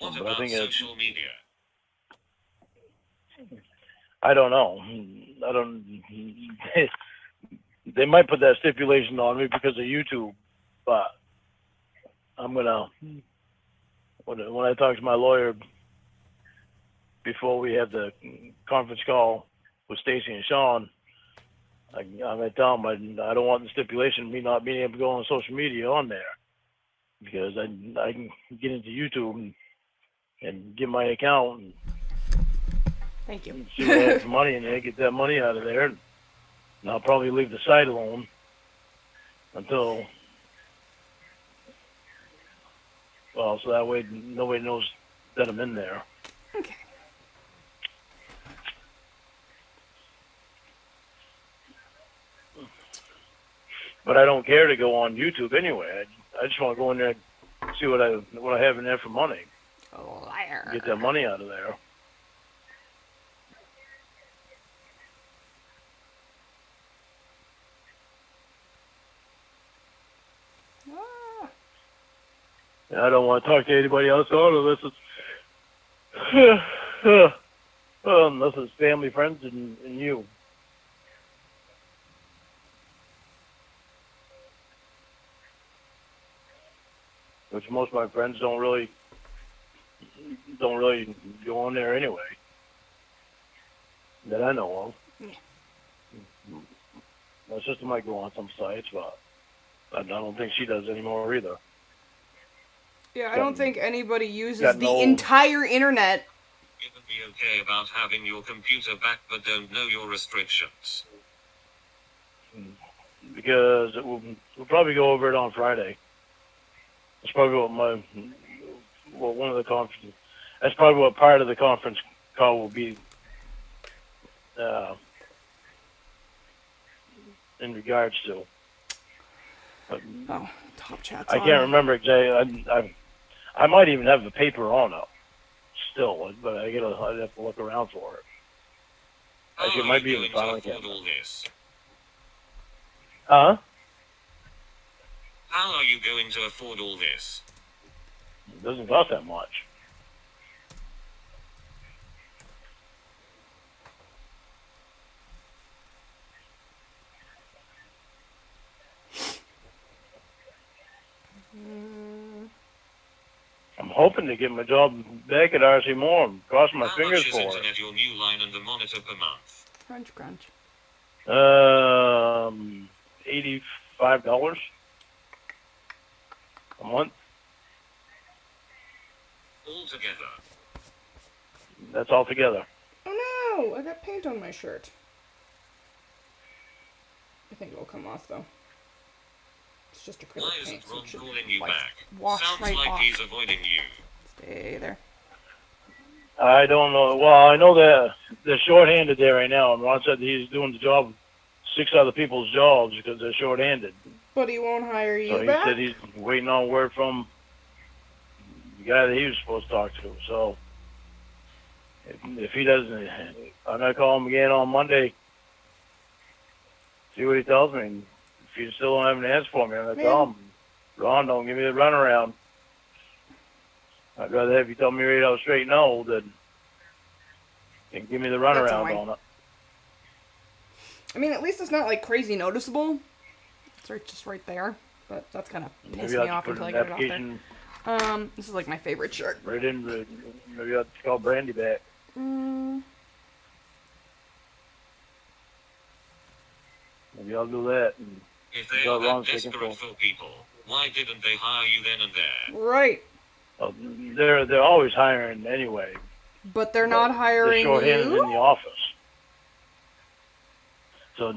What But I about think social media? I don't know. I don't. They might put that stipulation on me because of YouTube, but I'm gonna when I talk to my lawyer before we have the conference call with Stacy and Sean, I'm gonna tell them I don't want the stipulation of me not being able to go on social media on there because I can get into YouTube and get my account and Thank you. see what I have for money and then get that money out of there. And I'll probably leave the site alone until, well, so that way nobody knows that I'm in there. Okay. But I don't care to go on YouTube anyway. I just want to go in there and see what I have in there for money. Liar. Get that money out of there. Ah. I don't want to talk to anybody else unless it's unless it's family, friends, and you. Which most of my friends don't really go on there anyway. That I know of. Yeah. My sister might go on some sites, but I don't think she does anymore either. Yeah, I don't think anybody uses got the no- entire internet. You would be okay about having your computer back but don't know your restrictions. Because we'll probably go over it on Friday. That's probably what one of the conferences. That's probably what part of the conference call will be. In regards to. But Oh, top chat's I on. can't remember exactly. I might even have the paper on it still, but I'd have to look around for it. How Actually, it are might you be in the going to filing afford cabinet. all this? Huh? How are you going to afford all this? It doesn't cost that much. I'm hoping to get my job back at RC Moore and cross my How fingers much is for internet your new line and the monitor per month? Crunch, crunch. it. $85 a month. All together. That's all together. Oh no! I got paint on my shirt. I think it'll come off though. It's just acrylic Why paint, isn't so Ron it should calling you like, back? wash Sounds right like off. he's avoiding you. Stay there. I don't know. Well, I know that they're shorthanded there right now, and Ron said he's doing the job of 6 other people's jobs because they're shorthanded. But he won't hire you So he back? said he's waiting on word from the guy that he was supposed to talk to. So if he doesn't, I'm gonna call him again on Monday. See what he tells me. And if he still don't have an answer for me, I'm gonna tell him, Ron, don't give me the runaround. I'd rather have you tell me right out straight no than give me the runaround annoying. on it. I mean, at least it's not like crazy noticeable. It's just right there. But that's kind of pissed Maybe me I'll have off to put until I an get it off there. application This is like my favorite shirt. right in. Maybe I'll have to call Brandy back. Maybe I'll do that. And If they got are that Ron's taking desperate for people, why didn't they hire you then and there? Right. Well, they're always hiring anyway. But they're not hiring They're shorthanded you? in the office. So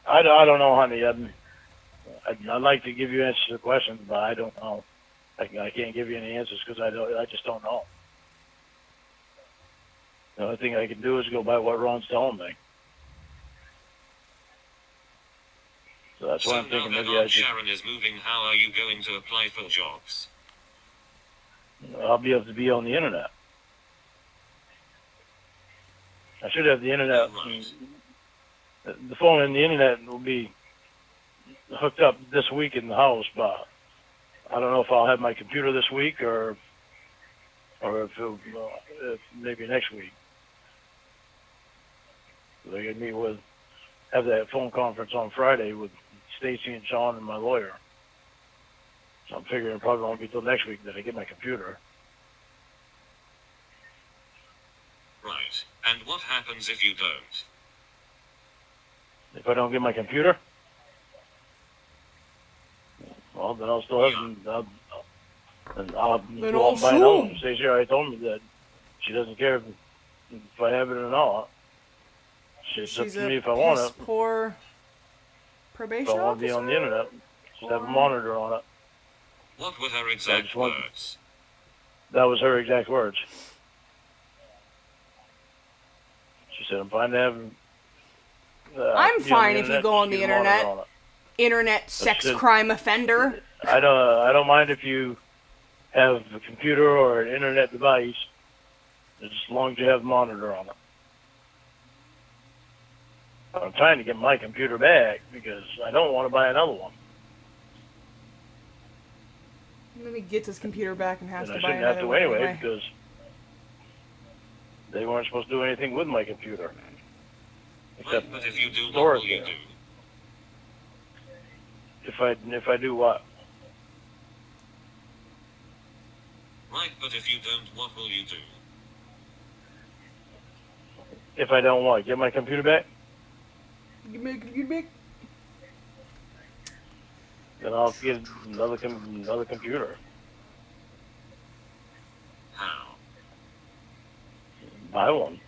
I don't know, honey. I'd like to give you answers to the questions, but I don't know. I can't give you any answers because I just don't know. The only thing I can do is go by what Ron's telling me. So that's why I'm thinking now that maybe I Aunt should. Sharon is moving, how are you going to apply for jobs? I'll be able to be on the internet. I should have the internet. The phone and the internet will be hooked up this week in the house, but I don't know if I'll have my computer this week or or if maybe next week. They could have that phone conference on Friday with Stacy and Sean and my lawyer. So I'm figuring it probably won't be till next week that I get my computer. Right. And what happens if you don't? If I don't get my computer, well, then I'll still have I'll Then go out I'll and buy another one. sue. Stacey already told me that she doesn't care if I have it or not. It's up She's to a me if I want piss it. poor If probation I want to be on the officer? internet, just have a monitor on it. What were her exact just want- words? That was her exact words. She said, "I'm fine to have." I'm be on fine the if you internet, go on just the get a monitor internet. on it. Internet sex it. crime offender. I don't mind if you have a computer or an internet device, as long as you have a monitor on it. I'm trying to get my computer back because I don't want to buy another one. And then he gets his computer back and has And I to buy shouldn't have another to one anyway anyway. because they weren't supposed to do anything with my computer. Right, Except but if you do, store what it will you there. do? If I do what? Right, but if you don't, what will you do? If I don't what? Get my computer back? You make Then I'll get another computer. How? Buy one.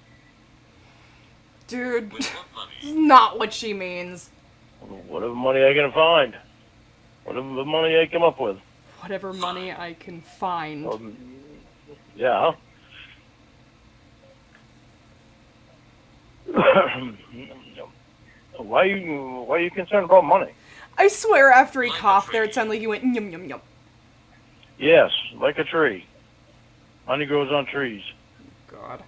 Dude, With what money? not what she means. Whatever money I can find. Whatever money I come up with. Whatever money I can find. Yeah. Why are you concerned about money? I swear after he Like a coughed there, it tree. sounded like he went yum yum yum. Yes, like a tree. Honey grows on trees. God.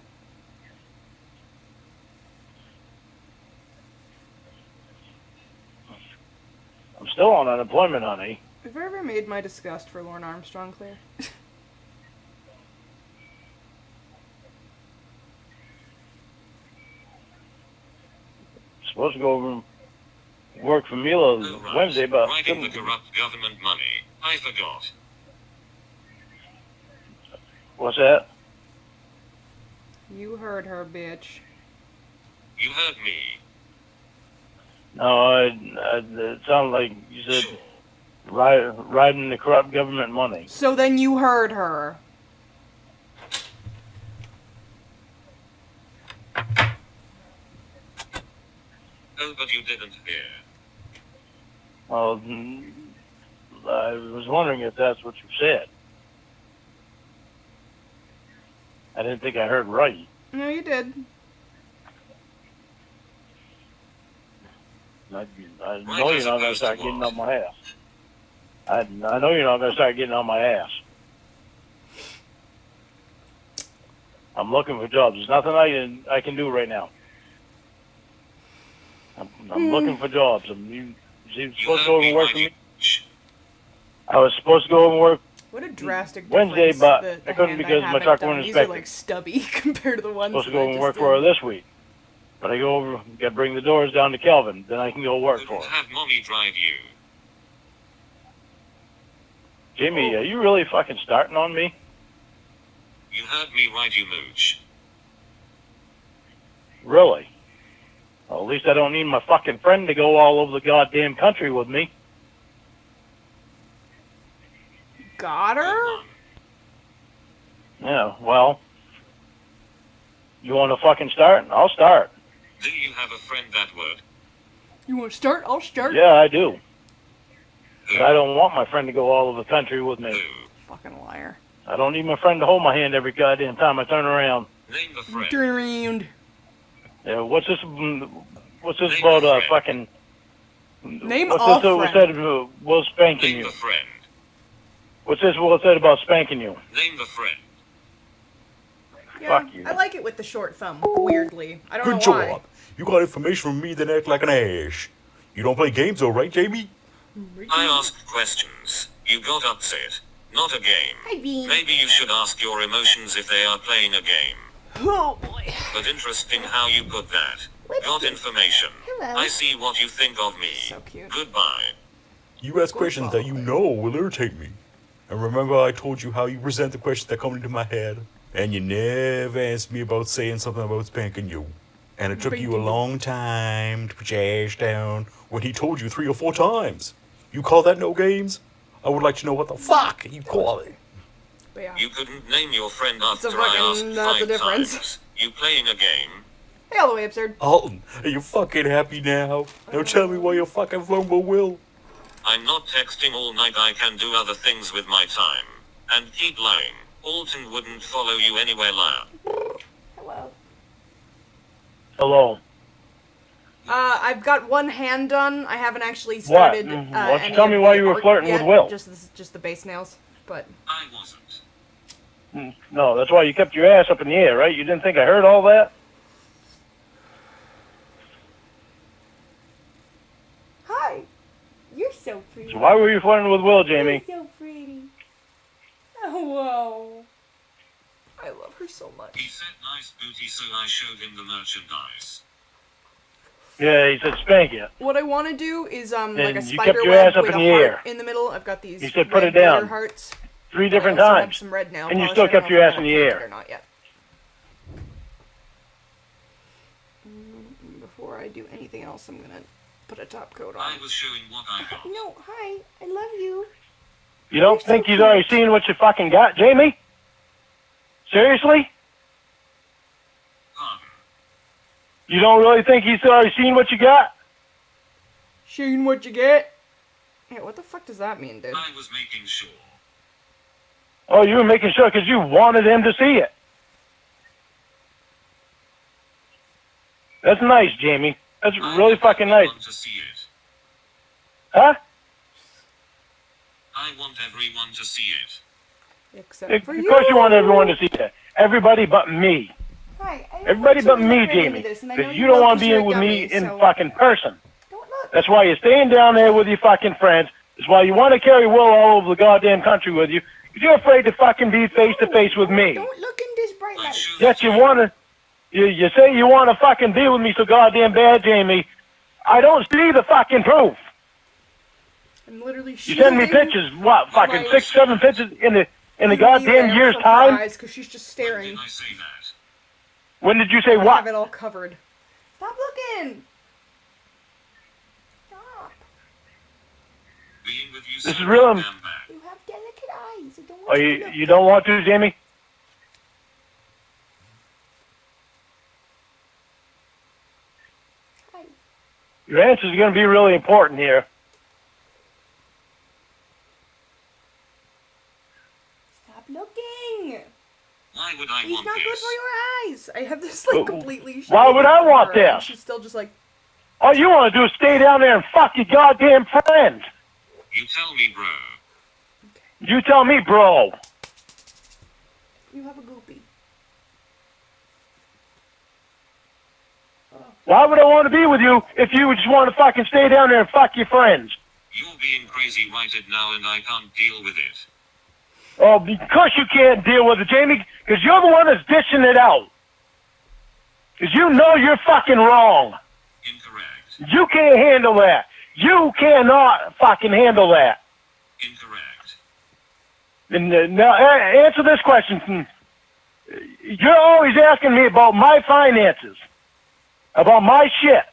I'm still on unemployment, honey. Have I ever made my disgust for Lorne Armstrong clear? Supposed to go over and work for Mila Oh, right. Wednesday, but Riding the corrupt government money. I forgot. what's that? You heard her, bitch. You heard me. No, it sounded like you said Sure. riding the corrupt government money. So then you heard her. Oh, but you didn't hear. Well, I was wondering if that's what you said. I didn't think I heard right. No, you did. I know you're not going to start getting on my ass. I know you're not going to start getting on my ass. I'm looking for jobs. There's nothing I can do right now. I'm looking for jobs. You supposed to go over and work for me. I was supposed to go over and work What a drastic Wednesday, difference but the I couldn't hand because I my haven't truck done. wasn't These are inspected. like stubby compared to the ones Supposed to that go I and just work for her did. this week. But I go over, got to bring the doors down to Kelvin. Then I can go work for Couldn't her. have mommy drive you. Jimmy, are you really fucking starting on me? You heard me right, you mooch. Really? Well, at least I don't need my fucking friend to go all over the goddamn country with me. Got her? Come on. Yeah, well, you want to fucking start? I'll start. Do you have a friend that would? You want to start? I'll start. Yeah, I do. Who? But I don't want my friend to go all over the country with me. Who? Fucking liar. I don't need my friend to hold my hand every goddamn time I turn around. Name the friend. Turn around. Yeah, what's this Name about? a friend. Fucking. Name what's a this that was friend. said? Was spanking Name you? the friend. What's this? What said about spanking you? Name the friend. Yeah, Fuck you. I like it with the short thumb. Weirdly, I don't Good know why. job. You got information from me that act like an ass. You don't play games though, right, Jamie? I asked questions. You got upset. not a game. Hi, Bean. Maybe you should ask your emotions if they are playing a game. Oh boy. But interesting how you put that. Let's Got see. information. Hello. I see what you think of me. So cute. Goodbye. You ask questions that you know will irritate me. And remember I told you how you resent the questions that come into my head? And you never asked me about saying something about spanking you. And it took you a long time to put your ass down when he told you 3 or 4 times. You call that no games? I would like to know what the fuck you call it. But yeah. You couldn't name your friend after So I fucking, asked that's the 5 difference. times. You playing a game? Hey, all the way absurd. Alton, are you fucking happy now? Now tell me why you're fucking flumble Will. I'm not texting all night. I can do other things with my time. And keep lying. Alton wouldn't follow you anywhere. Hello. Hello. I've got one hand done. I haven't actually started. Why don't you any tell of me the why you were art flirting yet. with Will? Just the base nails, but I wasn't. No, that's why you kept your ass up in the air, right? You didn't think I heard all that? hi. You're so pretty. So why were you flirting with Will, Jamie? You're so pretty. Oh whoa. I love her so much. He said nice booty, so I showed him the merchandise. Yeah, he said spank you. What I want to do is like a And you spider kept your web ass up with in a the heart air. in the middle. I've got these. He said put red it down. glitter hearts. 3 different I also have times. some red nail And you polish. still I don't kept know your if ass I'm in the gonna air. paint it or not yet. Before I do anything else, I'm gonna put a top coat on. I was showing what I got. No, hi. I love you. You don't think he's already seen what you fucking got, Jamie? Seriously? Pardon. You don't really think he's already seen what you got? Seen what you get? Yeah, what the fuck does that mean, dude? I was making sure. Oh, you were making sure because you wanted him to see it. That's nice, Jamie. That's I really want fucking nice. everyone to see it. Huh? I want everyone to see it. Except Of for course you want everyone to see it. Everybody but me. Hi. I don't Everybody want but you to me, look right into Jamie. this, and I know Because you don't will want to 'cause be you're in a with me dummy, in so fucking person. Don't look. That's why you're staying down there with your fucking friends. That's why you want to carry Will all over the goddamn country with you. Because you're afraid to fucking be face to face with me. Don't look in this bright I light. showed Yes, you want to. You say you want to fucking be with me so goddamn bad, Jamie. I don't see the fucking proof. I'm literally You shooting. send me pictures, what, fucking Right. 6, 7 pictures in the goddamn year's time? Because she's just When staring. did I say that? When did you say I what? have it all covered. Stop looking. Stop. Being with you This so is real. damn bad. You have delicate eyes. I don't Oh, want you to look. you don't want to, Jamie? Hi. Your answers are going to be really important here. Stop looking. Why would I He's want not good this? for your eyes. I have this like completely. Why would I shaded want for her, and this? She's still just like. All you want to do is stay down there and fuck your goddamn friends. You tell me, bro. You tell me, bro. You have a goopy. Why would I want to be with you if you just want to fucking stay down there and fuck your friends? You're being crazy right now and I can't deal with it. Oh, because you can't deal with it, Jamie, because you're the one that's dishing it out. Because you know you're fucking wrong. Incorrect. You can't handle that. You cannot fucking handle that. Incorrect. And now, answer this question. You're always asking me about my finances, about my shit,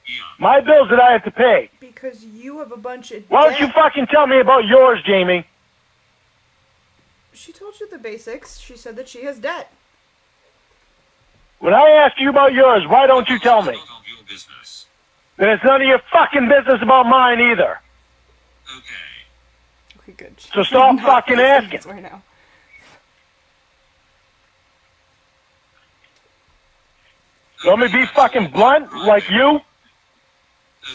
Yeah. my bills that I have to pay. Because you have a bunch of. Why don't you debt. fucking tell me about yours, Jamie? She told you the basics. She said that she has debt. When I ask you about yours, why don't you tell me? It's none of your business. Then it's none of your fucking business about mine either. Okay. Okay, good. So She's stop not fucking facing asking. this right now. You want me to be fucking blunt like you?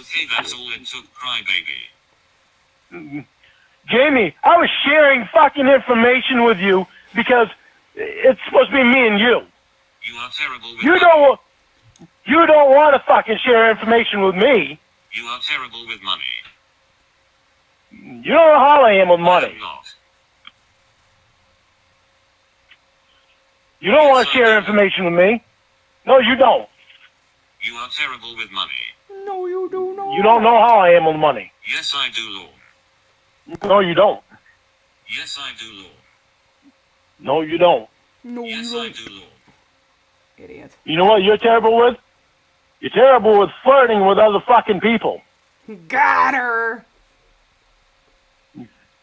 Okay, that's all it took, crybaby. Jamie, I was sharing fucking information with you because it's supposed to be me and you. You are terrible with You money. don't want to fucking share information with me. You are terrible with money. You don't know how I am with I money. am not. You don't want to share information with me. No, you don't. You are terrible with money. No, you do not. You don't know how I am with money. Yes, I do, Lorne. No, you don't. Yes, I do, Lorne. No, you don't. No, Yes, you I don't. do, Lorne. Idiot. You know what you're terrible with? You're terrible with flirting with other fucking people. Got her.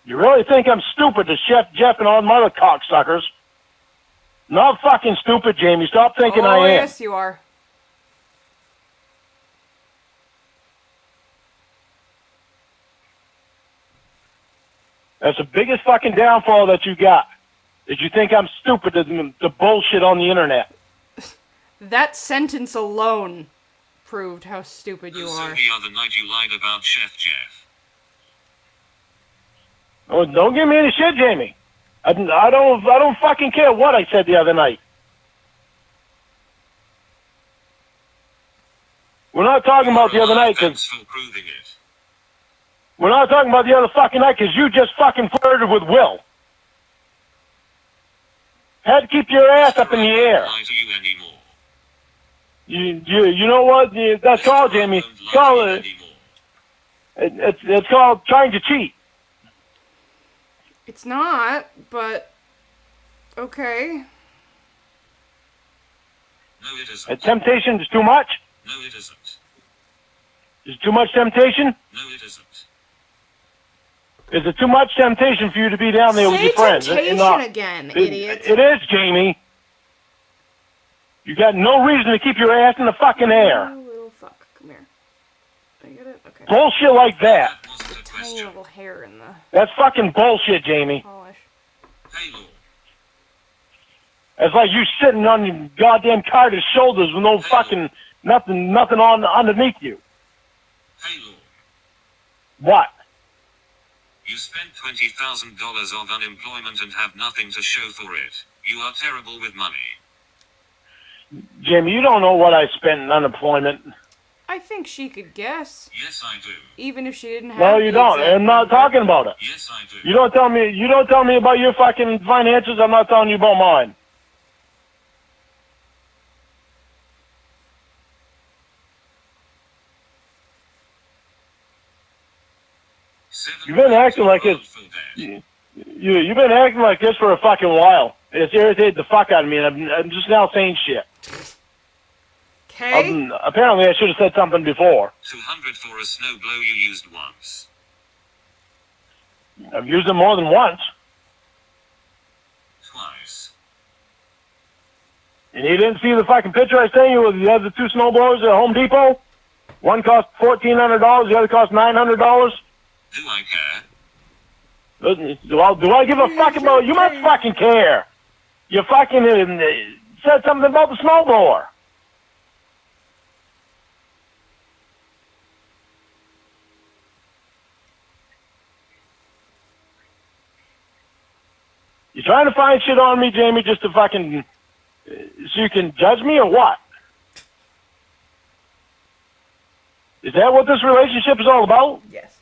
You really think I'm stupid to Chef Jeff and all them other cocksuckers? Not fucking stupid, Jamie. Stop thinking I am. Yes, you are. That's the biggest fucking downfall that you got. Is you think I'm stupid to bullshit on the internet. That sentence alone proved how stupid you So are. the other night you lied about Chef Jeff. Oh, don't give me any shit, Jamie. I don't fucking care what I said the other night. We're not talking about the other night, Thanks because for proving it. we're not talking about the other fucking night, because you just fucking flirted with Will. Had to keep your ass up in the air. I don't lie to you anymore. You know what? That's called, Jamie. Don't It's lie called, to you anymore. it's called trying to cheat. It's not, but okay. No, it isn't. And temptation is too much. No, it isn't. Is too much temptation? No, it isn't. Is it too much temptation for you to be down there with Say your friends? temptation again, idiot. It is, Jamie. You got no reason to keep your ass in the fucking air. Oh, little fuck. Come here. I get it? Okay. Bullshit like that. That wasn't a Tiny question. little hair in the That's fucking bullshit, Jamie. polish. Hey, Lorne. It's like you sitting on your goddamn Carter's shoulders with no fucking nothing on underneath you. Hey, Lorne. What? You spent $20,000 of unemployment and have nothing to show for it. You are terrible with money. Jamie, you don't know what I spent in unemployment. I think she could guess, Yes, I do. even if she didn't have. No, the you don't. exact I'm not number. talking about it. Yes, I do. You don't tell me about your fucking finances. I'm not telling you about mine. You've been acting like this. You've been acting like this for a fucking while. It's irritated the fuck out of me, and I'm just now saying shit. Okay. Apparently, I should have said something before. 200 for a snow blow you used once. I've used them more than once, Twice. and you didn't see the fucking picture I sent you with the other two snowblowers at Home Depot. One cost $1,400. The other cost $900. Do I care? Do I give a fuck about? You must fucking care. You fucking said something about the snowblower. You trying to find shit on me, Jamie, just to fucking so you can judge me or what? Is that what this relationship is all about? Yes.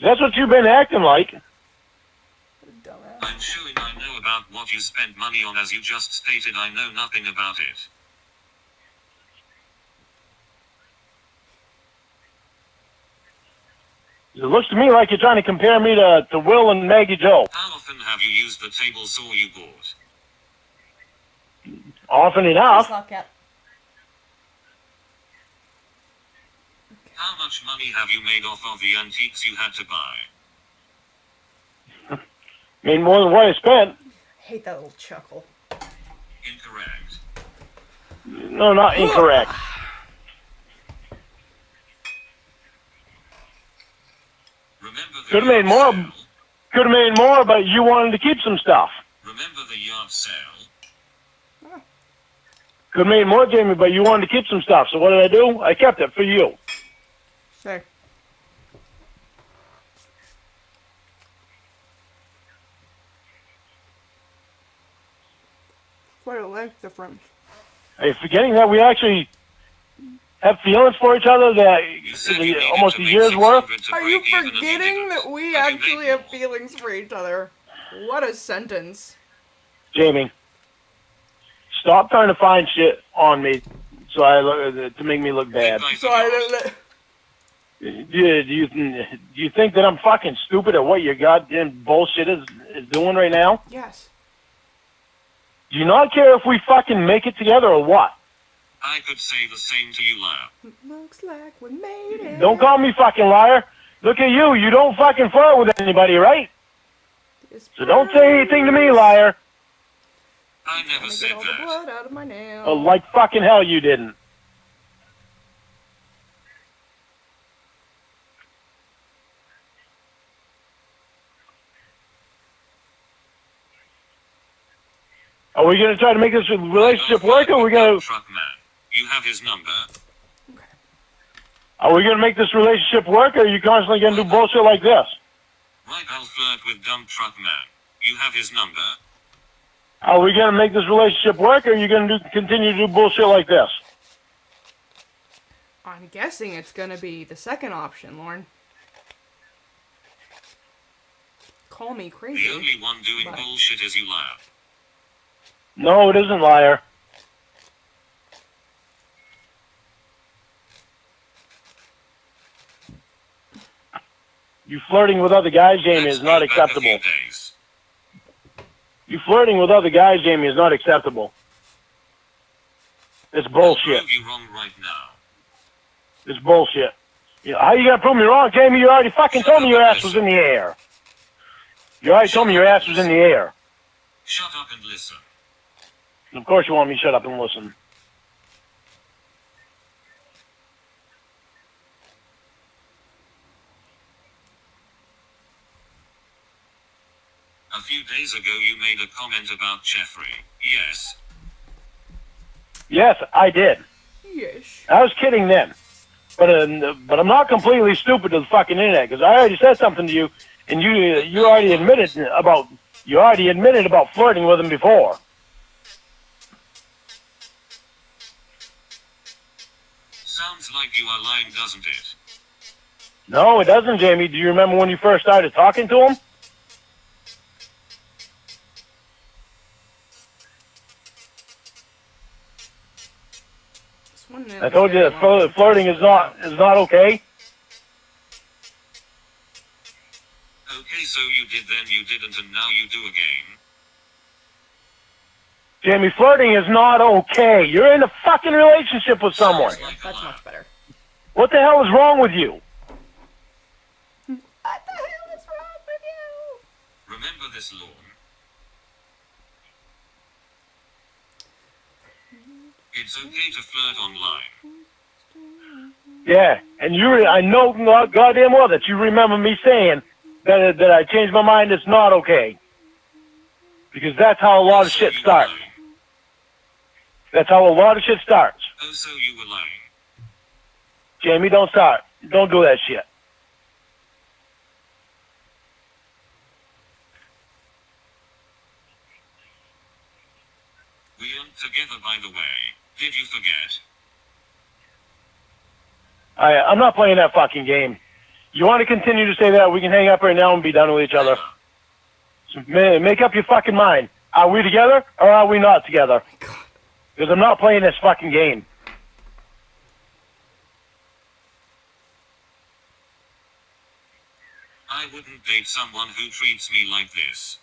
That's what you've been acting like. Dumbass. I'm showing I know about what you spent money on as you just stated I know nothing about it. It looks to me like you're trying to compare me to Will and Maggie Joe. How often have you used the table saw you bought? Often enough. How much money have you made off of the antiques you had to buy? I mean, more than what I spent. I hate that little chuckle. Incorrect. No, not incorrect. Remember the Could have made more. yard sale? Could have made more, but you wanted to keep some stuff. Remember the yard sale? Could have made more, Jamie, but you wanted to keep some stuff. So what did I do? I kept it for you. Say. Quite a length difference. Are you forgetting that we actually have feelings for each other that You said you is needed almost to a make year's worth? 600 to Are you break even and you forgetting didn't. that we Have you actually made have more? feelings for each other? What a sentence. Jamie, stop trying to find shit on me to make me look bad. Sorry. Do you think that I'm fucking stupid at what your goddamn bullshit is doing right now? Yes. Do you not care if we fucking make it together or what? I could say the same to you, liar. Looks like we made it. Don't call me fucking liar. Look at you. You don't fucking flirt with anybody, right? So don't say anything to me, liar. I never said Get all the that. blood out of my nail. Oh, like fucking hell you didn't. Are we gonna try to make this relationship work, or are we gonna? Truck man. You have his number. Are we gonna make this relationship work, or are you constantly gonna do bullshit like this? Right, I'll flirt with dumb truck man. You have his number. Are we gonna make this relationship work, or are you gonna continue to do bullshit like this? I'm guessing it's gonna be the second option, Lorne. Call me crazy. The only one doing but- bullshit is you, liar. No, it isn't, liar. You flirting with other guys, Jamie, Let's is not go back a acceptable. few days. You flirting with other guys, Jamie, is not acceptable. It's I'll bullshit. prove you wrong right now. It's bullshit. How you gonna prove me wrong, Jamie? You already fucking told me your ass was in the air. You already told me your ass was in the air. Shut up and listen. Of course you want me to shut up and listen. A few days ago you made a comment about Jeffrey. Yes. Yes, I did. Yes. I was kidding then. But I'm not completely stupid to the fucking internet, because I already said something to you, and you already admitted about flirting with him before. Sounds like you are lying, doesn't it? No, it doesn't, Jamie. Do you remember when you first started talking to him? This one I told you that flirting is not okay. Okay, so you did then, you didn't, and now you do again. Jamie, flirting is not okay. You're in a fucking relationship with someone. Sounds like a That's lie. much better. What the hell is wrong with you? What the hell is wrong with you? Remember this, Lorne. It's okay to flirt online. Yeah, and I know goddamn well that you remember me saying that I changed my mind. It's not okay, because that's how a lot of shit You were starts. lying. That's how a lot of shit starts. Oh, so you were lying. Jamie, don't start. Don't do that shit. We aren't together, by the way. Did you forget? I'm not playing that fucking game. You want to continue to say that? We can hang up right now and be done with each other. So make up your fucking mind. Are we together or are we not together? Because I'm not playing this fucking game. I wouldn't date someone who treats me like this.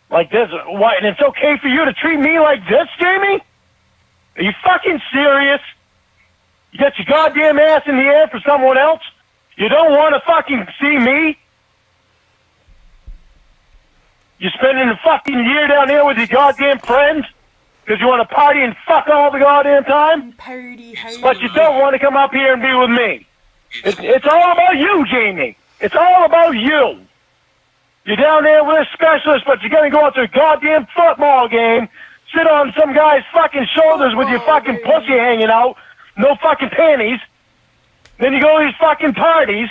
Like this? What? And it's okay for you to treat me like this, Jamie? Are you fucking serious? You got your goddamn ass in the air for someone else? You don't want to fucking see me? You're spending a fucking year down here with your goddamn friends? Because you want to party and fuck all the goddamn time? Party, But you don't want to come up here and be with me. It's all about you, Jamie. It's all about you. You're down there with a specialist, but you're going to go out to a goddamn football game, sit on some guy's fucking shoulders with your fucking pussy hanging out, no fucking panties. Then you go to these fucking parties.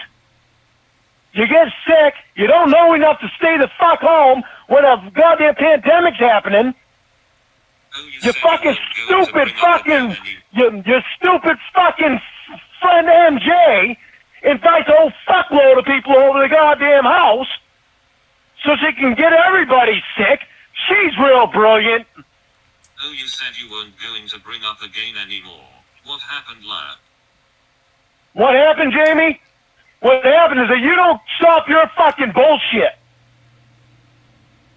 You get sick. You don't know enough to stay the fuck home when a goddamn pandemic's happening. Oh, You said fucking you weren't going to stupid bring up the fucking, penny. your stupid fucking friend MJ invites a whole fuckload of people over the goddamn house. so she can get everybody sick. She's real brilliant. Oh, you said you weren't going to bring up the game anymore. What happened, lad? What happened, Jamie? What happened is that you don't stop your fucking bullshit.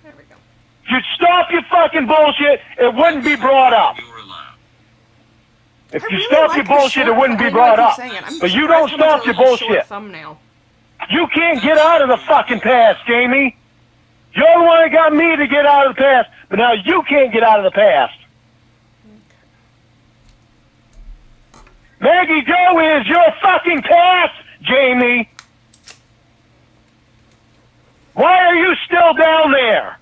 There we go. If you'd stop your fucking bullshit, it wouldn't be brought up. You're allowed. If I you really stop like your the bullshit, it short- wouldn't I be know I brought keep up. saying it. I'm But you surprised don't how much stop I your like the short bullshit. thumbnail. You can't get out of the fucking past, Jamie. You're the one that got me to get out of the past, but now you can't get out of the past. Maggie Joe is your fucking past, Jamie. Why are you still down there?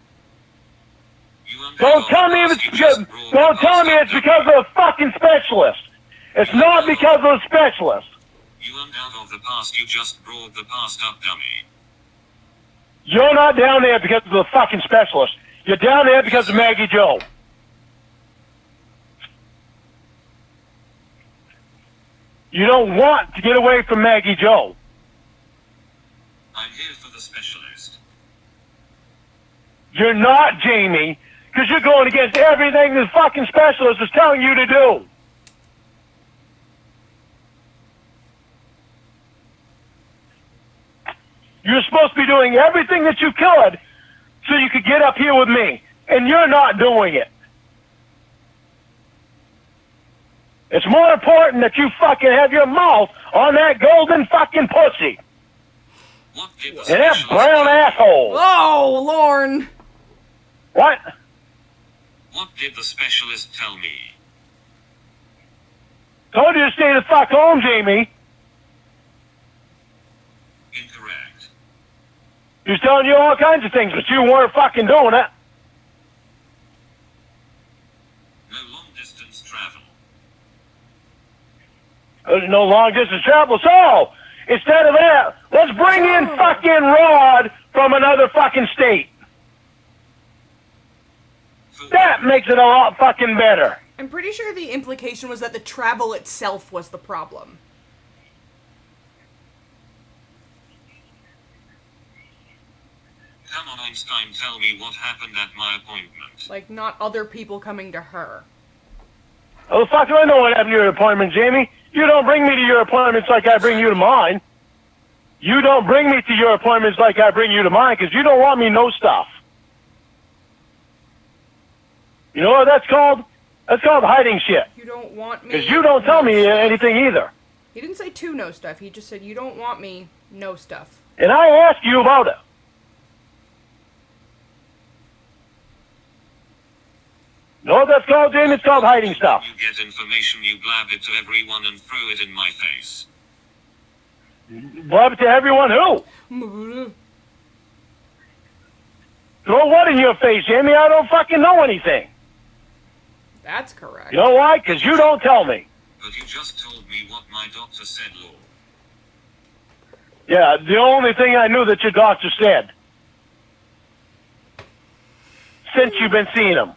Don't tell me it's because, don't tell me it's because of the fucking specialist. It's not because of the specialist. You aren't out of the past, you just brought the past up, dummy. You're not down there because of the fucking specialist. You're down there because of Maggie Joe. You don't want to get away from Maggie Joe. I'm here for the specialist. You're not, Jamie, because you're going against everything the fucking specialist is telling you to do. You're supposed to be doing everything that you could so you could get up here with me, and you're not doing it. It's more important that you fucking have your mouth on that golden fucking pussy What did the and that specialist brown tell you? asshole. Oh, Lorne. What? What did the specialist tell me? Told you to stay the fuck home, Jamie. Incorrect. He was telling you all kinds of things, but you weren't fucking doing it. No long distance travel. There's no long distance travel. So, instead of that, let's bring in fucking Rod from another fucking state. That makes it a lot fucking better. I'm pretty sure the implication was that the travel itself was the problem. Come on, Einstein, tell me what happened at my appointment. Like, not other people coming to her. How the fuck do I know what happened to your appointment, Jamie? You don't bring me to your appointments like I bring you to mine. You don't bring me to your appointments like I bring you to mine because you don't want me know stuff. You know what that's called? That's called hiding shit. You don't want me. Because you don't tell me stuff. anything either. He didn't say to know stuff. He just said, you don't want me know stuff. And I asked you about it. You know what that's called, Jamie? It's called hiding stuff. You get information, you blab it to everyone and throw it in my face. Blab it to everyone who? Throw what in your face, Jamie? I don't fucking know anything. That's correct. You know why? Because you don't tell me. But you just told me what my doctor said, Lord. Yeah, the only thing I knew that your doctor said. Since you've been seeing him.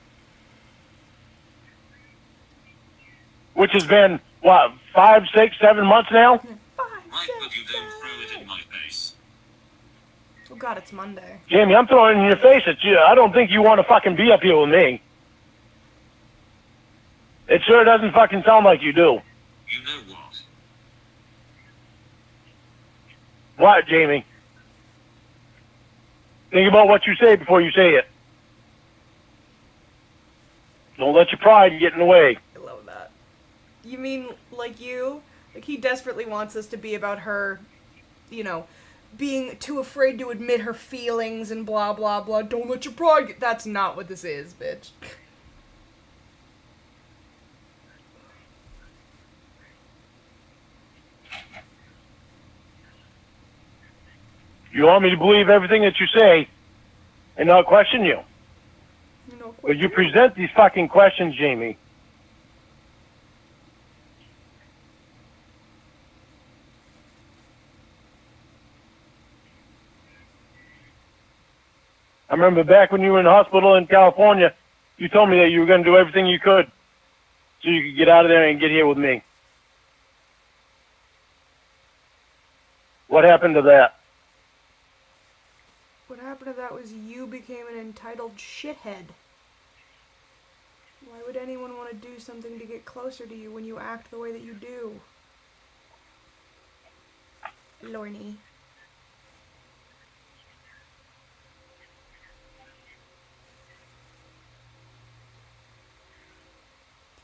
Which has been, what, 5, 6, 7 months now? Right, but you don't throw it in my face. Oh god, it's Monday. Jamie, I'm throwing it in your face at you. I don't think you want to fucking be up here with me. It sure doesn't fucking sound like you do. You know what? What, Jamie? Think about what you say before you say it. Don't let your pride get in the way. I love that. You mean, like you? Like, he desperately wants us to be about her, you know, being too afraid to admit her feelings and blah, blah, blah. Don't let your pride get... That's not what this is, bitch. You want me to believe everything that you say and not question you. No But you present these fucking questions, Jamie. I remember back when you were in the hospital in California, you told me that you were going to do everything you could so you could get out of there and get here with me. What happened to that? What happened? happened to that was you became an entitled shithead. Why would anyone want to do something to get closer to you when you act the way that you do? Lorne.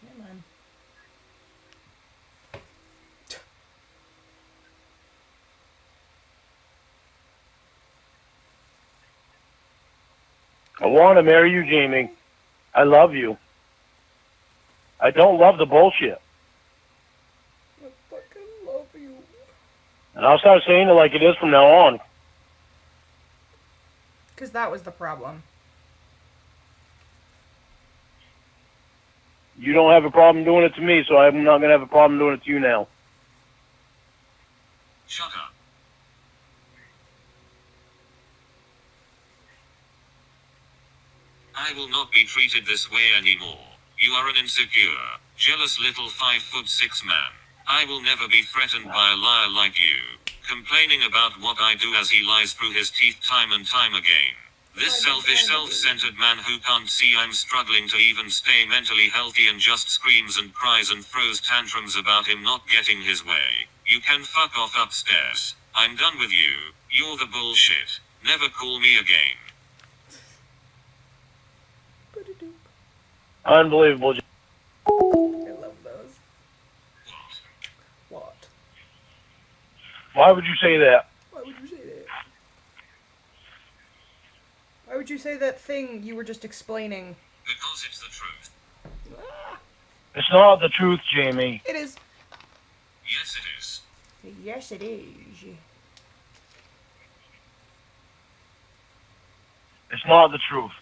Come on. I want to marry you, Jamie. I love you. I don't love the bullshit. I fucking love you. And I'll start saying it like it is from now on. Because that was the problem. You don't have a problem doing it to me, so I'm not going to have a problem doing it to you now. Shut up. I will not be treated this way anymore. You are an insecure, jealous little 5'6" man. I will never be threatened by a liar like you, complaining about what I do as he lies through his teeth time and time again. This selfish, self-centered man who can't see I'm struggling to even stay mentally healthy and just screams and cries and throws tantrums about him not getting his way. You can fuck off upstairs. I'm done with you. You're the bullshit. Never call me again. Unbelievable. I love those. What? Why would you say that? Why would you say that? Why would you say that thing you were just explaining? Because it's the truth. It's not the truth, Jamie. It is. Yes, it is. Yes, it is. It's not the truth.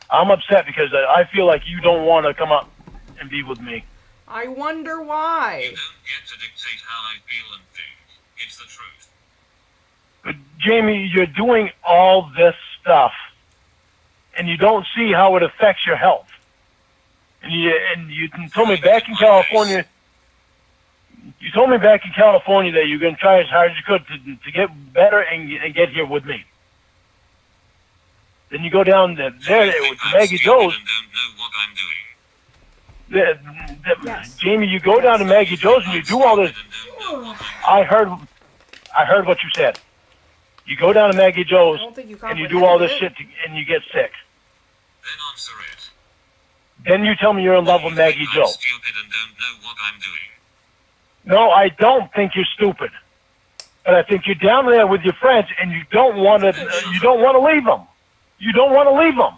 I'm upset because I feel like you don't want to come up and be with me. I wonder why. You don't get to dictate how I feel and think. It's the truth. But Jamie, you're doing all this stuff, and you don't see how it affects your health. And you told me back in California. You told me back in California that you're going to try as hard as you could to get better and get here with me. Then you go down there with Maggie Joe's. And don't know what I'm doing. Yes. Jamie, you go down to Maggie Joe's and you do all this. I heard what you said. You go down to Maggie Joe's I don't think you and you do all this comprehended shit and you get sick. Then answer it. Then you tell me you're in love with Maggie I'm Joe. stupid and don't know what I'm doing. No, I don't think you're stupid. But I think you're down there with your friends and you don't want to leave them. You don't want to leave them.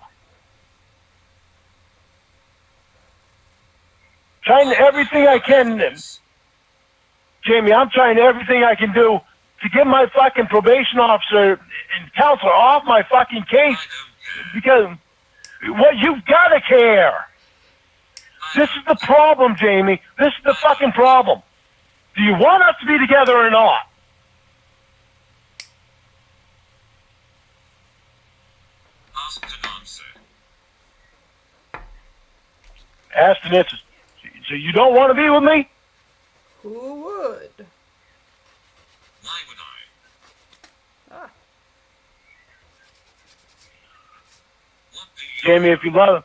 Trying everything I can, Jamie, I'm trying everything I can do to get my fucking probation officer and counselor off my fucking case. Because, well, you've got to care. This is the problem, Jamie. This is the fucking problem. Do you want us to be together or not? Asked and answered. Asked and answered. So you don't want to be with me? Who would? Why would I? Ah. What do you... Jamie, if you love...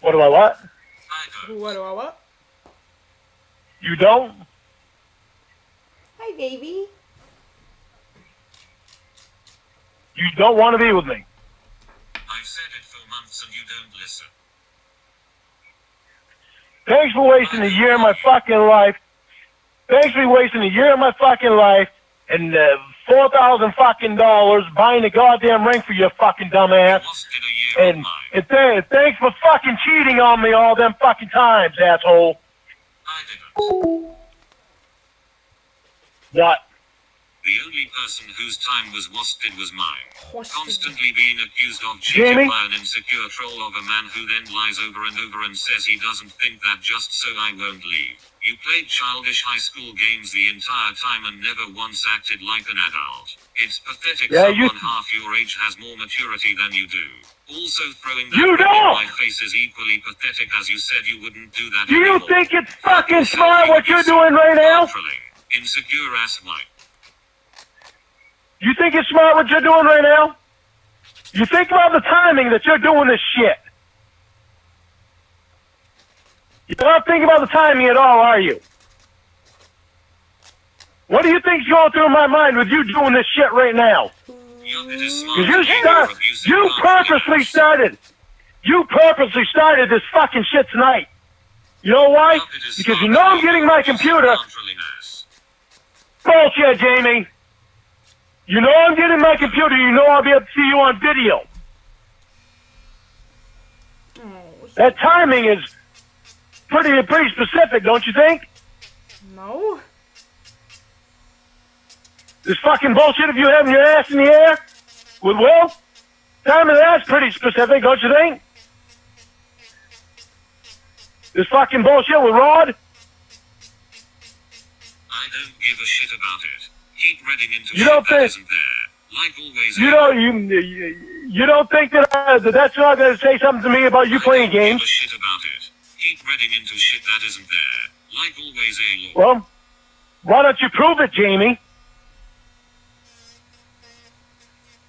What do I what? I don't. What do I what? You don't? Hi, baby. You don't want to be with me. I've said it for months and you don't listen. Thanks for wasting a year of my fucking life. Thanks for wasting a year of my fucking life and $4,000 fucking dollars buying a goddamn ring for your fucking dumb ass. Lost it a year of mine. Thanks for fucking cheating on me all them fucking times, asshole. I didn't. What? The only person whose time was wasted was mine. Wasted. Constantly being accused of cheating Jamie? by an insecure troll of a man who then lies over and over and says he doesn't think that just so I won't leave. You played childish high school games the entire time and never once acted like an adult. It's pathetic someone half your age has more maturity than you do. Also throwing that ring in my face is equally pathetic as you said you wouldn't do that Do you anymore. think it's fucking smart what you're doing right now? Insecure ass white. You think it's smart what you're doing right now? You think about the timing that you're doing this shit. You're not thinking about the timing at all, are you? What do you think's going through my mind with you doing this shit right now? Because you purposely started this fucking shit tonight. You know why? Because you know I'm getting my computer. Bullshit, Jamie. You know I'm getting my computer. You know I'll be able to see you on video. That timing is pretty specific, don't you think? No. This fucking bullshit of you having your ass in the air with Will, timing that's pretty specific, don't you think? This fucking bullshit with Rod. I don't give a shit about it. Keep reading into You shit don't that think- isn't there. Like always. You don't think that that's not going to say something to me about you playing I don't games? give a shit about it. Keep reading into shit that isn't there. Like always, Lord. Well, why don't you prove it, Jamie?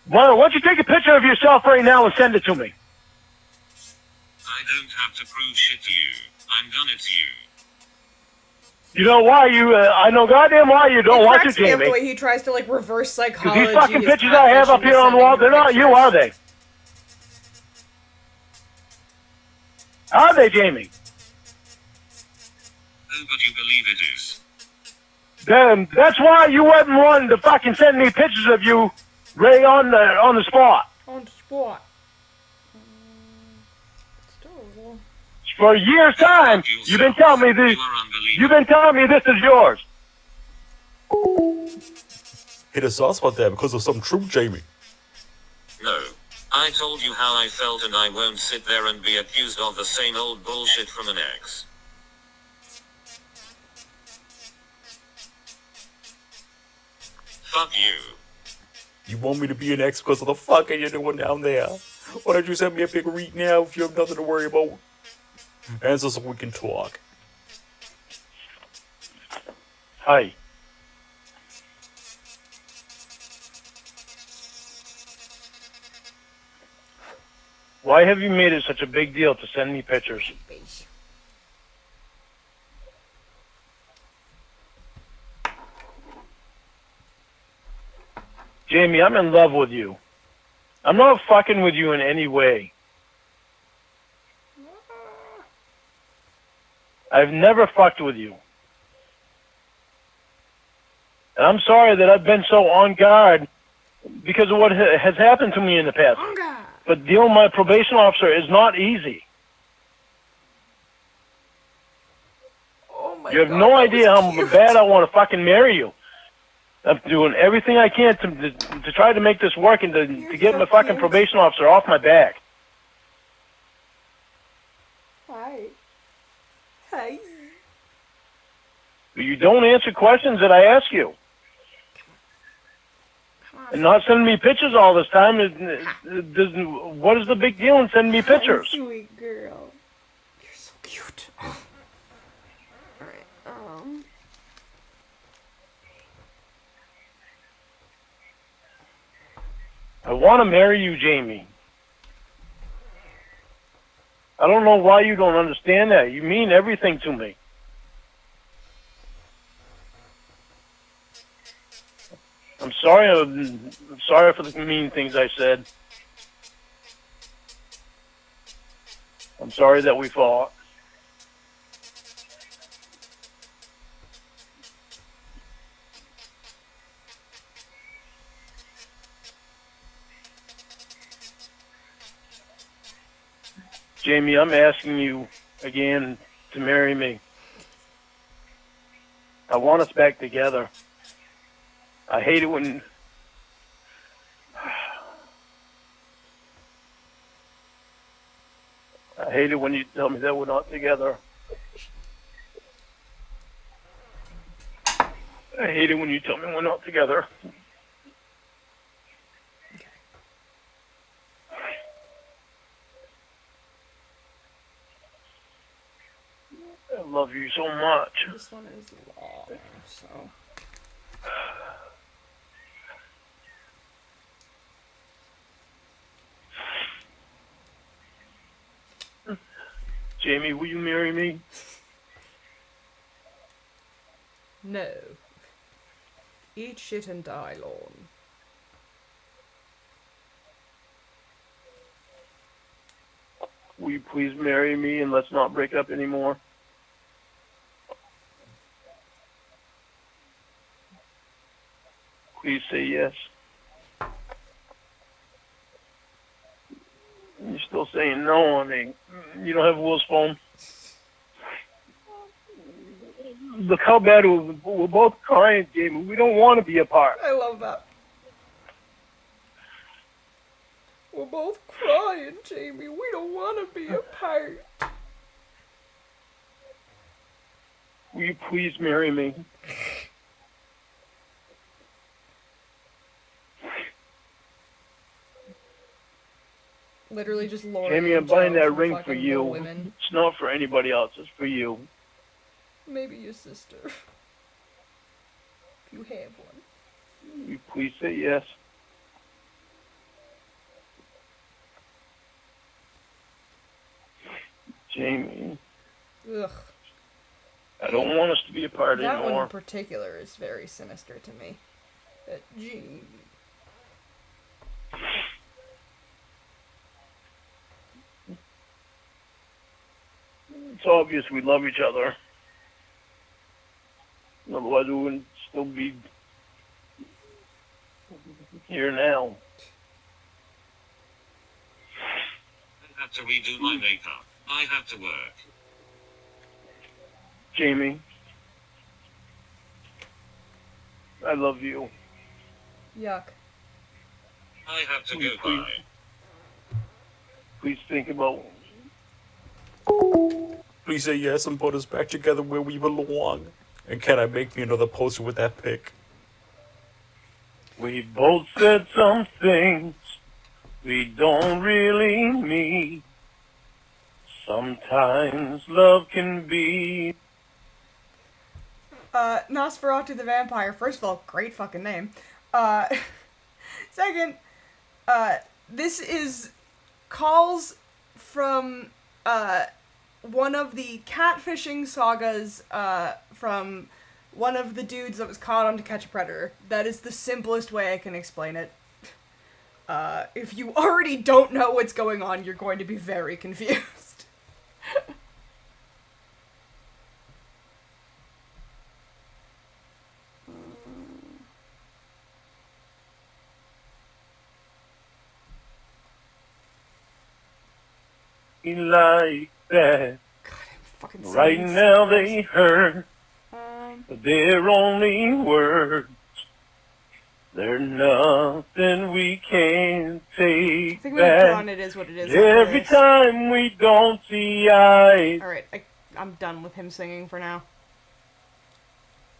Why don't you take a picture of yourself right now and send it to me? I don't have to prove shit to you. I'm done it to you. You know why you? I know goddamn why you don't want to, cracks me up the Jamie. way he tries to like reverse Because psychology. these fucking his pictures I have up catfish here on the wall, into they're not sending you, are pictures. they? Are they, Jamie? Oh, but you believe it is. Then that's why you went and run to fucking send me pictures of you right on the spot. On the spot. Still. For a year's time, you've been telling me this. You are unbelievable. You've been telling me this is yours. Hit us sauce about that because of some truth, Jamie. No. I told you how I felt and I won't sit there and be accused of the same old bullshit from an ex. Fuck you. You want me to be an ex because of the fucking you're doing down there? Why don't you send me a big read now if you have nothing to worry about? Answer so we can talk. Hi. Why have you made it such a big deal to send me pictures? Jamie, I'm in love with you. I'm not fucking with you in any way. I've never fucked with you. And I'm sorry that I've been so on guard because of what has happened to me in the past. On God. But dealing with my probation officer is not easy. Oh my You have God, no that idea was how cute. bad I want to fucking marry you. I'm doing everything I can to try to make this work and to get so my fucking cute. probation officer off my back. Hi. Hi. But you don't answer questions that I ask you. Come on. And not sending me pictures all this time. What is the big deal in sending me pictures? Sweet girl. You're so cute. Alright, I want to marry you, Jamie. I don't know why you don't understand that. You mean everything to me. I'm sorry. I'm sorry for the mean things I said. I'm sorry that we fought. Jamie, I'm asking you again to marry me. I want us back together. I hate it when... I hate it when you tell me that we're not together. I hate it when you tell me we're not together. I love you so much. this one is long, so. Jamie, will you marry me? No. Eat shit and die, Lorne. Will you please marry me and let's not break up anymore? Please say yes. You're still saying no on me. You don't have Will's phone? Look how bad we're both crying, Jamie. We don't want to be apart. I love that. We're both crying, Jamie. We don't want to be apart. Will you please marry me? Literally just Lorne. Jamie, I'm and Joe buying that from ring for fucking you. Little Women. It's not for anybody else. It's for you. Maybe your sister. If you have one. Will you please say yes? Jamie, Ugh. I don't want us to be apart That one anymore. in particular is very sinister to me. Jamie. It's obvious we love each other. Otherwise, we wouldn't still be here now. I had to redo my makeup. I had to work. Jamie, I love you. Yuck. I have to go bye. Please think about. Please say yes and put us back together where we belong. And can I make me another poster with that pic? We both said some things we don't really mean. Sometimes love can be. Nosferatu the Vampire. First of all, great fucking name. Second, this is Cawls from, one of the catfishing sagas, from one of the dudes that was caught on To Catch a Predator. That is the simplest way I can explain it. If you already don't know what's going on, you're going to be very confused. Like that. God, I'm fucking Right saying now so they hurt, much. but they're only words. They're nothing we can't I take think we can put on back. It Is What It Is. Every time we don't see eyes. Alright, I'm done with him singing for now.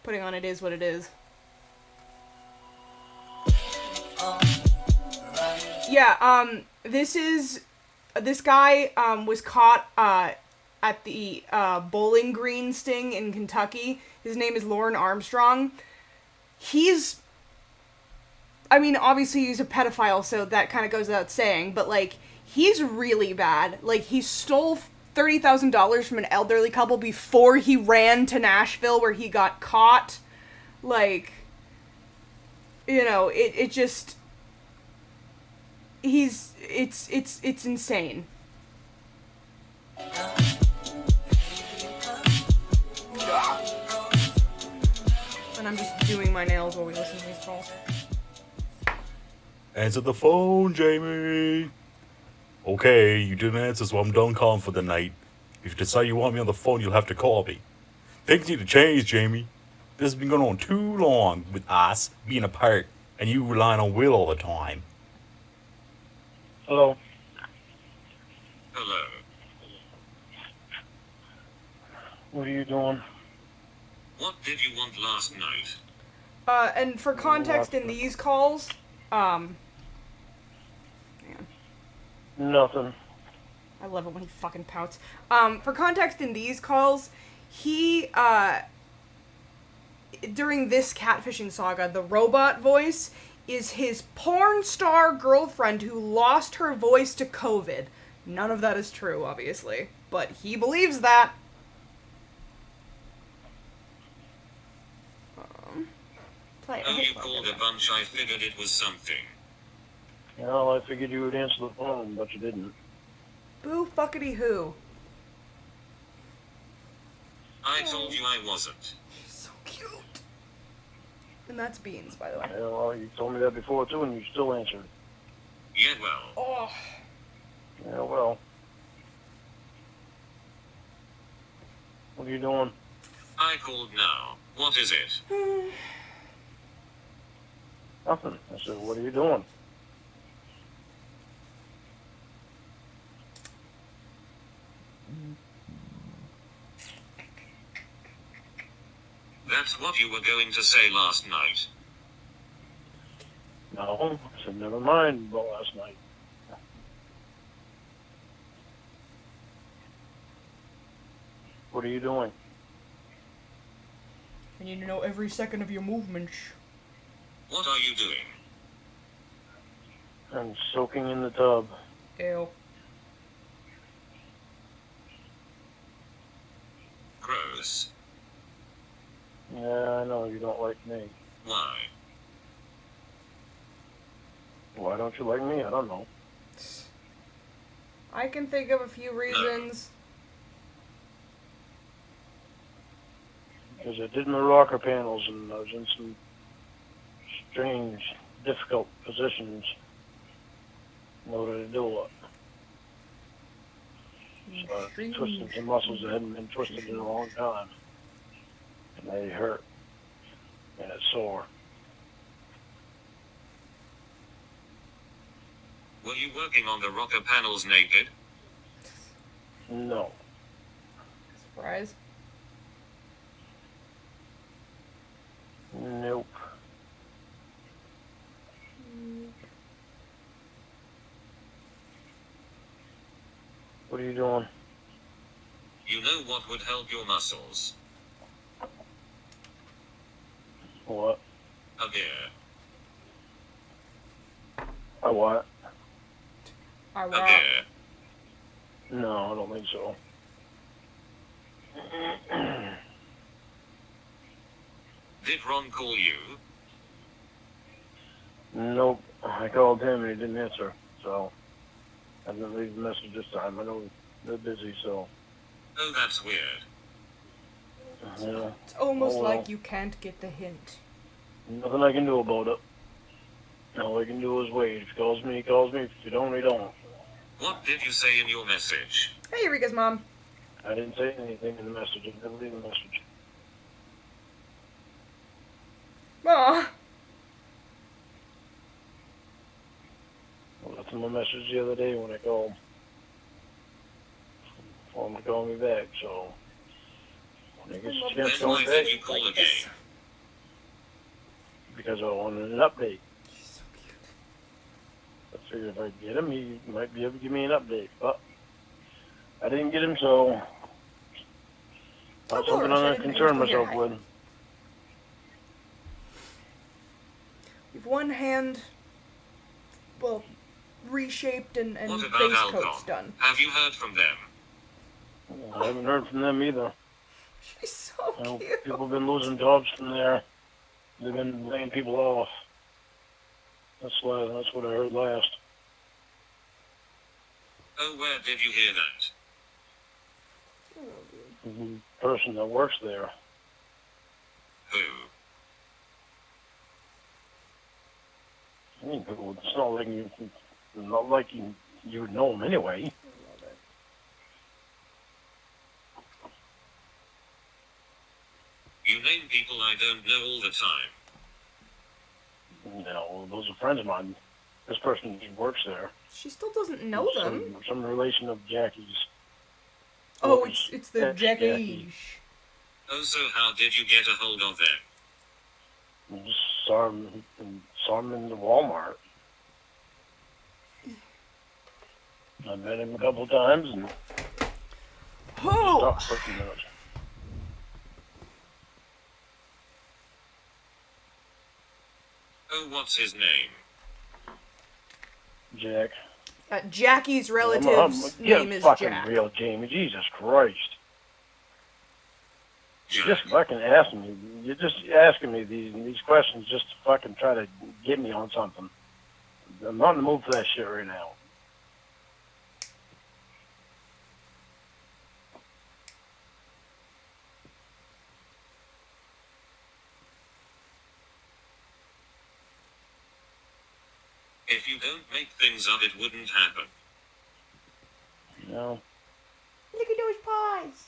Putting on It Is What It Is. Yeah, this guy, was caught, at the, Bowling Green sting in Kentucky. His name is Lorne Armstrong. Obviously he's a pedophile, so that kind of goes without saying, but, like, he's really bad. Like, he stole $30,000 from an elderly couple before he ran to Nashville where he got caught. Like, you know, it just... It's insane. And I'm just doing my nails while we listen to these calls. Answer the phone, Jamie. Okay, you didn't answer, so I'm done calling for the night. If you decide you want me on the phone, you'll have to call me. Things need to change, Jamie. This has been going on too long with us being apart and you relying on Will all the time. Hello. Hello. What are you doing? What did you want last night? And for context in these calls, man, Nothing. I love it when he fucking pouts. For context in these calls, he, during this catfishing saga, the robot voice is his porn star girlfriend who lost her voice to COVID. None of that is true, obviously. But he believes that. Play. Oh, you called a bunch. I figured it was something. Well, I figured you would answer the phone, but you didn't. Boo fuckity who. I told you I wasn't. He's so cute. And that's Beans, by the way. Yeah, well, you told me that before, too, and you still answered. Yeah, well. Oh. Yeah, well. What are you doing? I called now. What is it? Nothing. I said, what are you doing? That's what you were going to say last night. No. I said, never mind about last night. What are you doing? I need to know every second of your movements. What are you doing? I'm soaking in the tub. Ew. Gross. Yeah, I know, you don't like me. Why? Why don't you like me? I don't know. I can think of a few reasons. Because I did my rocker panels and I was in some strange, difficult positions in order to do it. So I twisted some muscles that hadn't been twisted in a long time. And they hurt. And it's sore. Were you working on the rocker panels naked? No. Surprise. Nope. What are you doing? You know what would help your muscles? What? A beer. A what? I A want. beer. No, I don't think so. Did Ron call you? Nope. I called him and he didn't answer. So I didn't leave a message this time. I know they're busy, so Oh, that's weird. yeah. It's almost Oh, well. like you can't get the hint. Nothing I can do about it. All I can do is wait. If he calls me, he calls me. If he don't, he don't. What did you say in your message? Hey, Eureka's mom. I didn't say anything in the message. I didn't leave a message. Aw. I left him a message the other day when I called for him to call me back, so when he gets a chance to Then call why me back, did you call again? because I wanted an update. She's so cute. I figured if I get him, he might be able to give me an update, but I didn't get him, so that's Oh, something gosh, I I'm going to didn't concern know you were myself here. with. You've one hand, well, reshaped and What about base Alcon? coat's done. Have you heard from them? I haven't heard from them either. She's so You know, cute. people have been losing jobs from there. They've been laying people off. That's what I heard last. Oh, where did you hear that? The person that works there. Who? I mean, it's not like you would know him anyway. You name people I don't know all the time. You know, those are friends of mine. This person just works there. She still doesn't know them. Some relation of Jackie's. Oh, Well, it's the Jackie. Jackie. Oh, so how did you get a hold of them? I just saw him in the Walmart. I met him a couple of times and Oh! stopped for a few minutes. Oh, what's his name? Jack. Jackie's relative's Get name is fucking Jack. real, Jamie. Jesus Christ. Jack. You're just fucking asking me. You're just asking me these questions just to fucking try to get me on something. I'm not in the mood for that shit right now. If you don't make things up, it wouldn't happen. You know? Look at those pies.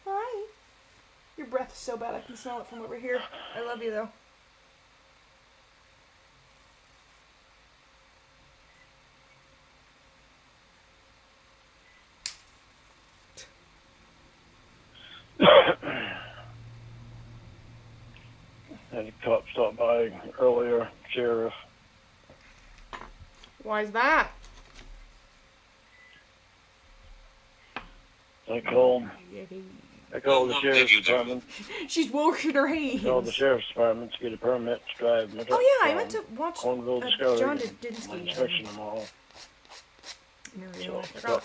Hi. Your breath is so bad I can smell it from over here. I love you though. Had a cop stop by earlier, sheriff. Why's that? I called the What sheriff's did you do? department. She's washing her hands. Called the sheriff's department to get a permit to drive my truck. Oh yeah, I went to watch Cornville Discovery. John My Didinsky inspection tomorrow. interview. So I forgot.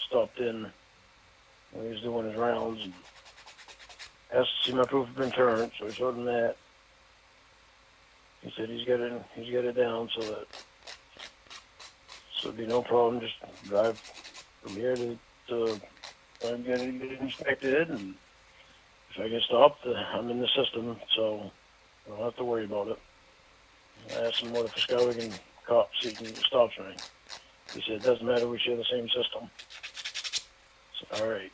stopped in when he was doing his rounds and asked to see my proof of insurance, so I showed him that. He said he's got it down so it'd be no problem, just drive from here to get it inspected, and if I get stopped, I'm in the system, so I don't have to worry about it. I asked him what if a Skowhegan cop stops me. He said, it doesn't matter, we share the same system. So, all right.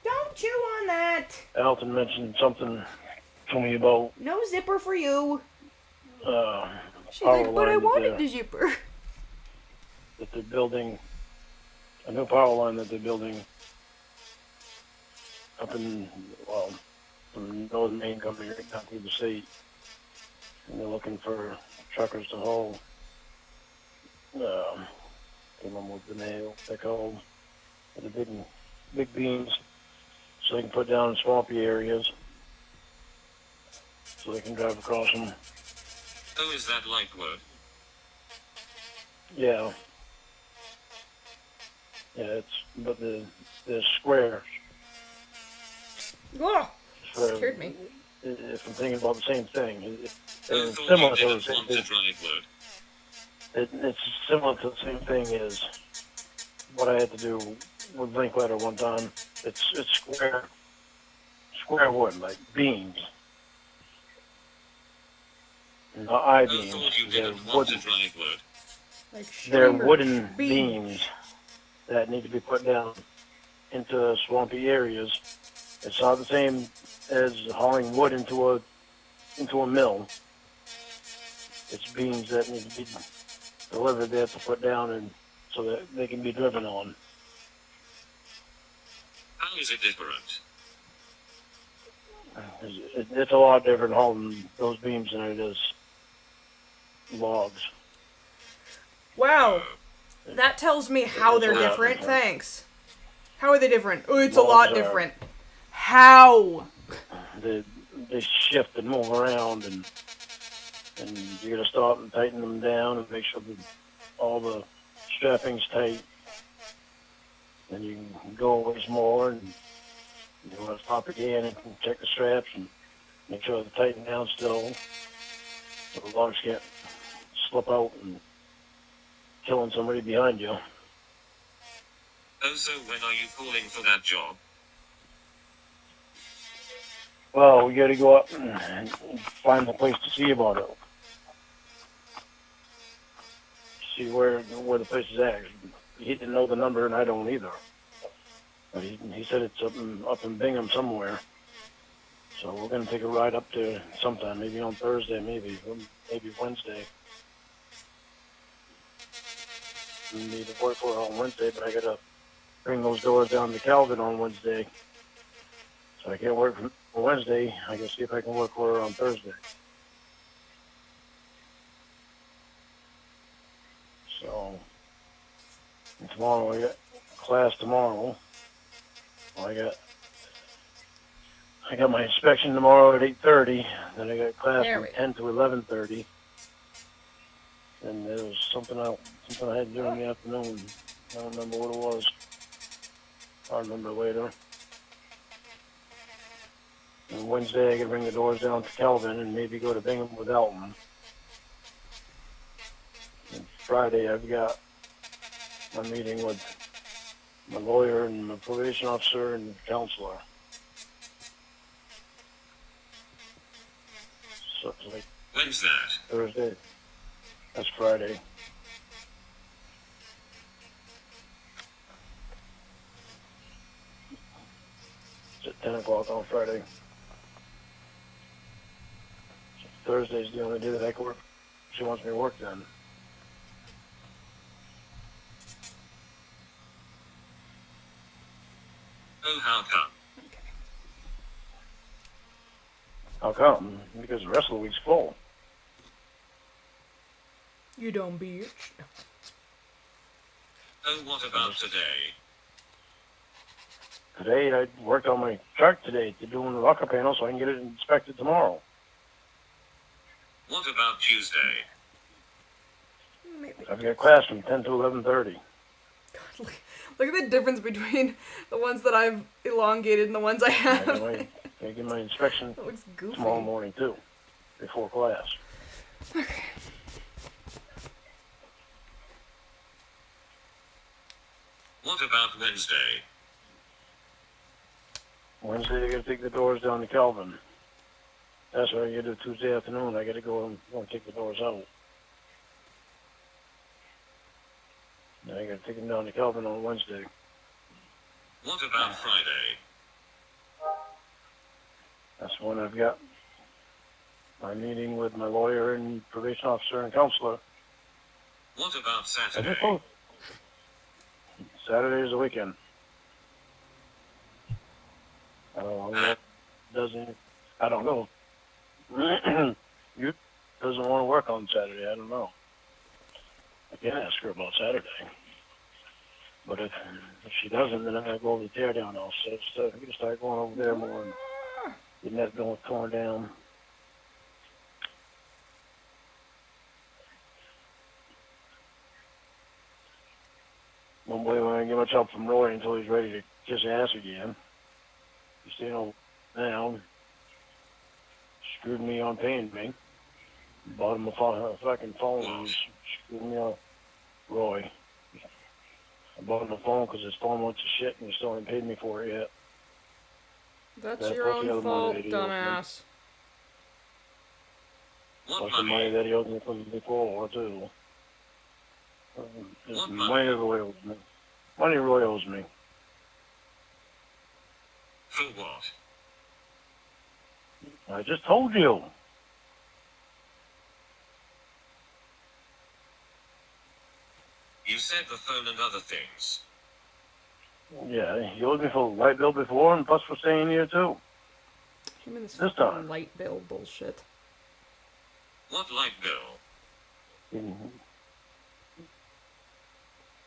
Don't chew on that. Alton mentioned something to me about No zipper for you. She's power like, but I line wanted the zipper. that they're building, a new power line that they're building up in, well, from northern Maine coming right down through the state. And they're looking for truckers to haul, came up with the nail, they call the big beams, so they can put down in swampy areas, so they can drive across them. Oh, is that like wood? Yeah. Yeah, but the square. Oh, square, scared me. If I'm thinking about the same thing, I it's thought similar you to the didn't same want to thing. drive wood. It's similar to the same thing as what I had to do with Linkletter one time. It's square wood, like beams. Not I I-beams. thought you They're didn't want to wooden, drive wood. Like they're streamer wooden beams that need to be put down into swampy areas. It's not the same as hauling wood into a mill. It's beams that need to be delivered there to put down and so that they can be driven on. How is it different? It's a lot different hauling those beams than it is logs. Wow. That tells me how they're It's a lot different. different. Thanks. How are they different? Oh, it's a Logs lot are- different. How? They shift and move around, and you gotta stop and tighten them down and make sure that all the strapping's tight. Then you can go over some more, and you want to stop again and check the straps and make sure they're tightened down still, so the logs can't slip out and killing somebody behind you. Oh, so when are you calling for that job? Well, we got to go up and find a place to see about it. See where the place is at. He didn't know the number, and I don't either. But he said it's up in Bingham somewhere. So we're gonna take a ride up there sometime, maybe on Thursday, maybe Wednesday. We need to work for it on Wednesday, but I gotta bring those doors down to Calvin on Wednesday. So I can't work for Wednesday. I can see if I can work for her on Thursday. So and tomorrow I got class tomorrow. Well, I got my inspection tomorrow at 8:30. Then I got class There from we go. 10 to 11:30. And there was something I had to do in the afternoon. I don't remember what it was. I'll remember later. And Wednesday I can bring the doors down to Kelvin and maybe go to Bingham without them. And Friday I've got my meeting with my lawyer and my probation officer and counselor. So it's like When's that? Thursday. That's Friday. It's at 10 o'clock on Friday. So Thursday's the only day that I can work. She wants me to work then. Oh, how come? How come? Because the rest of the week's full. You dumb bitch. Oh, what about today? Today I worked on my truck today to doing the rocker panel so I can get it inspected tomorrow. What about Tuesday? Maybe. I've got class from 10 to 11:30. Look at the difference between the ones that I've elongated and the ones I I have. get my inspection That looks goofy. tomorrow morning too, before class. Okay. What about Wednesday? Wednesday I gotta take the doors down to Kelvin. That's what I gotta do Tuesday afternoon. I gotta go and take the doors out. Then I gotta take them down to Kelvin on Wednesday. What about Friday? That's when I've got my meeting with my lawyer and probation officer and counselor. What about I Saturday? just both. Saturday is the weekend. I don't know. That doesn't. I don't know. You doesn't want to work on Saturday. I don't know. I can ask her about Saturday. But if she doesn't, then I'm gonna go over the tear down house. So I'm gonna start going over there more and getting that going torn down. One boy when I get much help from Roy until he's ready to kiss ass again. He's staying down. Screwed me on paying me. Bought him a fucking phone. He screwed me on. Roy. I bought him a phone because his phone went to shit and he still hasn't paid me for it yet. That's That's your the other own fault, money that he owes me. dumbass. What Plus the money money? that he owes me from before, too. Just What money money? Roy owes me. Money Roy owes me. For what? I just told you. You said the phone and other things. Yeah, he owed me for the light bill before and plus for staying here, too. Him and this This fucking time. light bill bullshit. What light bill?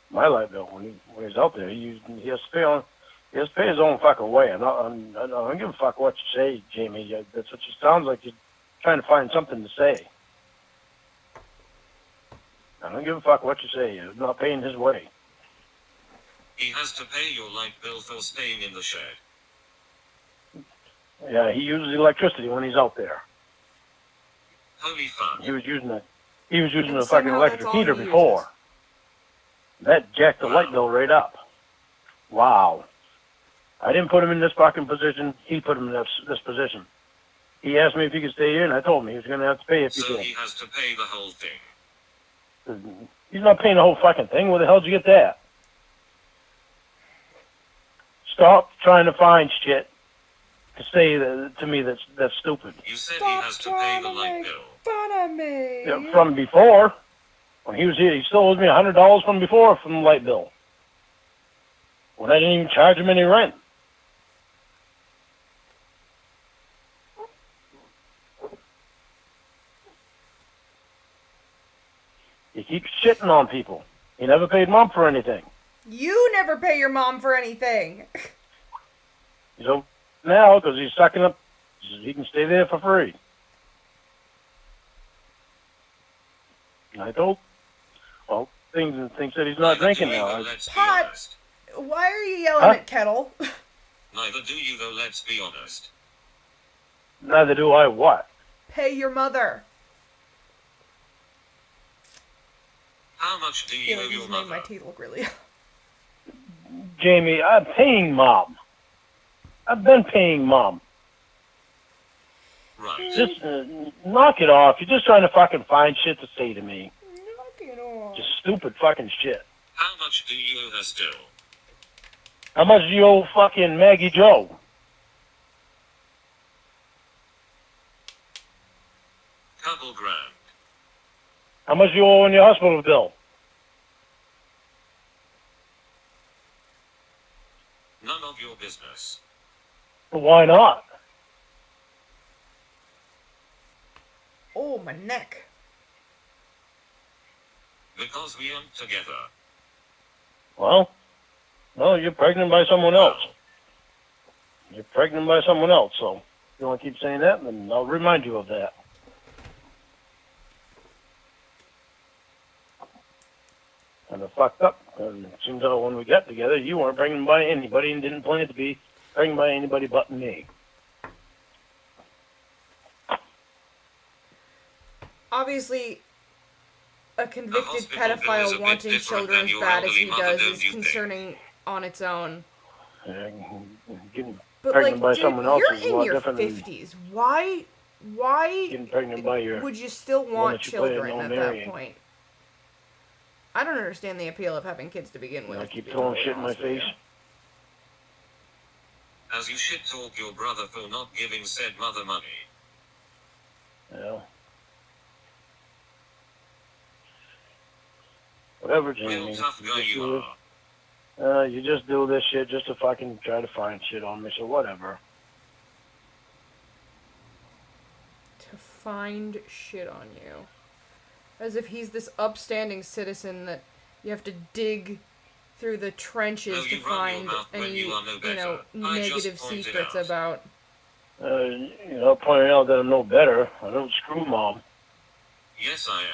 My light bill when he's out there, he has to pay on. He has to pay his own fucking way. I don't give a fuck what you say, Jamie. That's what it sounds like. You're trying to find something to say. I don't give a fuck what you say. You're not paying his way. He has to pay your light bill for staying in the shed. Yeah, he uses electricity when he's out there. Holy fuck. He was using a And fucking somehow electric that's all heater he before. uses. That jacked the Wow. light bill right up. Wow. I didn't put him in this fucking position. He put him in this position. He asked me if he could stay here, and I told him he was going to have to pay if he So did. he has to pay the whole thing. He's not paying the whole fucking thing. Where the hell did you get that? Stop trying to find shit to say to me that's stupid. You said he Stop has to pay trying the to light make bill. fun of me. Yeah, from before, when he was here, he still owes me $100 from before from the light bill. When I didn't even charge him any rent. He keeps shitting on people. He never paid Mom for anything. You never pay your mom for anything. He's over now because he's sucking up. He can stay there for free. I told. Well, things that he's not Neither do drinking you, now. though, let's be Pot. honest. Why are you yelling Huh? at Kettle? Neither do you, though, let's be honest. Neither do I. What? Pay your mother. How much do I you feel owe like your he's made mother? my teeth look really. Jamie, I'm paying Mom. I've been paying Mom. Right. Just knock it off. You're just trying to fucking find shit to say to me. Knock it off. Just stupid fucking shit. How much do you owe her still? How much do you owe fucking Maggie Joe? Couple grand. How much do you owe on your hospital bill? None of your business. Why not? Oh, my neck. Because we aren't together. Well, no, you're pregnant by someone else. You're pregnant by someone else, so if you want to keep saying that, then I'll remind you of that. And it fucked up. And it seems like when we got together, you weren't pregnant by anybody and didn't plan to be pregnant by anybody but me. Obviously, a convicted hospital bill is a pedophile bit wanting different children than as your bad as he elderly mother, does don't is you think? concerning on its own. Getting But pregnant by like, dude, someone else you're is a in lot your different than 50s. Why getting pregnant by your would you still want that you plan children on at marrying. that point? I don't understand the appeal of having kids to begin with. I to keep be throwing totally shit in my honest with you. face. As you shit talk your brother for not giving said mother money. Yeah. Whatever, Real Jamie. tough guy you are. You just do this shit just to fucking try to find shit on me, so whatever. To find shit on you. As if he's this upstanding citizen that you have to dig through the trenches No, to you run your find mouth when any, you are no better. I just negative pointed secrets out. about. Pointing out that I'm no better. I don't screw Mom. Yes, I am.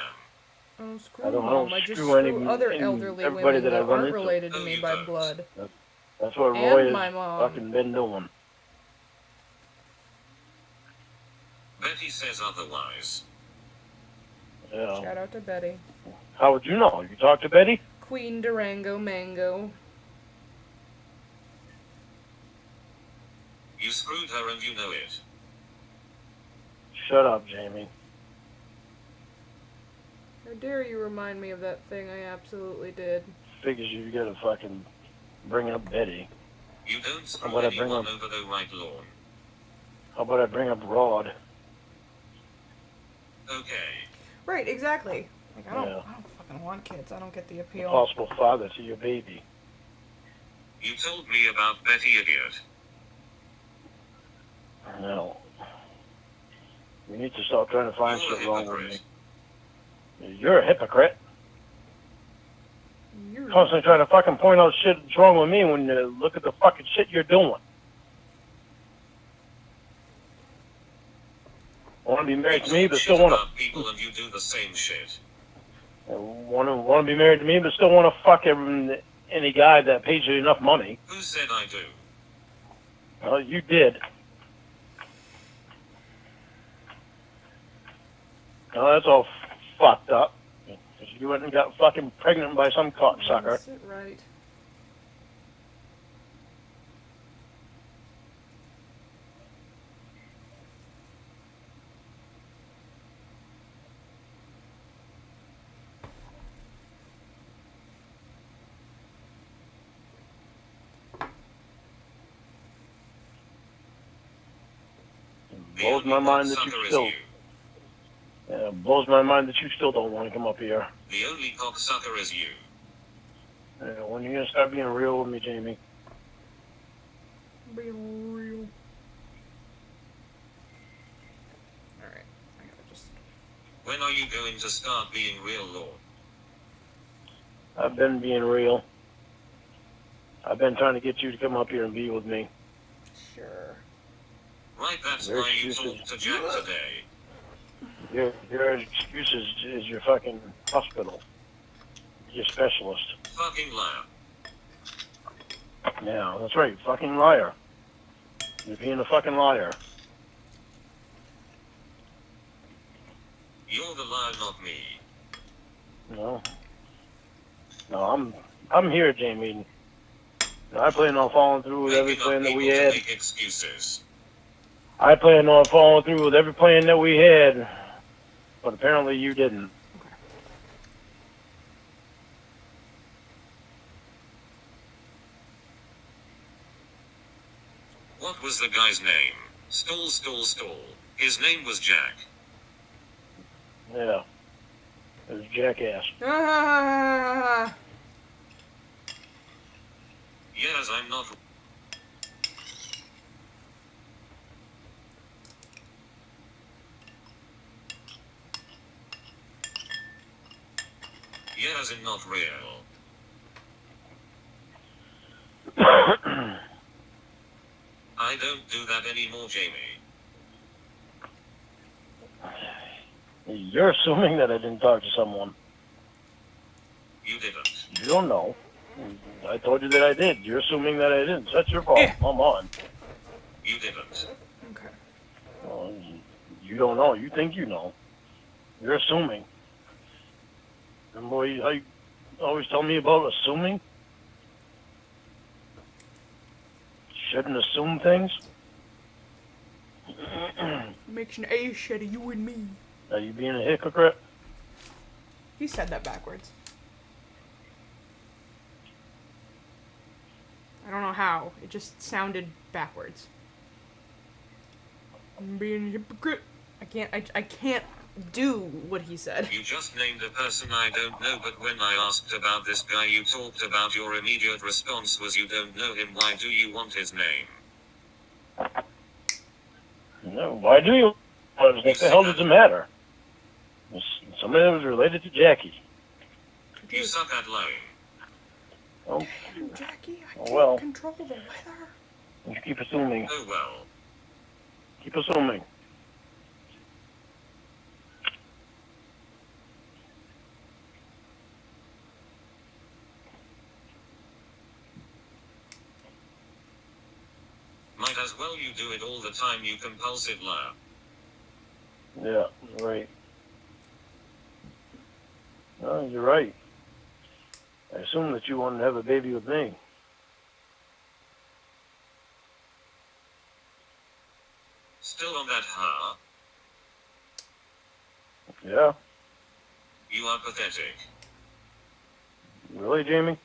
I don't screw I don't Mom. I just screw screw other elderly everybody women that I that run aren't into. related to No, me you by don't. blood. That's what And Roy my has mom. fucking been doing. Betty says otherwise. Yeah. Shout out to Betty. How would you know? You talk to Betty? Queen Durango Mango. You screwed her and you know it. Shut up, Jamie. How dare you remind me of that thing I absolutely did. Figures you gotta fucking bring up Betty. You don't How screw about I bring anyone up? over the right lawn. How about I bring up Rod? Okay. Right, exactly. Like, I don't Yeah. fucking want kids. I don't get the appeal. Possible father to your baby. You told me about Betty, idiot. No. You need to stop trying to find You're a shit wrong with hypocrite. me. You're a hypocrite. You're Constantly trying to fucking point out shit that's wrong with me when you look at the fucking shit you're doing. Want to be married to me, but still Shit want about people and you do the same shit. to be married to me, but still want to fuck any guy that pays you enough money. Who said I do? Well, you did. Now that's all fucked up. 'Cause you went and got fucking pregnant by some cocksucker. Sit right. Blows my mind that Cocksucker you is still. you. Blows my mind that you still don't want to come up here. The only cocksucker is you. When you gonna start being real with me, Jamie? Be real. Alright, I gotta just. When are you going to start being real, Lord? I've been being real. I've been trying to get you to come up here and be with me. Sure. Right, that's Your why you excuses. talked to Jack today. Your excuse is your fucking hospital. Your specialist. Fucking liar. Yeah, that's right. Fucking liar. You're being a fucking liar. You're the liar, not me. No. No, I'm here, Jamie. I plan on following through with every Making up plan that people we to had. make excuses. I plan on following through with every plan that we had, but apparently you didn't. Okay. What was the guy's name? Stall. His name was Jack. Yeah. It was jackass. Ah. Yes, I'm not. Yes, and not real. I don't do that anymore, Jamie. You're assuming that I didn't talk to someone. You didn't. You don't know. I told you that I did. You're assuming that I didn't. That's your fault. Yeah. I'm on. You didn't. Okay. Well, you don't know. You think you know. You're assuming. And boy, how you always tell me about assuming? Shouldn't assume things. Makes an ace out of you and me. Are you being a hypocrite? He said that backwards. I don't know how. It just sounded backwards. I'm being a hypocrite. I can't do what he said. You just named a person I don't know, but when I asked about this guy you talked about, your immediate response was you don't know him. Why do you want his name? No, why do you? What the hell does it matter? Somebody that was related to Jackie. You suck at lying. Oh, Damn, Jackie, I Oh, can't well. control the weather. you keep assuming. Oh well. Keep assuming. Might as well you do it all the time, you compulsive liar. Yeah, right. No, you're right. I assume that you wanted to have a baby with me. Still on that, huh? Yeah? You are pathetic. Really, Jamie?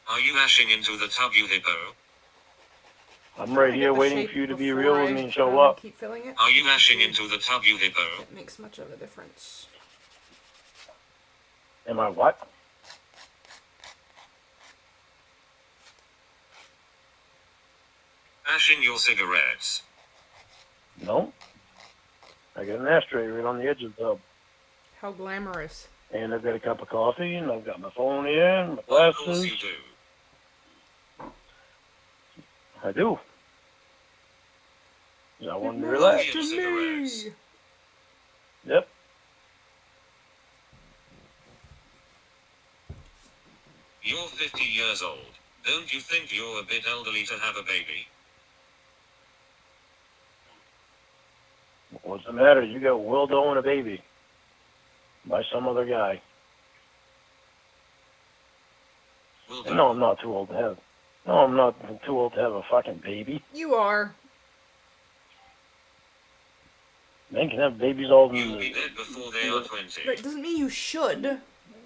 Are you ashing into the tub, you hippo? I'm right here waiting for you to be real with me and show up. Keep filling it. Are you ashing into the tub, you hippo? It makes much of a difference. Am I what? Ashing your cigarettes. No. I got an ashtray right on the edge of the tub. How glamorous. And I've got a cup of coffee, and I've got my phone here, and my Of course glasses. you do. I do. I wanted to relax. Million cigarettes. Yep. You're 50 years old. Don't you think you're a bit elderly to have a baby? What's the matter? You got Wildo and a baby. By some other guy. Will do. No, I'm not too old to have. No, I'm not too old to have a fucking baby. You are. Men can have babies all You'll in be dead before they are 20. Right, doesn't mean you should.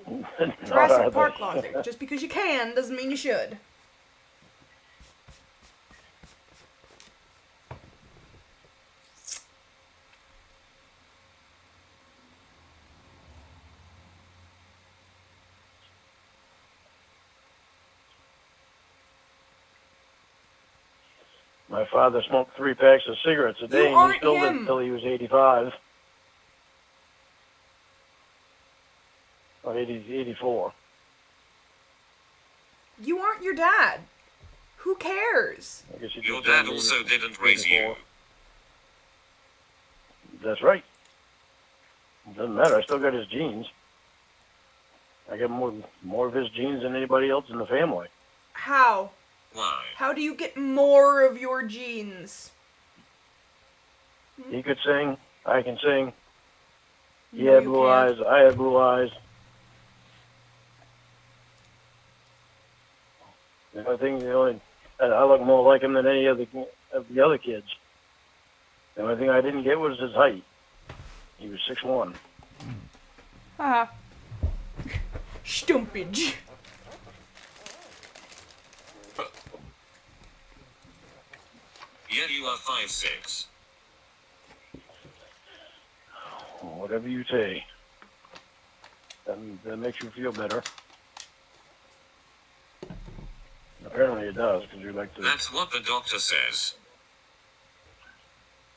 the... Jurassic Park logic. Just because you can doesn't mean you should. My father smoked 3 packs of cigarettes a day, and he aren't still lived him. until he was 85. Or 84. You aren't your dad. Who cares? I guess you Your just dad turned also 80 didn't raise 84. you. That's right. Doesn't matter. I still got his genes. I got more of his genes than anybody else in the family. How? Why? How do you get more of your genes? He could sing. I can sing. He No, had you blue can't. eyes. I had blue eyes. I think I look more like him than any of the other kids. The only thing I didn't get was his height. He was 6'1". Haha. Stumpage. Yeah, you are 5'6". Whatever you say. That makes you feel better. Apparently it does, because you like to. That's what the doctor says.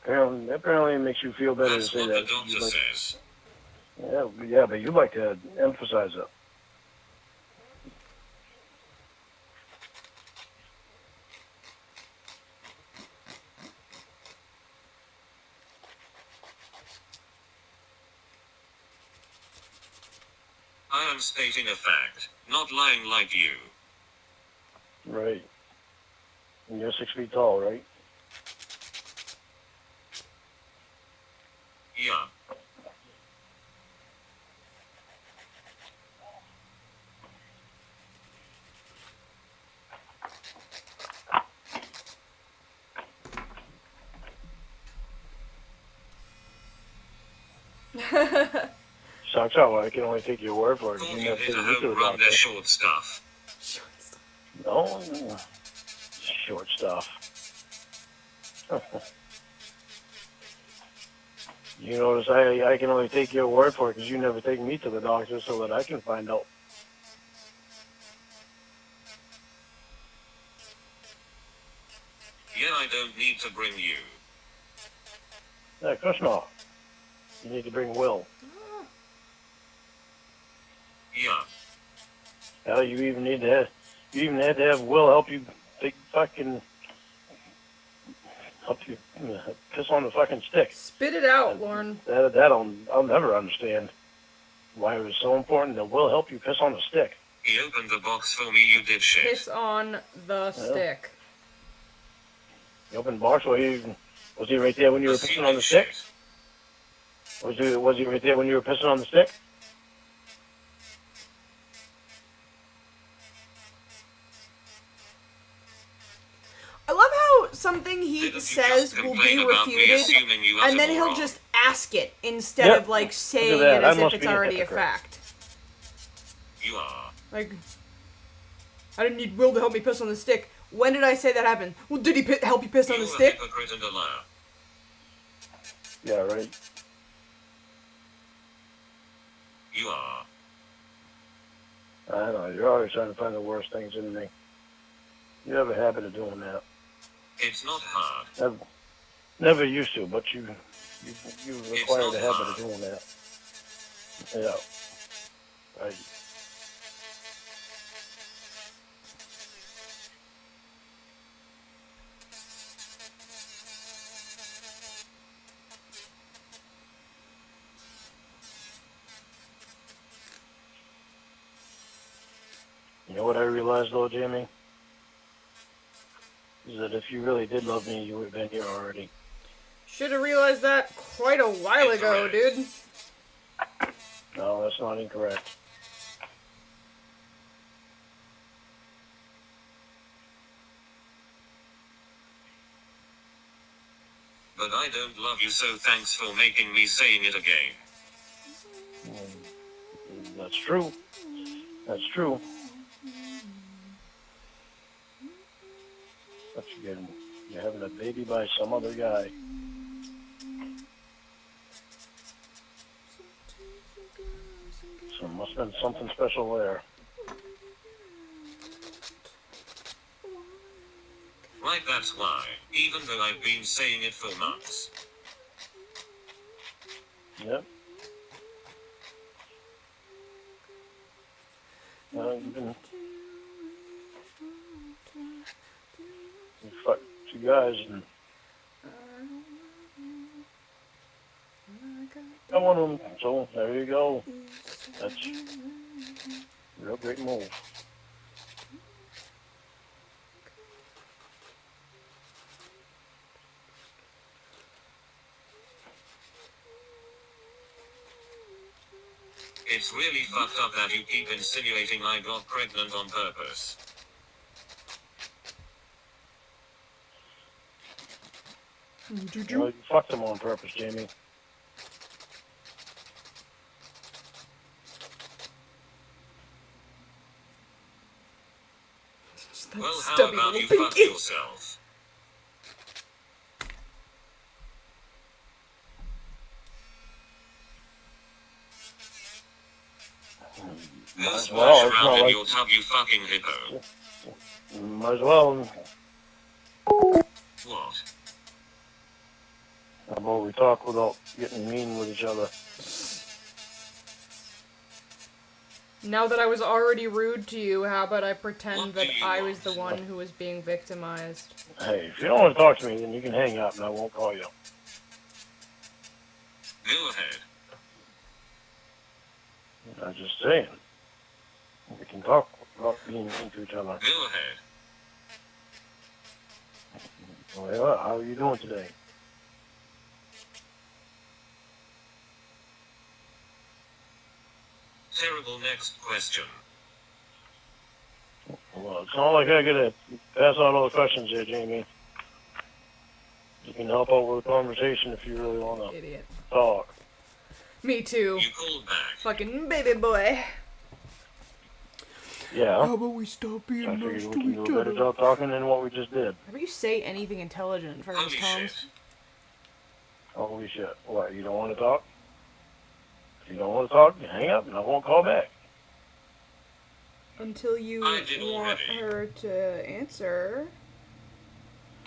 Apparently it makes you feel better That's to say what the that. doctor says. Yeah, but you like to emphasize it. I am stating a fact, not lying like you. Right. And you're 6 feet tall, right? Yeah. Sucks out. I can only take your word for it. Thought You you never hit take a me to home the run, doctor. they're short stuff. No, short stuff. You notice I can only take your word for it because you never take me to the doctor so that I can find out. Yeah, I don't need to bring you. Yeah, of course not. You need to bring Will. Yeah. Hell, you even had to have Will help you help you piss on the fucking stick. Spit it out, Lorne. I'll never understand why it was so important that Will help you piss on the stick. He opened the box for me, you did shit. Piss on the stick. You opened the box. Was he right there when you were pissing on Assuming the stick? shit. Was he right there when you were pissing on the stick? I love how something he Didn't you says just will complain be about me refuted, assuming you and then uttered he'll wrong? just ask it instead Yep. of like saying that. it as I if must it's be a already a hypocrite. fact. You are. Like, I didn't need Will to help me piss on the stick. When did I say that happened? Well, did he help you piss on You're the a stick? hypocrite and a liar. Yeah, right. You are. I know. You're always trying to find the worst things in me. You have a habit of doing that. It's not hard. Never used to, but you acquired not a habit hard. of doing that. Yeah. Right. You know what I realized though, Jamie? Is that if you really did love me, you would have been here already. Should have realized that quite a while ago, dude. No, that's not incorrect. But I don't love you, so thanks for making me saying it again. That's true. That's true. But you're having a baby by some other guy. So it must have been something special there. Right, that's why. Even though I've been saying it for months. Yep. You fuck two guys and got one of them. So there you go. That's a real great move. It's really fucked up that you keep insinuating I got pregnant on purpose. Did Well, you? you fucked them on purpose, Jamie. Just that Well, how stubby about little you fuck pinky. yourself? Go Might as splash well. It's around not in like your tub, you fucking hippo. might as well. What? How about we talk without getting mean with each other? Now that I was already rude to you, how about I pretend What that do you I was the want? one who was being victimized? Hey, if you don't want to talk to me, then you can hang up and I won't call you. Go ahead. I'm just saying. We can talk without being mean to each other. Go ahead. Well, how are you doing today? Terrible next question. Well, it's not like I gotta pass out all the questions here, Jamie. You can help out with the conversation if you really want to Idiot. talk. Me too. You called back. Fucking baby boy. Yeah. How about we stop being I nice figured to we can each do a better other? job talking than what we just did. How about you say anything intelligent in front of Holy Miss Combs? shit. Holy shit. What, you don't want to talk? If you don't want to talk, you hang up and I won't call back. Until you I did want already. her to answer.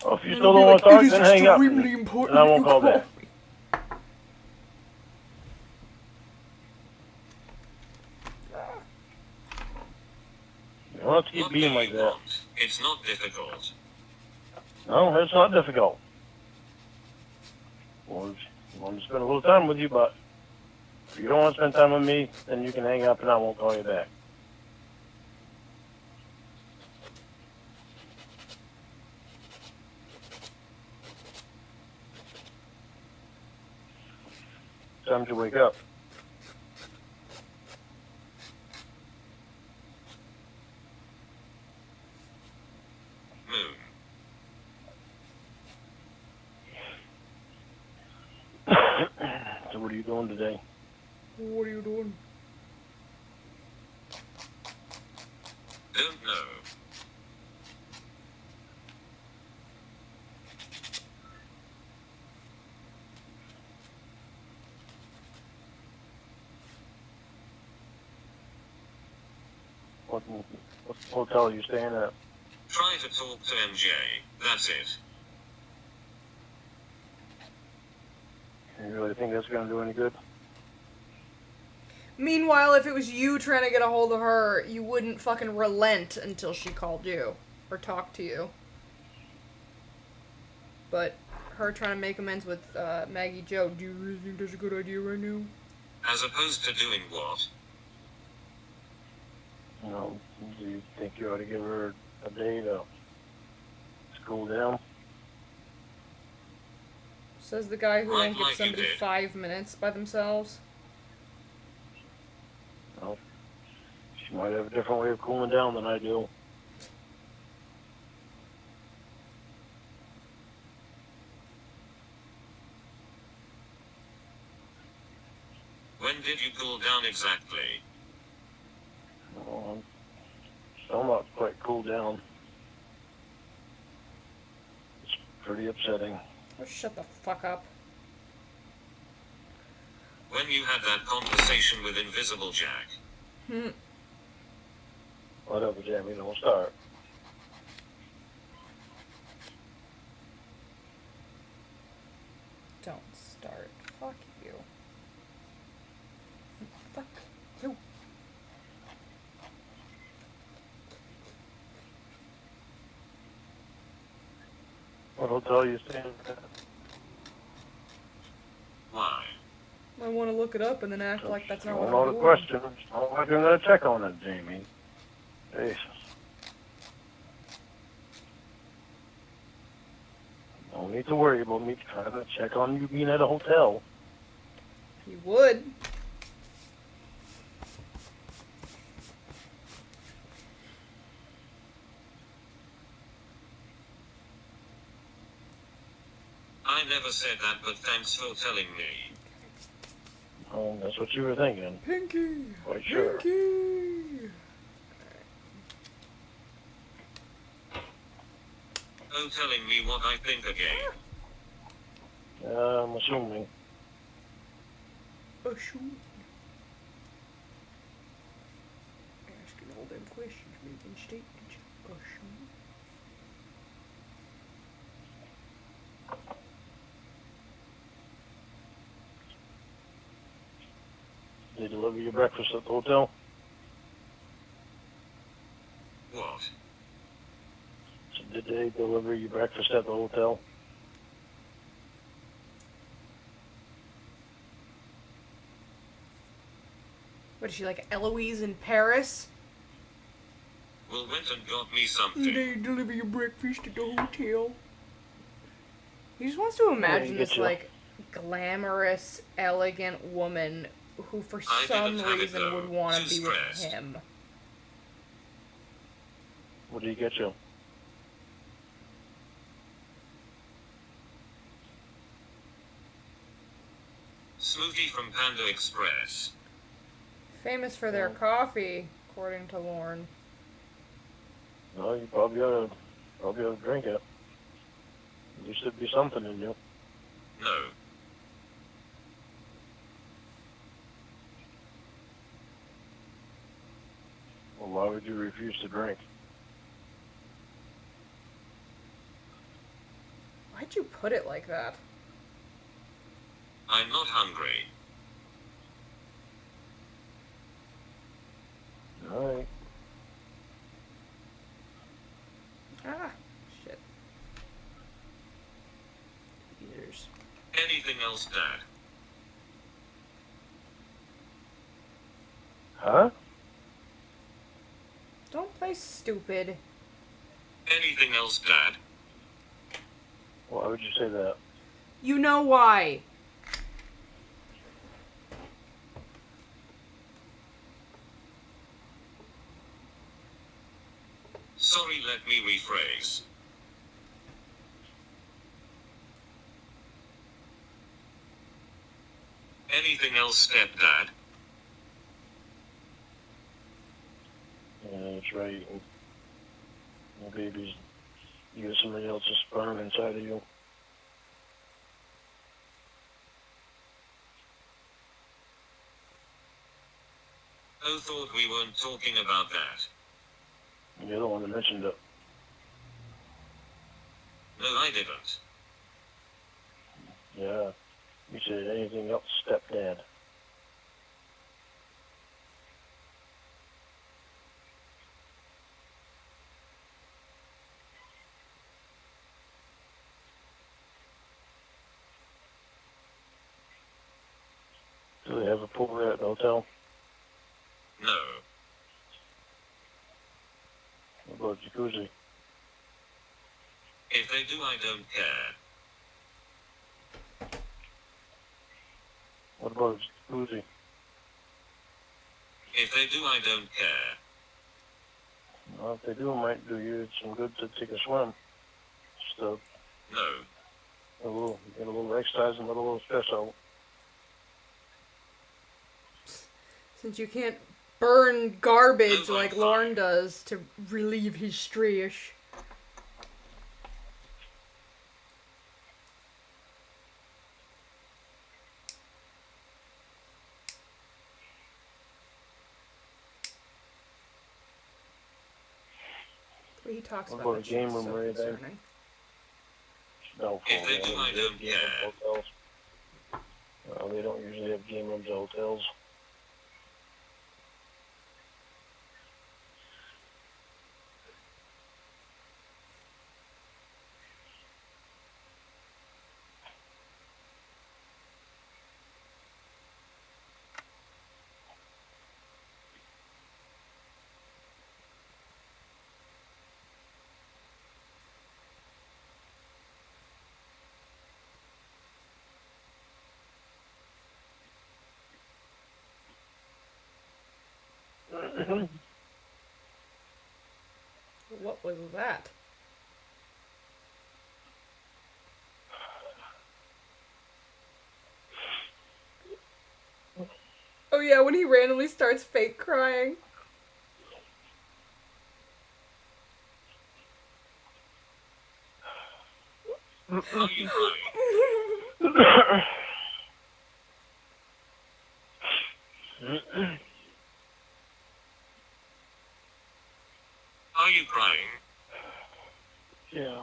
Well, if you And still I'll be don't want like, to talk, "It is then hang up. extremely And important I that won't you call call back. me." You don't have to keep What being do like you that. want? It's not difficult. No, it's not difficult. Well, I want to spend a little time with you, but if you don't want to spend time with me, then you can hang up and I won't call you back. Time to wake up. Moon. So what are you doing today? What are you doing? Don't know. What hotel are you staying at? Try to talk to MJ. That's it. You really think that's going to do any good? Meanwhile, if it was you trying to get a hold of her, you wouldn't fucking relent until she called you. Or talked to you. But her trying to make amends with Maggie Joe, do you really think that's a good idea right now? As opposed to doing what? You know, do you think you ought to give her a day to cool down? Says the guy who Right, won't give like you somebody did. 5 minutes by themselves. No. She might have a different way of cooling down than I do. When did you cool down exactly? Well, I'm still not quite cooled down. It's pretty upsetting. Oh, shut the fuck up. When you had that conversation with Invisible Jack. Whatever, Jamie, don't start. Don't start. Fuck you. Fuck you. What hotel you staying at? Why? I want to look it up and then act like that's not what Don't know I'm the doing. question. Don't like you're gonna check on it, Jamie. Jesus. No need to worry about me trying to check on you being at a hotel. You would. I never said that, but thanks for telling me. Oh, that's what you were thinking. Pinky. Quite sure. Pinky. Oh, telling me what I think again. I'm assuming. Oh, shoot. Asking all them questions, making statements. Oh, shoot. They deliver you breakfast at the hotel? What? So did they deliver you breakfast at the hotel? What is she, like Eloise in Paris? Well, went and got me something. They deliver your breakfast at the hotel. He just wants to imagine get this, you. like, glamorous, elegant woman who, for I some didn't have it, reason, though. would want to Too be with stressed. him. What did he get you? Smoothie from Panda Express. Famous for their Yeah. coffee, according to Lorne. No, you probably ought to drink it. At least there'd be something in you. No. Well, why would you refuse to drink? Why'd you put it like that? I'm not hungry. All right. Ah, shit. Eaters. Anything else, Dad? Huh? Don't play stupid. Anything else, Dad? Why would you say that? You know why. Sorry, let me rephrase. Anything else, stepdad? Yeah, that's right. Your baby's you got somebody else's sperm inside of you. Oh, thought we weren't talking about that. You're the one that mentioned it. No, I didn't. Yeah. You said anything else, stepdad. Do they have a pool there at the hotel? No. What about jacuzzi? If they do, I don't care. What about jacuzzi? If they do, I don't care. Well, if they do, it might do you some good to take a swim. Just No. get a little exercise and let a little stress out. Since you can't burn garbage No, I'm like fine. Lorne does to relieve his stress. The way he talks What about about that a game shit's room so right there? concerning. No, If they do, I don't game care. rooms, hotels. Well, they don't usually have game rooms at hotels. What was that? Oh yeah, when he randomly starts fake crying. Are you crying? Are you crying? Yeah.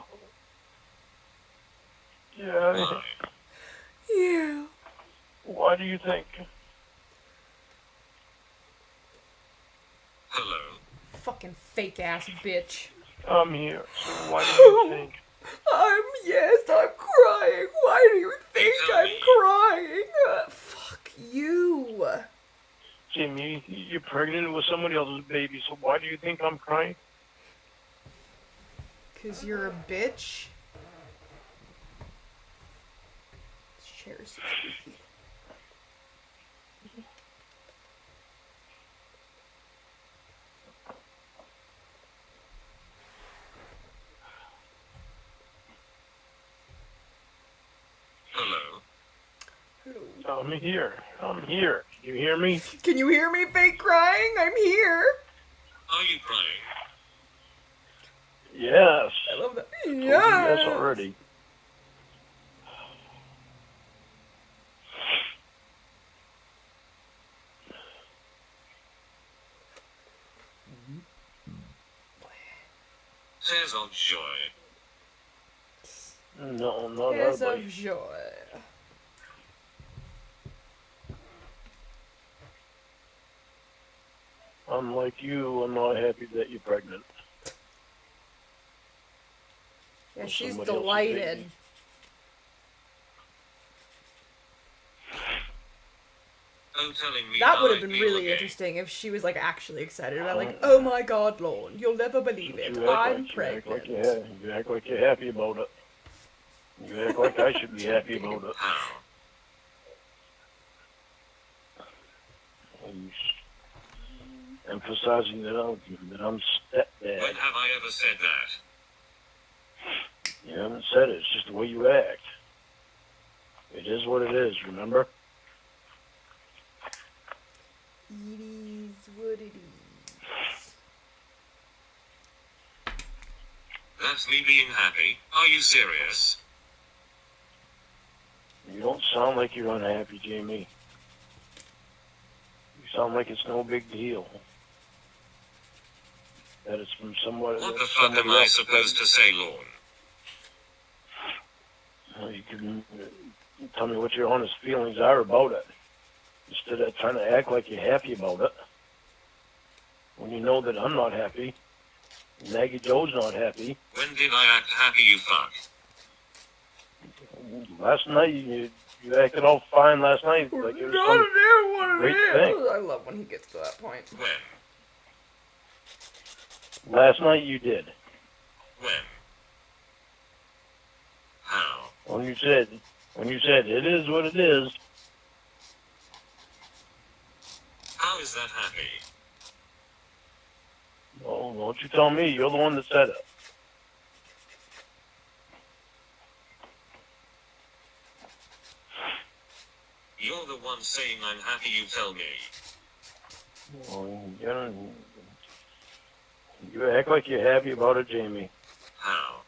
Yeah. Why? Yeah. Why do you think? Hello? Fucking fake ass bitch. I'm here. So why do you think? I'm crying. Why do you think tell I'm me. crying? Fuck you. Jimmy, you're pregnant with somebody else's baby, so why do you think I'm crying? 'Cause you're a bitch. This chair's so squeaky. Hello? Hello. I'm here. I'm here. You hear me? Can you hear me fake crying? I'm here. Are you crying? Yes. I love that. Told you Yes. yes already. Tears of joy. No, not Tears that, buddy. of joy. Unlike you, I'm not happy that you're pregnant. Yeah, With she's somebody else's delighted. baby. Oh, telling me That how would I have been feel really again. interesting if she was like actually excited about like, oh my god, Lorne, you'll never believe it. You act I'm like, pregnant. you act like you're happy about it. You act like I should be happy about it. How? I'm emphasizing that I'm stepdad. When have I ever said that? You haven't said it. It's just the way you act. It is what it is. Remember? It is what it is. That's me being happy. Are you serious? You don't sound like you're unhappy, Jamie. You sound like it's no big deal. That it's from somebody. What the fuck am I supposed to say, Lorne? Well, you can tell me what your honest feelings are about it, instead of trying to act like you're happy about it. When you know that I'm not happy, Maggie Joe's not happy. When did I act happy, you fuck? Last night you acted all fine last night, like it was some great thing. I love when he gets to that point. When? Last night you did. When? How? When you said it is what it is. How is that happy? Oh, don't you tell me. You're the one that said it. You're the one saying I'm happy, you tell me. Well, you act like you're happy about it, Jamie. How?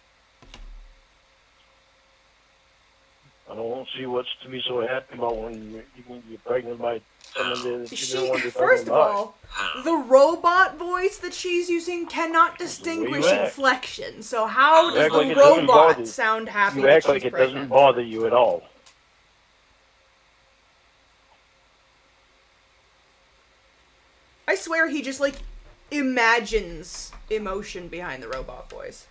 I don't see what's to be so happy about when you're pregnant by somebody that you don't want to be First pregnant of by. all, How? the robot voice that she's using cannot distinguish you act. inflection. So how You does act the like it doesn't bother robot you. sound happy You that act like she's it doesn't pregnant? bother you at all. I swear he just like imagines emotion behind the robot voice.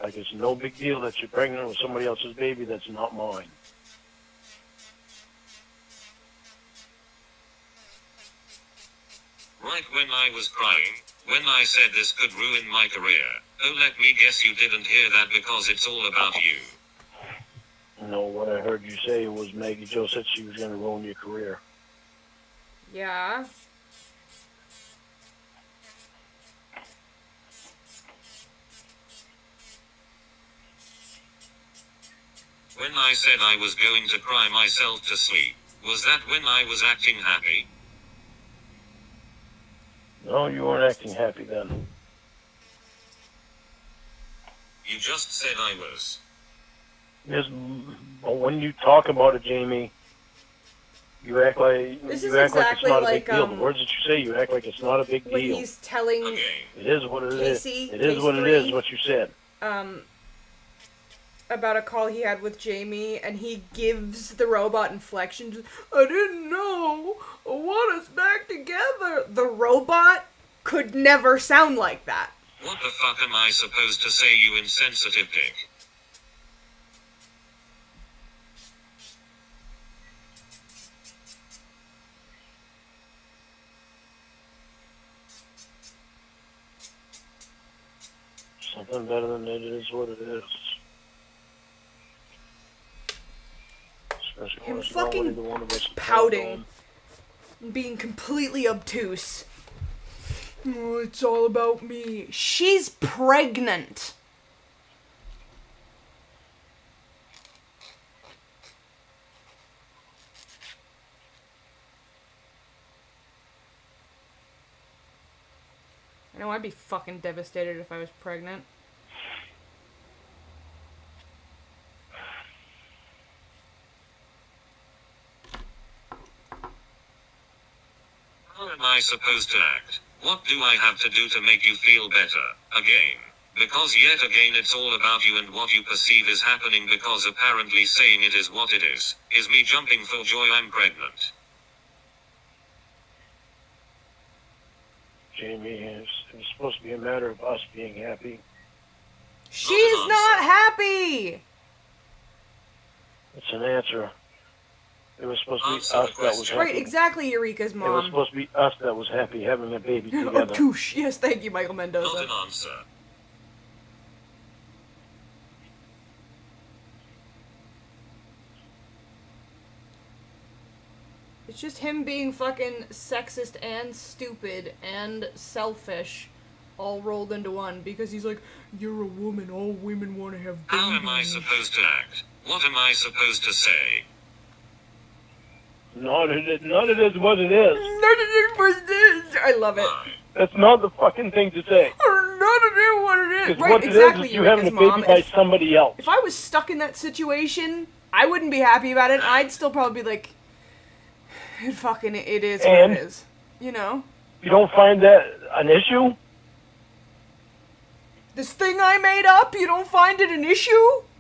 Like it's no big deal that you're pregnant with somebody else's baby that's not mine. Right when I was crying, when I said this could ruin my career. Oh, let me guess you didn't hear that because it's all about you. No, what I heard you say was Maggie Jo said she was going to ruin your career. Yeah. When I said I was going to cry myself to sleep, was that when I was acting happy? No, you weren't acting happy then. You just said I was. Yes, but when you talk about it, Jamie, you act like This you is act like it's exactly not like, a big deal. The words that you say, you act like it's not a big when deal. he's telling Okay. It is what it is. Casey, It is case what it 3, is. What you said. about a call he had with Jamie, and he gives the robot inflection. I didn't know. I want us back together. The robot could never sound like that. What the fuck am I supposed to say, you insensitive dick? Something better than it is what it is. Especially Him when it's fucking not either one of us pouting. Being completely obtuse. Oh, it's all about me. She's pregnant. I know I'd be fucking devastated if I was pregnant. How am I supposed to act? What do I have to do to make you feel better? Again. Because yet again it's all about you and what you perceive is happening, because apparently saying it is what it is me jumping for joy I'm pregnant. Jamie, it's supposed to be a matter of us being happy. She's not happy! It's an answer. It was supposed to be Answer us the that was question. happy. Right, exactly, Eureka's It was mom. supposed to be us that was happy having a baby together. Obtuse. Yes, thank you, Michael Not Mendoza. an answer. It's just him being fucking sexist and stupid and selfish all rolled into one, because he's like, you're a woman, all women want to have babies. How am I supposed to act? What am I supposed to say? None of it is what it is. None of it was this. I love it. Why? That's not the fucking thing to say. None of it what it is. Because Right, what exactly, it is you having a Eureka's baby mom. by somebody else. If I was stuck in that situation, I wouldn't be happy about it. I'd still probably be like, it is what And? it is. You know? You don't find that an issue? This thing I made up, you don't find it an issue?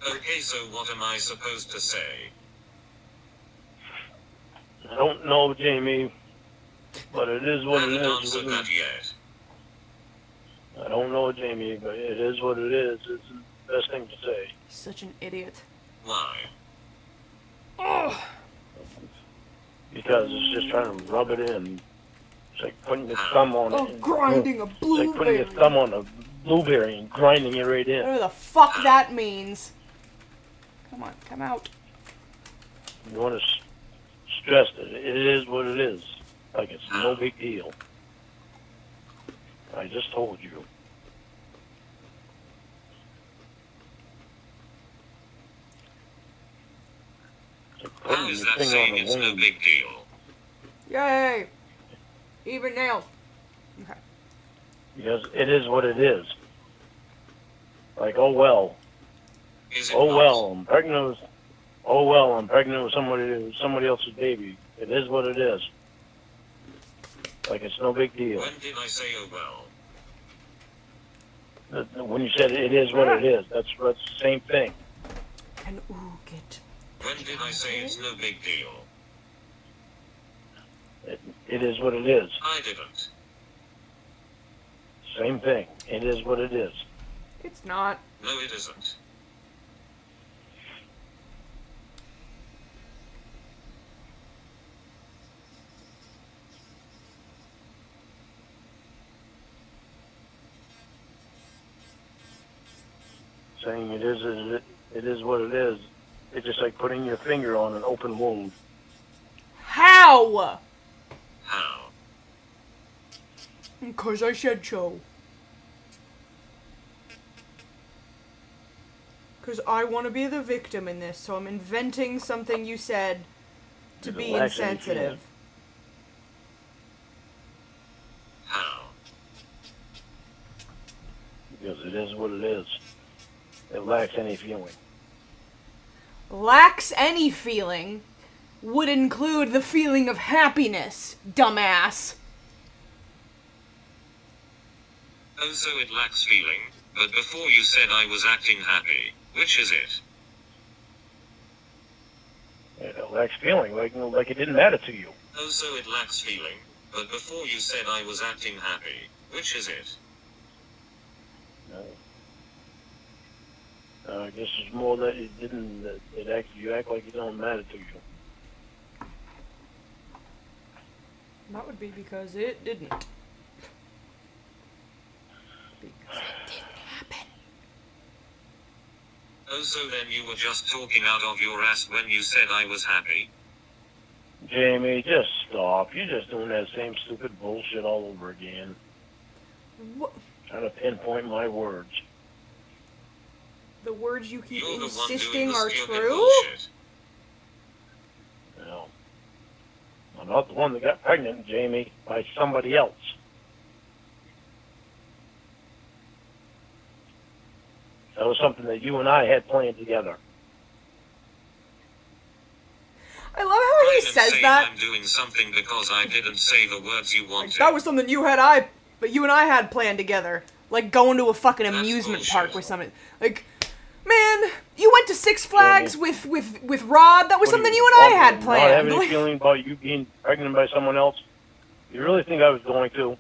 Okay, so what am I supposed to say? I don't know, Jamie. But it is what it Haven't is. answered that yet. I don't know, Jamie, but it is what it is. It's the best thing to say. He's such an idiot. Why? Oh, Because it's just trying to rub it in. It's like putting your thumb on it. grinding a It's like putting blueberry. your thumb on a blueberry and grinding it right in. Whatever the fuck that means. Come on, come out. You want to stress that it is what it is. Like it's no big deal. I just told you. It's like How putting is your that finger saying on a it's no wound. big deal? Yay! Even nails. Okay. Because it is what it is. Like, oh well. Is it Oh not? well, I'm pregnant with. Oh well, I'm pregnant with somebody else's baby. It is what it is. Like it's no big deal. When did I say oh well? When you said it is what it is, that's the same thing. And ooh, get. When did I say it's no big deal? It is what it is. I didn't. Same thing. It is what it is. It's not. No, it isn't. Saying it is what it is. It's just like putting your finger on an open wound. How? How? Because I said so. because I want to be the victim in this, so I'm inventing something you said to It be lacks any insensitive. How? Because it is what it is. It lacks any feeling. Lacks any feeling would include the feeling of happiness, dumbass. Oh, so it lacks feeling, but before you said I was acting happy. Which is it? It lacks feeling, like it didn't matter to you. Oh, so it lacks feeling, but before you said I was acting happy. Which is it? I guess it's more that it didn't. You act like it don't matter to you. That would be because it didn't. Because it didn't happen. Oh, so then you were just talking out of your ass when you said I was happy? Jamie, just stop. You're just doing that same stupid bullshit all over again. What? Trying to pinpoint my words. The words you keep You're the one doing insisting the are stupid true? bullshit. No. I'm not the one that got pregnant, Jamie, by somebody else. That was something that you and I had planned together. I love how he I'm says saying that. I'm doing something because I didn't say the words you wanted. That was something you and I had planned together. Like going to a fucking That's amusement bullshit. park with something. Like, man, you went to Six Flags with Rod. That was What do something you and I had Not planned. have any Like, feeling about you being pregnant by someone else? You really think I was going to?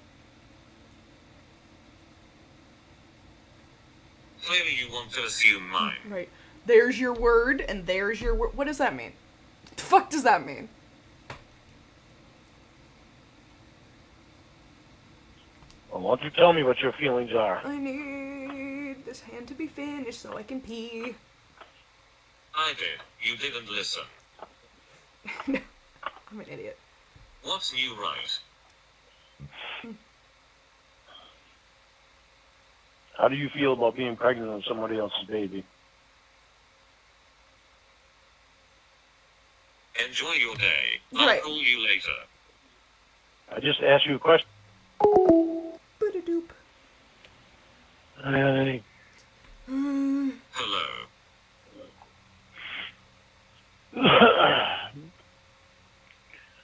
Clearly you want to assume mine. right. There's your word, and there's your word. What does that mean? What the fuck does that mean? Well, why don't you tell me what your feelings are? I need this hand to be finished so I can pee. I did. You didn't listen. I'm an idiot. What's new, right? How do you feel about being pregnant on somebody else's baby? Enjoy your day. I'll Right. call you later. I just asked you a question. Ba-da-doop. Hey, Hello.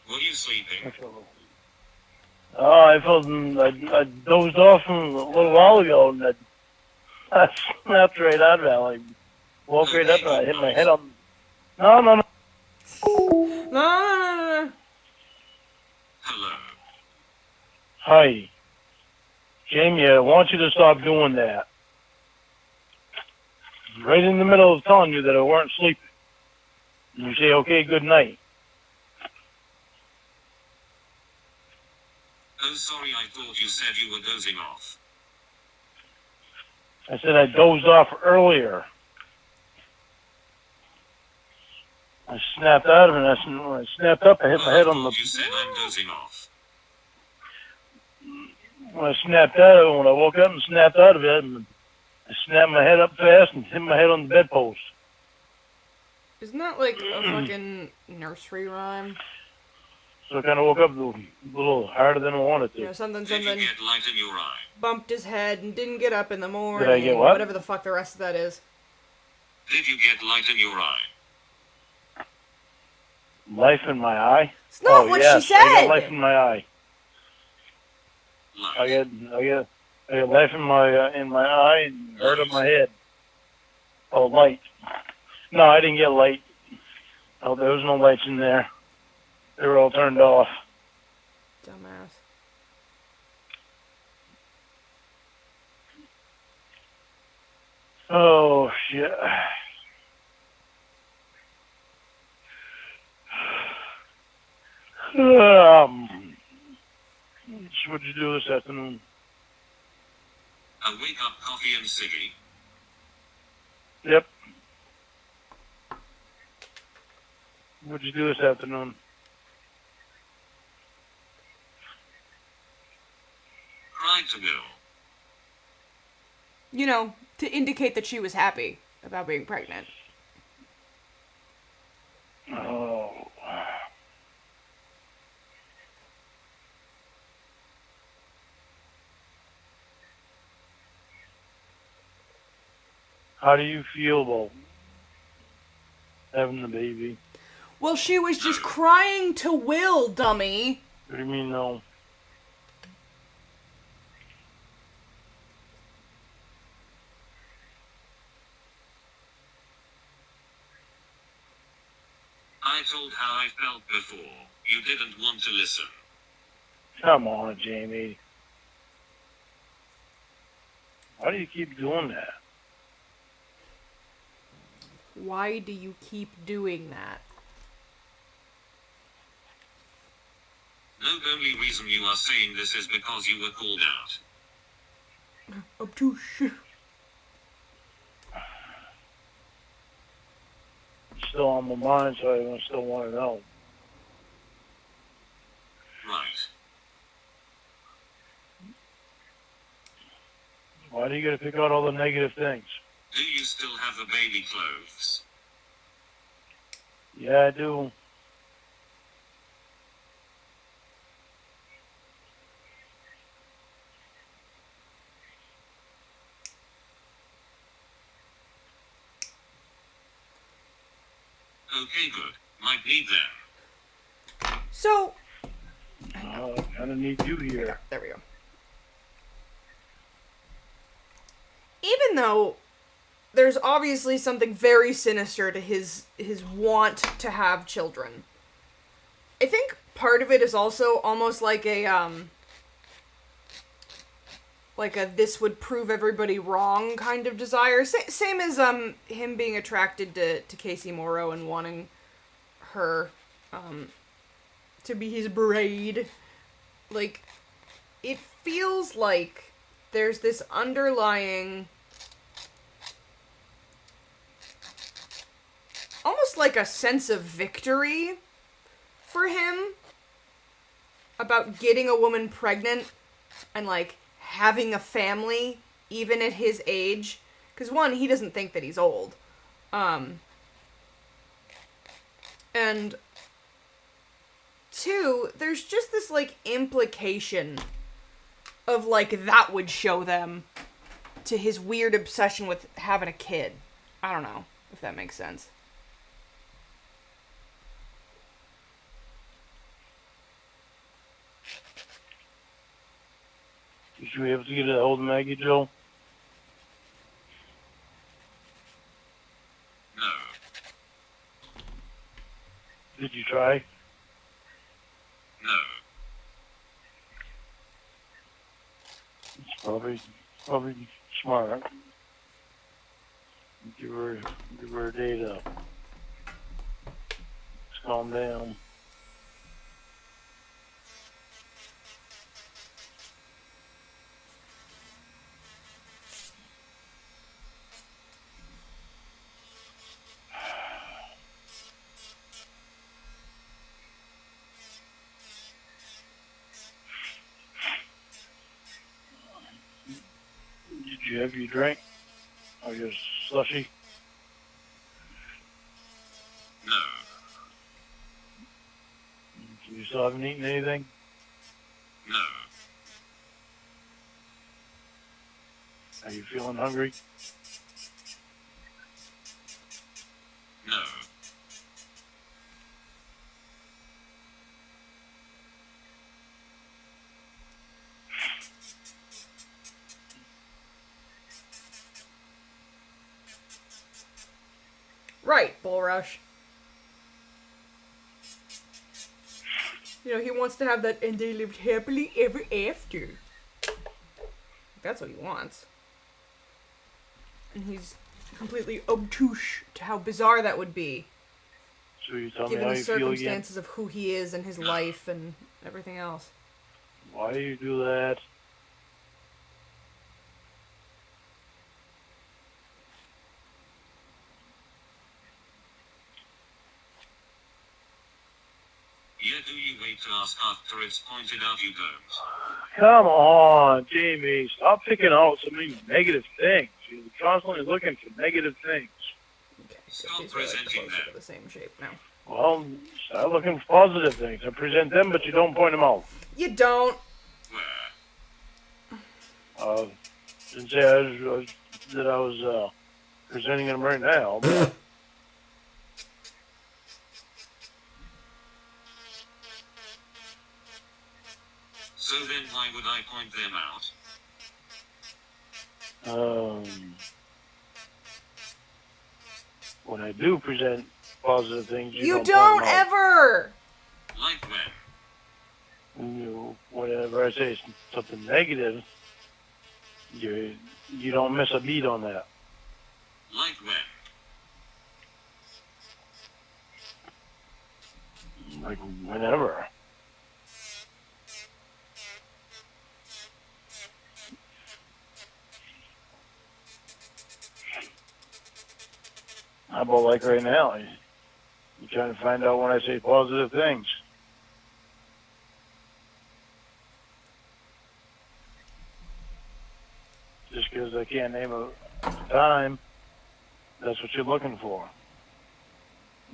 Were you sleeping? oh, I dozed off a little while ago, and I snapped right out of it. I like, woke right up, and I hit my head on. No. No. Hello. Hi, Jamie. I want you to stop doing that. Right in the middle of telling you that I weren't sleeping, and you say, "Okay, good night." Oh, sorry, I thought you said you were dozing off. I said I dozed off earlier. I snapped out of it, and when I snapped up, I hit my head on the. You said I'm dozing off. When I snapped out of it, when I woke up and snapped out of it, and I snapped my head up fast and hit my head on the bedpost. Isn't that like a fucking nursery rhyme? So I kind of woke up a little harder than I wanted to. You know, something, Did you get light in your eye? bumped his head and didn't get up in the morning. Did I get what? Whatever the fuck the rest of that is. Did you get light in your eye? Life in my eye? It's not oh, what yes, she I said. got life in my eye. Light. I got life in my eye and hurt on my head. Oh, light. No, I didn't get light. Oh, there was no lights in there. They were all turned off. Dumbass. Oh, shit. So what'd you do this afternoon? A wake up coffee and ciggy. Yep. What'd you do this afternoon? Cried to Bill. You know, to indicate that she was happy. about being pregnant. Oh. How do you feel about having the baby? Well, she was just crying to Will, dummy. What do you mean, no? I told how I felt before. You didn't want to listen. Come on, Jamie. Why do you keep doing that? Why do you keep doing that? The only reason you are saying this is because you were called out. Obtuse. It's still on my mind, so I still want to know. Right. Why do you got to pick out all the negative things? Do you still have the baby clothes? Yeah, I do. Okay, good. Might need them. So, I kind of need you here. there we go. Even though there's obviously something very sinister to his want to have children, I think part of it is also almost like a this would prove everybody wrong kind of desire. Same as him being attracted to Casey Morrow and wanting her to be his bride. Like, it feels like there's this underlying, almost like a sense of victory for him about getting a woman pregnant and, like, having a family, even at his age. Because, one, he doesn't think that he's old. And two, there's just this, like, implication of, like, that would show them to his weird obsession with having a kid. I don't know if that makes sense. Did you able to get a hold of Maggie, Joe? No. Did you try? No. It's probably smart. Give her a day to calm down. Did you have your drink? Or your slushy? No. You still haven't eaten anything? No. Are you feeling hungry? No. Right, Bullrush. You know, he wants to have that, and they lived happily ever after. That's what he wants. And he's completely obtuse to how bizarre that would be, So you tell me given how the you feel again? circumstances of who he is and his life and everything else. Why do you do that? Yeah, do you wait to ask after it's pointed out you don't? Come on, Jamie. Stop picking out so many negative things. You're constantly looking for negative things. Okay, Stop these are like presenting closer to them. the same shape now. Well, start looking for positive things. I present them, but you don't point them out. You don't. Where? Didn't say that I was presenting them right now. But So then why would I point them out? when I do present positive things, you You don't don't point them out. ever. Like when? Whenever I say something negative, you don't miss a beat on that. Like when? Like whenever. How about like right now? You're trying to find out when I say positive things. Just because I can't name a time, that's what you're looking for.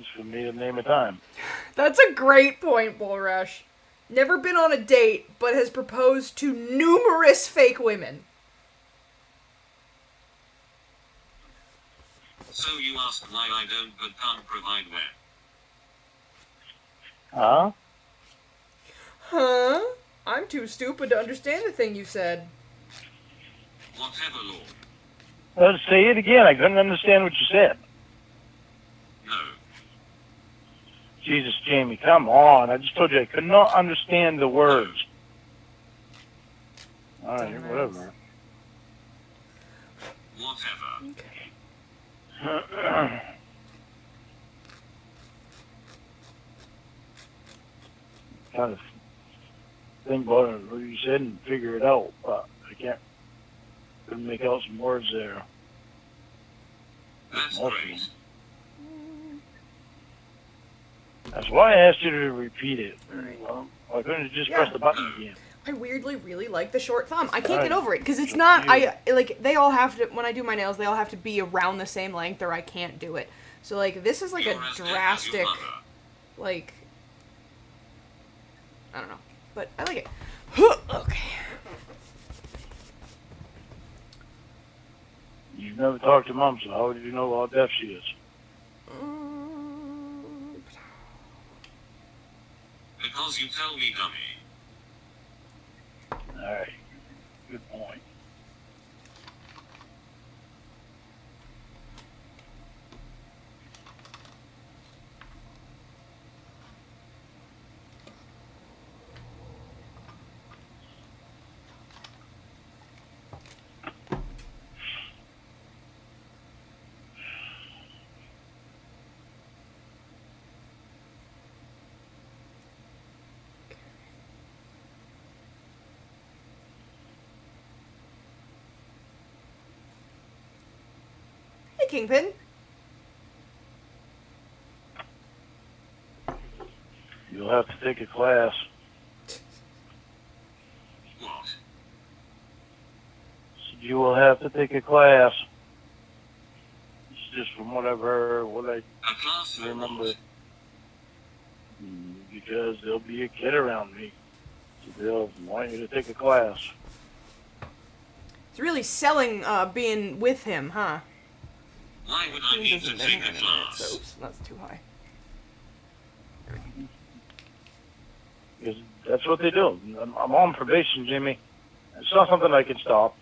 It's for me to name a time. That's a great point, Bulrush. Never been on a date, but has proposed to numerous fake women. So you ask why I don't but can't provide when? Huh? Huh? I'm too stupid to understand the thing you said. Whatever, Lord. Let's say it again. I couldn't understand what you said. No. Jesus, Jamie, come on. I just told you I could not understand the words. All right, whatever. Whatever. Okay. Kind of think about it, what you said and figure it out, but I couldn't make out some words there. That's Most of great. them. That's why I asked you to repeat it. Alright. Well, why couldn't you just Yeah. press the button again? I weirdly really like the short thumb. I can't Alright. get over it because it's Good not. for you. They all have to, when I do my nails, they all have to be around the same length or I can't do it. So like this is like You're a as dead as your drastic, mother. like, I don't know, but I like it. Okay. You've never talked to Mom, so how would you know how deaf she is? Because you tell me, dummy. All right, good point. Hey, Kingpin. You'll have to take a class. What? You will have to take a class. It's just from what I've heard, what I A class for remember. what? Because there'll be a kid around me. So they'll want you to take a class. It's really selling being with him, huh? Why would I need to take a class? So, oops, that's too high. Because that's what they do. I'm on probation, Jimmy. It's not something I can stop.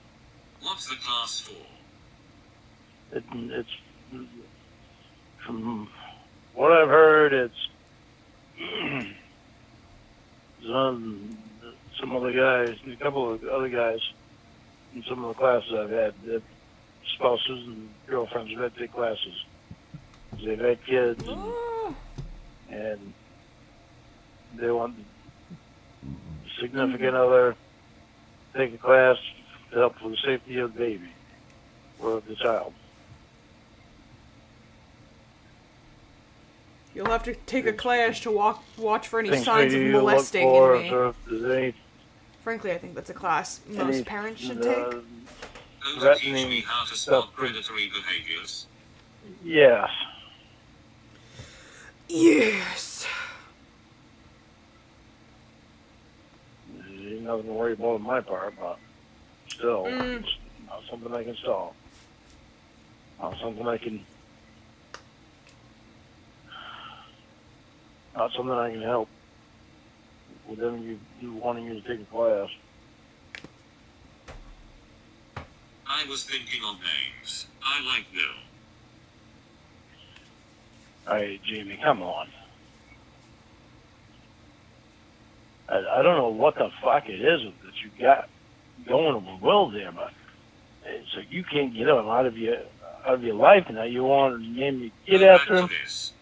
What's the class for? It's from what I've heard. It's some other guys, a couple of other guys, in some of the classes I've had, that spouses and girlfriends have had to take classes. They've had kids, and they want the significant other to take a class to help with the safety of the baby or of the child. You'll have to take a class to watch for any Things signs for of you to look molesting for, in me. or if there's Frankly, I think that's a class most any, parents should uh, take. A Oh, that teach threatening me how to stuff. spot predatory behaviors. Yes. Yes. Ain't nothing to worry about on my part, but still, Mm. it's not something I can solve. Not something I can. Not something I can help. With them, you wanting you to take a class. I was thinking of names. I like Bill. Alright, Jamie, come on. I don't know what the fuck it is that you got going with Will there, but it's like you can't get him out of your life now. You want to name your kid Go back after to him? this.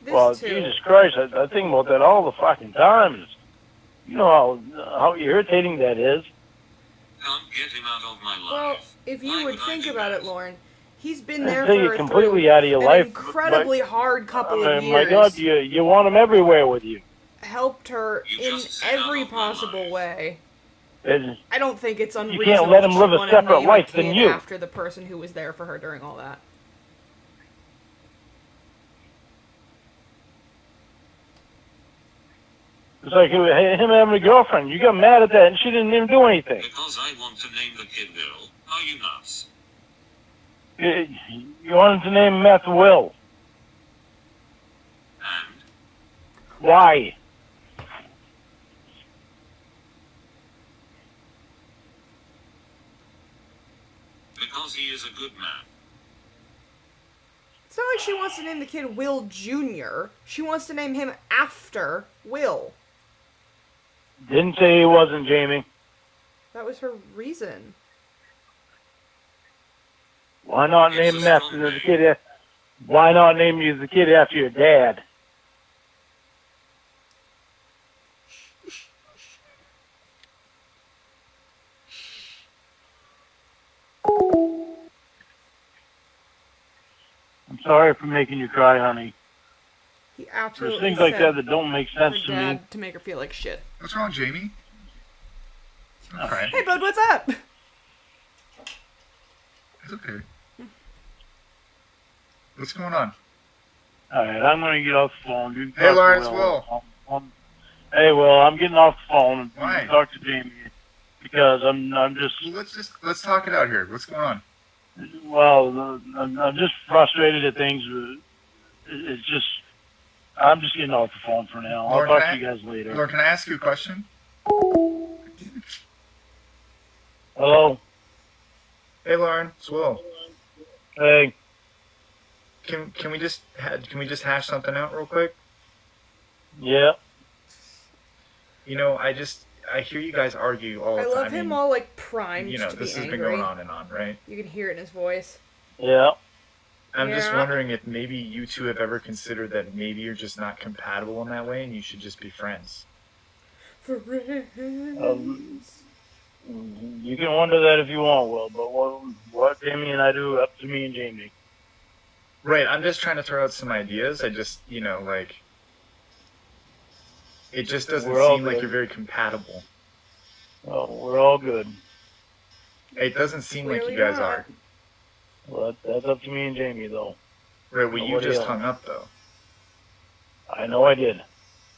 This Well, too. Jesus Christ, I think about that all the fucking time. You know how irritating that is. Can't get him out of my life. Well, if you Why would I think do about that? it, Lorne, he's been Until there you're for completely through out of your an life, incredibly hard couple I of mean, years. my God, you want him everywhere with you. Helped her You in just said every out of my possible life. way. And I don't think it's can't unreasonable let him that live she'd a want to separate name a life than kid you. after the person who was there for her during all that. It's like him having a girlfriend. You got mad at that, and she didn't even do anything. Because I want to name the kid Bill. Are you nuts? You wanted to name him after Will. And Why? because he is a good man. It's not like she wants to name the kid Will Jr. She wants to name him after Will. Didn't say he wasn't, Jamie. That was her reason. Why not It's name a him after strong the name. kid? Why not name you the kid after your dad? I'm sorry for making you cry, honey. He There's absolutely things like said that don't make her sense to me. dad to make her feel like shit. What's wrong, Jamie? Don't cry. Hey, bud, what's up? It's okay. What's going on? All right, I'm going to get off the phone. You Hey, talk to Lawrence, Will. Hey, Will, I'm getting off the phone. You Why? can talk to Jamie because I'm just Well, let's talk it out here. What's going on? I'm just frustrated at things. It's just I'm just getting off the phone for now. I'll Lauren, talk can to you I- guys later. Lauren, can I ask you a question? Hello. Hey, Lauren, it's Will. Hey. Can we just hash something out real quick? Yeah. You know, I hear you guys argue all the I time. love him all like primed You know, to be this has angry. been going on and on, right? You can hear it in his voice. Yeah. I'm just Yeah. wondering if maybe you two have ever considered that maybe you're just not compatible in that way, and you should just be friends. Friends. You can wonder that if you want, Will, but what Jamie and I do, up to me and Jamie. Right, I'm just trying to throw out some ideas. I just, like, it just doesn't We're all seem like good. you're very compatible. Well, we're all good. It doesn't seem like Clearly you guys not. are. Well, that's up to me and Jamie, though. Right, well, you Nobody just else. hung up, though. I know I did.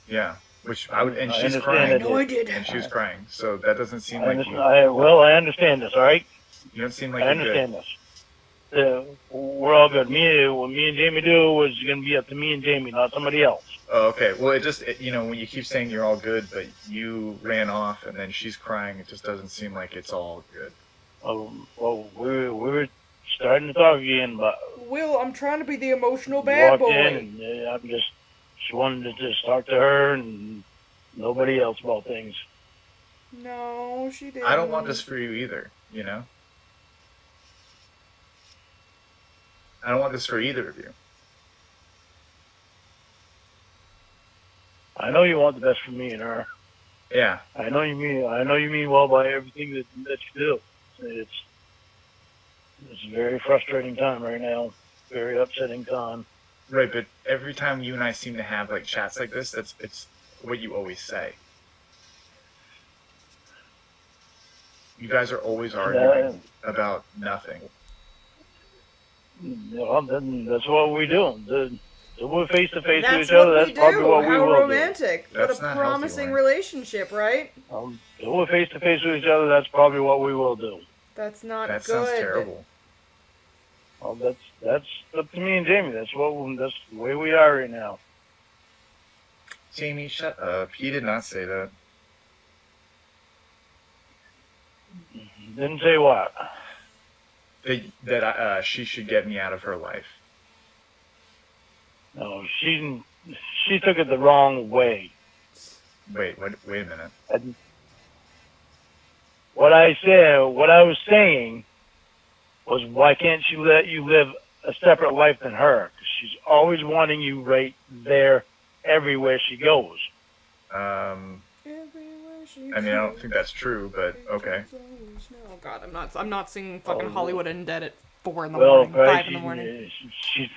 Yeah, which I would, and I she's understand crying. that. No, I did. And she was crying, so that doesn't seem I like understand, you. I understand this, all right? You don't seem like I you're good. understand this. We're all good. What me and Jamie do is going to be up to me and Jamie, not somebody else. Oh, okay. Well, when you keep saying you're all good, but you ran off and then she's crying, it just doesn't seem like it's all good. Well, we were starting to talk again, but Will, I'm trying to be the emotional you bad walked boy. in, and she wanted to just talk to her and nobody else about things. No, she didn't. I don't want this for you either, you know? I don't want this for either of you. I know you want the best for me and her. Yeah. I know you mean well by everything that you do. It's a very frustrating time right now. Very upsetting time. Right, but every time you and I seem to have like chats like this, it's what you always say. You guys are always arguing about nothing. Well, then that's what we do. We're face to face with That's each other. what we That's probably do. what we How will romantic. What That's a not healthy, promising Lauren. relationship, right? do. We're face to face with each other. That's probably what we will do. That's not That good. sounds terrible. Well, that's up to me and Jamie. That's the way we are right now. Jamie, shut up. He did not say that. Didn't say what. That she should get me out of her life. No, she took it the wrong way. Wait a minute. What I was saying was, why can't she let you live a separate life than her? 'Cause she's always wanting you right there, everywhere she goes. I mean, I don't think that's true, but okay. Oh God, I'm not singing fucking Hollywood Undead at 4 in the Well, morning, 5 Christ, in the morning. she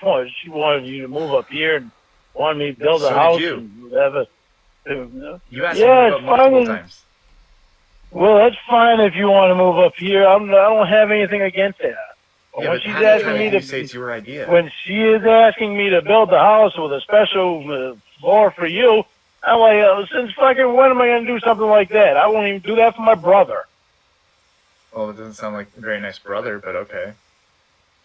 wanted you to move up here and wanted me to build a So did house you. and whatever. You asked Yeah, me it's about multiple fine. times. Well, that's fine if you want to move up here. I don't have anything against that. But Yeah, when but she's how many asking times me did you to, say it's your idea? when she is asking me to build the house with a special floor for you, I'm like, since fucking when am I going to do something like that? I won't even do that for my brother. Well, it doesn't sound like a very nice brother, but okay.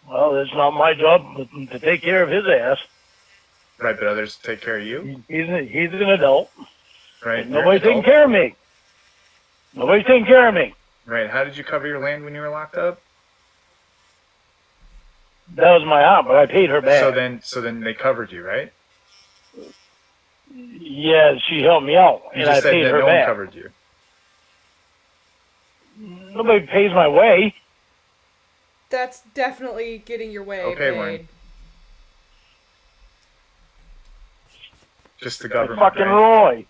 Well, it's not my job to take care of his ass. Right, but others take care of you? He's an adult. Right? Nobody's You're an taking adult. care of me. Nobody's taking care of me. Right, how did you cover your land when you were locked up? That was my aunt, but I paid her back. So then they covered you, right? Yeah, she helped me out, You and I just said paid that her no one back. covered you. Nobody pays my way. That's definitely getting your way Okay, paid. Wayne. Just the Like government, fucking right?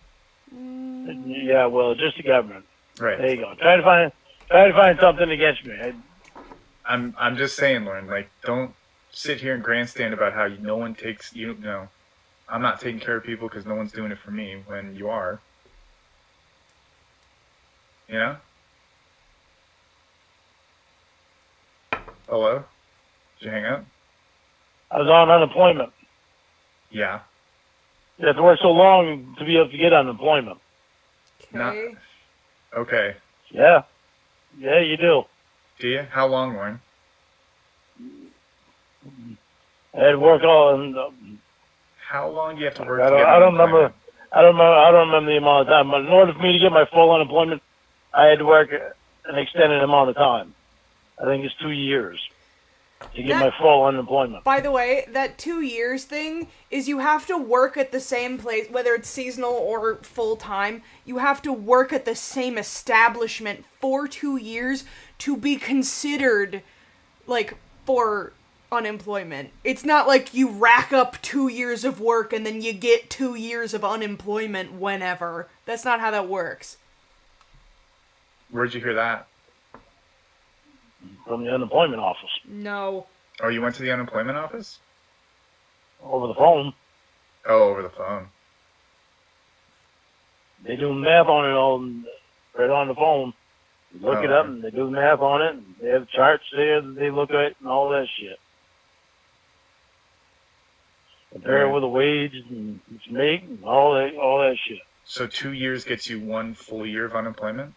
Roy. Yeah, well, just the government. There Right. you go. Try to find something against me. I'm just saying, Lauren, like, don't sit here and grandstand about how no one takes, you know, I'm not taking care of people because no one's doing it for me when you are. You know? Hello? Did you hang up? I was on unemployment. Yeah. You have to work so long to be able to get unemployment. Okay. Okay. Yeah. Yeah, you do. Do you? How long, Lauren? I had to work all. How long do you have to work I to get don't remember. unemployment? I don't remember the amount of time. But in order for me to get my full unemployment, I had to work an extended amount of time. I think it's 2 years to get my full unemployment. By the way, that 2 years thing is you have to work at the same place, whether it's seasonal or full time. You have to work at the same establishment for 2 years to be considered, like, for unemployment. It's not like you rack up 2 years of work and then you get 2 years of unemployment whenever. That's not how that works. Where'd you hear that? From the unemployment office. No. Oh, you went to the unemployment office? Over the phone. Oh, over the phone. They do math on it all right on the phone. You look it up and they do the math on it. And they have charts there that they look at and all that shit. Compare it with the wage and what you make and all that shit. So 2 years gets you 1 full year of unemployment?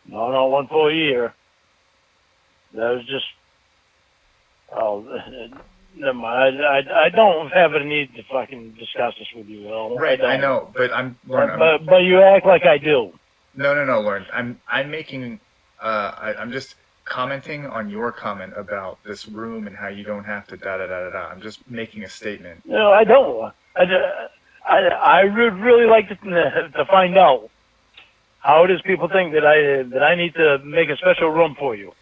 No, not 1 full year. That was just. Oh, never mind. I don't have a need to fucking discuss this with you, Will. Right, I don't. know, but Lauren, But you act like I do. No, Lauren. I'm making. I'm just commenting on your comment about this room and how you don't have to da da da da da. I'm just making a statement. No, I don't. I would really like to find out how it is people think that I need to make a special room for you.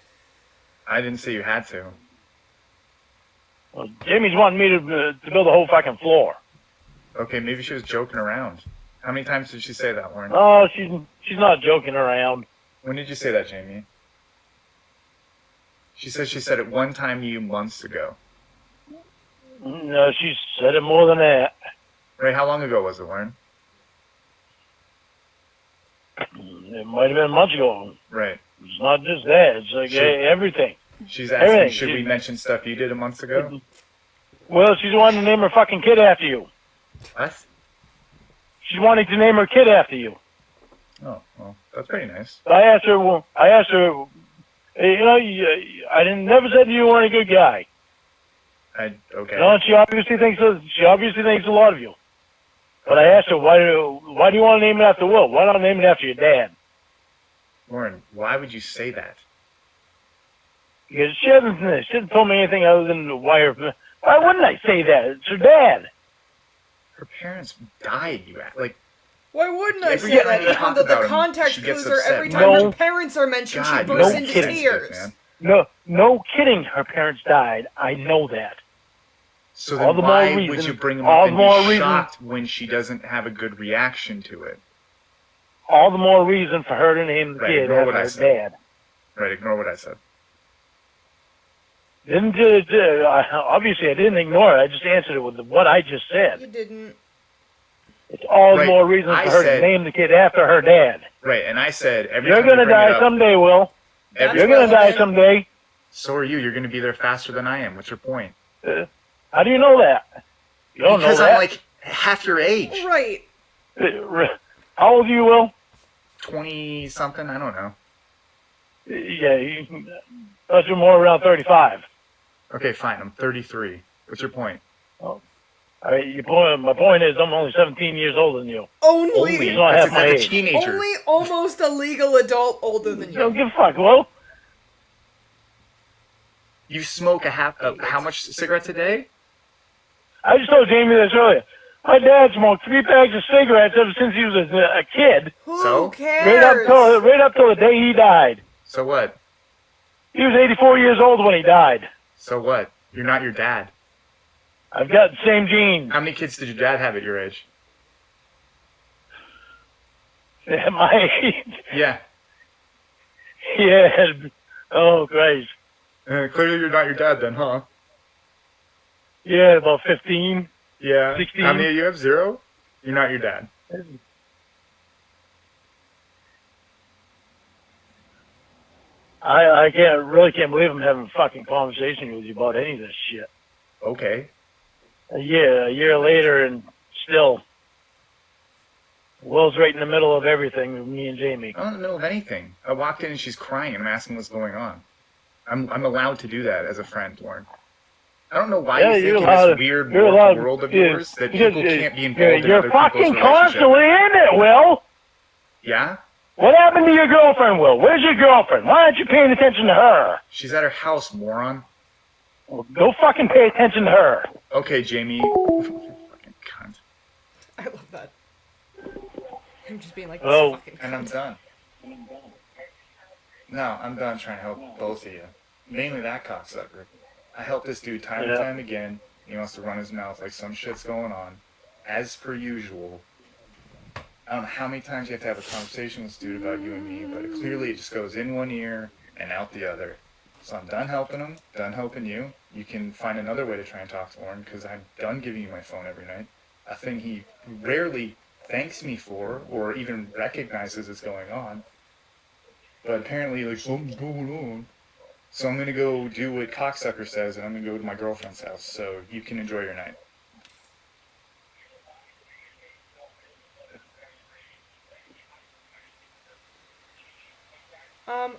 I didn't say you had to. Well, Jamie's wanting me to build a whole fucking floor. Okay, maybe she was joking around. How many times did she say that, Lauren? Oh, she's not joking around. When did you say that, Jamie? She said it one time to you months ago. No, she said it more than that. Right, how long ago was it, Lauren? It might have been months ago. Right. It's not just that. It's like everything. She's asking, Everything. should we mention stuff you did a month ago? Well, she's wanting to name her fucking kid after you. What? She's wanting to name her kid after you. Oh, well, that's pretty nice. I asked her, I never said you weren't a good guy. Okay. You know, she obviously thinks a lot of you. But I asked her, why do you want to name it after Will? Why not name it after your dad? Lauren, why would you say that? Because she hasn't told me anything other than why wouldn't I say that? It's her dad. Her parents died, like... Why wouldn't I Every say time that? we Even talk though the about him, context she gets clues are upset. every time No. her parents are mentioned, God, she bursts no into kidding. tears. No kidding. Her parents died. I know that. So All then the why more would reason- you bring him all up the and more be reason- shocked when she doesn't have a good reaction to it? All the more reason for her to name the Right, kid ignore what after I her said. dad. Right, ignore what I said. Obviously, I didn't ignore it. I just answered it with what I just said. You didn't. It's all the Right, more reason I for her said- to name the kid after her dad. Right, and I said every You're time you gonna bring it die up, someday, Will. That's You're gonna die relevant. someday. so are you. You're going to be there faster than I am. What's your point? How do you know that? You don't Because know I'm that. like half your age. Right. How old are you, Will? 20-something? I don't know. Yeah, thought you're more around 35. Okay, fine. I'm 33. What's your point? My point is, I'm only 17 years older than you. Only, He's not That's half my like a age. teenager. only almost a legal adult older than You don't you. give a fuck, Will. You smoke how much cigarettes a day? I just told Jamie this earlier. My dad smoked 3 bags of cigarettes ever since he was a kid. Who So? cares? Right up till the day he died. So what? He was 84 years old when he died. So what? You're not your dad. I've got the same genes. How many kids did your dad have at your age? At my age. Yeah. Yeah. Oh, Christ. Clearly you're not your dad then, huh? Yeah, about 15. Yeah. 16. How many of you have? 0? You're not your dad. I really can't believe I'm having a fucking conversation with you about any of this shit. Okay. A year later, and still, Will's right in the middle of everything with me and Jamie. I don't know of anything. I walked in and she's crying and I'm asking what's going on. I'm allowed to do that as a friend, Lauren. I don't know why Yeah, you you're think in allowed- this weird you're allowed- world of yeah, yours that people can't be involved in You're other people's fucking relationships. constantly in it, Will. Yeah? What happened to your girlfriend, Will? Where's your girlfriend? Why aren't you paying attention to her? She's at her house, moron. Well, go fucking pay attention to her. Okay, Jamie. Fucking cunt. I love that. I'm just being like, Oh. this fucking And I'm done. No, I'm done trying to help both of you. Mainly that cocksucker. I help this dude time and Yeah. time again. He wants to run his mouth like some shit's going on. As per usual. I don't know how many times you have to have a conversation with this dude about you and me, but clearly it just goes in one ear and out the other. So I'm done helping him, done helping you. You can find another way to try and talk to Lauren, because I'm done giving you my phone every night. A thing he rarely thanks me for, or even recognizes is going on. But apparently, like, something's going on. So I'm going to go do what cocksucker says, and I'm going to go to my girlfriend's house, so you can enjoy your night.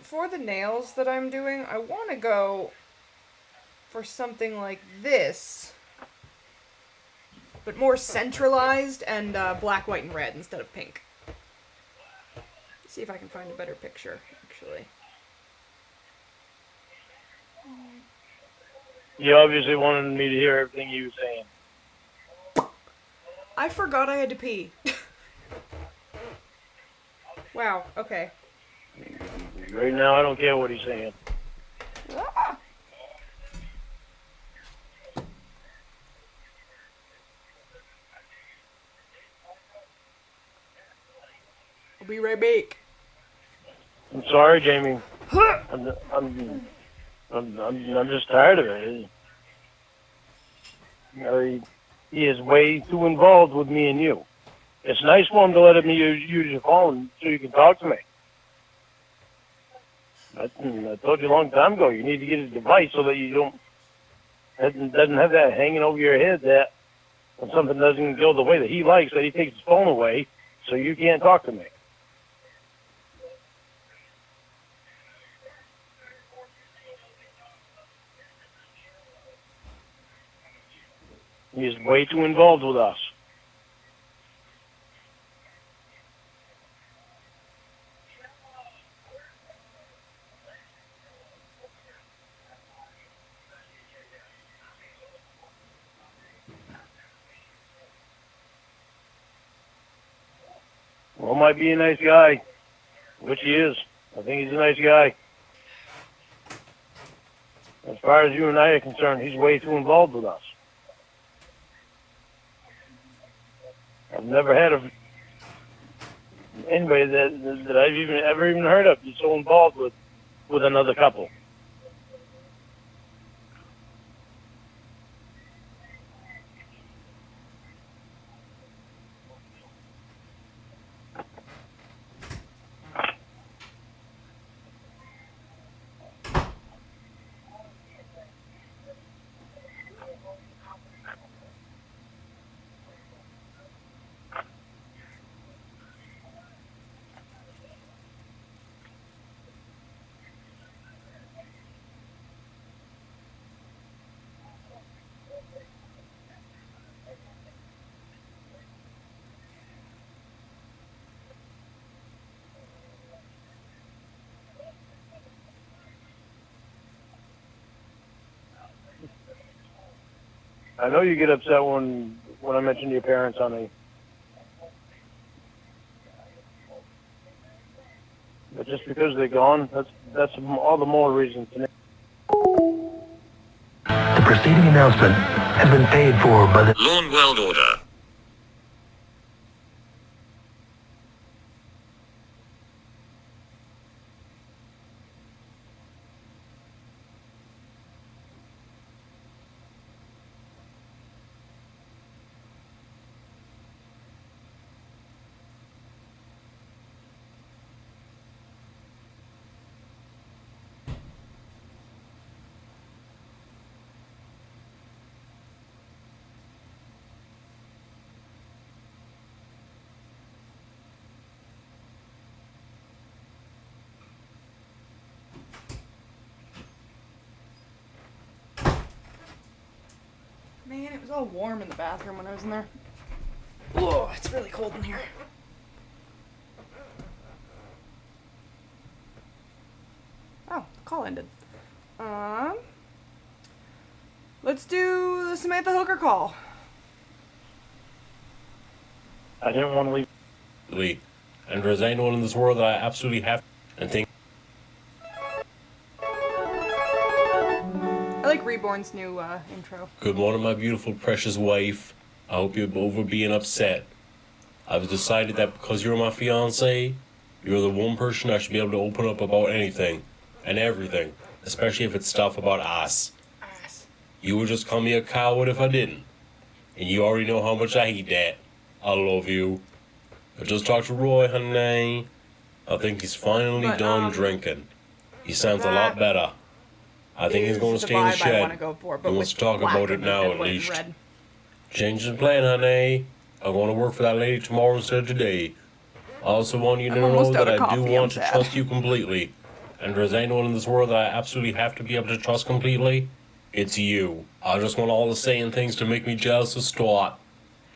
For the nails that I'm doing, I want to go for something like this, but more centralized and black, white, and red instead of pink. Let's see if I can find a better picture, actually. You obviously wanted me to hear everything you were saying. I forgot I had to pee. Wow, okay. Right now, I don't care what he's saying. I'll be right back. I'm sorry, Jamie. I'm just tired of it. You know, he is way too involved with me and you. It's nice for him to let me use your phone so you can talk to me. I told you a long time ago, you need to get a device so that you doesn't have that hanging over your head that when something doesn't go the way that he likes, that he takes his phone away so you can't talk to me. He's way too involved with us. Well, might be a nice guy, which he is. I think he's a nice guy. As far as you and I are concerned, he's way too involved with us. I've never had anybody that I've ever even heard of that's so involved with another couple. I know you get upset when I mention your parents, honey. But just because they're gone, that's all the more reason to. The preceding announcement has been paid for by the Lorne World Order. Man, it was all warm in the bathroom when I was in there. Whoa, it's really cold in here. Oh, the call ended. Let's do the Samantha Hooker call. I didn't want to leave. And there's anyone in this world that I absolutely have and think. I like Reborn's new intro. Good morning, my beautiful, precious wife. I hope you're over being upset. I've decided that because you're my fiance, you're the one person I should be able to open up about anything and everything, especially if it's stuff about us. You would just call me a coward if I didn't. And you already know how much I hate that. I love you. I just talked to Roy, honey. I think he's finally done drinking. He sounds a lot better. I think he's going to stay in the shed. He wants to talk about it now, at least. Change the plan, honey. I'm going to work for that lady tomorrow instead of today. I also want you to know that I do want to trust you completely. And if there's anyone in this world that I absolutely have to be able to trust completely, it's you. I just want all the saying things to make me jealous to start.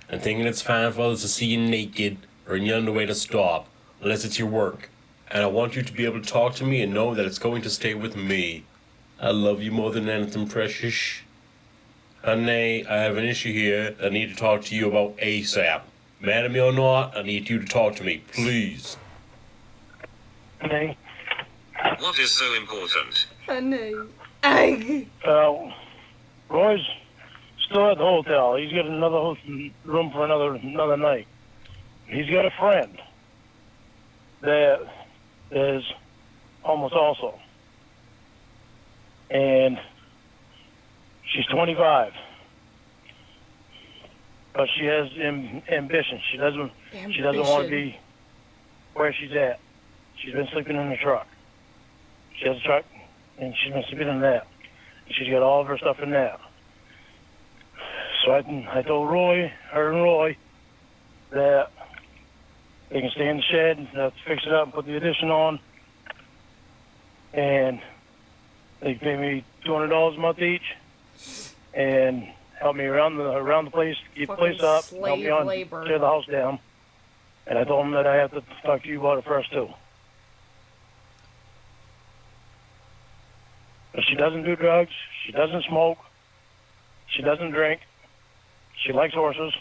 And thinking it's fine for others to see you naked or in your underwear to stop, unless it's your work. And I want you to be able to talk to me and know that it's going to stay with me. I love you more than anything, precious. Honey, I have an issue here that I need to talk to you about ASAP. Mad at me or not, I need you to talk to me, please. Honey. What is so important? Honey. Roy's still at the hotel. He's got another room for another night. He's got a friend that is homeless also. And she's 25. But she has ambition. She doesn't want to be where she's at. She's been sleeping in the truck. She has a truck, and she's been sleeping in that. She's got all of her stuff in that. So I told her and Roy, that they can stay in the shed, and I have to fix it up and put the addition on. And they pay me $200 a month each, and help me around the place, keep the place up, help me on tear the house down. And I told them that I have to talk to you about it first too. But she doesn't do drugs. She doesn't smoke. She doesn't drink. She likes horses.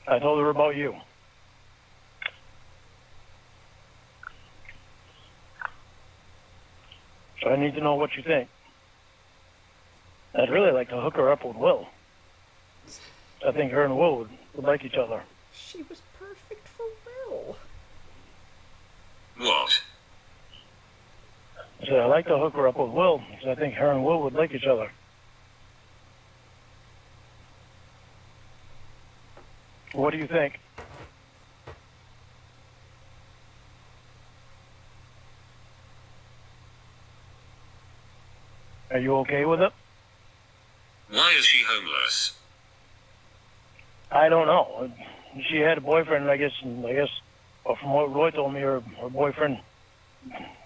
I told her about you. So I need to know what you think. I'd really like to hook her up with Will. I think her and Will would like each other. She was perfect for Will. What? I said I'd like to hook her up with Will because I think her and Will would like each other. What do you think? Are you okay with it? Why is she homeless? I don't know. She had a boyfriend, I guess, well, from what Roy told me, her boyfriend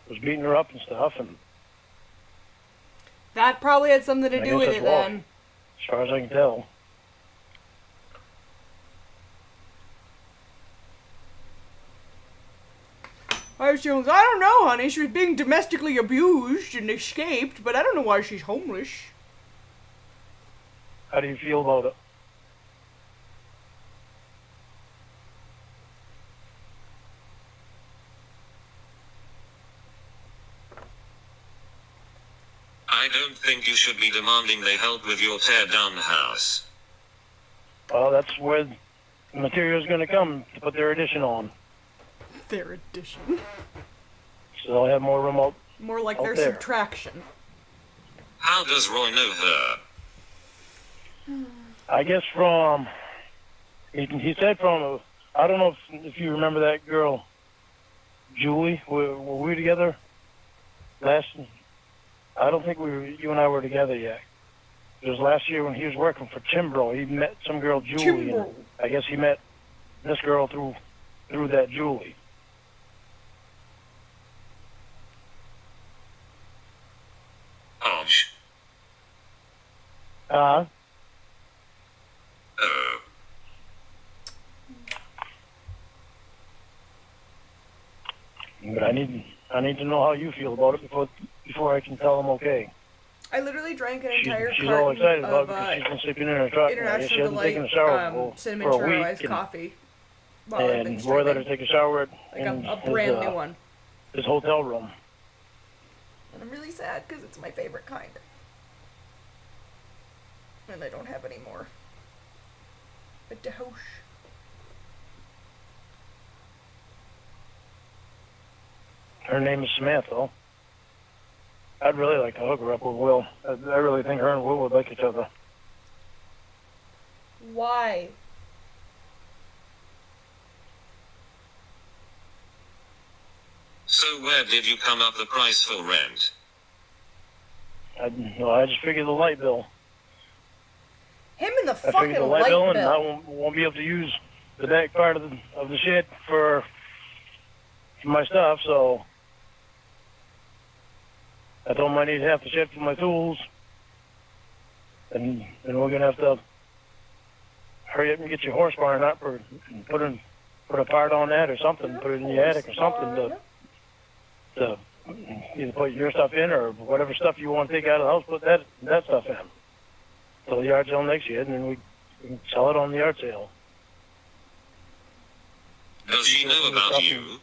was beating her up and stuff, and That probably had something to I do guess with that's it why, then. as far as I can tell. I don't know, honey. She was being domestically abused and escaped, but I don't know why she's homeless. How do you feel about it? I don't think you should be demanding they help with your tear down house. Well, that's where the material's going to come to put their addition on. Their addition. So they'll have more room out. More like Out their there. subtraction. How does Roy know her? I guess from, he said from, I don't know if you remember that girl, Julie. Were we together last? I don't think you and I were together yet. It was last year when he was working for Timbro. He met some girl, Julie. And Timbro. I guess he met this girl through that Julie. Odge. Uh, Oh. but I need to know how you feel about it before I can tell him okay. I literally drank an entire She's all carton excited about of it because she's been sleeping in her truck. I guess she International hasn't taken a Delight shower cinnamon for a churro week. iced And, coffee. While I've been and Roy let her streaming. take a shower Like in a brand new one. his hotel room. And I'm really sad because it's my favorite kind. And I don't have any more. A Dehosh. Her name is Samantha. I'd really like to hook her up with Will. I really think her and Will would like each other. Why? So where did you come up the price for rent? I just figured the light bill. Him and the I fucking figured the light light bill, bill. and I won't be able to use the back part of the shed for my stuff. So I told him I need half the shed for my tools, and we're gonna have to hurry up and get your horse barn up, or put a part on that or something, put it in the attic or something to either put your stuff in or whatever stuff you want to take out of the house, put that stuff in. So the yard sale next year, and then we can sell it on the yard sale. Does she know about you?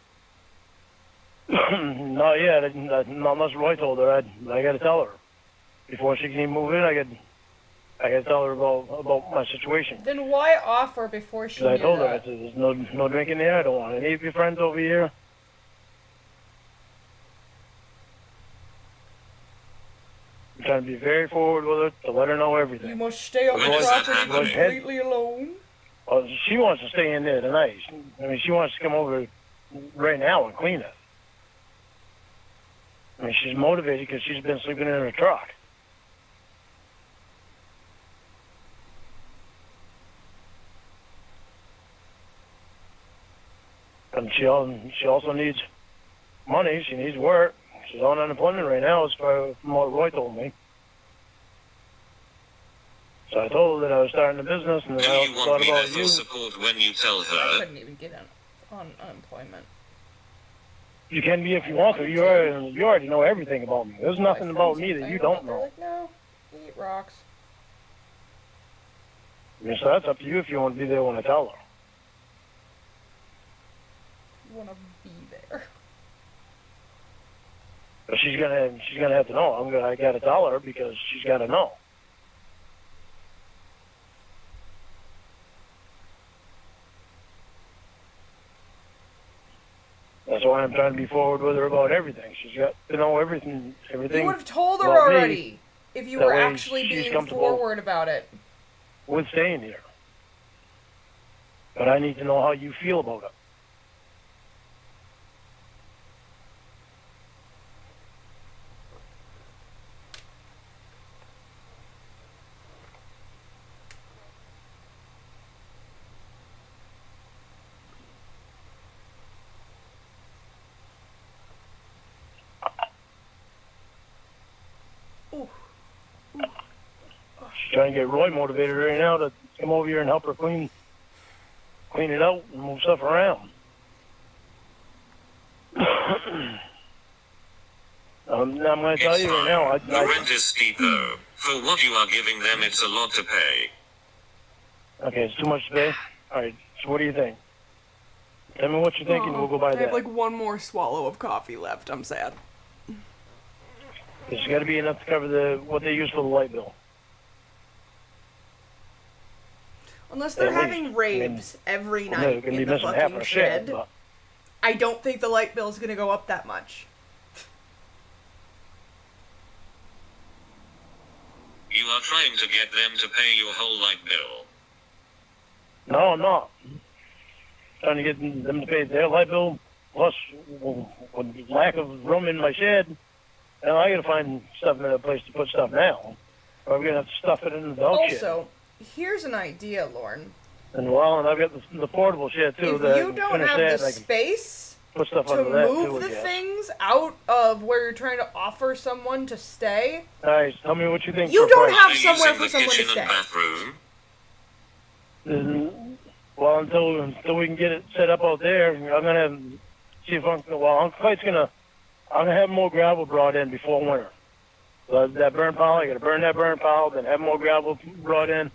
Not yet, not unless Roy told her. I got to tell her before she can even move in. I got to tell her about my situation. Then why offer before she 'Cause I knew told her, I that? said, there's no drinking there. I don't want any of your friends over here. I'm trying to be very forward with her to let her know You everything. must stay on When the is that property happening? completely alone. Well, she wants to stay in there tonight. I mean, she wants to come over right now and clean it. I mean, she's motivated because she's been sleeping in her truck. And she also needs money. She needs work. She's on unemployment right now, as far from what Roy told me. So I told her that I was starting a business, and then Do I you also want thought me there about for you. support when you tell I her? couldn't even get on unemployment. You can be if you want to. You already know everything about me. There's nothing about me that you don't They're know. like, no, eat rocks. I mean, so that's up to you if you want to be there when I tell her. You want to be there. But she's gonna have to know. I gotta tell her because she's gotta know. That's why I'm trying to be forward with her about everything. She's got to know everything. You would have told her about me, already if you that were way actually she's being comfortable. forward about it. with staying here. But I need to know how you feel about it. Ooh. She's trying to get Roy motivated right now to come over here and help her clean it out and move stuff around. I'm going to tell It's you right fine. now. The rent is steep though. For what you are giving them, it's a lot to pay. Okay, it's too much to pay? Alright, so what do you think? Tell me what you think and we'll go by I have that. like one more swallow of coffee left. I'm sad. It's got to be enough to cover what they use for the light bill. Unless they're At having least. raves every Well, night they're gonna in be the missing half fucking our shed, shit, but I don't think the light bill's gonna go up that much. You are trying to get them to pay your whole light bill. no, I'm not. Trying to get them to pay their light bill, plus with lack of room in my shed, and I gotta find stuff in a place to put stuff now. Or I'm gonna have to stuff it in the dog shed. Also, here's an idea, Lorne. And I've got the portable shed too. If that I you can don't finish have that the and I can space put stuff to under that too, move I the guess. things out of where you're trying to offer someone to stay, Alright, tell me what you think. you for don't price. have Are you somewhere using for the someone to kitchen stay. and bathroom? Well, until we can get it set up out there, I'm gonna see if Uncle I'm gonna have more gravel brought in before winter. So that burn pile, I gotta burn that burn pile, then have more gravel brought in,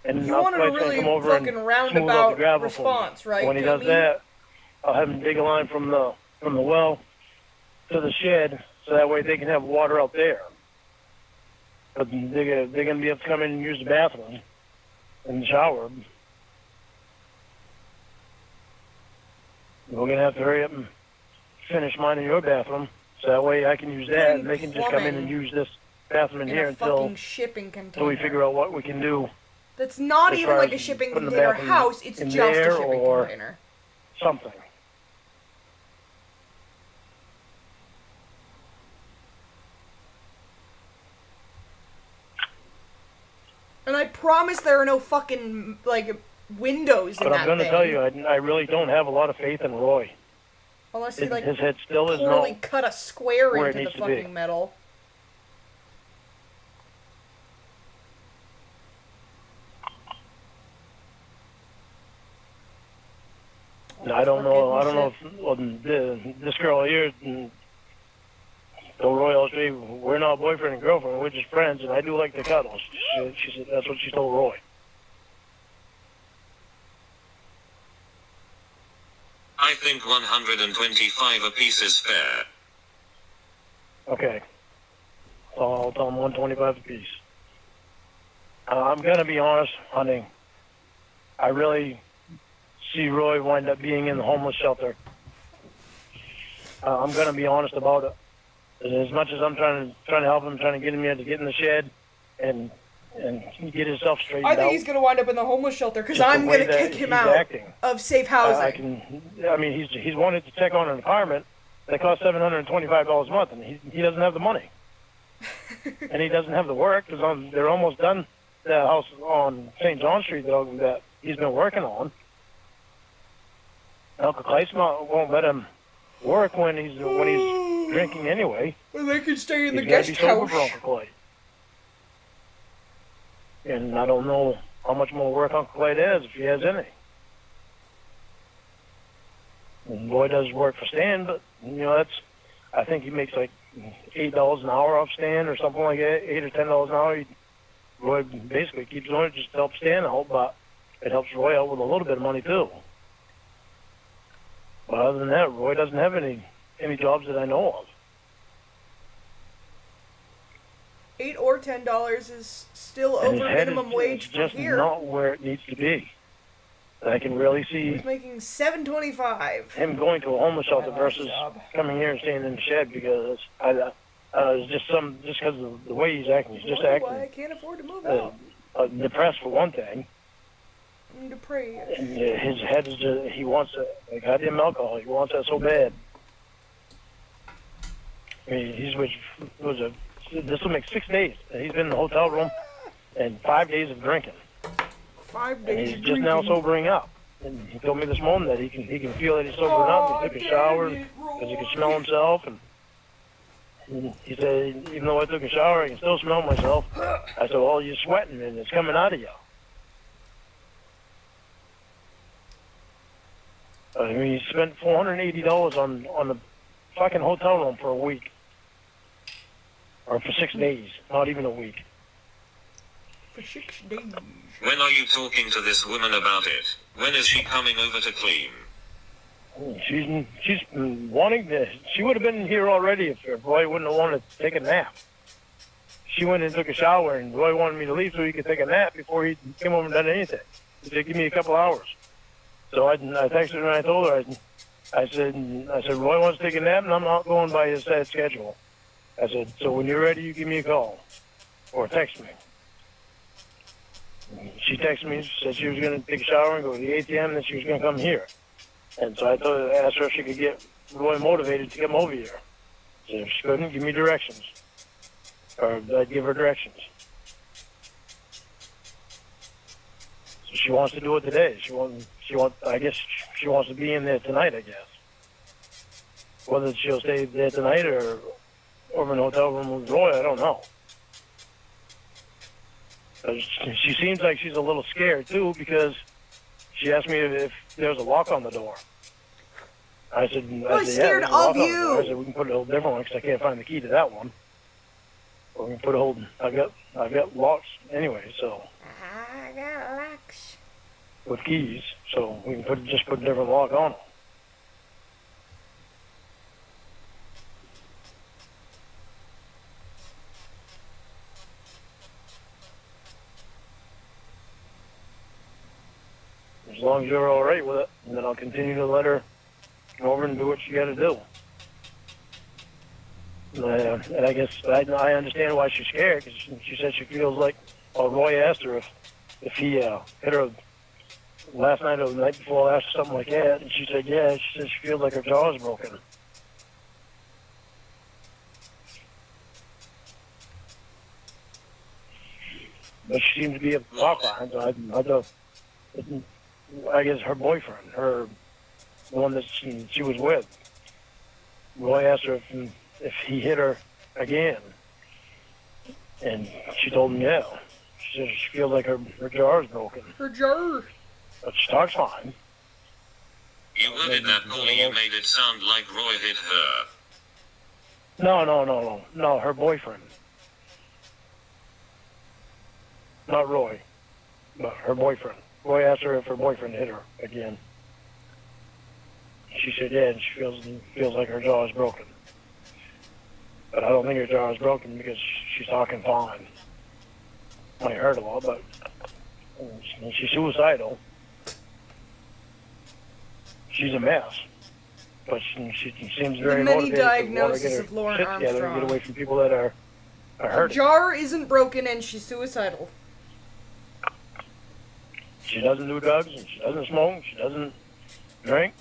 and You Uncle wanted a Clyde's really gonna come over fucking and smooth out roundabout the gravel for me. response, right, When he does Jamie? that, I'll have him dig a line from the well to the shed, so that way they can have water out there. But they're gonna be able to come in and use the bathroom and the shower. We're gonna have to hurry up and finish mine in your bathroom, so that way I can use that, and they can just come in and use this bathroom in In here a until fucking shipping container. we figure out what we can do, That's not as even far like a as shipping putting the container bathroom house, it's in just there a shipping or- container. something. And I promise there are no fucking, like, windows in But that I'm gonna thing. tell you, I really don't have a lot of faith in Roy. Unless he, like, His head still is totally no. cut a square where it into the needs to be. fucking metal. I don't know. I don't know Fucking if this girl here. So Roy, I'll say we're not boyfriend and girlfriend. We're just friends, and I do like to cuddle. She said that's what she told Roy. I think 125 apiece is fair. Okay. So I'll tell him 125 apiece. I'm gonna be honest, honey. I really see Roy wind up being in the homeless shelter. I'm gonna be honest about it. As much as I'm trying to help him, trying to get him to get in the shed and get himself straightened I think out. he's gonna wind up in the homeless shelter because Just the I'm way gonna that kick him he's out acting. of safe housing. I mean, he's wanted to check on an apartment they cost $725 a month, and he doesn't have the money, and he doesn't have the work because they're almost done the house on St. John Street that he's been working on. Uncle Clayson won't let him work when he's drinking anyway. Well, they can stay in the He's gotta guest be sober house. for Uncle Clay. And I don't know how much more work Uncle Clay has, if he has any. And Roy does work for Stan, but I think he makes like $8 an hour off Stan or something like that, $8 or $10 an hour. Roy basically keeps doing it just to help Stan out, but it helps Roy out with a little bit of money too. But other than that, Roy doesn't have any jobs that I know of. $8 or $10 is still And his over head minimum is wage for just here. not where it needs to be. I can really see He's making $7.25. him going to a homeless shelter My last versus job. coming here and staying in the shed because it's just because of the way he's acting. He's just Why I acting can't afford to move out. depressed for one thing. I'm depraved. And his head is just, he wants a goddamn alcohol. He wants that so bad. I mean, this will make 6 days. He's been in the hotel room and 5 days of drinking. 5 And days he's of just now drinking. sobering up. And he told me this morning that he can feel that he's sobering up. He took a shower because he can smell himself. And he said, even though I took a shower, I can still smell myself. I said, well, you're sweating and it's coming out of you. I mean, he spent $480 on the fucking hotel room for a week. Or for 6 days, not even a week. For 6 days. When are you talking to this woman about it? When is she coming over to clean? She's wanting to. She would have been here already if Roy wouldn't have wanted to take a nap. She went and took a shower, and Roy wanted me to leave so he could take a nap before he came over and done anything. He said, "Give me a couple hours." So I texted her and I told her. I said, Roy wants to take a nap, and I'm not going by his set schedule. I said, so when you're ready, you give me a call or text me. She texted me, said she was going to take a shower and go to the ATM, and then she was going to come here. And so I asked her if she could get Roy motivated to come over here. So if she couldn't, give me directions. Or I'd give her directions. So she wants to do it today. I guess she wants to be in there tonight, I guess. Whether she'll stay there tonight or over in the hotel room with Roy, I don't know. She seems like she's a little scared, too, because she asked me if there was a lock on the door. I said, scared there's a lock of on the you. door. I said, we can put a little different one because I can't find the key to that one. Or we can put a whole, I've got locks anyway, so. I got locks. With keys, so we can just put a different lock on them. As long as you're all right with it, and then I'll continue to let her come over and do what she got to do. And I guess I understand why she's scared, because she said she feels like, Roy asked her if he hit her last night or the night before last or something like that, and she said, yeah, she said she feels like her jaw is broken. But she seemed to be a talk line, so I guess her boyfriend, the one that she was with, Roy asked her if he hit her again, and she told him, yeah. She said she feels like her jaw is broken. Her jaw. But she talks fine. You worded that poorly. You made it sound like Roy hit her. No, her boyfriend. Not Roy, but her boyfriend. Roy asked her if her boyfriend hit her again. She said, yeah, and she feels like her jaw is broken. But I don't think her jaw is broken because she's talking fine. I heard a lot, but she's suicidal. She's a mess. But she seems very many motivated to want to diagnoses get her of Lorne shit together and Armstrong. get away from people that are Her hurting. jar isn't broken and she's suicidal. She doesn't do drugs, and she doesn't smoke, she doesn't drink.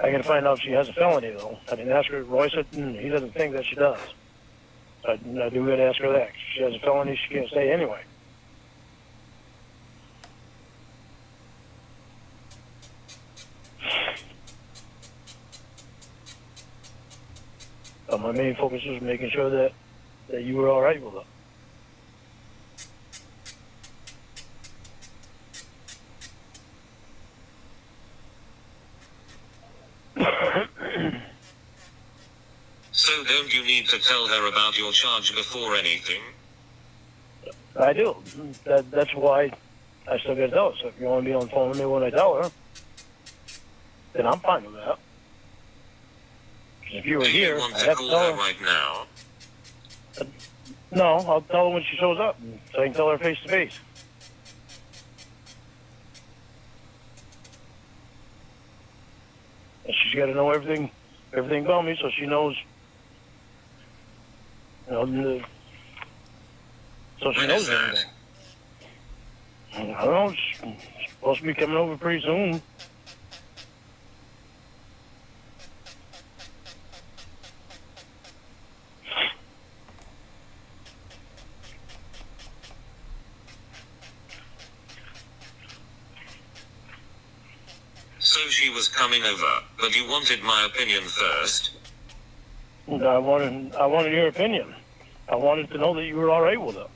I gotta find out if she has a felony, though. I didn't ask her. Roy said he doesn't think that she does. I do gotta ask her that. If she has a felony, she can't stay anyway. But my main focus was making sure that you were all right with her. So don't you need to tell her about your charge before anything? I do. That's why I still gotta tell her. So if you want to be on the phone with me when I tell her, then I'm fine with that. If you were Do here, you want I to have to call tell her her. right now? No, I'll tell her when she shows up, so I can tell her face to face. And she's got to know everything about me, so she knows. So she When knows is that? everything. I don't know. She's supposed to be coming over pretty soon. So she was coming over, but you wanted my opinion first? I wanted your opinion. I wanted to know that you were all right with her.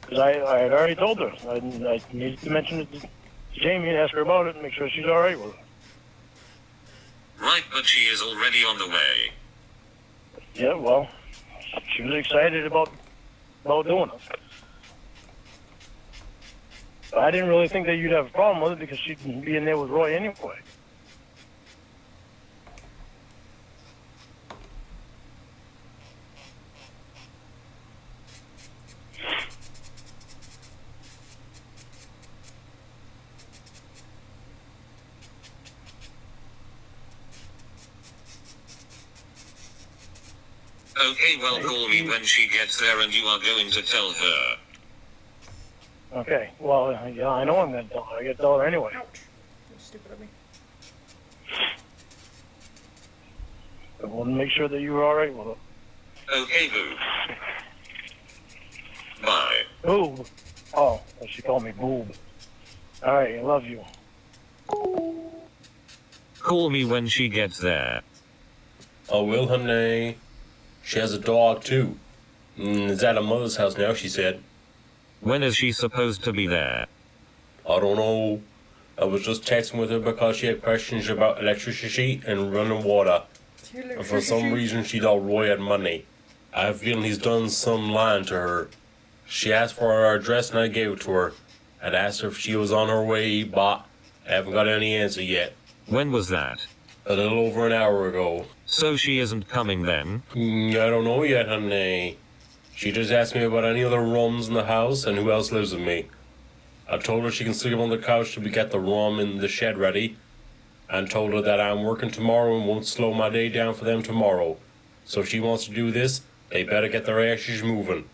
Because I had already told her. I needed to mention it to Jamie and ask her about it and make sure she's all right with it. Right, but she is already on the way. Yeah, well, she was excited about doing it. I didn't really think that you'd have a problem with it because she'd be in there with Roy anyway. Okay, well, call me when she gets there and you are going to tell her. Okay, well, yeah, I know I'm going to tell her. I got to tell her anyway. Ouch. That's stupid of me. I want to make sure that you were all right with it. Okay, boo. Bye. Boob. Oh, she called me boob. All right, I love you. Call me when she gets there. I will, honey. She has a dog, too. It's at her mother's house now, she said. When is she supposed to be there? I don't know. I was just texting with her because she had questions about electricity and running water. And for some reason, she thought Roy had money. I have a feeling he's done some lying to her. She asked for her address and I gave it to her. I'd asked her if she was on her way, but I haven't got any answer yet. When was that? A little over an hour ago. So she isn't coming then? I don't know yet, honey. She just asked me about any other rums in the house and who else lives with me. I told her she can sleep on the couch till we get the rum in the shed ready, and told her that I'm working tomorrow and won't slow my day down for them tomorrow. So if she wants to do this, they better get their asses moving.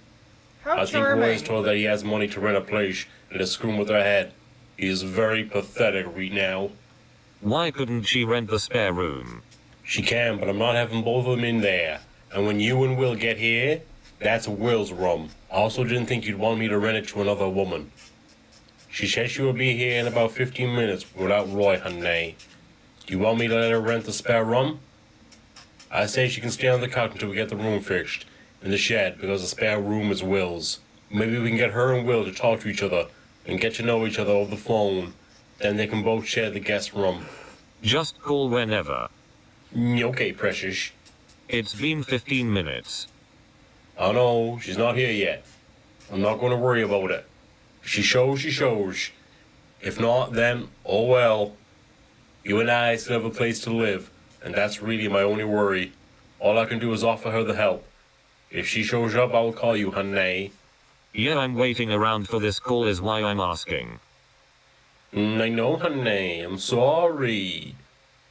How I think Roy charming. is told that he has money to rent a place and is screwing with her head. He is very pathetic right now. Why couldn't she rent the spare room? She can, but I'm not having both of them in there. And when you and Will get here, that's Will's room. I also didn't think you'd want me to rent it to another woman. She said she will be here in about 15 minutes without Roy, honey. Do you want me to let her rent the spare room? I say she can stay on the couch until we get the room fixed in the shed because the spare room is Will's. Maybe we can get her and Will to talk to each other and get to know each other over the phone. Then they can both share the guest room. Just call whenever. Okay, precious. It's been 15 minutes. I know, she's not here yet. I'm not going to worry about it. If she shows, she shows. If not, then, oh well. You and I still have a place to live, and that's really my only worry. All I can do is offer her the help. If she shows up, I will call you, honey. Yeah, I'm waiting around for this call is why I'm asking. I know, honey. I'm sorry.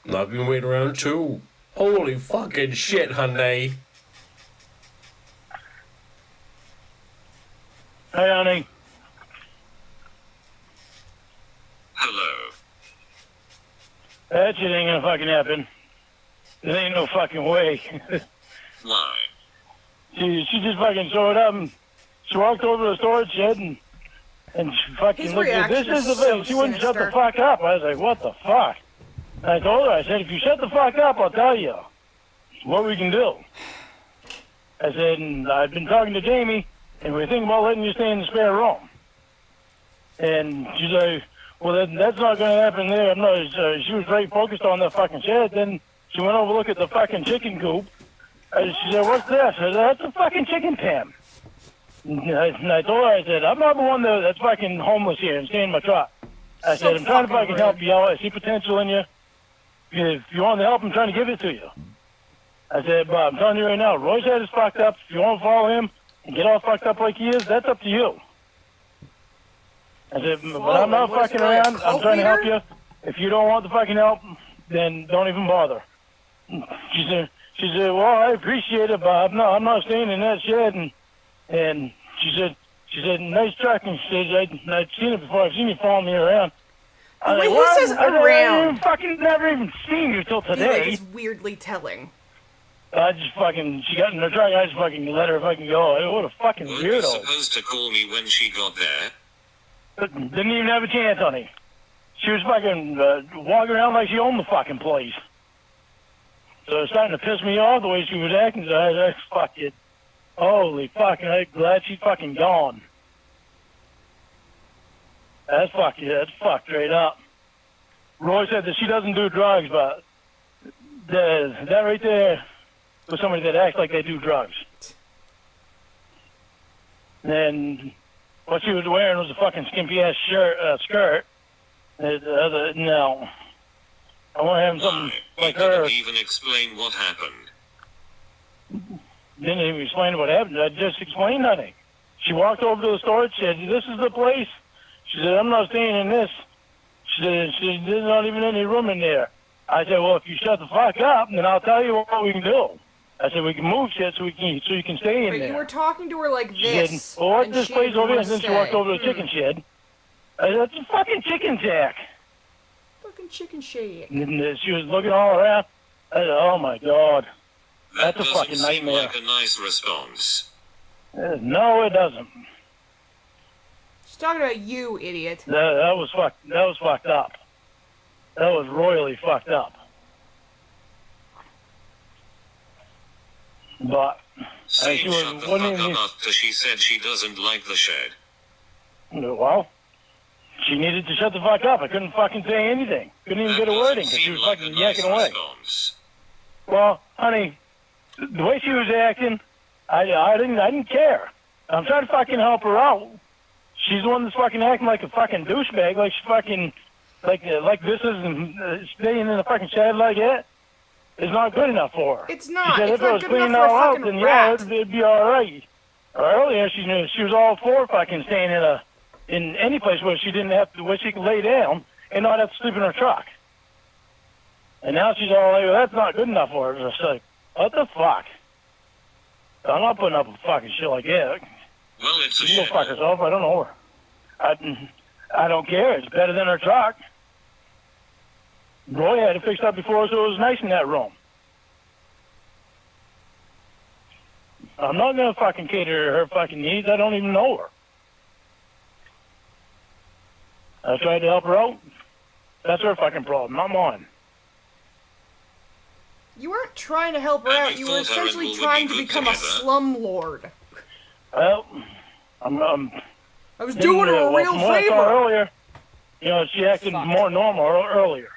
I've been waiting around too. Holy fucking shit, honey. Hey, honey. Hello. That shit ain't gonna fucking happen. There ain't no fucking way. Why? She just fucking showed up and she walked over to the storage shed and she fucking His looked at this reaction is the is so thing. She wouldn't shut the sinister. fuck up. I was like, what the fuck? And I told her, I said, if you shut the fuck up, I'll tell you what we can do. I said, and I've been talking to Jamie, and we're thinking about letting you stay in the spare room. And she's like, well, that's not going to happen there. I'm not. She was very focused on the fucking shed. Then she went over to look at the fucking chicken coop. And she said, what's this? I said, that's a fucking chicken pen. And I told her, I said, I'm not the one that's fucking homeless here and staying in my truck. I So said, I'm trying to fucking fucking help rude. you out. I see potential in you. If you want the help, I'm trying to give it to you. I said, but I'm telling you right now, Roy's head is fucked up. If you want to follow him and get all fucked up like he is, that's up to you. I said, but I'm not What is fucking Roy, a around. I'm cult trying to help leader? you. If you don't want the fucking help, then don't even bother. She said, well, I appreciate it, but I'm not staying in that shed. And she said, nice truck. And she said, I've seen it before. I've seen you following me around. I The way was he like, says "What?" I around. never even seen you till Dude, today. it's weirdly telling. She got in her truck. I just fucking let her fucking go. What a fucking Weren't you weirdo. supposed to call me when she got there? Didn't even have a chance, honey. She was fucking walking around like she owned the fucking place. So it was starting to piss me off the way she was acting. So I was like, fuck it. Holy fucking, I'm glad she's fucking gone. That's fucked straight up. Roy said that she doesn't do drugs, but that right there was somebody that acts like they do drugs. And what she was wearing was a fucking skimpy ass skirt. No. I want to have something Why? like You her. couldn't even explain what happened. Didn't even explain what happened. I just explained nothing. She walked over to the storage shed. This is the place. She said, I'm not staying in this. She said, there's not even any room in there. I said, well, if you shut the fuck up, then I'll tell you what we can do. I said, we can move shit so you can stay in But there. you were talking to her like She said, this. well, what's and this she place didn't over here? wanna And then she stay. walked over to the chicken shed. I said, that's a fucking chicken shack. Fucking chicken shake. And she was looking all around. I said, oh my God. That That's a doesn't fucking seem nightmare. like a nice response. No, it doesn't. She's talking about you, idiot. That was fucked up. That was royally fucked up. But Saying she was- shut the wouldn't fuck up even- after she said she doesn't like the shed. well, she needed to shut the fuck up. I couldn't fucking say anything. Couldn't even That get a word in doesn't because she seem was like a fucking nice yakking away. response. Well, honey, the way she was acting, I didn't care. I'm trying to fucking help her out. She's the one that's fucking acting like a fucking douchebag, like she fucking like this isn't staying in the fucking shed like that. It's not good enough for her. It's not. She said It's if it not was good clean enough for a all out, fucking then yeah, rat. it'd be all right. Earlier, she was all for fucking staying in any place where she didn't have to, where she could lay down and not have to sleep in her truck. And now she's all like, well, that's not good enough for her. It's like, what the fuck? I'm not putting up with fucking shit like that. Well, it's a She can shed. go fuck herself. I don't know her. I don't care. It's better than her truck. Roy had it fixed up before, so it was nice in that room. I'm not gonna fucking cater to her fucking needs. I don't even know her. I tried to help her out. That's her fucking problem, not mine. You weren't trying to help her And out. you You were thought her and essentially Will would trying be to good become a together? slumlord. Well, I'm I was doing her a well, real from what I saw favor. earlier, she acted Fuck. more normal earlier.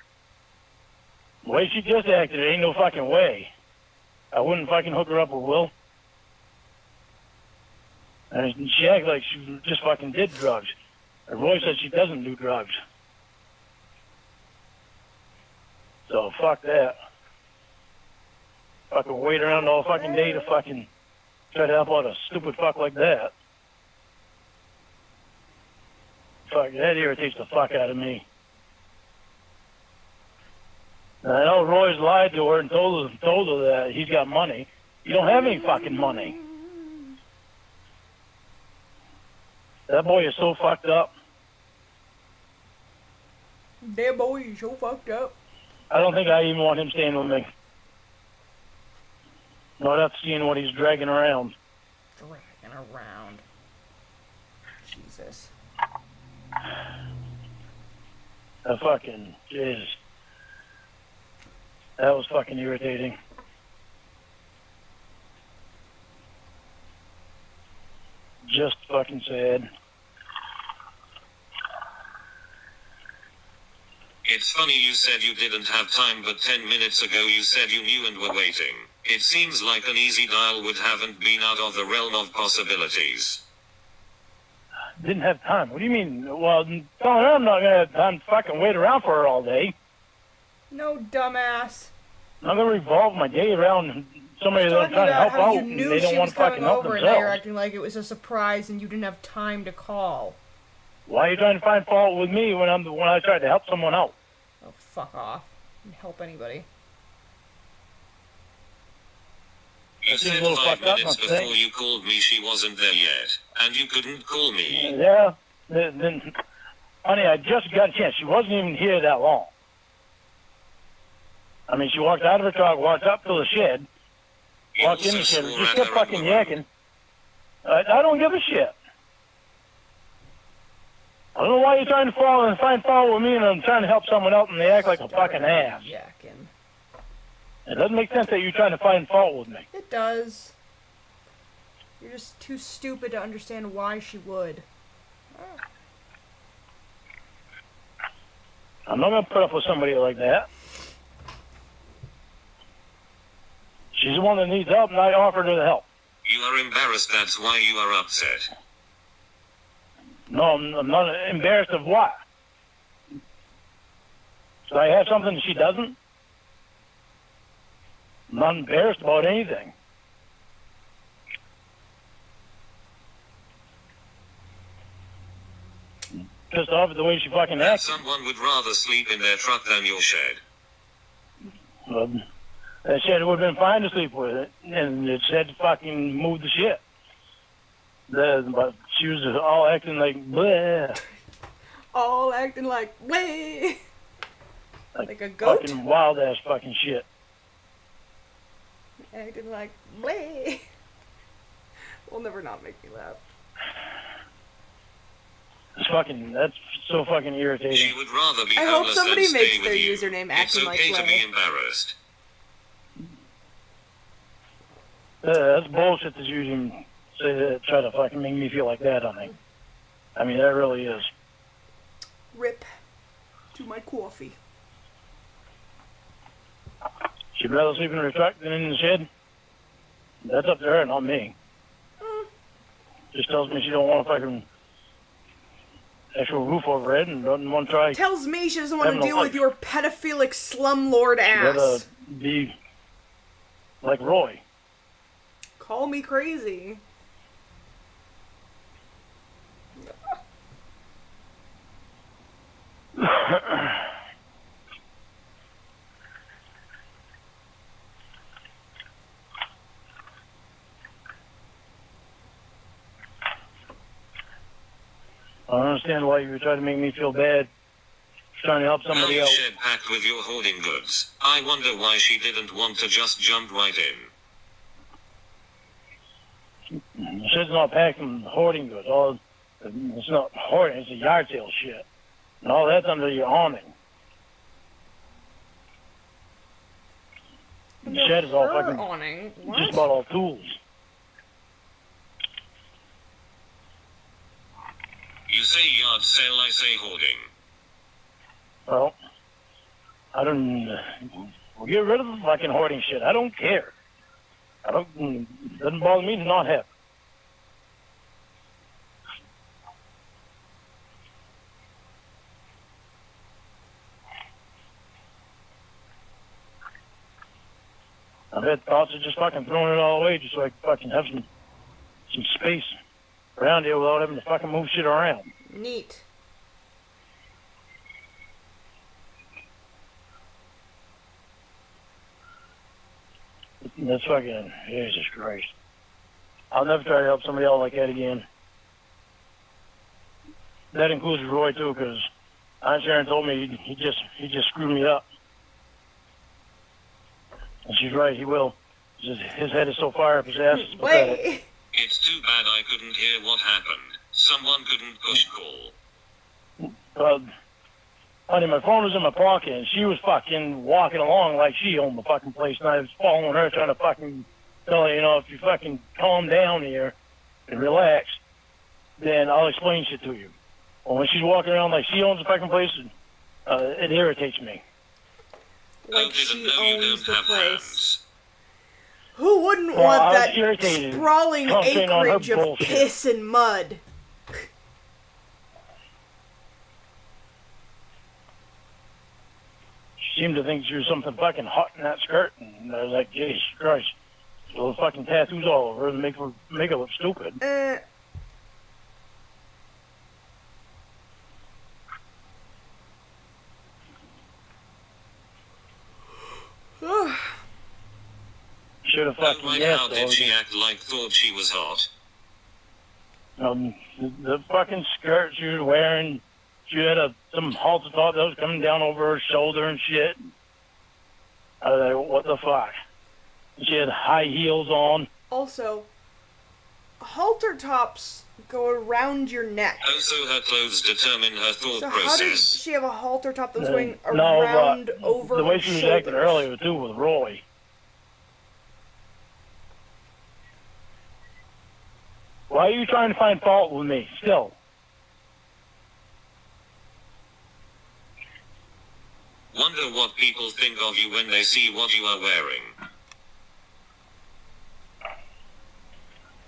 The way she just acted, there ain't no fucking way. I wouldn't fucking hook her up with Will. And she acted like she just fucking did drugs. Her voice said she doesn't do drugs. So fuck that. Fucking wait around all fucking day to fucking try to help out a stupid fuck like that. Fuck, that irritates the fuck out of me. I know Roy's lied to her and told her that he's got money. You don't have any fucking money. That boy is so fucked up. That boy is so fucked up. I don't think I even want him staying with me. Not after seeing what he's dragging around. Dragging around. Jesus. That fucking is. That was fucking irritating. Just fucking sad. It's funny you said you didn't have time, but 10 minutes ago you said you knew and were waiting. It seems like an easy dial would haven't been out of the realm of possibilities. Didn't have time. What do you mean? Well, telling her I'm not gonna have time to fucking wait around for her all day. No, dumbass. I'm not gonna revolve my day around somebody that I'm Talking trying to about help how out you and knew they don't she want was to fucking coming help over, and now you're themselves. acting like it was a surprise and you didn't have time to call. Why are you trying to find fault with me when I tried to help someone out? Oh, fuck off. I didn't help anybody. You seems said a little 5 fucked up, minutes don't you think? before you called me she wasn't there yet, and you couldn't call me. Yeah. Then, honey, I just got a chance. She wasn't even here that long. I mean, she walked out of her truck, walked up to the shed, You walked in also the shed, swore just at kept her fucking and were rude. yakking. I don't give a shit. I don't know why you're trying to find fault with me and I'm trying to help someone else and they act like a fucking ass. Yakking. It doesn't make sense that you're trying to find fault with me. It does. You're just too stupid to understand why she would. I'm not going to put up with somebody like that. She's the one that needs help and I offered her the help. You are embarrassed, that's why you are upset. No, I'm not embarrassed of what? So I have something she doesn't? I'm not embarrassed about anything. Pissed off at the way she fucking That acts. someone would rather sleep in their truck than your shed. That shed would have been fine to sleep with it, and it said to fucking move the shit. But she was all acting like bleh, All acting like, way. Like a goat? fucking wild ass fucking shit. Acting like, way. Will never not make me laugh. That's so fucking irritating. She would rather be I hope homeless somebody than stay makes with their you. username It's acting okay like to be Clay. embarrassed. That's bullshit that you even say that, try to fucking make me feel like that, honey. I mean, that really is. Rip to my coffee. She'd rather sleep in her truck than in the shed? That's up to her, not me. Just tells me she don't want a fucking actual roof over her head and doesn't want to try. Tells me she doesn't want to Having a deal with life. your pedophilic slumlord She'd rather ass. be like Roy. Call me crazy. I don't understand why you were trying to make me feel bad. Trying to help Now somebody your else. shed packed with your hoarding goods. I wonder why she didn't want to just jump right in. The shed's not packed from hoarding goods. It's not hoarding, it's a yard sale shit. And all that's under your awning. The shed is all Her fucking awning. just What? about all tools. You say yard sale, I say hoarding. Well, I don't. We'll get rid of the fucking hoarding shit. I don't care. It doesn't bother me to not have. I've had thoughts of just fucking throwing it all away just so I can fucking have some space around here without having to fucking move shit around. Neat. That's fucking, Jesus Christ. I'll never try to help somebody else like that again. That includes Roy too, because Aunt Sharon told me he just screwed me up. And she's right, he will. His head is so far up his ass. It's pathetic. Wait. It's too bad I couldn't hear what happened. Someone couldn't push call. Honey, my phone was in my pocket, and she was fucking walking along like she owned the fucking place, and I was following her, trying to fucking tell her, if you fucking calm down here and relax, then I'll explain shit to you. Well, when she's walking around like she owns the fucking place, it irritates me. Like didn't she know you owns don't the have place. hands. Who wouldn't Well, I want was that irritated, sprawling concentrating on her acreage of bullshit. piss and mud? She seemed to think she was something fucking hot in that skirt, and I was like, Jesus Christ. Little fucking tattoos all over her to make her look stupid. Should have Oh fucking my, guessed, how did she act like thought she was hot? The fucking skirt she was wearing, she had some halter top that was coming down over her shoulder and shit. I was like, what the fuck? She had high heels on. Also, halter tops go around your neck. Also, her clothes determine her thought So how did process. she have a halter top that was going No, around but over the way her she was shoulders? acting earlier too with Roy. Why are you trying to find fault with me still? Wonder what people think of you when they see what you are wearing.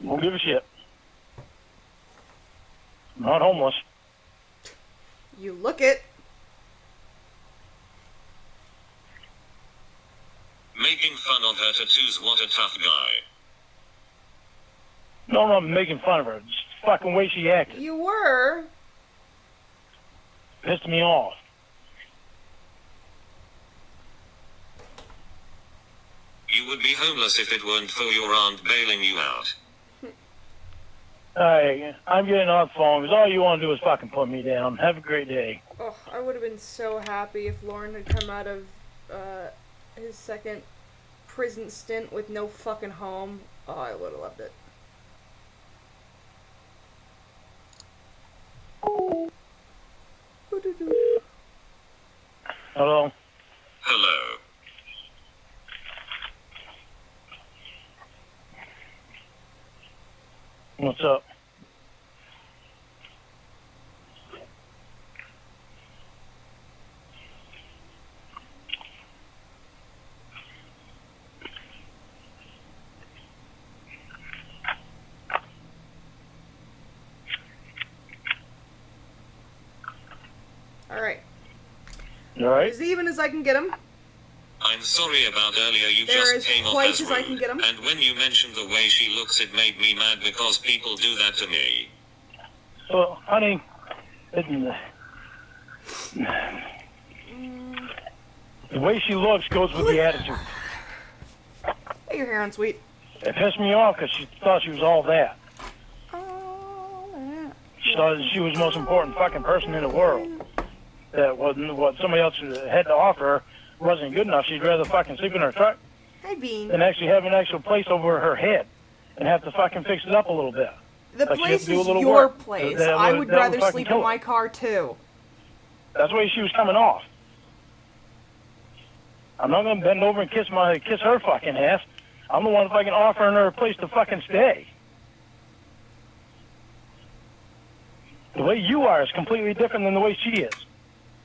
Don't give a shit. I'm not homeless. You look it. Making fun of her tattoos, what a tough guy. No, I'm not making fun of her. Just the fucking way she acted You were. pissed me off. You would be homeless if it weren't for your aunt bailing you out. Alright, I'm getting off the phone because all you want to do is fucking put me down. Have a great day. Oh, I would have been so happy if Lorne had come out of his second prison stint with no fucking home. Oh, I would have loved it. Hello? Hello. What's up? Alright. Alright? As even as I can get him. I'm sorry about earlier, you They're just as came off white as as I can rude. get 'em. And when you mentioned the way she looks, it made me mad because people do that to me. Well, honey, the way she looks goes with the attitude. Hey, your hair on, sweet. It pissed me off because she thought she was all that. She thought she was the most important fucking person in the world. That wasn't what somebody else had to offer her wasn't good enough. She'd rather fucking sleep in her truck Hi, Bean. than actually have an actual place over her head and have to fucking fix it up a little bit. The Like, you place have to do a is little your work. place. That I would- would that would rather fucking sleep kill in her. my car, too. That's the way she was coming off. I'm not gonna bend over and kiss her fucking ass. I'm the one fucking offering her a place to fucking stay. The way you are is completely different than the way she is.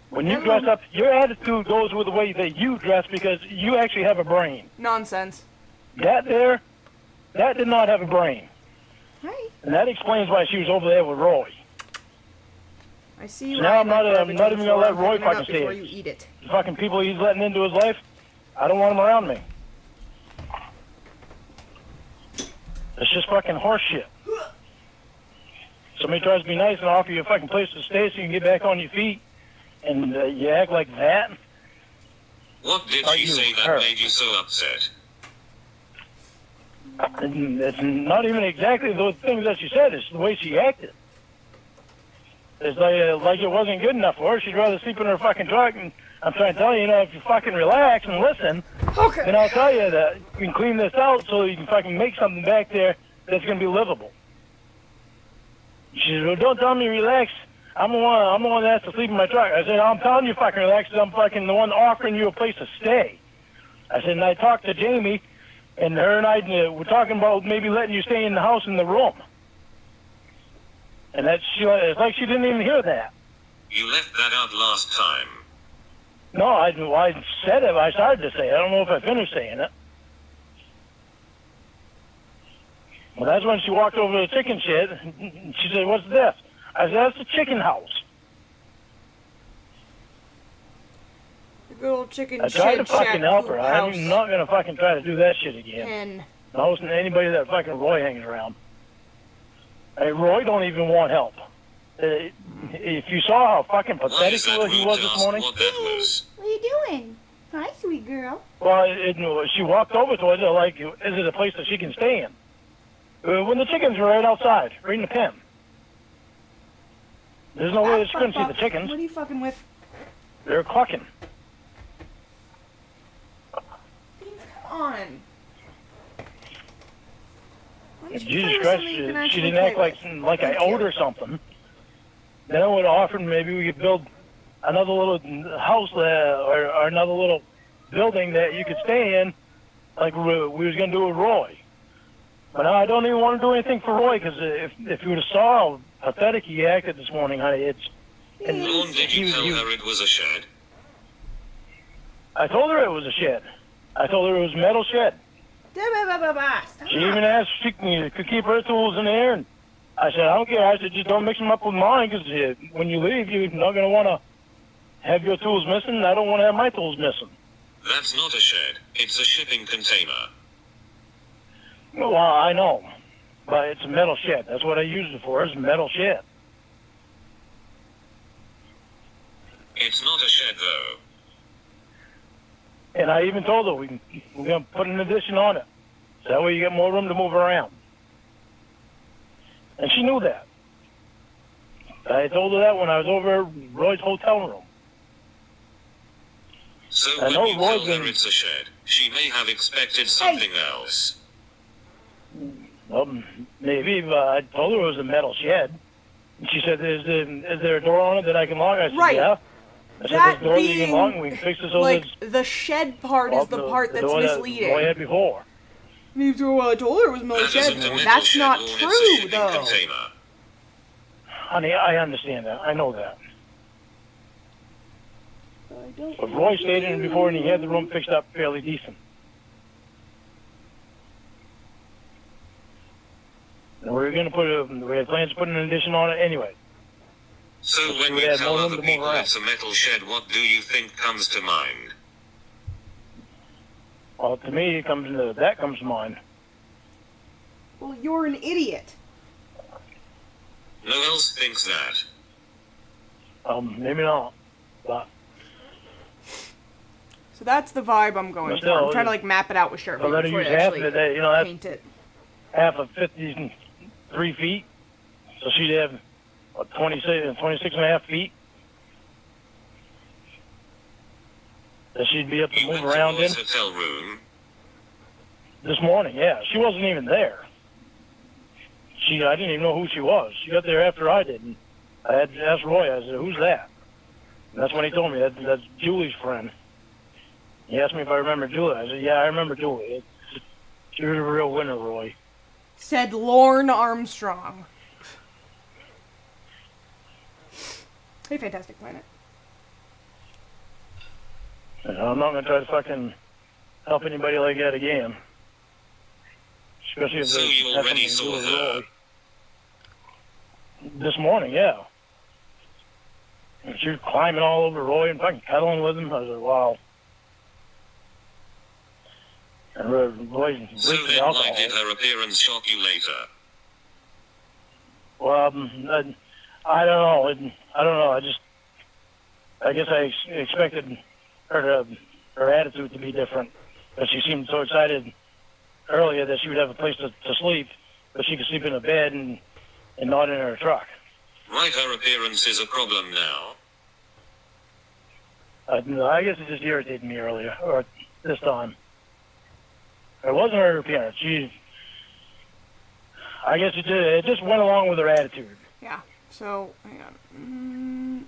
When you dress up, your attitude goes with the way that you dress because you actually have a brain. Nonsense. That did not have a brain. Hi. And that explains why she was over there with Roy. I see you. So now eyeing I'm not- that I'm garbage not on the even gonna floor. let I'm Roy picking it up fucking before see you it. eat it. The fucking people he's letting into his life, I don't want him around me. It's just fucking horse shit. Somebody tries to be nice and offer you a fucking place to stay so you can get back on your feet, and you act like that. What did Are she you say that hurt? made you so upset? And it's not even exactly those things that she said. It's the way she acted. It's like it wasn't good enough for her. She'd rather sleep in her fucking truck and I'm trying to tell you, if you fucking relax and listen, Okay. then I'll tell you that you can clean this out so you can fucking make something back there that's gonna be livable. She said, well, don't tell me relax. I'm the one that has to sleep in my truck. I said, I'm telling you fucking relax, 'cause I'm fucking the one offering you a place to stay. I said, and I talked to Jamie, and her and I were talking about maybe letting you stay in the house in the room. And it's like she didn't even hear that. You left that out last time. No, I said it. I started to say it. I don't know if I finished saying it. Well, that's when she walked over to the chicken shed. And she said, what's this? I said, that's the chicken house. The good old chicken I tried to shed shack fucking help her. poop I'm house. not going to fucking try to do that shit again. Pen. Not listening to anybody that fucking Roy hangs around. Hey, Roy don't even want help. If you saw how fucking Why pathetic is that he rude was to this ask morning. what that was? What are you doing? Hi, sweet girl. Well, she walked over to it like, is it a place that she can stay in? When the chickens were right outside, right in the pen. There's no way that she couldn't see the chickens. What are you fucking with? They're clucking. Beans, come on. Why don't you Jesus play with Christ, something you can she actually didn't act play like with? I owed her something. Then I would have offered maybe we could build another little house or another little building that you could stay in, like we was going to do with Roy. But now I don't even want to do anything for Roy, because if you would have saw how pathetic he acted this morning, honey, Lorne, did you tell her it was a shed? I told her it was a shed. I told her it was a metal shed. Stop. She even asked if she could keep her tools in there, and I said, I don't care. I said, just don't mix them up with mine, because when you leave, you're not going to want to have your tools missing, and I don't want to have my tools missing. That's not a shed. It's a shipping container. Well, I know, but it's a metal shed. That's what I used it for, is a metal shed. It's not a shed, though. And I even told her we're going to put an addition on it. So that way you get more room to move around. And she knew that. I told her that when I was over at Roy's hotel room. So I when know you Roy's tell her been- it's a shed, she may have expected something else. Well, maybe, but I told her it was a metal shed. And she said, is there a door on it that I can lock? I said, Right. yeah. I said, That there's a door that you being, can lock, and we can fix it so like, there's the shed part is the part that's door that misleading. Roy had before. Well, I told her it was a metal That shed. isn't a metal That's shed, not Lorne, true, it's a shipping though. container. Honey, I understand that. I know that. I don't But Roy stayed in it before, and he had the room fixed up fairly decent. And we were going to we had plans to put an addition on it anyway. So when we you had tell more room other to move people around. it's a metal shed, what do you think comes to mind? Well, to me, that comes to mind. Well, you're an idiot. No one else thinks that. Maybe not. But So that's the vibe I'm going But for. still, I'm trying to like map it out with Sharpie so let her before use I half actually of it. That's paint it. half of 53 feet. So she'd have 26 and a half feet that she'd be able to You move went around to in. Roy's hotel room. This morning, yeah. She wasn't even there. I didn't even know who she was. She got there after I did. And I had to ask Roy, I said, who's that? And that's when he told me, that's Julie's friend. He asked me if I remember Julie. I said, yeah, I remember Julie. She was a real winner, Roy. Said Lorne Armstrong. Hey, Fantastic Planet. And I'm not going to try to fucking help anybody like that again. Especially if So they you have already something to do saw with her? Roy. This morning, yeah. And she was climbing all over Roy and fucking cuddling with him. I was like, wow. And Roy's So drinking then alcohol. why did her appearance shock you later? Well, I don't know. I don't know. I guess I expected her attitude to be different. But she seemed so excited earlier that she would have a place to sleep, but she could sleep in a bed and not in her truck. Right, her appearance is a problem now. No, I guess it just irritated me earlier, or this time. It wasn't her appearance. I guess it just went along with her attitude. Yeah. So, hang on.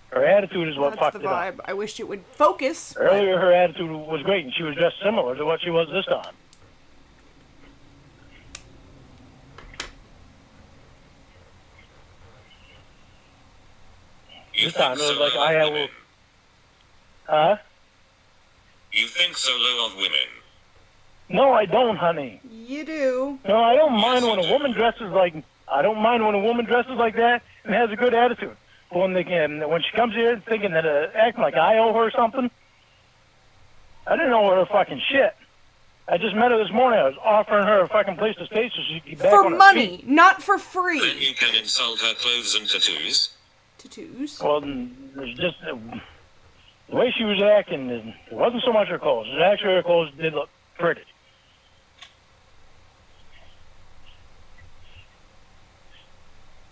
Her attitude is what That's fucked the it vibe. up. I wished it would focus. but- Earlier, her attitude was great, and she was dressed similar to what she was this time. You This time, think it so was like, low of I will... women? Huh? You think so low of women? No, I don't, honey. You do. No, I don't mind Yes, when you a do. woman dresses like... I don't mind when a woman dresses like that and has a good attitude. But when she comes here thinking that acting like I owe her something, I didn't owe her fucking shit. I just met her this morning. I was offering her a fucking place to stay so she could get back For on her money, feet. not for Then free. you can insult her clothes and tattoos. Tattoos. Well, there's just the way she was acting. It wasn't so much her clothes. Actually, her clothes did look pretty.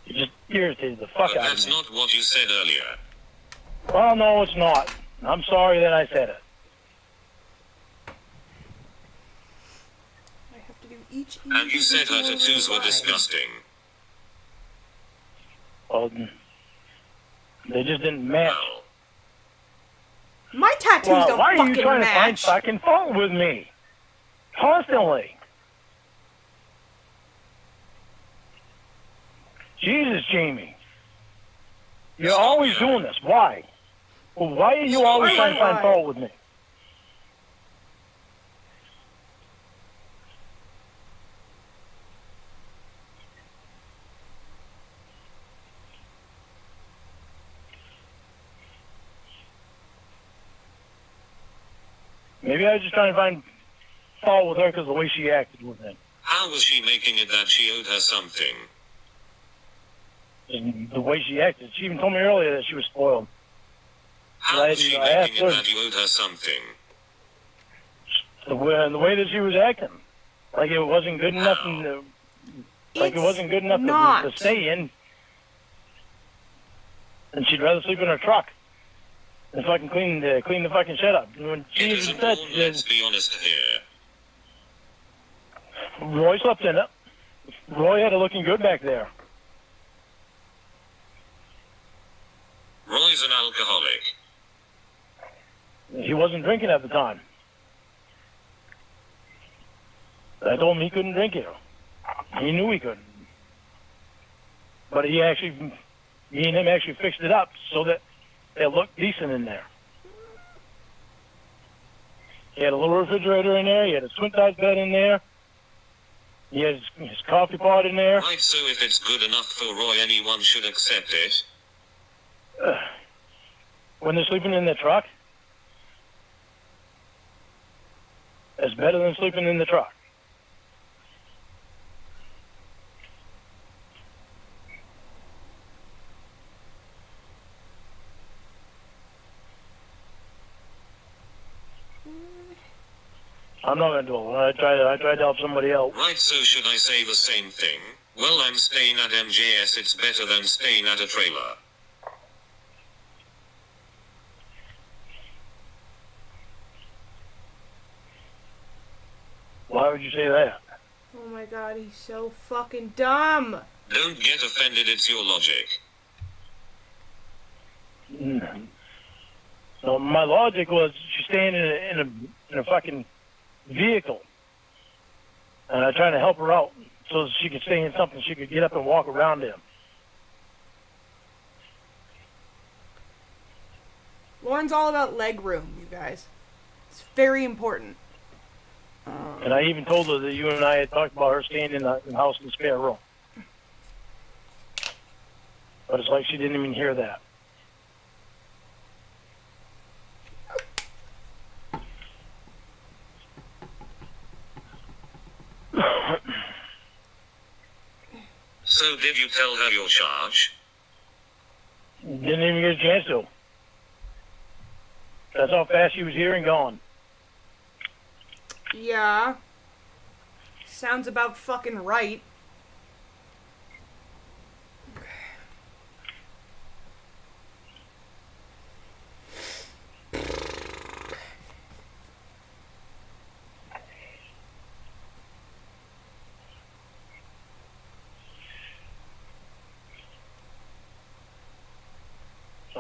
It just irritated the fuck But out that's of me. not what you said earlier. Well, no, it's not. I'm sorry that I said it. I have to do each. And you said her individual tattoos were line. disgusting. Well, they just didn't match. Well, My tattoos Well, don't why are fucking you trying to find match. fucking fault with me? Constantly. Jesus, Jamie. You're always doing this. Why? Well, why are you always trying to find fault with me? Maybe I was just trying to find fault with her because of the way she acted with him. how was she making it that she owed her something? And the way she acted. She even told me earlier that she was spoiled. How Right, was she I asked making it her- that you owed her something? The way that she was acting. Like it wasn't good enough. Like it wasn't good enough not. to stay in. And she'd rather sleep in her truck than fucking clean the fucking shit up. When she It even isn't said all, let's be honest here. Roy slept in it. Roy had it looking good back there. Roy's an alcoholic. He wasn't drinking at the time. I told him he couldn't drink it. He knew he couldn't. But me and him actually fixed it up so that it looked decent in there. He had a little refrigerator in there. He had a twin-size bed in there. He had his coffee pot in there. Right, so if it's good enough for Roy, anyone should accept it. When they're sleeping in the truck, it's better than sleeping in the truck. I'm not gonna do it. I tried to help somebody else. Right, so should I say the same thing? Well, I'm staying at MJS, it's better than staying at a trailer. Why would you say that? Oh my god, he's so fucking dumb. Don't get offended, it's your logic. So my logic was she's staying in a fucking vehicle, and I'm trying to help her out so she could stay in something she could get up and walk around in. Lauren's all about leg room, you guys. It's very important. And I even told her that you and I had talked about her staying in the house in the spare room. But it's like she didn't even hear that. So did you tell her your charge? Didn't even get a chance to. That's how fast she was here and gone. Yeah. Sounds about fucking right.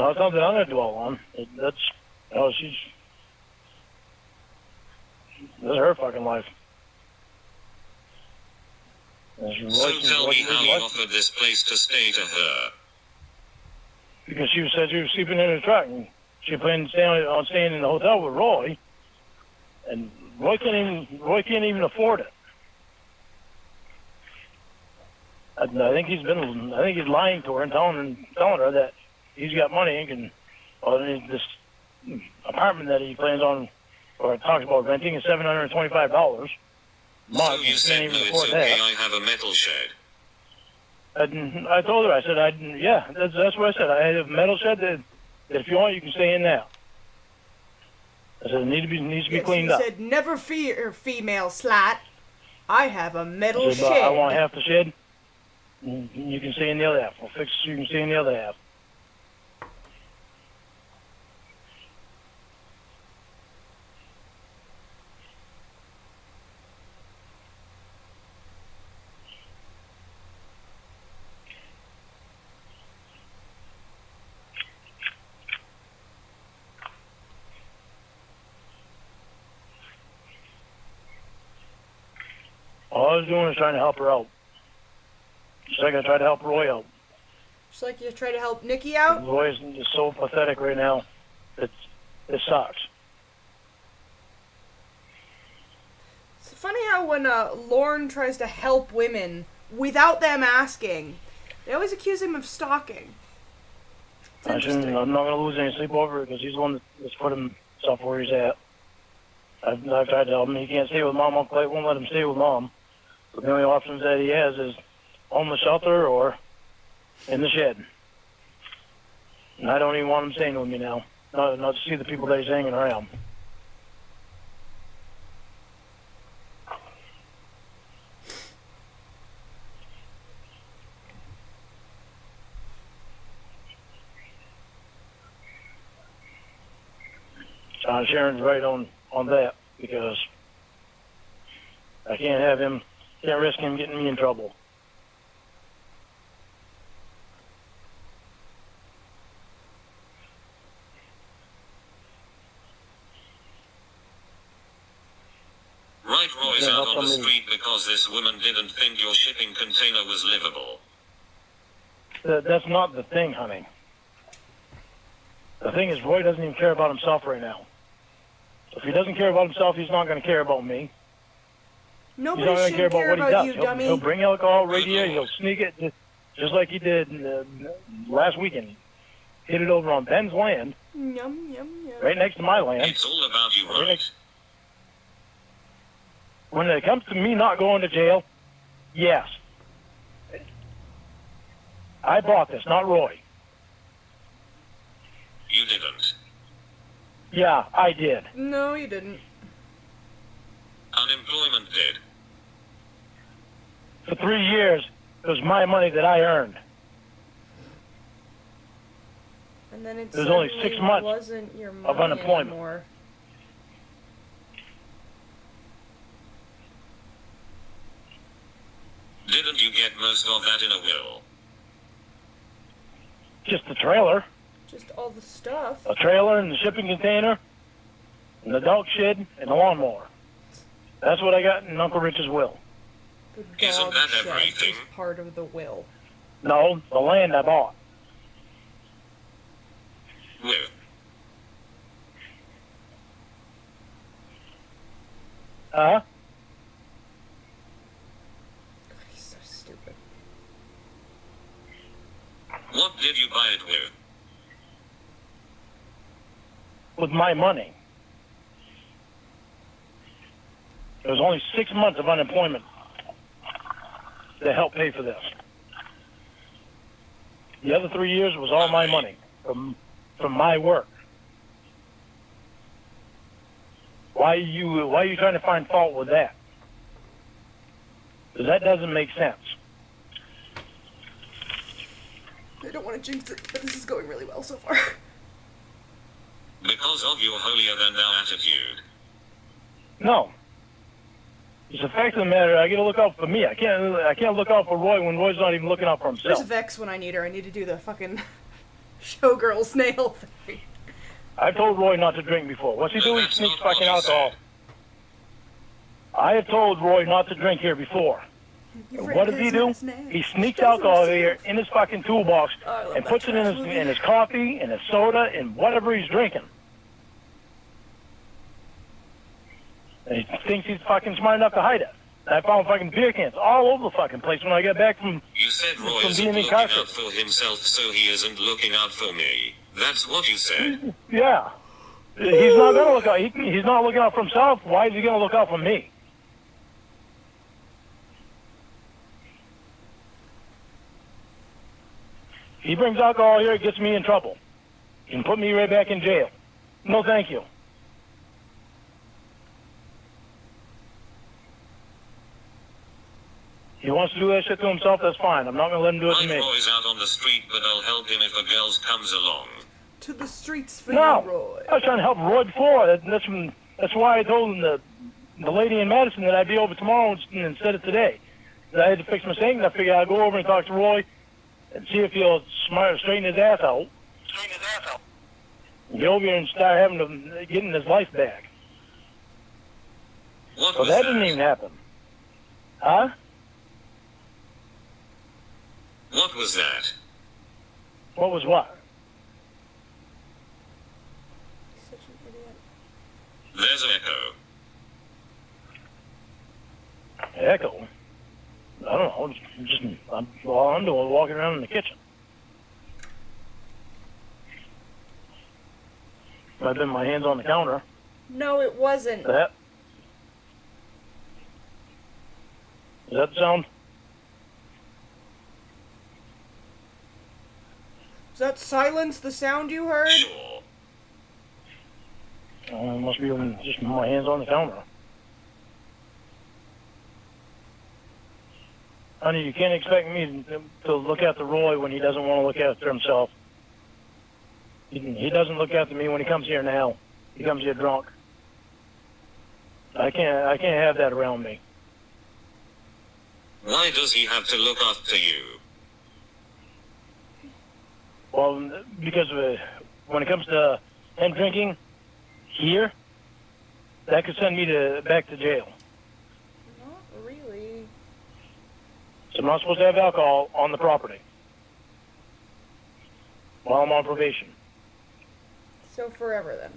Well, it's something I'm gonna dwell on. That's, that's her fucking life. So tell me how you offered this place to stay to her. Because she said she was sleeping in the truck, and she planned on staying in the hotel with Roy, and Roy can't even afford it. I think he's lying to her and telling her that he's got money and can, or this apartment that he plans on or talks about renting is $725. So you said no, it's okay. I have a metal shed. And I told her, I said, yeah, that's what I said. I have a metal shed that if you want, you can stay in now. I said, it needs to be cleaned up. He said, never fear, female slut. I have a metal said, shed. I want half the shed. You can stay in the other half. We'll fix it so you can stay in the other half. All I was doing was trying to help her out. Just like I tried to help Roy out. Just like you try to help Nikki out? Roy is just so pathetic right now. It sucks. It's funny how when Lorne tries to help women without them asking, they always accuse him of stalking. I'm not going to lose any sleep over it because he's the one that's put himself where he's at. I've tried to help him. He can't stay with Mom. Uncle won't let him stay with Mom. So the only options that he has is homeless shelter or in the shed. And I don't even want him staying with me now. Not to see the people that he's hanging around. Sharon's right on that because I can't risk him getting me in trouble. Right, Roy's out on the street because this woman didn't think your shipping container was livable. That's not the thing, honey. The thing is, Roy doesn't even care about himself right now. If he doesn't care about himself, he's not going to care about me. Nobody he's not should care about what he you, does. dummy. He'll bring alcohol right here. He'll sneak it, just like he did last weekend. Hit it over on Ben's land, Yum, yum, yum. right next to my land. It's all about you, right? When it comes to me not going to jail, yes. I bought this, not Roy. You didn't. Yeah, I did. No, you didn't. Unemployment did. For 3 years, it was my money that I earned. And then it There's only 6 months wasn't your money of unemployment. Anymore. Didn't you get most of that in a will? Just the trailer. Just all the stuff. A trailer and the shipping container, and the dog shed, and the lawnmower. That's what I got in Uncle Rich's will. The Isn't dog that shed everything? is part of the will. No, the land I bought. Will. Huh? God, he's so stupid. What did you buy it with? With my money. There was only 6 months of unemployment to help pay for this. The other 3 years was all my money from my work. Why are you trying to find fault with that? Because that doesn't make sense. I don't want to jinx it, but this is going really well so far. Because of your holier-than-thou attitude. No. It's the fact of the matter. I got to look out for me. I can't look out for Roy when Roy's not even looking out for Where's himself. Vex when I need her? I need to do the fucking showgirl snail thing. I've told Roy not to drink before. What's he do? He That's sneaks not what fucking you alcohol. said. I have told Roy not to drink here before. What does he do? He sneaks alcohol here in his fucking toolbox and puts it in his coffee, in his soda, and whatever he's drinking. And he thinks he's fucking smart enough to hide it. I found fucking beer cans all over the fucking place when I got back from You said Roy From isn't being looking out incarcerated. for himself, so he isn't looking out for me. That's what you said. Yeah. He's not gonna look out. He's not looking out for himself. Why is he gonna look out for me? He brings alcohol here, it gets me in trouble. He can put me right back in jail. No, thank you. He wants to do that shit to himself, that's fine. I'm not gonna let him do it to Mike me. Roy's out on the street, but I'll help him if a girl comes along. To the streets for No, you, Roy. I was trying to help Roy before. That's why I told him the lady in Madison that I'd be over tomorrow instead of today. I had to fix my sink, and I figured I'd go over and talk to Roy and see if he'll straighten his ass out. Get over here and start getting his life back. What So was that didn't even happen. Huh? What was that? What was what? Such an idiot. There's an echo. Echo? I don't know. All I'm doing is walking around in the kitchen. I've been my hands on the counter. No, it wasn't. That. Does that sound? Does that silence the sound you heard? Sure. Must be just my hands on the counter. Honey, you can't expect me to look after Roy when he doesn't want to look after himself. He doesn't look after me when he comes here now. He comes here drunk. I can't have that around me. Why does he have to look after you? Well, because when it comes to him drinking here, that could send me back to jail. Not really. So I'm not supposed to have alcohol on the property while I'm on probation. So forever then.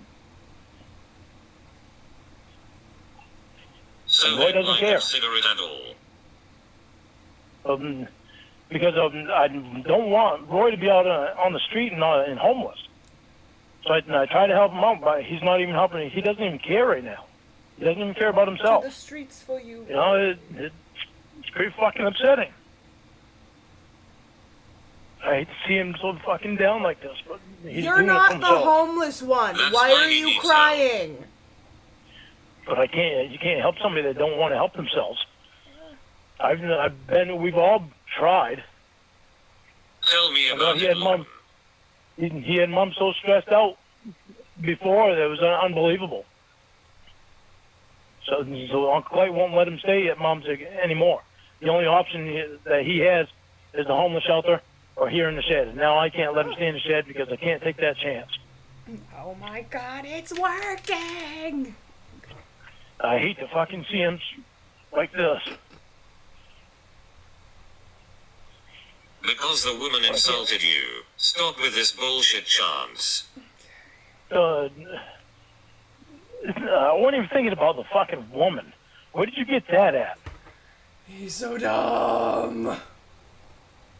So Roy they doesn't might care. consider it at all. Because I don't want Roy to be out on the street and homeless. So I try to help him out, but he's not even helping. He doesn't even care right now. He doesn't even care about To himself. the streets for you. You know, it's pretty fucking upsetting. I hate to see him so fucking down like this, but he's You're doing it not for the himself. homeless one. That's Why why are he you needs crying? But you can't help somebody that don't want to help themselves. We've all tried. Tell me I about he it, had Lorne. mom. He had mom so stressed out before that it was unbelievable. So Uncle Clay won't let him stay at mom's anymore. The only option that he has is the homeless shelter or here in the shed. Now I can't let him stay in the shed because I can't take that chance. Oh my god, it's working! I hate to fucking see him like this. Because the woman insulted you. Stop with this bullshit chance. I wasn't even thinking about the fucking woman. Where did you get that at? He's so dumb.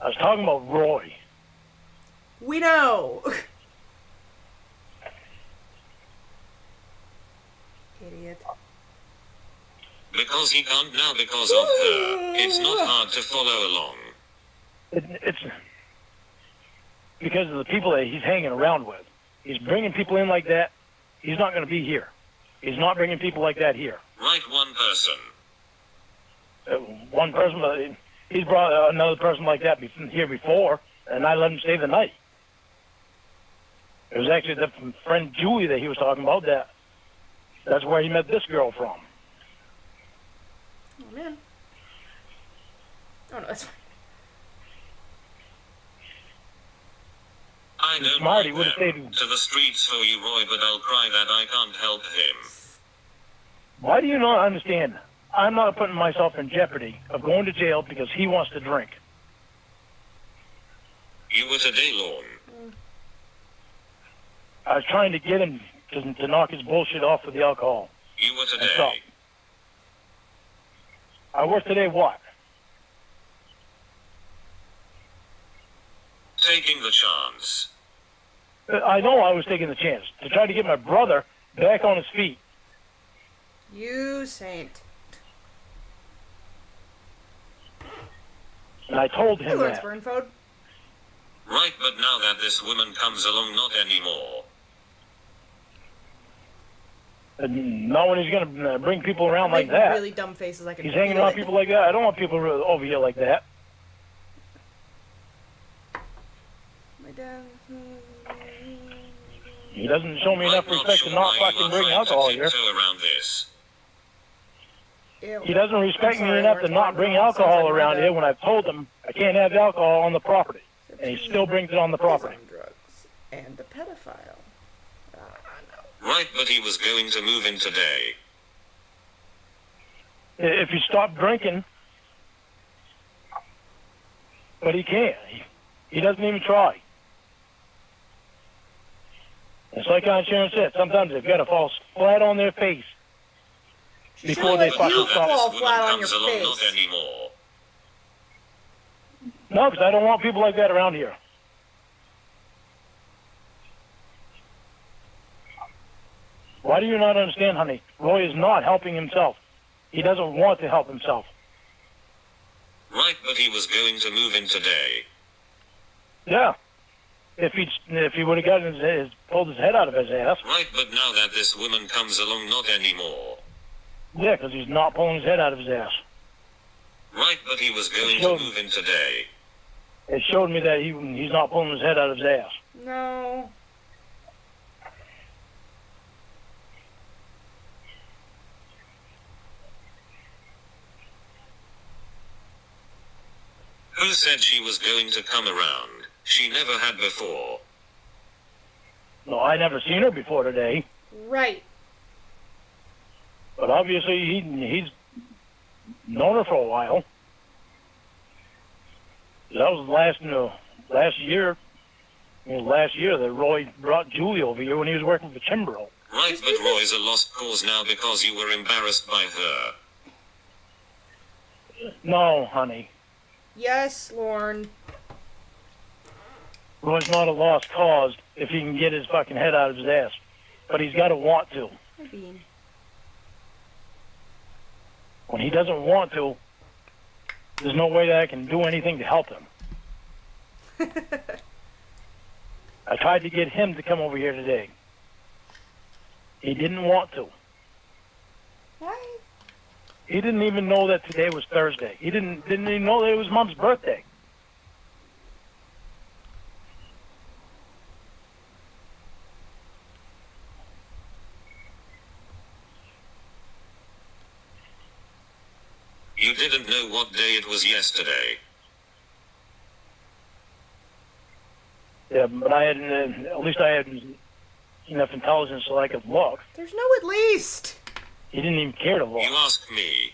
I was talking about Roy. We know. Idiot. Because he can't now because of her. It's not hard to follow along. It's because of the people that he's hanging around with. He's bringing people in like that. He's not going to be here. He's not bringing people like that here. Right, one person. One person, he's brought another person like that here before, and I let him stay the night. It was actually the friend Julie that he was talking about. That's where he met this girl from. Oh man. Oh no, that's fine. I don't smart, he like would've them. stayed. To the streets for you, Roy, but I'll cry that I can't help him. Why do you not understand? I'm not putting myself in jeopardy of going to jail because he wants to drink. You were today, Lorne. I was trying to get him to knock his bullshit off with the alcohol. You were And stop. today. I work today what? Taking the chance. I know I was taking the chance to try to get my brother back on his feet. You saint. And I told Hey, him Lawrence that. Burnfode. Right, but now that this woman comes along, not anymore. And not when he's going to bring people around like Make that. really dumb faces. I can He's hanging feel around it. people like that. I don't want people over here like that. My dad. He doesn't show me enough I'm not respect sure to not why you fucking are bring trying alcohol to here. tiptoe around this. Ew. He doesn't respect I'm sorry, me enough to Lawrence not bring Burnfode. Sounds alcohol like my around dad. here when I've told him I can't have alcohol on the property. And he still brings it on the property. He's on drugs and a pedophile. Right, but he was going to move in today. If he stopped drinking, but he can't. He doesn't even try. It's like our insurance said. Sometimes they've got to fall flat on their face before they But you fucking stop. fall This flat woman on your comes along, not face. anymore. No, because I don't want people like that around here. Why do you not understand, honey? Roy is not helping himself. He doesn't want to help himself. Right, but he was going to move in today. Yeah. If he would have gotten pulled his head out of his ass. Right, but now that this woman comes along, not anymore. Yeah, because he's not pulling his head out of his ass. Right, but he was going to Sure. move in today. It showed me that he's not pulling his head out of his ass. No. Who said she was going to come around? She never had before. No, I never seen her before today. Right. But obviously he's known her for a while. That was last year. Last year that Roy brought Julie over here when he was working for Chimbro. Right, but Roy's a lost cause now because you were embarrassed by her. No, honey. Yes, Lorne. Roy's not a lost cause if he can get his fucking head out of his ass. But he's got to want to. Hi, Bean. When he doesn't want to, there's no way that I can do anything to help him. I tried to get him to come over here today. He didn't want to. Why? He didn't even know that today was Thursday. He didn't even know that it was Mom's birthday. You didn't know what day it was yesterday. Yeah, but I had at least I had enough intelligence so I could look. There's no at least. He didn't even care to look. You asked me.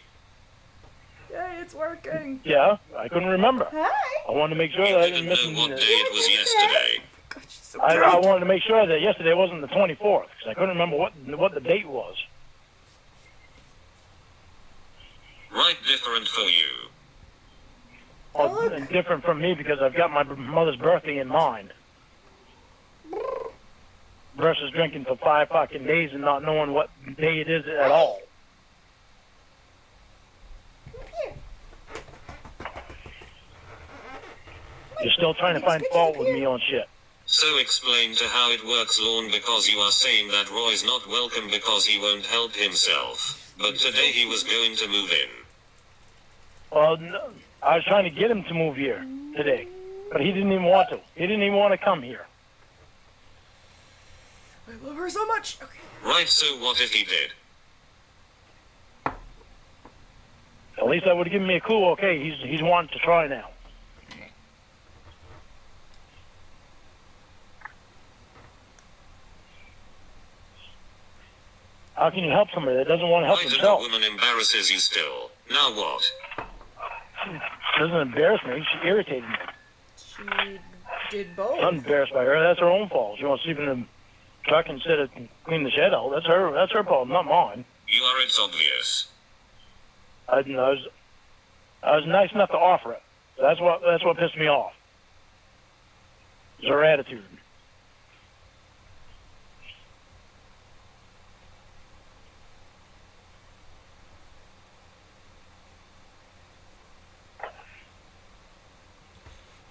Yay, it's working. Yeah, I couldn't remember. Hi. I wanted to make sure You that I didn't didn't miss. know what day it was yesterday. God, she's so I drunk. wanted to make sure that yesterday wasn't the 24th because I couldn't remember what the date was. Right, different for you. Oh, look. and different from me because I've got my mother's birthday in mind. Versus drinking for 5 fucking days and not knowing what day it is at all. You're still trying to find fault with me on shit. So explain to how it works, Lorne, because you are saying that Roy's not welcome because he won't help himself. But today he was going to move in. Well, no, I was trying to get him to move here today, but he didn't even want to. He didn't even want to come here. I love her so much. Okay. Right, so what if he did? At least that would have given me a clue. Okay, he's wanting to try now. How can you help somebody that doesn't want to help Right, and a themselves? woman embarrasses you still. Now what? She doesn't embarrass me. She irritated me. She did I'm both. not embarrassed by her. That's her own fault. She wants to sleep in the truck instead of clean the shed out. That's her problem, not mine. You are, it's obvious. I was nice enough to offer it. That's what pissed me off. It's her attitude.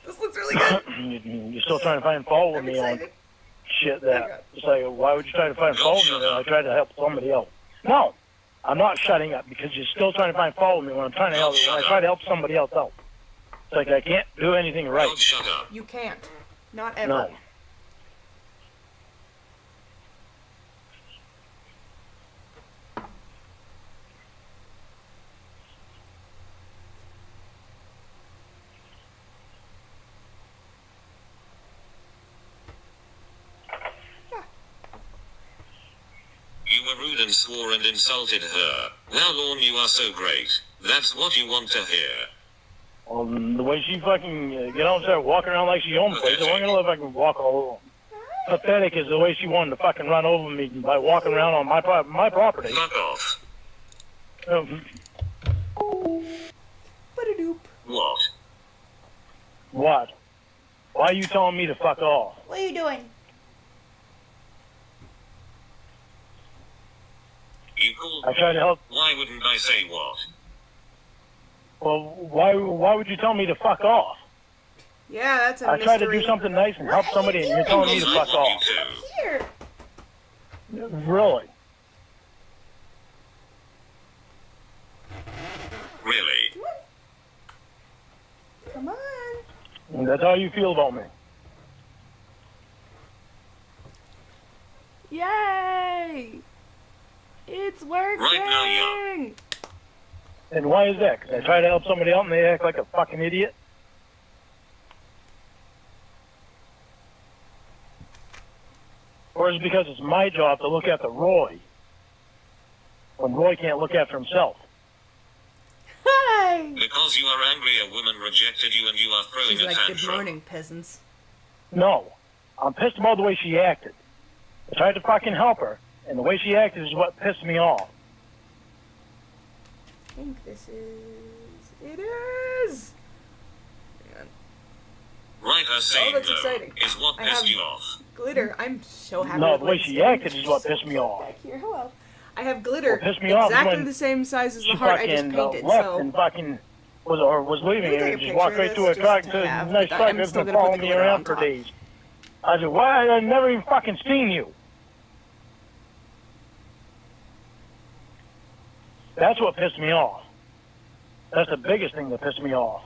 This looks really good. You're still trying to find fault with I'm me on excited. shit that it's like, why would you try to find fault with me when I tried to help somebody else? No, I'm not shutting up because you're still trying to find fault with me when I'm trying to help. When I try to help somebody else out, it's like I can't do anything right. God, shut up. You can't. Not ever. No. You were rude and swore and insulted her. Wow, Lorne, you are so great. That's what you want to hear. Well, the way she fucking get out and start walking around like she owns the place, I wasn't gonna let her fucking walk all over. Pathetic is the way she wanted to fucking run over me by walking around on my property. Fuck off. Ba-da-doop. What? What? Why are you telling me to fuck off? What are you doing? You called? I tried to help. Why wouldn't I say what? Well, why would you tell me to fuck off? Yeah, that's a I tried to mystery. do something nice and help somebody, and you're telling me to Because I fuck want off. you to. Here. Really? Really? Come on. And that's how you feel about me. Yay! It's working! Right now, yeah. And why is that? 'Cause I try to help somebody out and they act like a fucking idiot? Or is it because it's my job to look after Roy when Roy can't look after himself? Hi! Because you are angry a woman rejected you and you are throwing She's a like, good tantrum. morning, peasants. No. I'm pissed about the way she acted. I tried to fucking help her, and the way she acted is what pissed me off. I think this is... It is! Right, her saying that's though, exciting. is what I pissed have- you off. Glitter. I'm so happy No, with the way this she game. acted is what pissed me off. Back here, hello. I have glitter What pissed me off is exactly when the same size as the She heart I just fucking painted, left so... and fucking was leaving Let me and take a just picture walked of right this to a just truck, to to a have, nice but truck I'm that's still been gonna put following the me glitter around on for top. days. I said, why? I never even fucking seen you. That's what pissed me off. That's the biggest thing that pissed me off.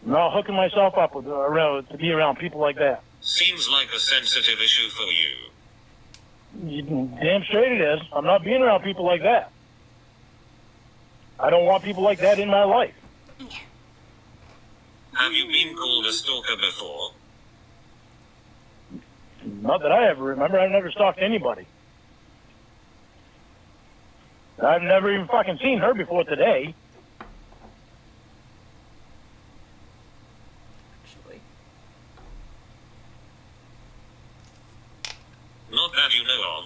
I'm not hooking myself up with to be around people like that. Seems like a sensitive issue for you. You damn straight it is. I'm not being around people like that. I don't want people like that in my life. Have you been called a stalker before? Not that I ever remember. I've never stalked anybody. I've never even fucking seen her before today. Actually. Not that you know of.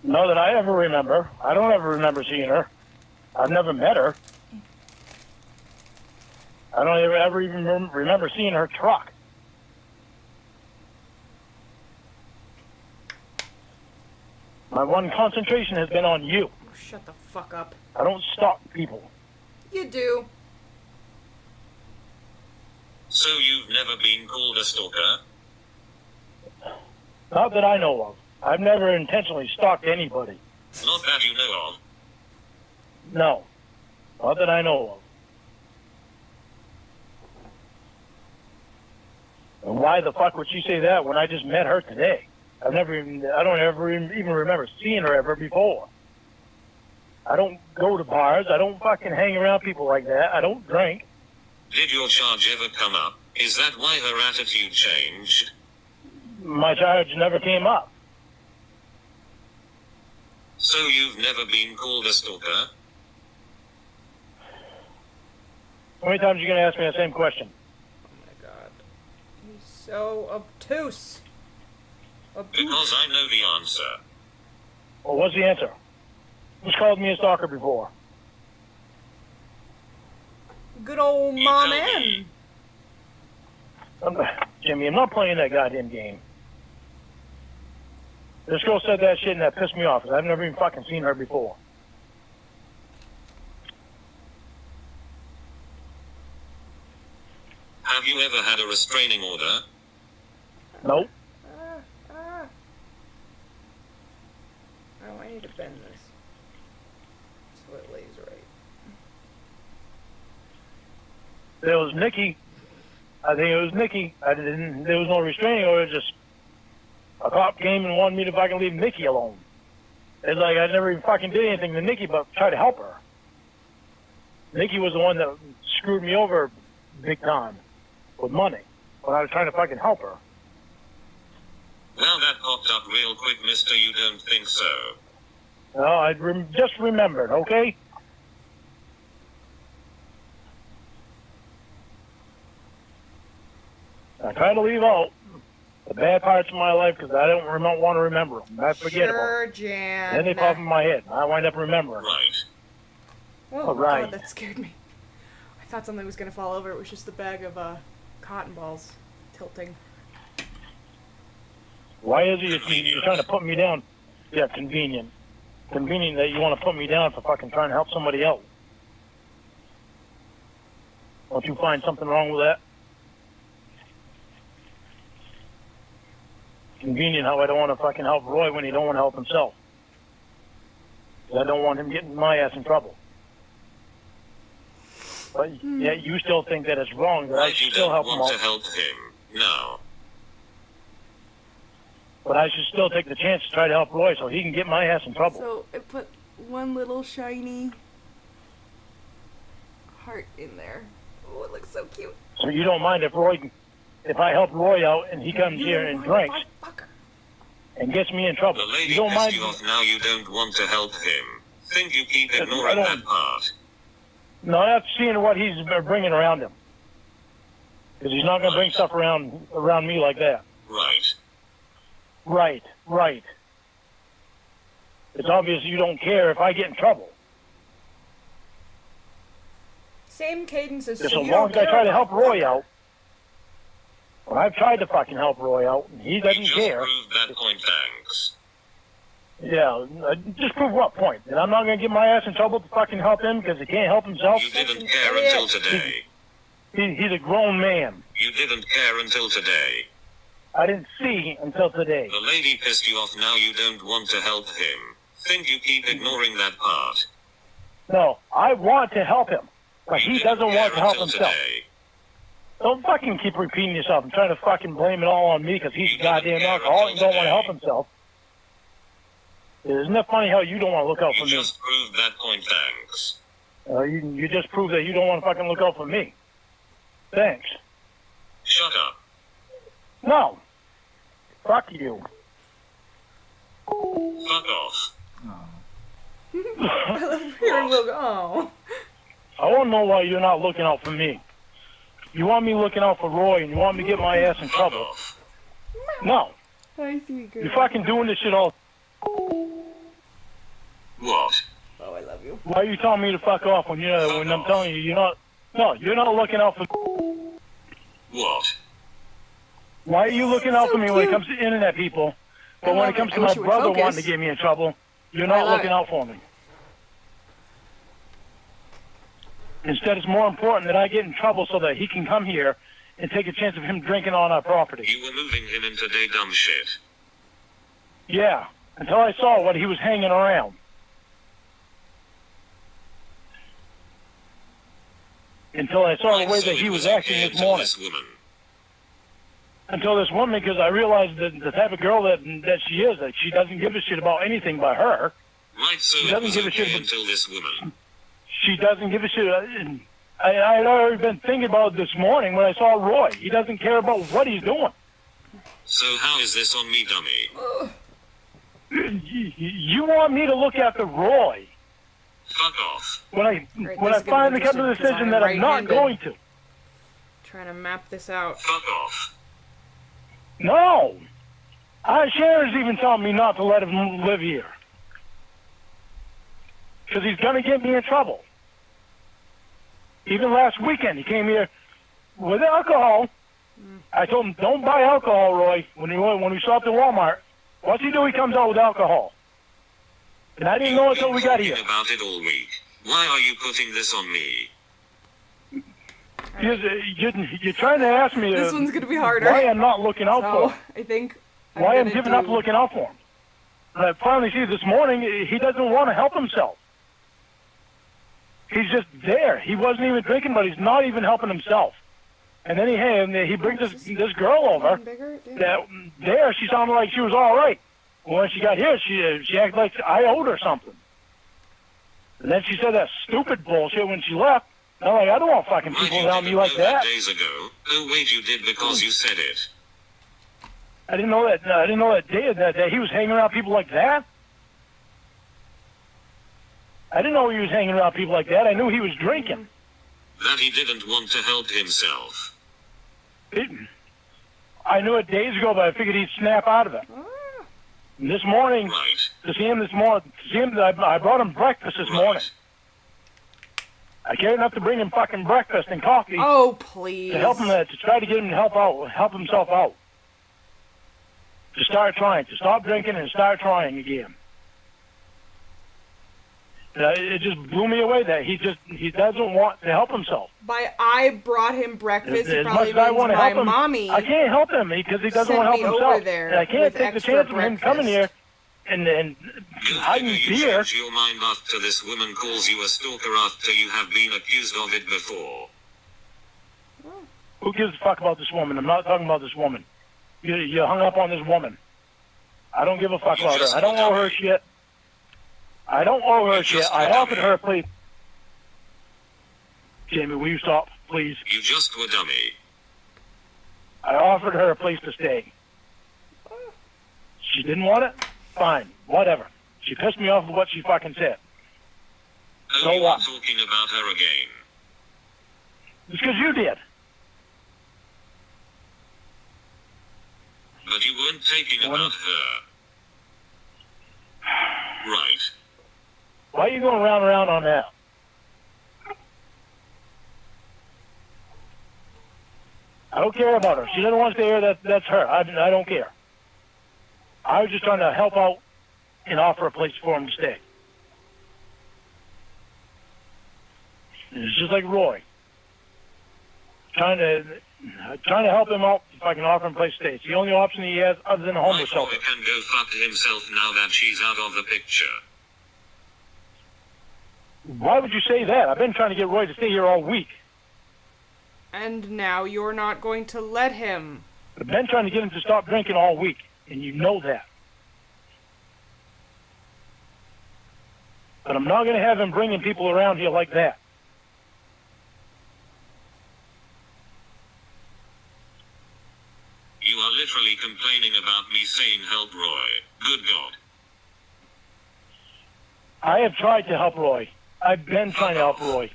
Not that I ever remember. I don't ever remember seeing her. I've never met her. I don't ever even remember seeing her truck. My one concentration has been on you. Oh, shut the fuck up. I don't stalk people. You do. So you've never been called a stalker? Not that I know of. I've never intentionally stalked anybody. Not that you know of. No. Not that I know of. And why the fuck would she say that when I just met her today? I don't ever even remember seeing her ever before. I don't go to bars. I don't fucking hang around people like that. I don't drink. Did your charge ever come up? Is that why her attitude changed? My charge never came up. So you've never been called a stalker? How many times are you going to ask me the same question? Oh my god. He's so obtuse. Because I know the answer. Well, what's the answer? Who's called me a stalker before? Good old You Mom tell N. me. Jimmy, I'm not playing that goddamn game. This girl said that shit and that pissed me off because I've never even fucking seen her before. Have you ever had a restraining order? Nope. Oh, I need to bend this so it lays right. There was Nikki. I think it was Nikki. There was no restraining order. Just a cop came and wanted me to fucking leave Nikki alone. It's like I never even fucking did anything to Nikki but try to help her. Nikki was the one that screwed me over big time with money when I was trying to fucking help her. Well, that popped up real quick, mister. You don't think so? No, I just remembered, okay? I try to leave out the bad parts of my life because I don't want to remember them. I forget Sure, about them. Jan. Then they pop in my head. I wind up remembering. Right. Oh, right. God, that scared me. I thought something was going to fall over. It was just the bag of cotton balls tilting. Why is it you're trying to put me down? Yeah, convenient. Convenient that you want to put me down for fucking trying to help somebody else. Don't you find something wrong with that? Convenient how I don't want to fucking help Roy when he don't want to help himself. 'Cause I don't want him getting my ass in trouble. But yet you still think that it's wrong that I Right, should you still don't help him want out. to help him. No. But I should still take the chance to try to help Roy so he can get my ass in trouble. So I put one little shiny heart in there. Oh, it looks so cute. So you don't mind if I help Roy out and he comes here and drinks and gets me in trouble. The You lady don't pissed mind? you off now. You don't want to help him. Think you keep ignoring don't- that part. No, I'm not seeing what he's bringing around him. Because he's not going to bring stuff around me like that. Right. Right. It's obvious you don't care if I get in trouble. Same cadence as Just so as you long don't as I care try to if help I Roy fuck out. When I've tried to fucking help Roy out, and he You doesn't just care. proved that point, thanks. Yeah, just prove what point? That I'm not going to get my ass in trouble to fucking help him because he can't help himself? You didn't care until today. He's a grown man. You didn't care until today. I didn't see until today. The lady pissed you off now. You don't want to help him. Think you keep ignoring that part. No, I want to help him, but You he didn't doesn't care want to help until himself. today. Don't fucking keep repeating yourself and trying to fucking blame it all on me because he's You a goddamn didn't care alcoholic and don't want to until help himself. Isn't that funny how you don't want to look out You for me? just proved that point, thanks. You just proved that you don't want to fucking look out for me. Thanks. Shut up. No. Fuck you. Fuck off. Hearing Will go, oh. I want to know why you're not looking out for me. You want me looking out for Roy and you want me to get my ass in Fuck trouble. off. No. Hi, sweet girl. You're fucking doing this shit all. What? Oh, I love you. Why are you telling me to fuck off when I'm telling you you're not? No, you're not looking out for. What? Why are you looking out So for me when it cute. comes to internet people, I but when love it comes it. to I my wish you would brother focus. wanting to get me in trouble, you're I not love looking it. out for me? Instead, it's more important that I get in trouble so that he can come here and take a chance of him drinking on our property. You were moving him into day dumb shit. Yeah, until I saw what he was hanging around. Until I saw the way So that it he was okay acting this until morning. this woman. Until this woman, because I realized that the type of girl that she is, that she doesn't give a shit about anything but her. Right, so She it doesn't was give a shit okay about- until this woman. She doesn't give a shit. I'd already been thinking about it this morning when I saw Roy. He doesn't care about what he's doing. So how is this on me, dummy? You want me to look after Roy Fuck off. when I finally come to the decision that I'm not going to. Trying to map this out. Fuck off. No. Shannon's even telling me not to let him live here. Because he's going to get me in trouble. Even last weekend, he came here with alcohol. I told him, don't buy alcohol, Roy, when we stopped at Walmart. What's he do? He comes out with alcohol. And I didn't know until we got here. About it all week. Why are you putting this on me? You're trying to ask me This one's gonna be harder. why I'm not looking out for him. I think Why I'm giving up looking out for him. And I finally see this morning, he doesn't want to help himself. He's just there. He wasn't even drinking, but he's not even helping himself. And then he brings this girl over. There, she sounded like she was all right. When she got here, she acted like I owed her something. And then she said that stupid bullshit when she left. And I'm like, I don't want fucking people around me like that. Days ago. Oh wait, you did because you said it. I didn't know that. I didn't know that he was hanging around people like that. I didn't know he was hanging around people like that. I knew he was drinking. That he didn't want to help himself. I knew it days ago, but I figured he'd snap out of it. And this morning, to see him, I brought him breakfast this morning. I cared enough to bring him fucking breakfast and coffee. Oh, please. To help him, to try to get him to help himself out. To start trying, to stop drinking and start trying again. It just blew me away that he doesn't want to help himself. By I brought him breakfast, As probably much as I means want to my help him, mommy. I can't help him because he doesn't want to help himself. And I can't take the chance of him coming here and hiding beer. Change your mind after this woman calls you a stalker after you have been accused of it before. Who gives a fuck about this woman? I'm not talking about this woman. You hung up on this woman. I don't give a fuck about her. I don't owe her shit. I don't owe her shit. I offered her a place. Jamie, will you stop, please? You just were dummy. I offered her a place to stay. She didn't want it? Fine, whatever. She pissed me off with what she fucking said. Oh, So you what? are talking about her again. It's because you did. But you weren't taking about her. Right. Why are you going round and round on that? I don't care about her. She doesn't want to stay here. That's her. I don't care. I was just trying to help out and offer a place for him to stay. It's just like Roy. Trying to help him out if I can offer him a place to stay. It's the only option he has other than a homeless shelter. Roy can go fuck himself now that she's out of the picture. Why would you say that? I've been trying to get Roy to stay here all week. And now you're not going to let him. I've been trying to get him to stop drinking all week, and you know that. But I'm not going to have him bringing people around here like that. You are literally complaining about me saying help Roy. Good God. I have tried to help Roy. I've been trying to help Roy.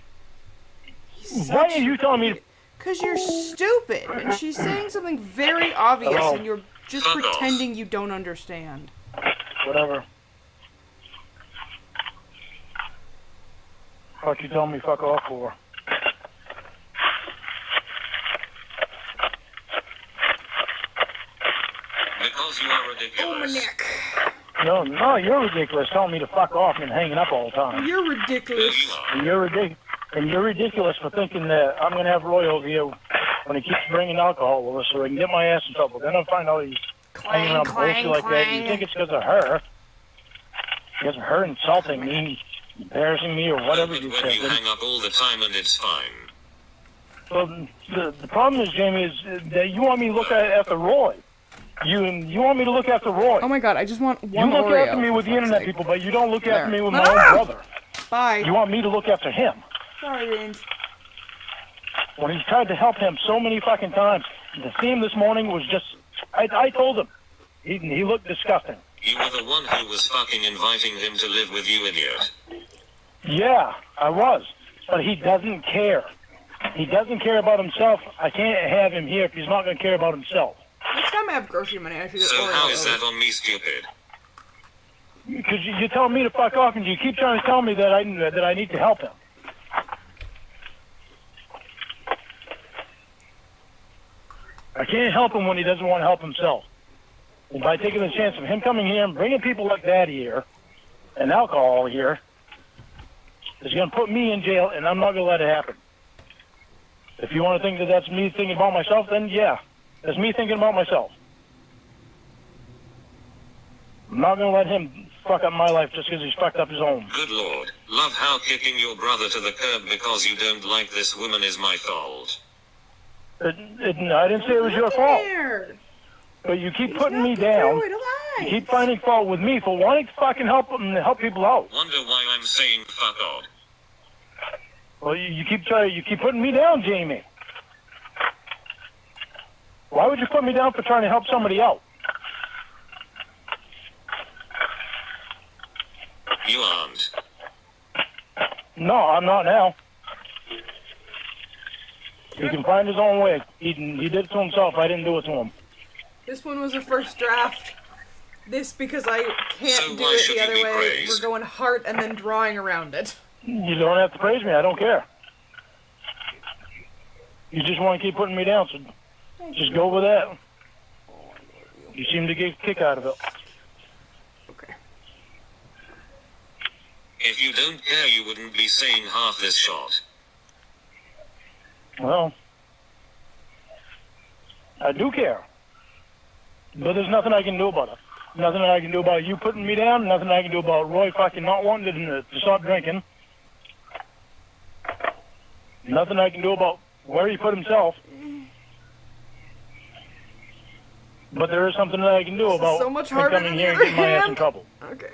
Why are you telling me? Because you're stupid, and she's saying something very obvious, Hello. and you're just Fuck off. pretending you don't understand. Whatever. Fuck you telling me fuck off for? Because you are ridiculous. Nick. No, you're ridiculous telling me to fuck off and hanging up all the time. You're There ridiculous. you are. And you're ridiculous for thinking that I'm going to have Roy over here when he keeps bringing alcohol with us so I can get my ass in trouble. Then I'll find out he's hanging around bullshit like that. You think it's because of her. Because of her insulting me, embarrassing me, or whatever But you when said. you hang up all the time and it's fine. So the problem is, Jamie, is that you want me to look after Roy. You want me to look after Roy. Oh my god, I just want You one look Oreo. after me with the for fuck's internet sake. people, but you don't look after There. me with my own brother. Bye. You want me to look after him. Sorry, Range. when he's tried to help him so many fucking times. To see him this morning was just, I told him, he looked disgusting. You were the one who was fucking inviting him to live with you, idiot. Yeah, I was. But he doesn't care. He doesn't care about himself. I can't have him here if he's not going to care about himself. Next time I have grocery money, I should just So order how those. is that on me, stupid? Because you're telling me to fuck off, and you keep trying to tell me that I need to help him. I can't help him when he doesn't want to help himself. And by taking the chance of him coming here and bringing people like that here, and alcohol here, is going to put me in jail, and I'm not going to let it happen. If you want to think that that's me thinking about myself, then yeah, that's me thinking about myself. I'm not going to let him fuck up my life just because he's fucked up his own. Good lord. Love how kicking your brother to the curb because you don't like this woman is my fault. I didn't say it was your fault. There. But you keep He's putting not me the down. druid You alive. keep finding fault with me for wanting to fucking help people out. Wonder why I'm saying fuck odd. Well, you keep putting me down, Jamie. Why would you put me down for trying to help somebody out? You aren't. No, I'm not now. He can find his own way. He did it to himself. I didn't do it to him. This one was a first draft. This because I can't So do why it should the you other be way. praised? We're going heart and then drawing around it. You don't have to praise me. I don't care. You just want to keep putting me down, so just go with that. You seem to get a kick out of it. Okay. If you don't care, you wouldn't be saying half this shot. Well, I do care. But there's nothing I can do about it. Nothing I can do about you putting me down. Nothing I can do about Roy fucking not wanting to stop drinking. Nothing I can do about where he put himself. But there is something that I can do This is about so much him harder coming than here and the getting my other ass in hand. trouble. Okay.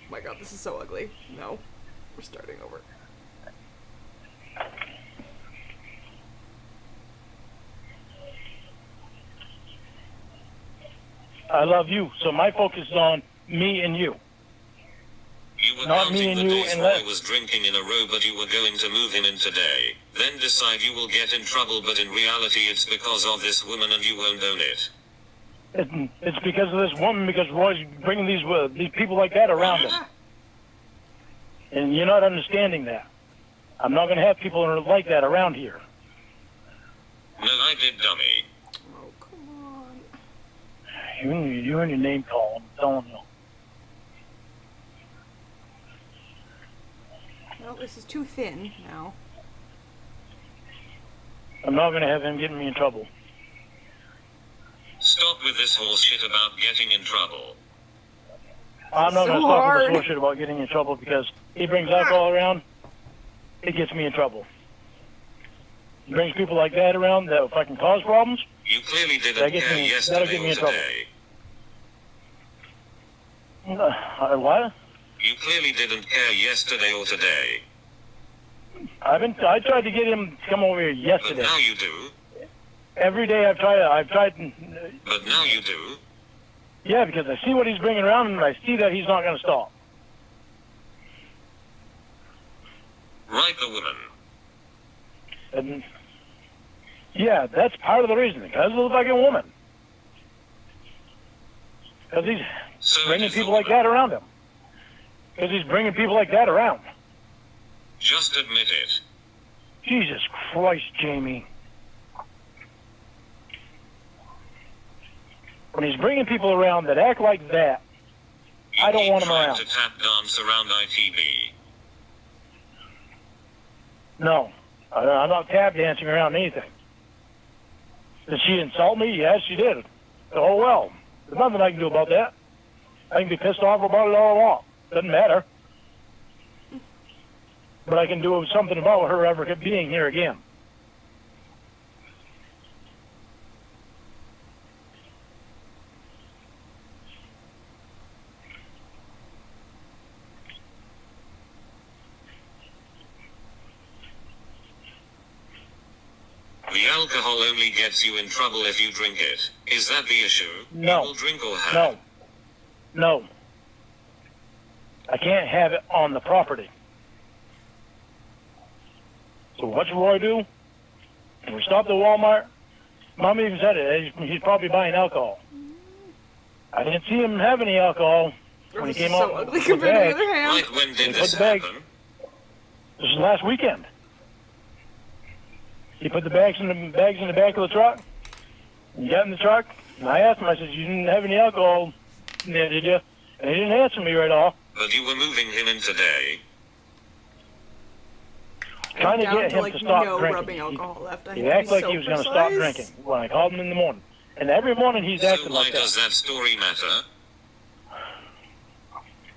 Oh my god, this is so ugly. No. We're starting over. I love you, so my focus is on me and you. You were Not me counting and the you days and Roy let- was drinking in a row, but you were going to move him in today. Then decide you will get in trouble, but in reality it's because of this woman and you won't own it. It's because of this woman, because Roy's bringing these people like that around him. And you're not understanding that. I'm not going to have people like that around here. No, I did, dummy. Oh, come on. You and your name call, I'm telling you. Well, this is too thin now. I'm not going to have him getting me in trouble. Stop with this horse shit about getting in trouble. I'm not So going to stop with hard. this bullshit about getting in trouble because he brings alcohol around, it gets me in trouble. He brings people like that around that fucking cause problems. You clearly That didn't gets care me- that'll yesterday get me or in trouble. today. What? You clearly didn't care yesterday or today. I tried to get him to come over here But yesterday. now you do. Every day I've tried. But now you do. Yeah, because I see what he's bringing around and I see that he's not going to stop. Right, the woman. And yeah, that's part of the reason, because of the fucking woman. Because he's So it bringing is the people like woman. that around him. Because he's bringing people like that around. Just admit it. Jesus Christ, Jamie. When he's bringing people around that act like that, You I don't keep want him trying around. to tap dance around ITB. no, I'm not tap dancing around anything. Did she insult me? Yes, she did. Oh, well, there's nothing I can do about that. I can be pissed off about it all I want. Doesn't matter. But I can do something about her ever being here again. The alcohol only gets you in trouble if you drink it. Is that the issue? No. You will drink or have. No. No. I can't have it on the property. So what should Roy do? We stopped at Walmart. Mom even said it. He's probably buying alcohol. I didn't see him have any alcohol when he This came is so out. ugly with the compared to the bag. other hand. Right, when did He this put the bag- happen? This was last weekend. He put the bags in the back of the truck. He got in the truck, and I asked him. I said, "You didn't have any alcohol in there, did you?" And he didn't answer me right off. But you were moving him in today. Trying to Down get to him like to stop no drinking. rubbing alcohol left. I He have to acted be like so he was going to stop precise. drinking when I called him in the morning. And every morning he's So acting why like does that. that story matter?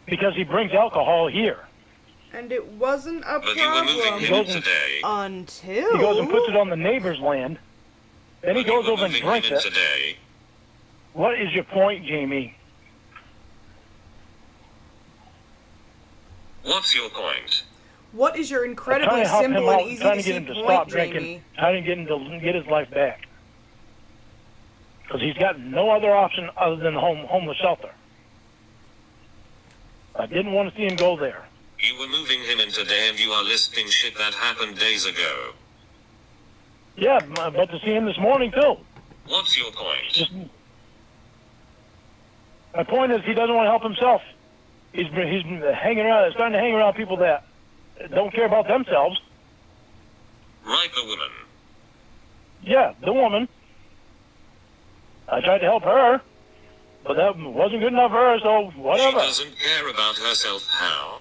Because he brings alcohol here. And it wasn't a But you were moving problem him in today. until... He goes and puts it on the neighbor's land. Then he But you goes were over and moving drinks him in it. today. What is your point, Jamie? What's your point? What is your I'm incredibly trying to help him simple out, and easy trying to to get see him to point, stop Jamie? drinking, trying to get him to get his life back. Because he's got no other option other than the homeless shelter. I didn't want to see him go there. You were moving him in today and you are listing shit that happened days ago. Yeah, but to see him this morning too. What's your point? Just my point is he doesn't want to help himself. He's hanging around, starting to hang around people that don't care about themselves. Right, the woman. Yeah, the woman. I tried to help her, but that wasn't good enough for her. So She whatever. doesn't care about herself. How?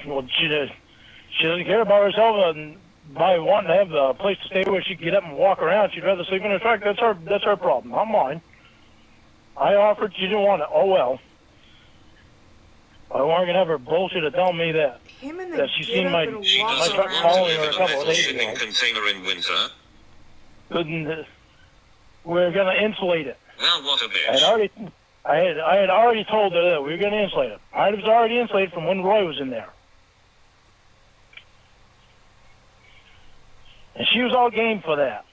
Well, she doesn't care about herself, and by wanting to have a place to stay where she can get up and walk around, she'd rather sleep in her truck. That's her problem, not mine. I offered, she didn't want it. Oh well. I wasn't gonna have her bullshit to tell me that. Him and the Yeah, she's get seen up my- and She walk doesn't truck want around. to following her live a in a couple of metal days shipping ago. container in winter. Couldn't. We're gonna insulate it. Well, what a I bitch. had already told her that we were gonna insulate it. I was already insulated from when Roy was in there. And she was all game for that.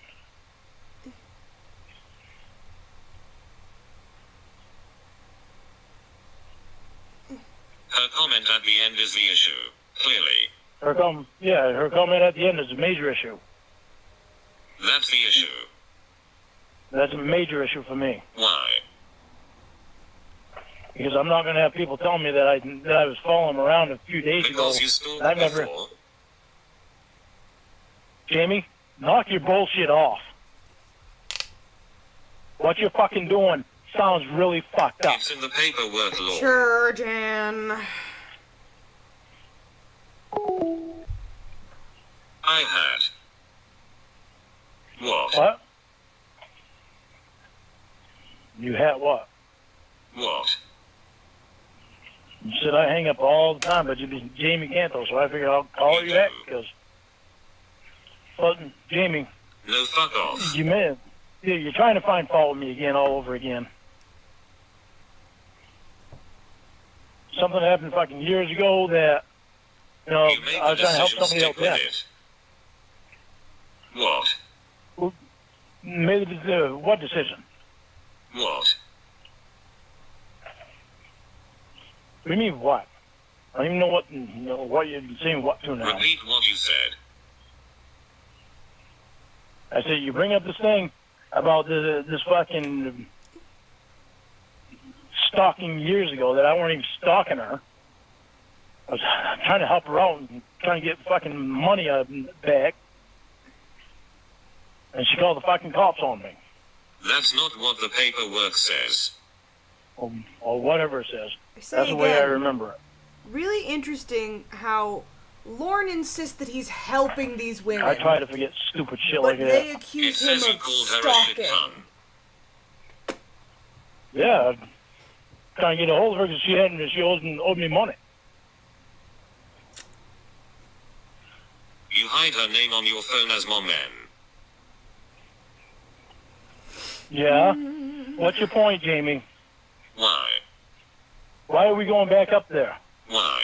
Her comment at the end is the issue. Clearly. Her comment at the end is a major issue. That's the issue. That's a major issue for me. Why? Because I'm not going to have people telling me that I was following them around a few days ago. Because you stalked I've never, before. Jamie, knock your bullshit off. What you're fucking doing sounds really fucked up. It's in the paperwork law. Sure, Jan. I had. What? What? You had what? What? You said I hang up all the time, but you be Jamie Canto, so I figured I'll call you back because. But Jamie, No, fuck off. you're trying to find fault with me again, all over again. Something happened fucking years ago that, You made I the was trying to help decision, somebody else stick with out. it. What? Made what decision? What? What do you mean what? I don't even know what you're saying what to now. Repeat what you said. I said, you bring up this thing about this fucking stalking years ago that I weren't even stalking her. I was trying to help her out and trying to get fucking money back. And she called the fucking cops on me. That's not what the paperwork says. Or whatever it says. I say That's the way I again, remember it. really interesting how Lorne insists that he's helping these women. I try to forget stupid shit but like they that. It accuse him says you of called her a shit stalking. cunt. Yeah, I'm trying to get a hold of her because she owed me money. You hide her name on your phone as Mom N. Yeah? What's your point, Jamie? Why? Why are we going back up there? Why?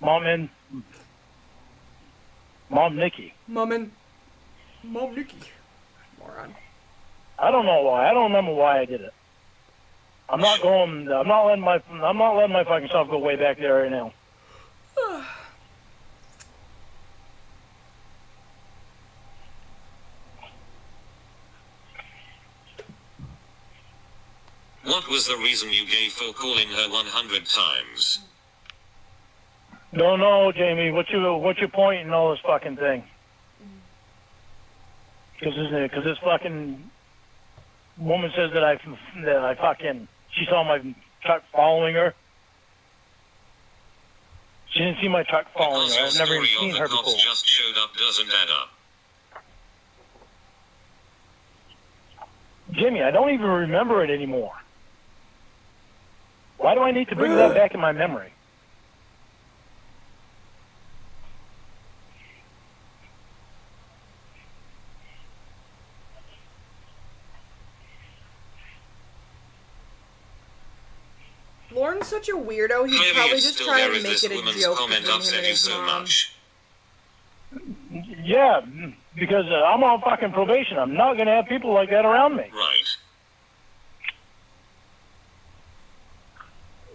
Mom, and Mom Nikki. Mom Nikki. Moron. I don't know why. I don't remember why I did it. I'm not letting my fucking self go way back there right now. What was the reason you gave for calling her 100 times? No, Jamie. What's your point in all this fucking thing? Because this fucking woman says that I fucking, she saw my truck following her. She didn't see my truck following her. I've never even seen her before. Because your story on the cops just showed up doesn't add up. Jimmy, I don't even remember it anymore. Why do I need to bring that back in my memory? Lorne's such a weirdo, he'd Clearly probably it's just still try there and if make this it a woman's joke comment between him upset and you his so mom. much. Yeah, because I'm on fucking probation. I'm not going to have people like that around me. Right.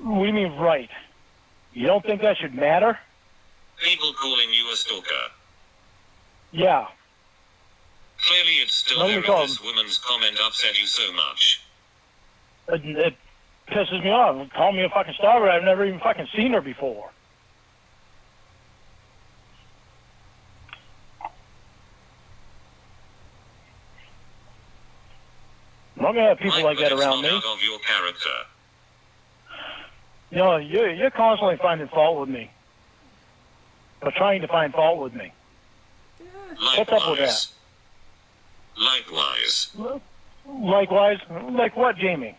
What do you mean, right? You don't think that should matter? People calling you a stalker. Yeah. Clearly it's still Nobody there if called. this woman's comment upset you so much. It pisses me off. Call me a fucking stalker. I've never even fucking seen her before. I'm not going to have people like that around me. Out of your character. You know, you're constantly finding fault with me. Or trying to find fault with me. What's up with that? Likewise. Likewise? Like what, Jamie?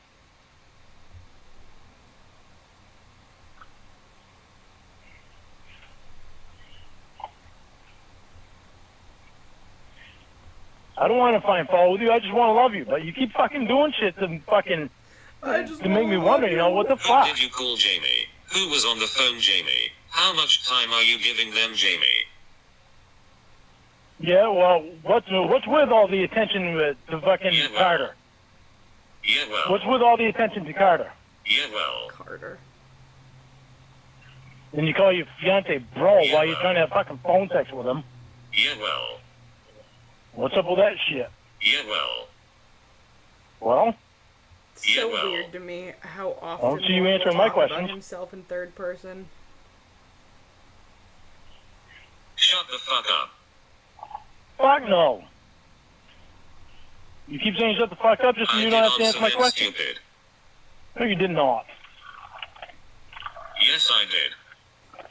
I don't want to find fault with you. I just want to love you. But you keep fucking doing shit to fucking to make me wonder, you know, what the Who fuck? did you call Jamie? Who was on the phone, Jamie? How much time are you giving them, Jamie? Yeah, well, what's with all the attention to fucking Yeah, well. Carter? Yeah, well. What's with all the attention to Carter? Yeah, well. Carter. And you call your fiance bro Yeah, while you're well. trying to have fucking phone sex with him. Yeah, well. What's up with that shit? Yeah, well. Well, It's Yeah, so well. weird to me how I often don't see you Lorne will answering my talk about questions. himself in third person. Shut the fuck up. fuck no. You keep saying shut the fuck up just so I you did don't have to answer answer my them, question. stupid. No, you did not. Yes, I did.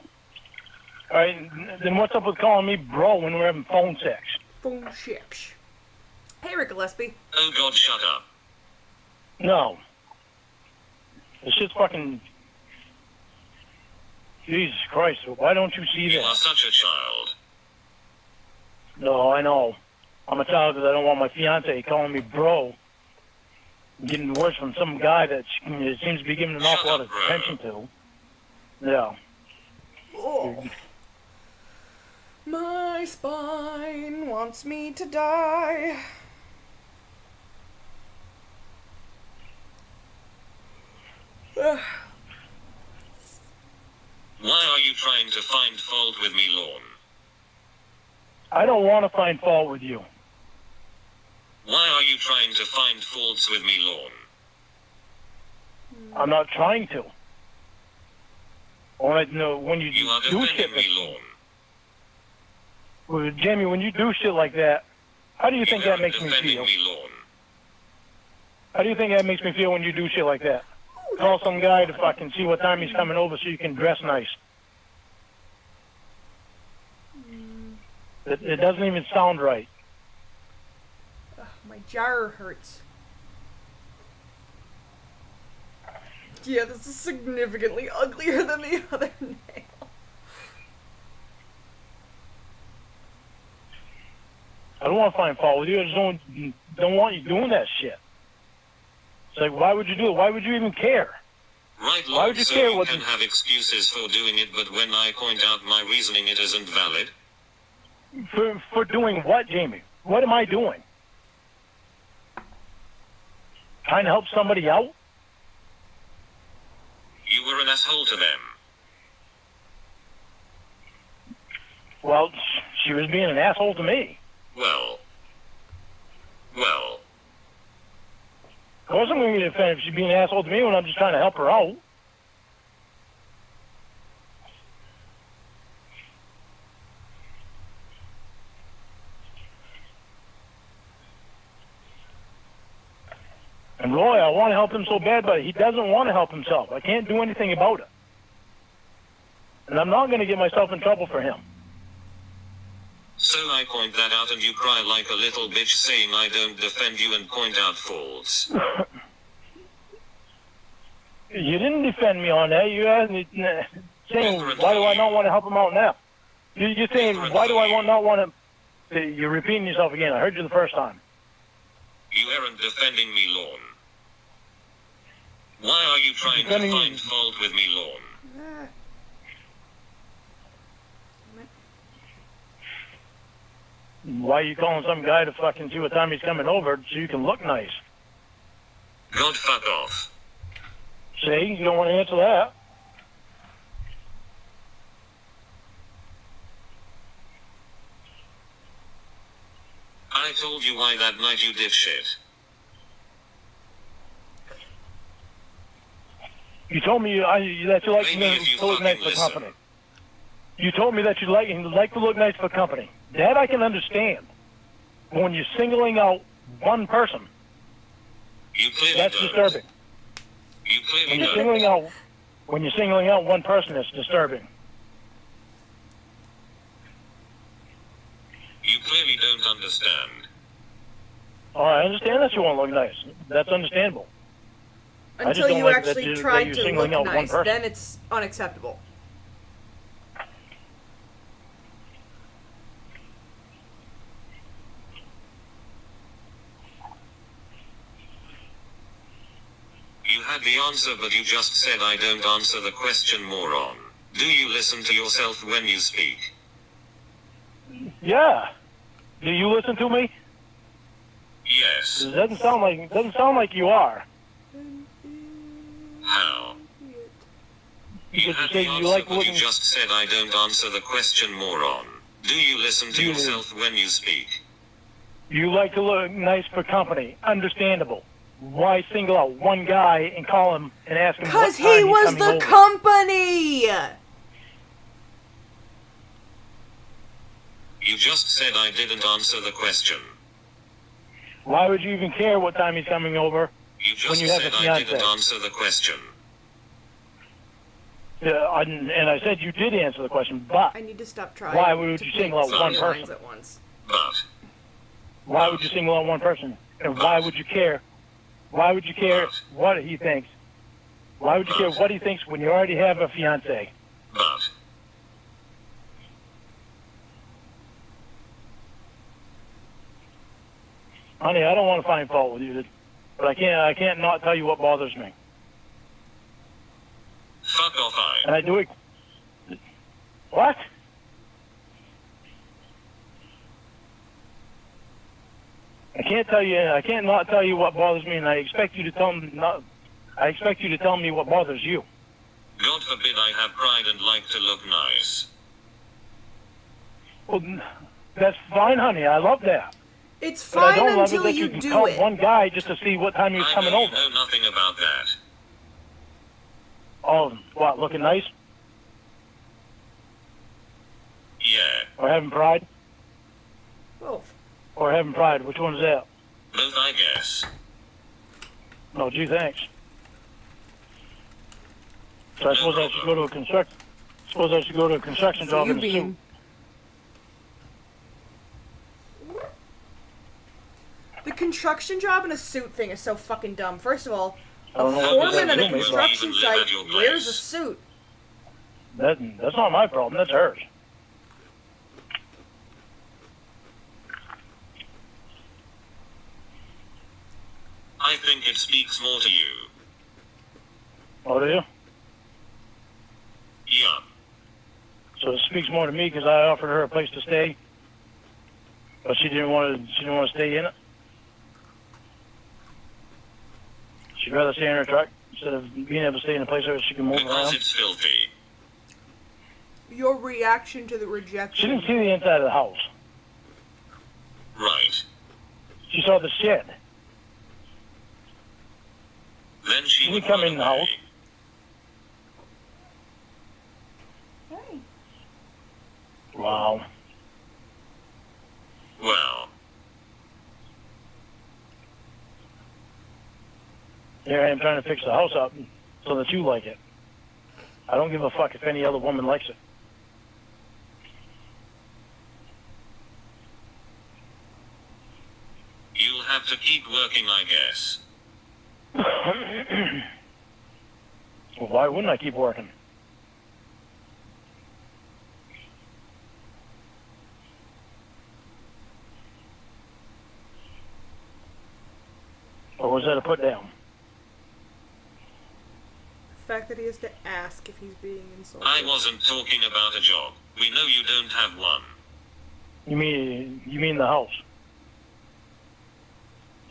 All right, then what's up with calling me bro when we're having phone sex? Phone sex. Hey, Rick Gillespie. Oh god, shut up. No. This shit's fucking... Jesus Christ, why don't you see You are that? such a child. No, I know. I'm a child because I don't want my fiance calling me bro. Getting worse from some guy that seems to be giving an Shut awful lot up, of bro. attention to. Yeah. Oh. My spine wants me to die. Why are you trying to find fault with me, Lorne? I don't want to find fault with you. Why are you trying to find faults with me, Lorne? I'm not trying to. When you You are do shit defending me, like, Lorne. Jamie, when you do shit like that, how do you think You that aren't makes me defending feel? me, Lorne. How do you think that makes me feel when you do shit like that? Call some guy to fucking see what time he's coming over so you can dress nice. It doesn't even sound right. Ugh, my jar hurts. Yeah, this is significantly uglier than the other nail. I don't want to find fault with you. I just don't want you doing that shit. It's like, why would you do it? Why would you even care? Right, Why Lorne, would you so care you what can the- have excuses for doing it, but when I point out my reasoning it isn't valid? For doing what, Jamie? What am I doing? Trying to help somebody out? You were an asshole to them. Well, she was being an asshole to me. Well. Of course I'm going to get offended if she's being an asshole to me when I'm just trying to help her out. And Roy, I want to help him so bad, but he doesn't want to help himself. I can't do anything about it. And I'm not going to get myself in trouble for him. So I point that out and you cry like a little bitch saying I don't defend you and point out faults. You didn't defend me on that. You asked me, saying, why do I not want to help him out now? You're saying, why do I not want to... You're repeating yourself again. I heard you the first time. You aren't defending me, Lorne. Why are you trying to find fault with me, Lorne? Why are you calling some guy to fucking see what time he's coming over so you can look nice? God, fuck off. See? You don't want to answer that. I told you why that night you did shit. You told me that you like Maybe if you to look nice for listen. company. You told me that you like to look nice for company. That I can understand. But when you're singling out one person, You clearly that's don't. disturbing. You clearly When you're singling out one person, it's disturbing. You clearly don't understand. Oh, I understand that you want to look nice. That's understandable. I just Until don't you like that actually you're tried to singling look out one nice, person. then it's unacceptable. You had the answer but you just said I don't answer the question, moron. Do you listen to yourself when you speak? Yeah. Do you listen to me? Yes. It doesn't sound like you are. How? You Because had say the you answer like but you looking. just said I don't answer the question, moron. Do you listen to yourself when you speak? You like to look nice for company. Understandable. Why single out one guy and call him and ask him what Because time he he's was coming the over? company! You just said I didn't answer the question. Why would you even care what time he's coming over? You just When you have said a I fiance. didn't answer the question. And I said you did answer the question, but I need to stop trying. Why would to you paint single out so one many lines person? at once. But why would you single out one person? And why would you care? Why would you care what he thinks? Why would you care what he thinks when you already have a fiance? But Honey, I don't want to find fault with you, but I can't not tell you what bothers me. fuck off And I do it. What? I can't not tell you what bothers me, and I expect you to tell me not. I expect you to tell me what bothers you. God forbid I have pride and like to look nice. Well, that's fine, honey. I love that. It's But I fine don't love it until that you can do call it. one guy just to see what time he was I coming know over. you know nothing about that. Oh, what? Looking nice Yeah, or having pride? Both. Or having pride? Which one is that? both I guess. No, gee, thanks. So I suppose I should go to a construction job You in a suit. being. The construction job in a suit thing is so fucking dumb. First of all, I a don't know what foreman that at a means. construction Even live site at your wears a place. suit. That's not my problem. That's hers. I think it speaks more to you. Oh, do you? Yeah. So it speaks more to me because I offered her a place to stay But she didn't want to stay in it. She'd rather stay in her truck instead of being able to stay in a place where she can move Because around. it's filthy. Your reaction to the She rejection. didn't see the inside of the house. Right. She saw the shed. Then she Can would you come run in the away. house? Hey. Wow. Well, Here I am trying to fix the house up so that you like it. I don't give a fuck if any other woman likes it. you'll have to keep working, I guess. Well, why wouldn't I keep working? Or was that a put down? The fact that he has to ask if he's being insulted. I wasn't talking about a job. We know you don't have one. You mean the house?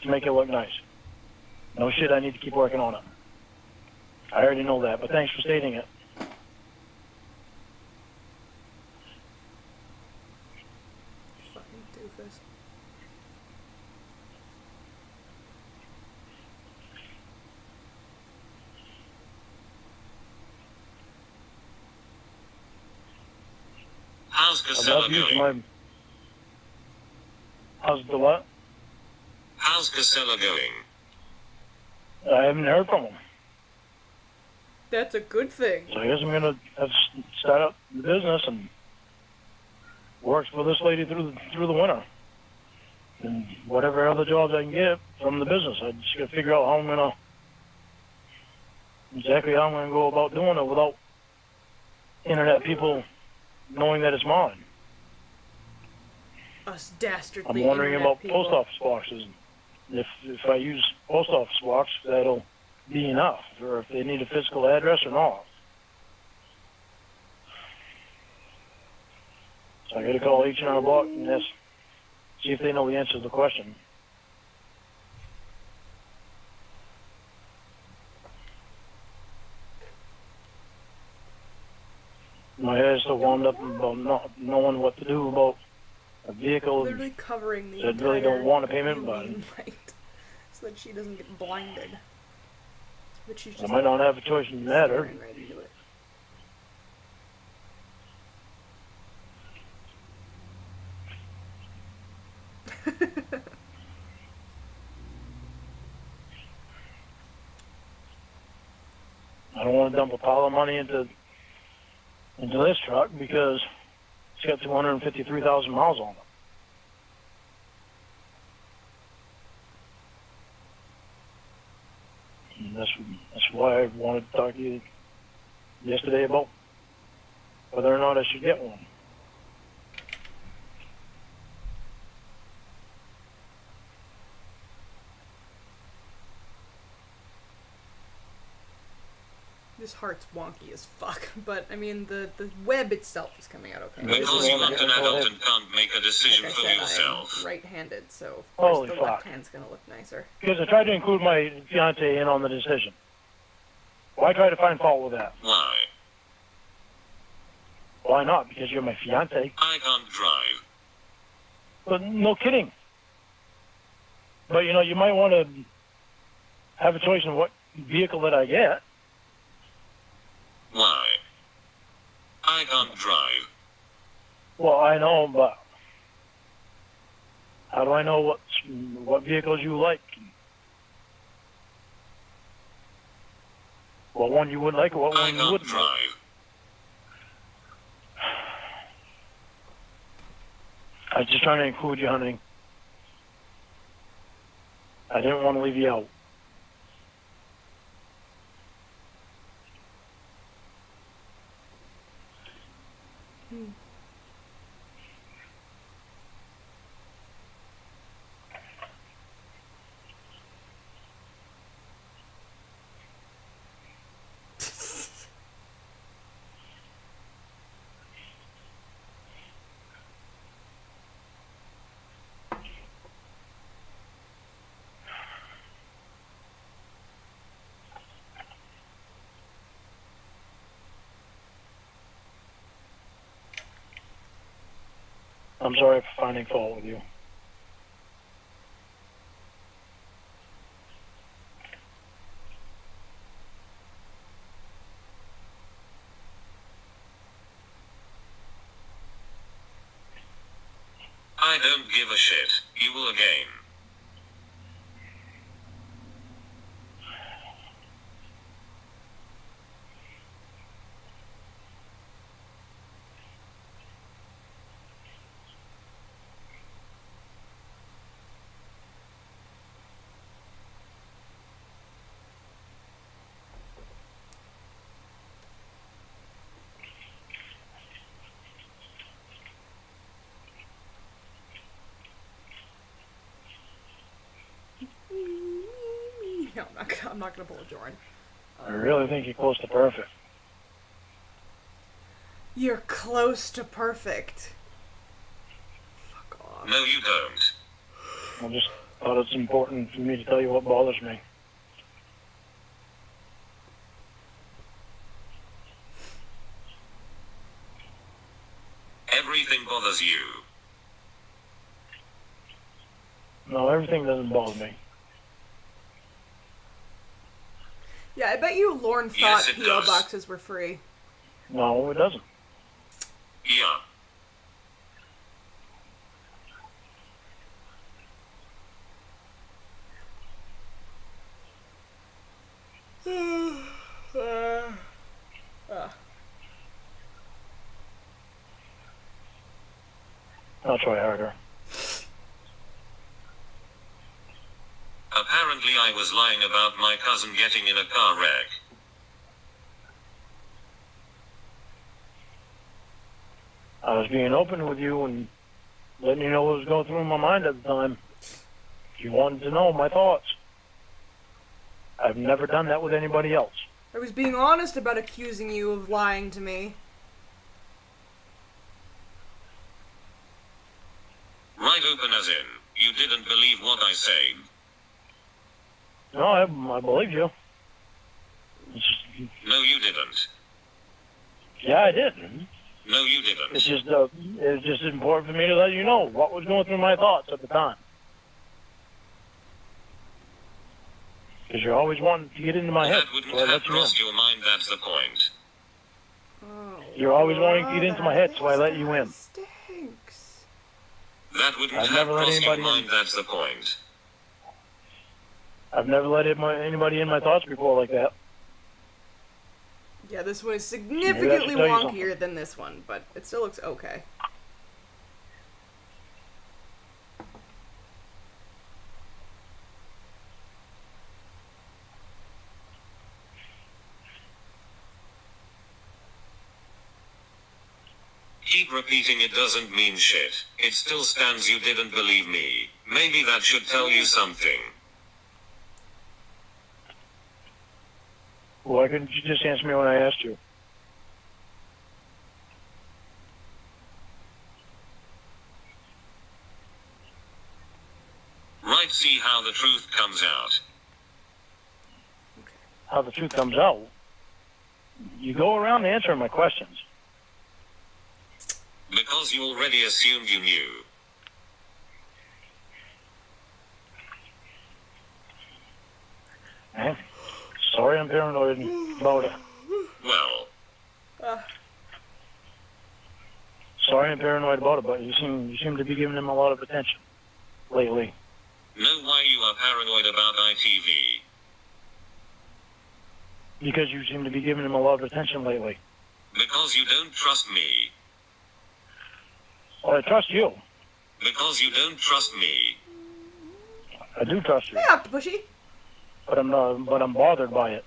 To make it look nice. No shit, I need to keep working on it. I already know that, but thanks for stating it. Fucking doofus. How's I Casella love you for going? my... How's the what? How's Casella going? I haven't heard from him. That's a good thing. So I guess I'm gonna have to start up the business and work for this lady through the winter. And whatever other jobs I can get from the business, I just gotta figure out how I'm gonna go about doing it without internet people knowing that it's mine. Us dastardly I'm wondering internet about people. post office boxes. If I use post office box, that'll be enough, or if they need a physical address or not. So I got to call H&R Block and ask, see if they know the answer to the question. My head still wound up about not knowing what to do about a vehicle Literally covering the that really entire don't want a payment, but green light so that she doesn't get blinded. But she's I just might not have a choice in the matter. staring right into it. I don't want to dump a pile of money into this truck because it's got 253,000 miles on it. And that's why I wanted to talk to you yesterday about whether or not I should get one. This heart's wonky as fuck, but I mean the web itself is coming out okay. Because you aren't an adult and can't make a decision Like I for said, yourself. I'm right-handed, so of course Holy the fuck. left hand's gonna look nicer. Because I tried to include my fiance in on the decision. Why try to find fault with that? Why? Why not? Because you're my fiance. I can't drive. But no kidding. But you know, you might want to have a choice in what vehicle that I get. Why? I can't drive. Well, I know, but how do I know what vehicles you like? What one you would like or what I one you can't wouldn't like? drive. I was just trying to include you, honey. I didn't want to leave you out. I'm sorry for finding fault with you. I don't give a shit. You will again. No, I'm not gonna pull a Jorrun. I really think you're close to perfect. You're close to perfect. Fuck off. No, you don't. I just thought it's important for me to tell you what bothers me. Everything bothers you. No, everything doesn't bother me. Yeah, I bet you Lorne thought Yes, it P.O. does. boxes were free. No, it doesn't. Yeah. I'll try harder. Apparently I was lying about my cousin getting in a car wreck. I was being open with you and letting you know what was going through my mind at the time. You wanted to know my thoughts. I've never done that with anybody else. I was being honest about accusing you of lying to me. Right open as in, you didn't believe what I say. No, I believe you. It's just, No, you didn't. yeah, I did. No, you didn't. It's just important for me to let you know what was going through my thoughts at the time. Because you're always wanting to get into my head. That wouldn't So I have let you in. crossed your mind, that's the point. Oh, You're always wanting to get into my head, so I let you in. Stinks. That wouldn't I've have never let crossed your anybody in. mind, that's the point. I've never let anybody in my thoughts before like that. Yeah, this one is Maybe I significantly should tell you wonkier something. than this one, but it still looks okay. Keep repeating it doesn't mean shit. It still stands you didn't believe me. Maybe that should tell you something. Why couldn't you just answer me when I asked you? Right, see how the truth comes out. How the truth comes out. You go around answering my questions. Because you already assumed you knew. Eh? Sorry I'm paranoid about it. Well, Sorry I'm paranoid about it, but you seem to be giving him a lot of attention lately. know why you are paranoid about ITV. Because you seem to be giving him a lot of attention lately. Because you don't trust me. Well, I trust you. Because you don't trust me. I do trust you. Hey, Octopushy. But I'm bothered by it.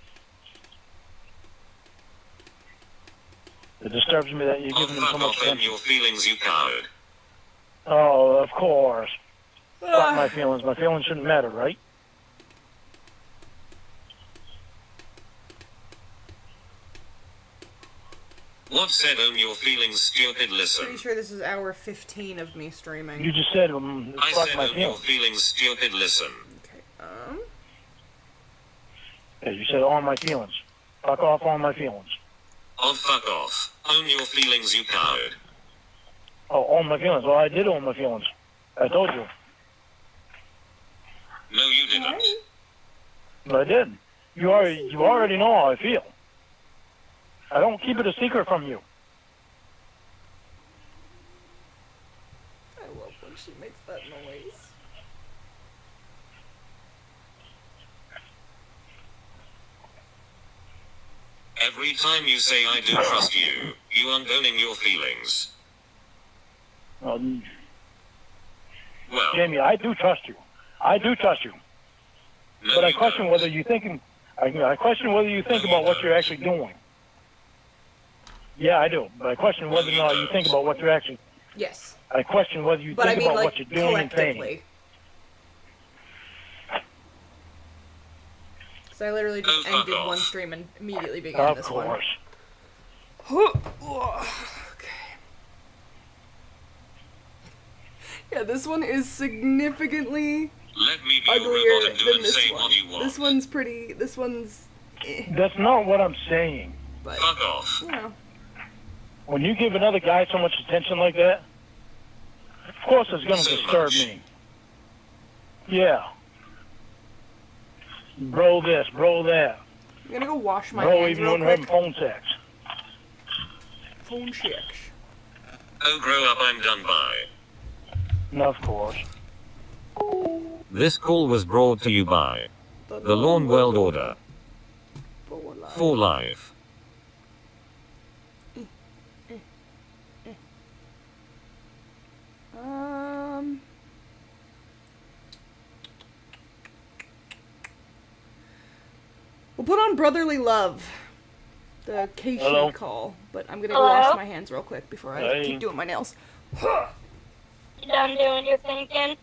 It disturbs me that you're Oh, giving him so fuck much off in attention. your feelings, you coward. Oh, of course. Fuck my feelings. My feelings shouldn't matter, right? What said own your feelings, stupid listen? Pretty sure this is hour 15 of me streaming. You just said, I fuck said my own your feelings. feelings, stupid listen. Okay, Yeah, you said on my feelings. Fuck off on my feelings. Oh, fuck off. Own your feelings, you coward. Oh, own my feelings. Well, I did own my feelings. I told you. No, you didn't. Alright. But I did. You already know how I feel. I don't keep it a secret from you. I love when she makes that noise. Every time you say I do trust you, you aren't owning your feelings. Um, Well, Jamie, I do trust you. I do trust you. no, But I you question don't. whether you think. I question whether you think No, you about what don't. you're actually doing. Yeah, I do. But I question No, whether or you not you don't. think about what you're actually. Yes. I question whether you But I think mean, about like, what you're doing and saying. collectively. So I literally just Oh, fuck ended off. one stream and immediately began Of this course. one. Okay. Yeah, this one is significantly Let me be your robot uglier and do than and this say one. what you want. This one's pretty. This one's. That's not what I'm saying. But, Fuck off. you know. When you give another guy so much attention like that, of course it's going to So disturb much. me. Yeah. Bro this, bro that. I'm gonna go wash my Bro hands even real when we're quick. having phone sex. Phone sex. Oh, grow up, I'm done by. And of course. This call was brought to you by the Lorne World Order. For life. We'll put on Brotherly Love, the Keishi Hello? call, but I'm gonna Hello? go wash my hands real quick before I Hey. keep doing my nails. You done doing your thinking?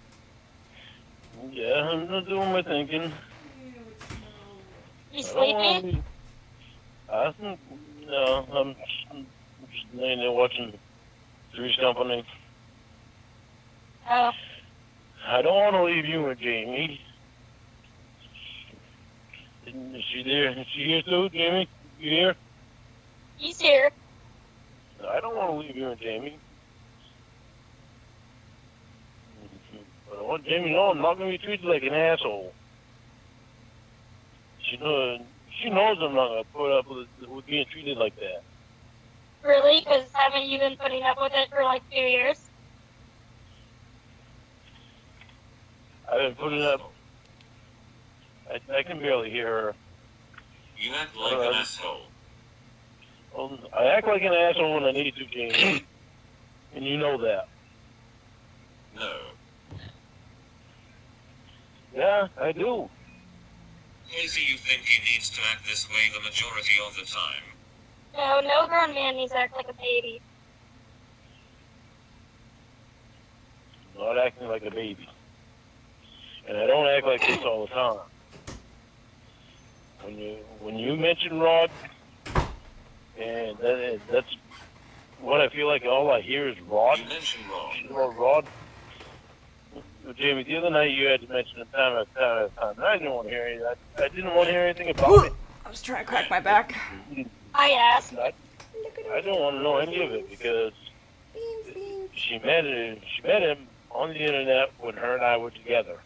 Yeah, I'm not doing my thinking. You I don't wanna sleepy? be- no, I'm just laying there watching Three's Company. Oh, I don't want to leave you and Jamie. Is she there? Is she here too, Jamie? You here? he's here. I don't want to leave you and Jamie. But I want Jamie to know I'm not going to be treated like an asshole. She knows I'm not going to put up with being treated like that. Really? Because haven't you been putting up with it for like 2 years? I've been putting up. I can barely hear her. You act like an asshole. Well, I act like an asshole when I need to, Jamie. And you know that. No. Yeah, I do. Casey, you think he needs to act this way the majority of the time? No grown man needs to act like a baby. I'm not acting like a baby. And I don't act like this all the time. When you mention Rod, and that's what I feel like all I hear is Rod. You mentioned wrong. Or Rod. Jamie, the other night you had to mention it time after time. And I didn't want to hear anything. I didn't want to hear anything about it. I was trying to crack my back. I asked. I don't want to know any of it because she met him on the internet when her and I were together.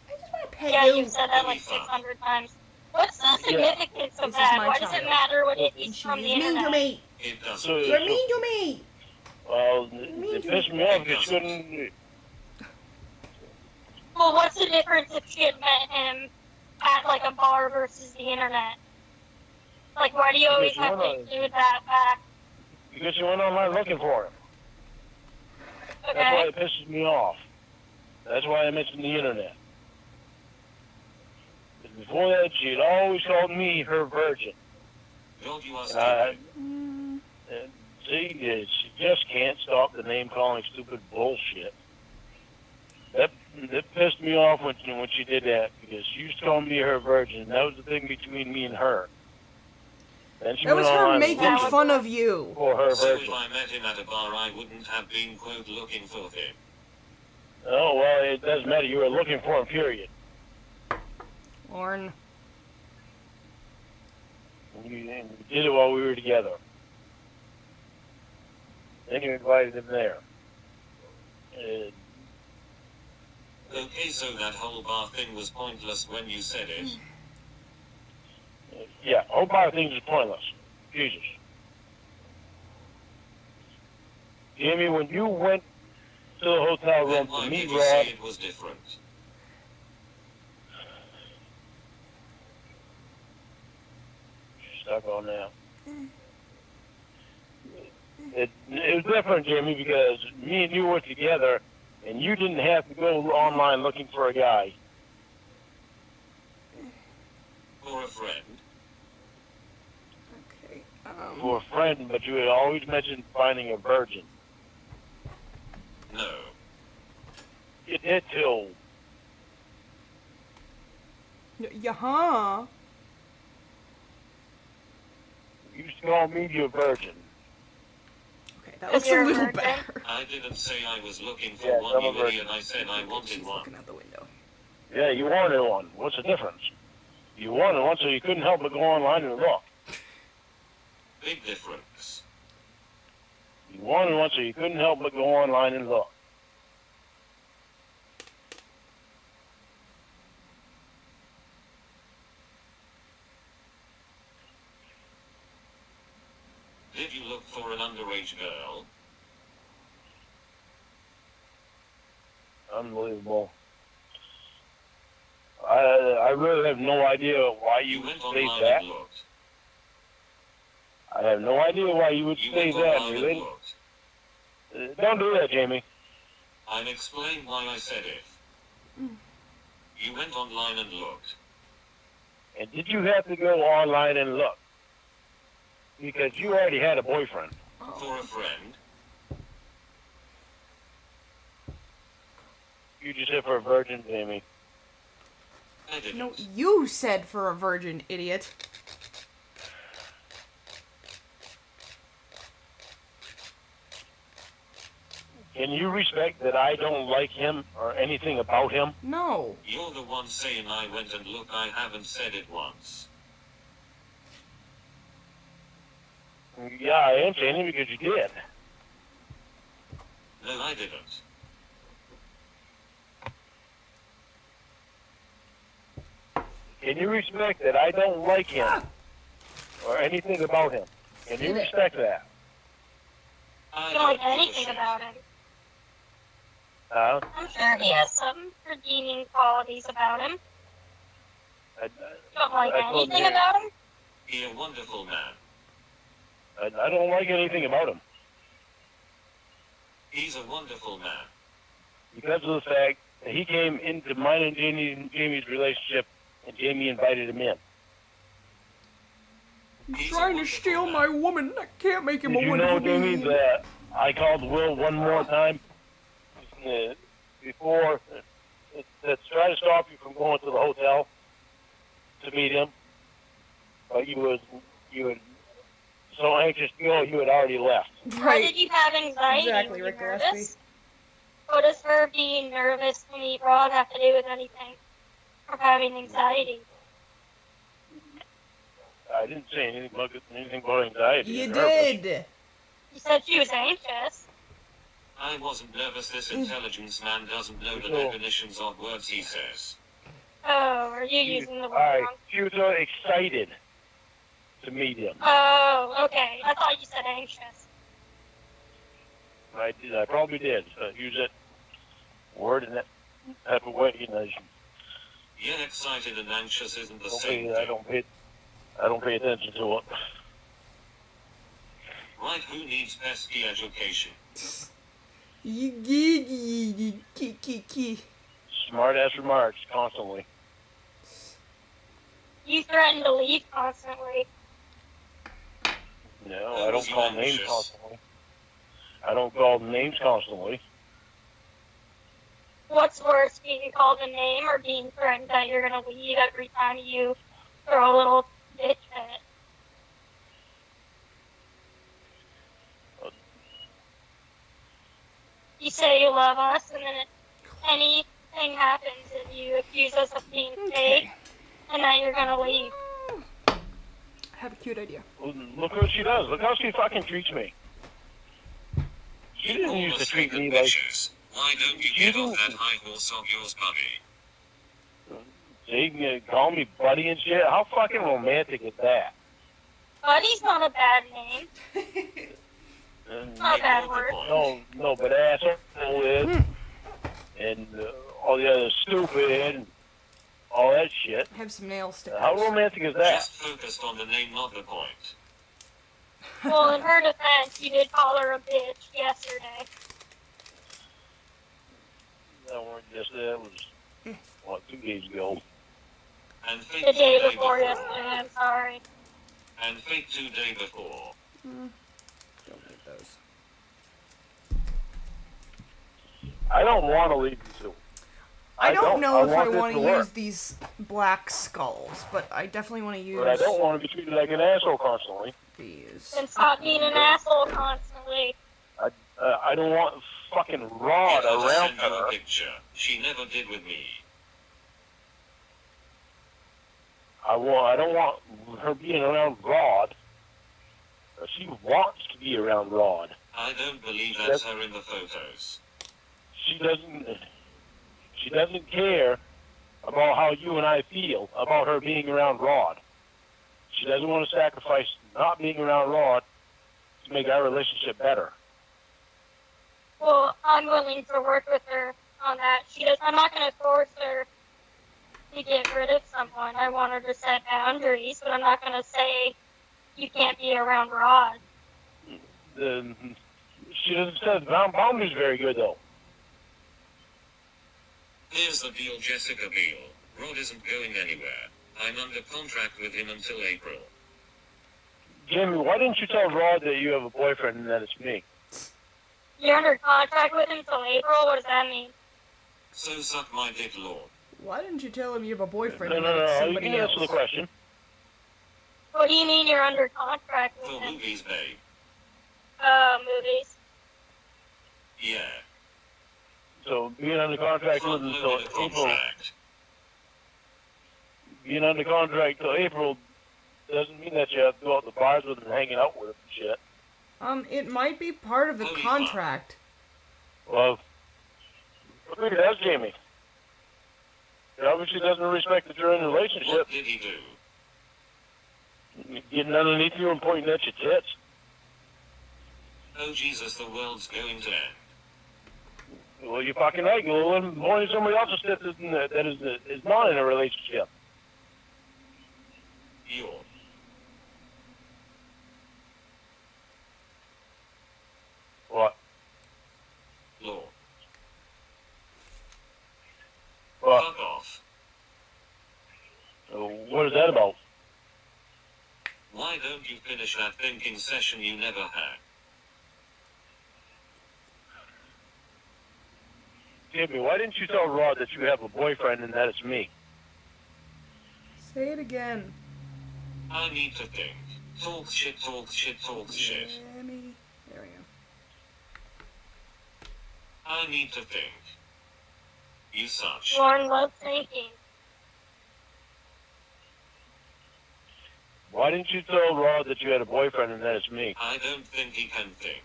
Yeah, you've said that like 600 times. What's the significance of This is that? my Why does it child. matter what it And is she from is the mean to internet? me. It doesn't. So, You're mean to me. well, it pissed me off because she couldn't. Well, what's the difference if she had met him at like a bar versus the internet? Like, why do you always have to include that back? Because she went online looking for him. That's why Okay? it pisses me off. That's why I mentioned the internet. Before that, she had always called me her virgin. God, you are And stupid. she just can't stop the name calling stupid bullshit. That pissed me off when she did that because she used to call me her virgin. That was the thing between me and her. Then she That went was her online making looking fun of you. for her So virgin. if I met him at a bar, I wouldn't have been, quote, looking for him. Oh well, it doesn't matter. You were looking for him, period. Lorne. And you did it while we were together. Then you invited him there. Okay, so that whole bar thing was pointless when you said it. Yeah, whole bar things is pointless. Jesus. Jamie, when you went to the hotel Then room why to meet did you say Rod, it was different? stuck on that. It was different, Jamie, because me and you were together, and you didn't have to go online looking for a guy. For a friend? Okay. For a friend, but you had always mentioned finding a virgin. No. You did too. Yeah. You used to call me your virgin. Okay, that looks a you're a little virgin? better. I didn't say I was looking for Yes, one, I'm a you virgin. idiot. I said I wanted She's one. looking out the window. Yeah, you wanted one. What's the difference? You wanted one, so you couldn't help but go online and look. Big difference. You wanted one, so you couldn't help but go online and look. Did you look for an underage girl? Unbelievable. I really have no idea why you You would went say online that. and looked. I have no idea why you would You say went that. online and Really. looked. Don't do that, Jamie. I'll explain why I said it. You went online and looked. And did you have to go online and look? Because you already had a boyfriend. For a friend? You just said for a virgin, Jamie. I didn't. No, you said for a virgin, idiot. Can you respect that I don't like him or anything about him? No. You're the one saying I went and looked. I haven't said it once. Yeah, I am saying it because you did. No, I didn't. Can you respect that I don't like him or anything about him? Can you respect that? I don't like give a anything shit. about him. Huh? I'm sure he has some redeeming qualities about him. Don't like I told anything you. about him? He a wonderful man. I don't like anything about him He's a wonderful man. because of the fact that he came into mine and Jamie's relationship, and Jamie invited him in. He's a Trying to wonderful steal man. my woman. I can't make him Did a you know, wonderful Jamie, being. that I called Will one more time before to try to stop you from going to the hotel to meet him, but you were so anxious to go, you had already left. Why did you have anxiety? Exactly, Were you Rick nervous? Gillespie. What does her being nervous to meet Rod have to do with anything? Or having anxiety? I didn't say anything about anxiety. You or nervous. did. You said she was anxious. I wasn't nervous. This intelligence man doesn't know the So- definitions of words he says. Oh, are you using the All word right, wrong? she was so excited to meet him. Oh, okay. I thought you said anxious. I did. I probably did use that word in that type of way. You know, Yeah, excited and anxious isn't the don't same pay, thing. I don't pay attention to it. Right, who needs pesky education? Key. Smart ass remarks constantly. You threaten to leave constantly. No, Who I was don't you call names anxious? constantly. I don't call names constantly. What's worse, being called a name or being threatened that you're gonna leave every time you throw a little bitch fit? You say you love us, and then anything happens and you accuse us of being fake, and that you're gonna leave. I have a cute idea. Look what she does. Look how she fucking treats me. She didn't call used to us treat naked me like. bitches. Why don't you get off that high horse of yours, buddy? See, you call me buddy and shit. How fucking romantic is that? Buddy's not a bad name. Not a bad word. No, but asshole is, and all the other stupid, and all that shit. Have some nail stickers. How romantic is that? Just focused on the name, not the point. Well, in her defense, you did call her a bitch yesterday. That weren't just that was what 2 days ago. And fake The 2 day day before yesterday, I'm sorry. And fake 2 day before. Don't hit those. I don't want to leave you two. I don't know if I want want this to work. use these black skulls, but I definitely want to use But I don't want to be treated like an asshole constantly. these. And stop being an asshole constantly. I don't want fucking Rod If I around send you a her. picture, she never did with me. I don't want her being around Rod. She wants to be around Rod. I don't believe that's her in the photos. She doesn't care about how you and I feel about her being around Rod. She doesn't want to sacrifice not being around Rod to make our relationship better. Well, I'm willing to work with her on that. I'm not going to force her to get rid of someone. I want her to set boundaries, but I'm not going to say you can't be around Rod. She doesn't set boundaries very good, though. Here's the deal, Jessica Biel. Rod isn't going anywhere. I'm under contract with him until April. Jamie, why didn't you tell Rod that you have a boyfriend and that it's me? You're under contract with him until April? What does that mean? So suck my dick, Lord. Why didn't you tell him you have a boyfriend No, and that it's you somebody can else? answer the question. What do you mean you're under contract with For him? movies, babe. Movies. Yeah. So being under contract with Front until loaded April, contract. being under contract till April doesn't mean that you have to go out to bars with him and hanging out with him and shit. It might be part of the Holy contract. Well, maybe that's Jamie. He obviously doesn't respect that you're in a relationship. What did he do? Getting underneath you and pointing at your tits. Oh Jesus, the world's going to end. Well, you're fucking right. You're pointing at somebody else's tits that is not in a relationship. Yawn. What? Lord. What? Fuck off. What is that about? Why don't you finish that thinking session you never had? Jamie, why didn't you tell Rod that you have a boyfriend and that it's me? Say it again. I need to think. Talk shit, talk shit, talk shit. Jamie. There we go. I need to think. You such. Lorne loves thinking. Why didn't you tell Rod that you had a boyfriend and that it's me? I don't think he can think.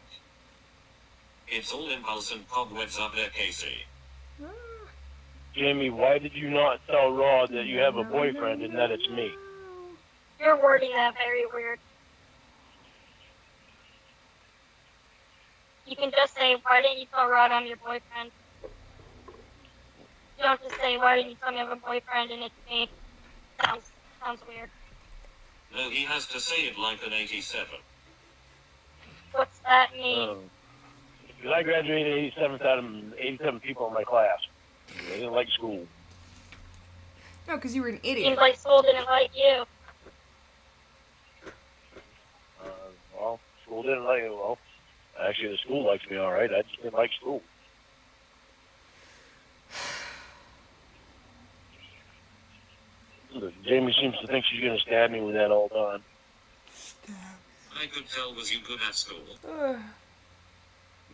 It's all impulse and cobwebs up there, Casey. Jamie, why did you not tell Rod that you have a boyfriend and that it's me? You're wording that very weird. You can just say, why didn't you tell Rod I'm your boyfriend? You don't just say, why didn't you tell me I have a boyfriend and it's me? Sounds weird. No, he has to say it like an 87. What's that mean? Because I graduated 87th out of 87 people in my class. They didn't like school. No, because you were an idiot. Seems like school didn't like you. Well, school didn't like it. Well, actually, the school likes me all right. I just didn't like school. Look, Jamie seems to think she's going to stab me with that all the time. I could tell was you good at school.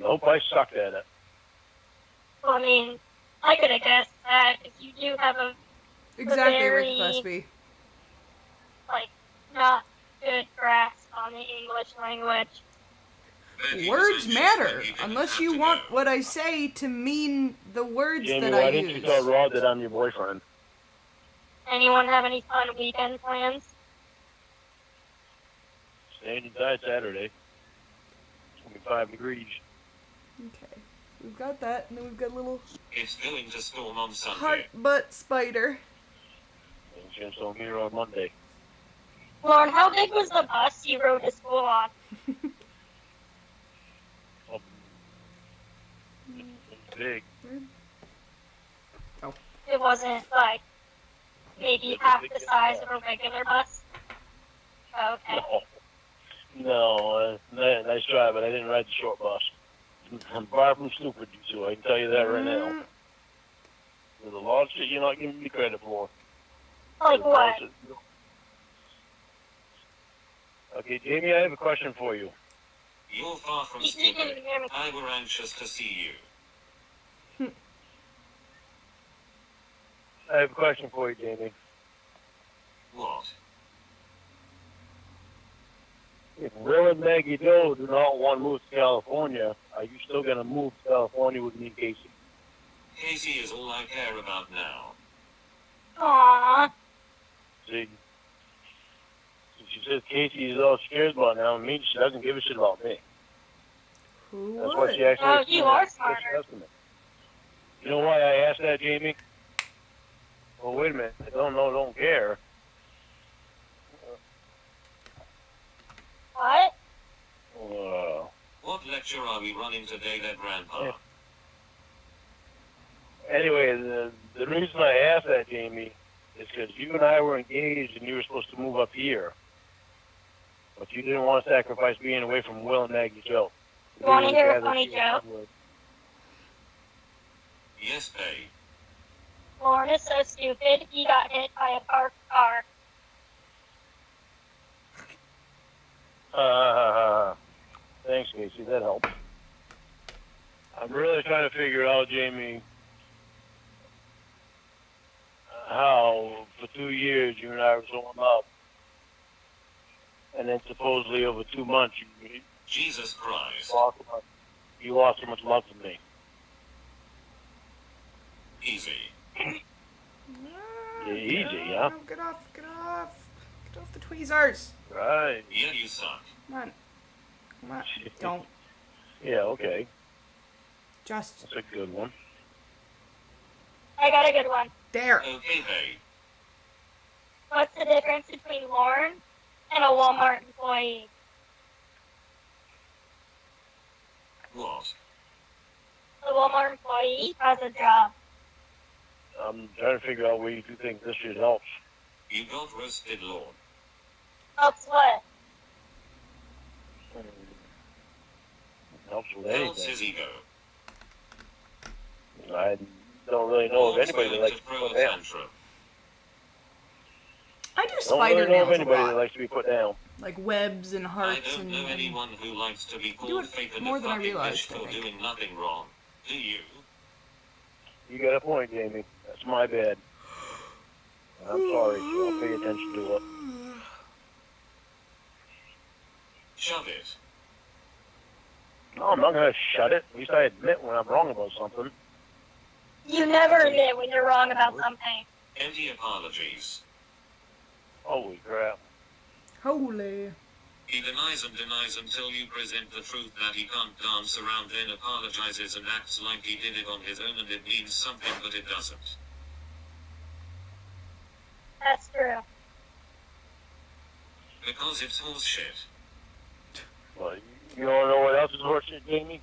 Nope, I sucked at it. Well, I mean, I could have guessed that if you do have a, Exactly, very- Rick Gillespie. like, not good grasp on the English language. Bet he was Words anxious matter, when he didn't unless have you to want go. what I say to mean the words Jamie, that why I didn't you use. tell Rod that I'm your boyfriend? Anyone have any fun weekend plans? Staying inside Saturday. It's 25 degrees. Okay, we've got that, and then we've got a little It's going to storm on Sunday. heart butt spider. And it's going to storm here on Monday. Lauren, how big was the bus you rode to school on? It's big. It wasn't like maybe half the size of a regular bus. Oh, okay. No, nice try, but I didn't ride the short bus. I'm far from stupid, you two. I can tell you that right now. There's a lot of shit you're not giving me credit for. Like what? Okay, Jamie, I have a question for you. You're far from You didn't stupid. hear me. I were anxious to see you. I have a question for you, Jamie. What? If Will and Maggie Doe do not want to move to California, are you still going to move to California with me and Casey? Casey is all I care about now. Aww. See, she says Casey is all she cares about now, and means she doesn't give a shit about me. Who That's why would? she actually. Oh, you are smarter. You know why I asked that, Jamie? Well, wait a minute. I don't care. What? What lecture are we running today, there, Grandpa? Anyway, the reason I asked that, Jamie, is because you and I were engaged and you were supposed to move up here. But you didn't want to sacrifice being away from Will and Maggie Joe. You want to hear a funny joke? Yes, babe. Lauren is so stupid, he got hit by a parked car. Thanks, Casey. That helps. I'm really trying to figure out, Jamie, how for 2 years you and I were so in love, and then supposedly over 2 months Jesus Christ. you lost so much love for me. Easy. Yeah, easy, huh? No, get off the tweezers. Right. Yeah, you suck. Come on, don't. Yeah, okay. Just That's a good one. I got a good one. there. Okay, babe. What's the difference between Lauren and a Walmart employee? What? A Walmart employee has a job. I'm trying to figure out where you two think this shit helps. You got roasted, Lord. Helps what? Helps with Helps his anything. ego. I don't really know of Lord's anybody that going likes to to be throw put a down. tantrum. I do Don't spider really know of nails a anybody that lot, likes to be put down. like webs and I hearts don't and. know anyone who likes to be do called it fake and more a than I fucking realized, bitch I for think. doing nothing wrong. Do you? You got a point, Jamie. That's my bad. I'm sorry, so I'll pay attention to it. Shove it. No, I'm not going to shut it. At least I admit when I'm wrong about something. You never admit when you're wrong about something. Empty apologies. Holy crap. Holy. He denies and denies until you present the truth that he can't dance around, then apologizes and acts like he did it on his own and it means something but it doesn't. That's true. Because it's horseshit. Well, you don't know what else is horseshit, Jamie?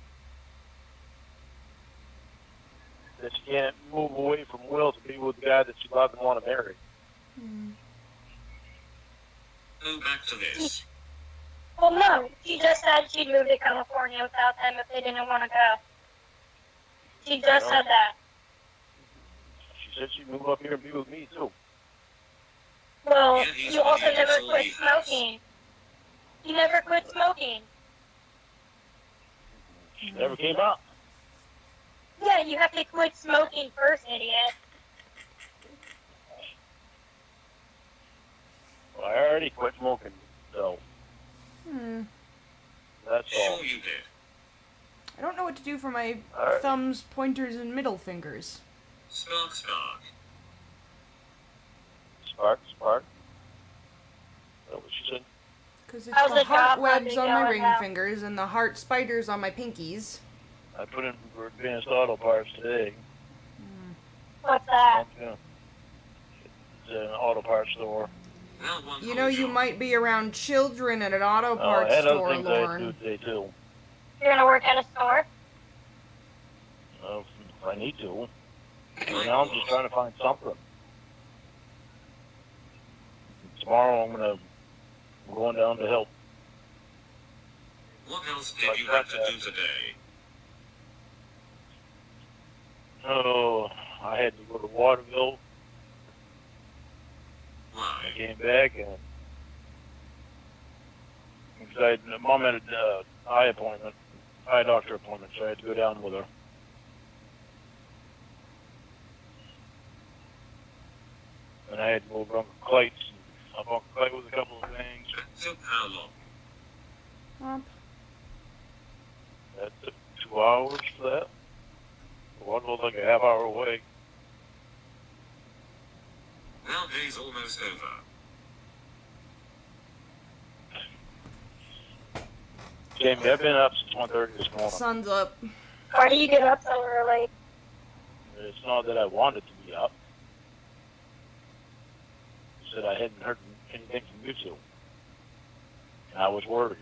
That you can't move away from Will to be with the guy that you love and want to marry. Go back to this. Well, no. She just said she'd move to California without them if they didn't want to go. She just said that. She said she'd move up here and be with me, too. Well, Yeah, he's you also funny, never that's all quit he has. smoking. You never quit smoking. She never came out. Yeah, you have to quit smoking first, idiot. Well, I already quit smoking, so that's all. Sure you did. for my Alright. thumbs, pointers, and middle fingers. Spark, spark. Spark, spark. Is that what she said? Because it's How's the the heart job webs hunting on my going ring now? fingers and the heart spiders on my pinkies. I put in for advanced auto parts today. What's that? Yeah. It's an auto parts store. Now one You know, you job. might be around children at an auto I parts had other store, things I had to do Lorne. today too. You're gonna work at a store? If I need to. Right now I'm just trying to find something. Tomorrow I'm going down to help. What else did you have to do today? Oh, I had to go to Waterville. Why? I came back and because Mom had an eye doctor appointment, so I had to go down with her. And I had to go over Uncle Clay's. Up Uncle Clay with a couple of things. That took how long? That took 2 hours for that. Waterville's like a half hour away. Now day's almost over. Jamie, I've been up since 1:30 this morning. Sun's up. Why do you get up so early? It's not that I wanted to be up. It's that I hadn't heard anything from you two. And I was worried.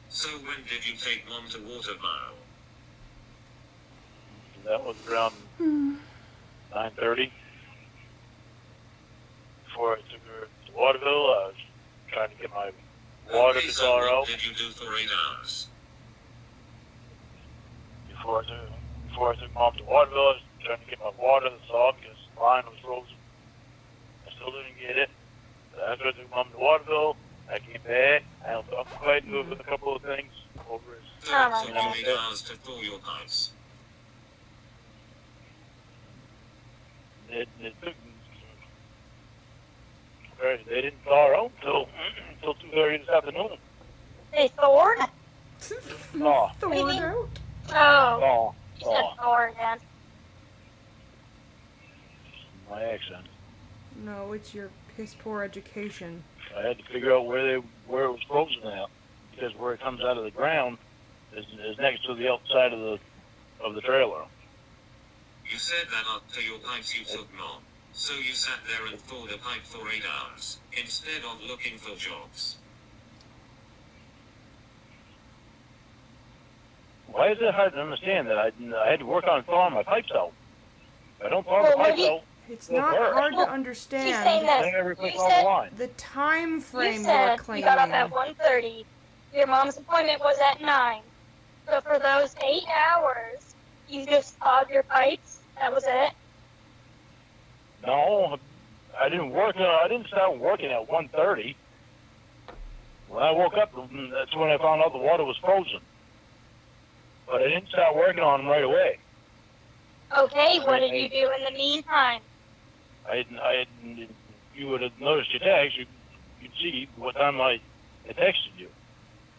So when did you take Mom to Waterville? That was around 9:30. Before I took her to Waterville, I was trying to get my water Okay, to so thaw her what out. did you do for 8 hours? Before I took Mom to Waterville, I was trying to get my water to thaw because the line was frozen. I still didn't get it. After I took Mom to Waterville, I came back. I helped Uncle Clay do it with a couple of things over his. So it took you 8 hours to thaw your pipes. It took. They didn't thaw her out until 2:30 this afternoon. They Thor? Thaw, Thawed out. Oh, you said thaw. Thor again. My accent. No, it's your piss poor education. I had to figure out where it was frozen at, because where it comes out of the ground is next to the outside of the trailer. You said that after your pipes you took Mom. So you sat there and thawed a pipe for 8 hours, instead of looking for jobs. Why is it hard to understand that I had to work on thawing my pipes out? If I don't thaw the Well, pipes maybe- out, It's Well, not Bert. hard to Well, she's understand saying that- then everything's You on the said- line. the time You frame you're said you claiming. got up at 1:30. Your mom's appointment was at 9. So for those 8 hours, you just thawed your pipes? That was it? No, I didn't work. I didn't start working at 1:30. When I woke up, that's when I found out the water was frozen. But I didn't start working on them right away. Okay, what did you do in the meantime? You would have noticed your text. You'd see what time I texted you.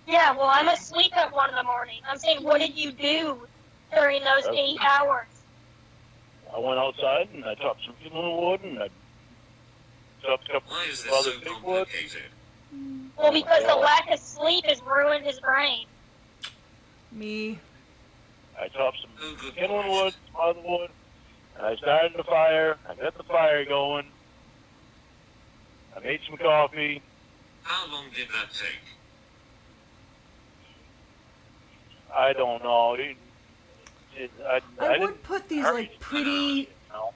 Yeah, well, I'm asleep at 1 in the morning. I'm saying, what did you do during those 8 hours? I went outside and I chopped some kindling wood and I chopped a couple Why is of this other so big wood. complicated? Well, because the lack of sleep has ruined his brain. Me. I chopped some Oh, good kindling Lord. wood, some other wood, and I started the fire. I got the fire going. I made some coffee. How long did that take? I don't know. I didn't would put these hurry. like pretty No.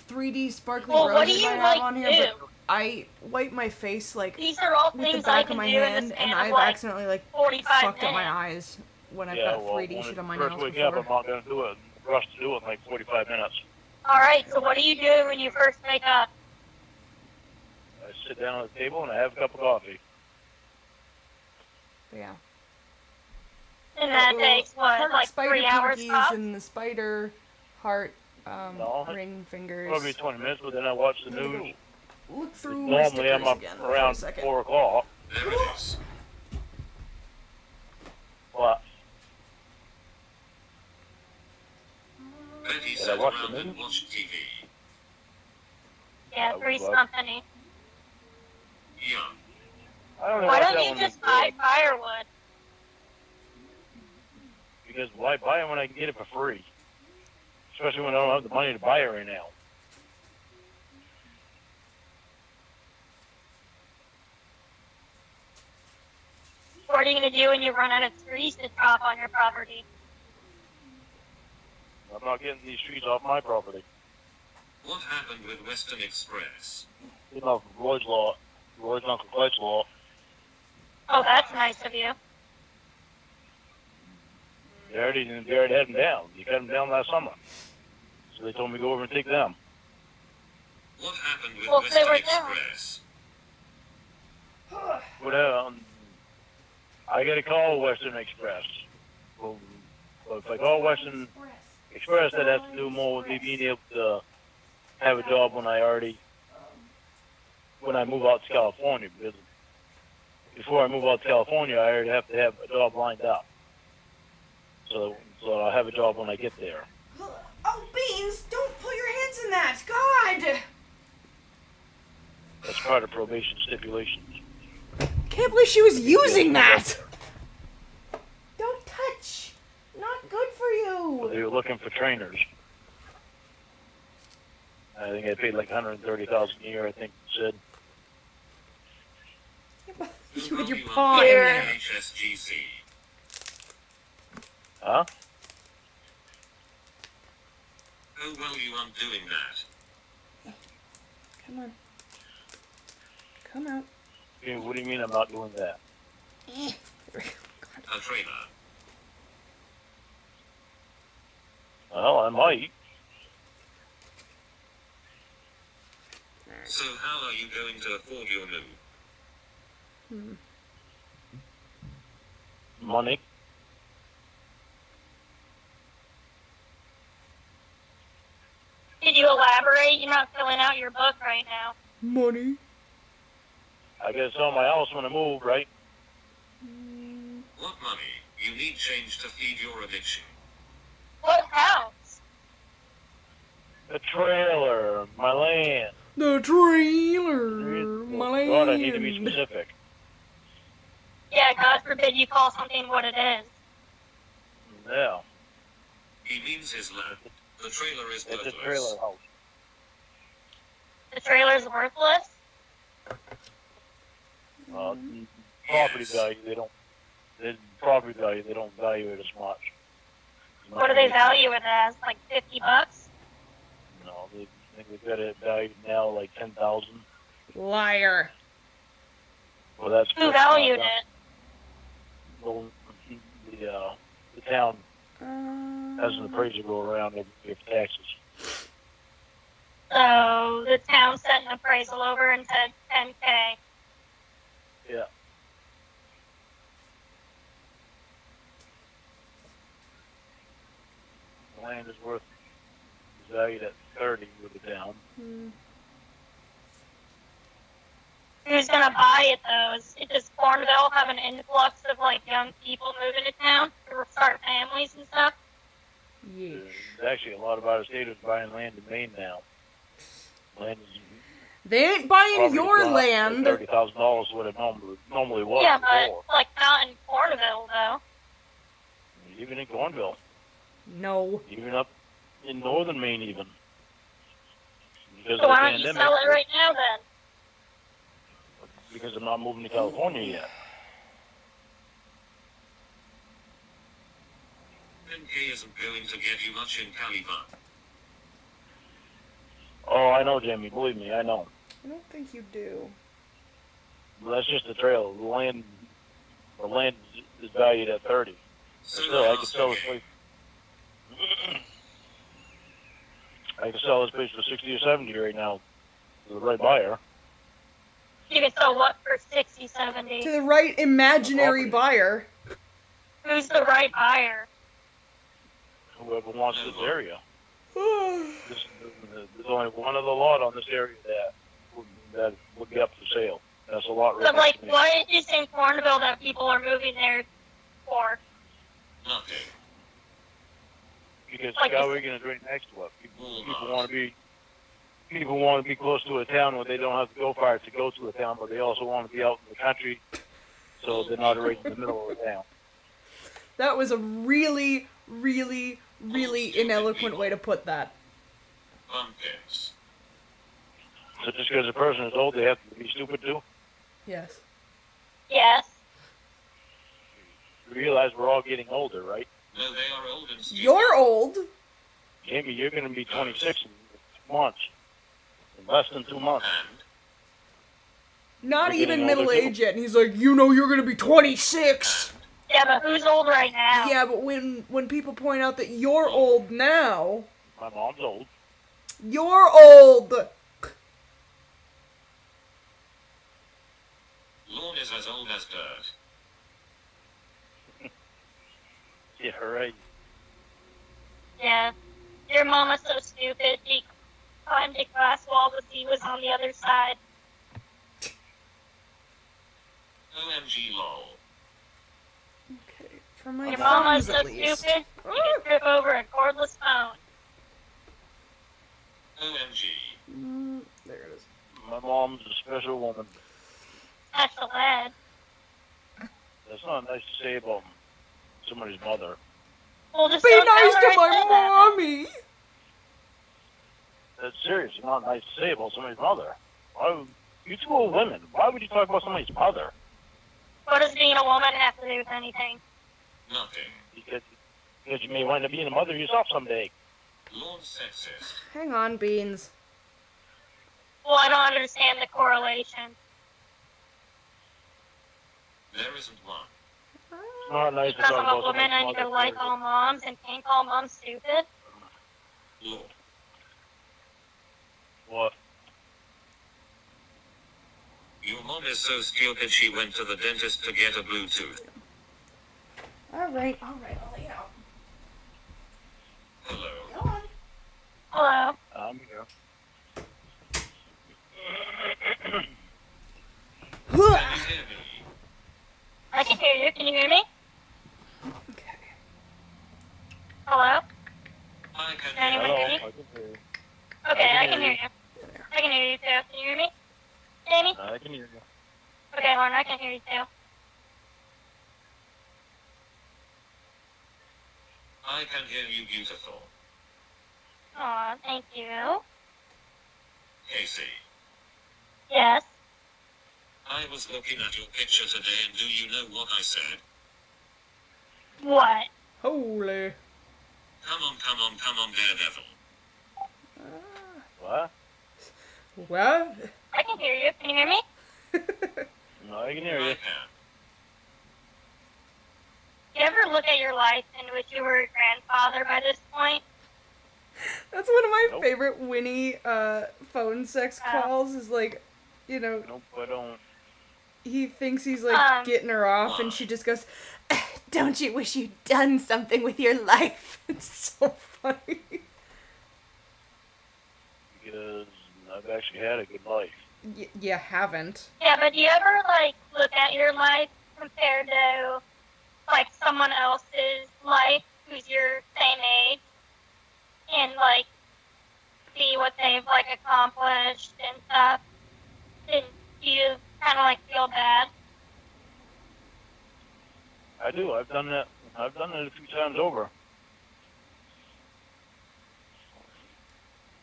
3D sparkly Well, what do roses you I have like on to here, do? but I wipe my face like These are all with the things I back can of my do in the hand, span and of I've like accidentally like 45 fucked up my minutes. eyes when I've Yeah, got well, 3D when shit it on my first nails wake up, before. I'm not going to do it. Rush to do it in like 45 minutes. All right, so what do you do when you first wake up? I sit down at the table and I have a cup of coffee. But yeah. And that Little takes, what, heart like spider 3 hours pinkies tops? and the spider heart No, ring fingers. Probably 20 minutes, but then I watch the news. Look through my Normally I'm stickers up again for a around second. 4 o'clock. There it is. What? Bet he Did I sat watch the around and movie? watched TV. Yeah, Three's Company. Yeah. I don't know Why watch don't that you one just before, buy firewood? because why buy it when I can get it for free? Especially when I don't have the money to buy it right now. What are you gonna do when you run out of trees to chop on your property? I'm not getting these trees off my property. What happened with Western Express? Getting off Roy's law, Roy's Uncle Clyde's law. Oh, that's nice of you. They already had them down. You had them down last summer. So they told me to go over and take them. What happened with Well, if they Western were down. Express? But I got to call Western Express. Well, if I call Western Express, that has to do more with me being able to have a job when I move out to California. Because before I move out to California, I already have to have a job lined up. So I'll have a job when I get there. Oh, Beans, don't put your hands in that. God! That's part of probation stipulations. Can't believe she was using that! Don't touch! Not good for you! They were looking for trainers. I think I paid like $130,000 a year, I think it said. You with your Who paw wrote in you there. on HSGC? Huh? Oh well, you aren't doing that. Come on. Come out. What do you mean I'm not doing that? A trailer. Well, I might. So how are you going to afford your move? Money. Did you elaborate? You're not filling out your book right now. Money. I gotta sell my house when I move, right? What money? You need change to feed your addiction. What house? A trailer, my land. The trailer. My God, I need to be land. specific. Yeah, God forbid you call something what it is. Yeah, He means his land. The trailer is it's a worthless. trailer house. The trailer's worthless? Property value, property value, they don't value it as much. What do they value it as? Like $50? No, I think they've got it valued now like 10,000. Liar. Well, that's Who valued it? Well, the town has an appraiser go around every year for taxes. So the town sent an appraisal over and said 10K. Yeah. The land is valued at 30 with the town. Who's gonna buy it though? Does Cornville have an influx of like young people moving to town to start families and stuff? Yeesh. There's actually a lot of out-of-staters buying land in Maine now. Land is They ain't buying property's your gone up to land. $30,000 what it normally was Yeah, before. but like not in Cornville though. Even in Cornville, No. even up in northern Maine, even. Because So of the why don't you pandemic, sell it right now then? because I'm not moving to California yet. 10K isn't going to get you much in Caliban. Oh, I know, Jamie. Believe me, I know. I don't think you do. Well, that's just the trail. The land is valued at 30. So Still, I could how's sell the this game? place. I could sell this place for 60 or 70 right now to the right buyer. You can sell what for 60, To 70? the right imaginary buyer. Who's the right buyer? Whoever wants this area. There's only one other lot on this area that would be up for sale. That's a lot right But like, next to me. what is in Cornville that people are moving there for? Nothing. Because Like how you are we going to drink next to it? People want to be close to a town where they don't have to go far to go to a town, but they also want to be out in the country, so they're not right in the middle of the town. That was a really, really, really ineloquent way to put that. Pumpkins. So just because a person is old, they have to be stupid too? Yes. Yes. You realize we're all getting older, right? No, they are old and stupid. You're old. Jamie, you're going to be 26 in 2 months. In less than 2 months. And Not You're even getting older, middle too. age yet, and he's like, you know, you're gonna be 26. Yeah, but who's old right now? Yeah, but when people point out that you're old now, My mom's old. you're old. Lorne is as old as dirt. Yeah, right. Yeah. Your mom was so stupid. She climbed a glass wall to see was on the other side. OMG lol. Okay, for my Your mom was thumbs so at least. stupid, she could trip over a cordless phone. OMG. There it is. My mom's a special woman. Special ed. That's not nice to say about somebody's mother. Well, just Be don't tell nice her to I my said that. mommy. That's serious. It's not nice to say about somebody's mother. You two are women. Why would you talk about somebody's mother? What does being a woman have to do with anything? Nothing. Because you may wind up being a mother yourself someday. Lorne sexist. Hang on, Beans. Well, I don't understand the correlation. There isn't one. It's not nice to Because talk I'm a about woman, I somebody's need to mother. like all moms and can't call moms stupid. Lorne. What? Your mom is so stupid she went to the dentist to get a Bluetooth. Alright, I'll lay out. Hello. Go on. Hello. I'm here. Can you hear me? I can hear you. Can you hear me? Okay. Hello? I can Can hear anyone you. hear me? I can hear you. Okay, I I can can hear hear you. I can hear you too. Can you hear me? Jamie? I can hear you. Okay, Lauren, I can hear you too. I can hear you beautiful. Aw, thank you. Casey. Yes. I was looking at your picture today and do you know what I said? What? Holy. Come on, Daredevil. What? What? I can hear you. Can you hear me? No, I can hear I you. can. You ever look at your life in which you were a grandfather by this point? That's one of my Nope. favorite Winnie phone sex calls is like, you know, Nope, I don't. he thinks he's like getting her off and she just goes, don't you wish you'd done something with your life? It's so funny. Because I've actually had a good life. You haven't. Yeah, but do you ever, like, look at your life compared to, like, someone else's life who's your same age and, like, see what they've, like, accomplished and stuff? And do you kind of, like, feel bad? I do. I've done that. I've done it a few times over.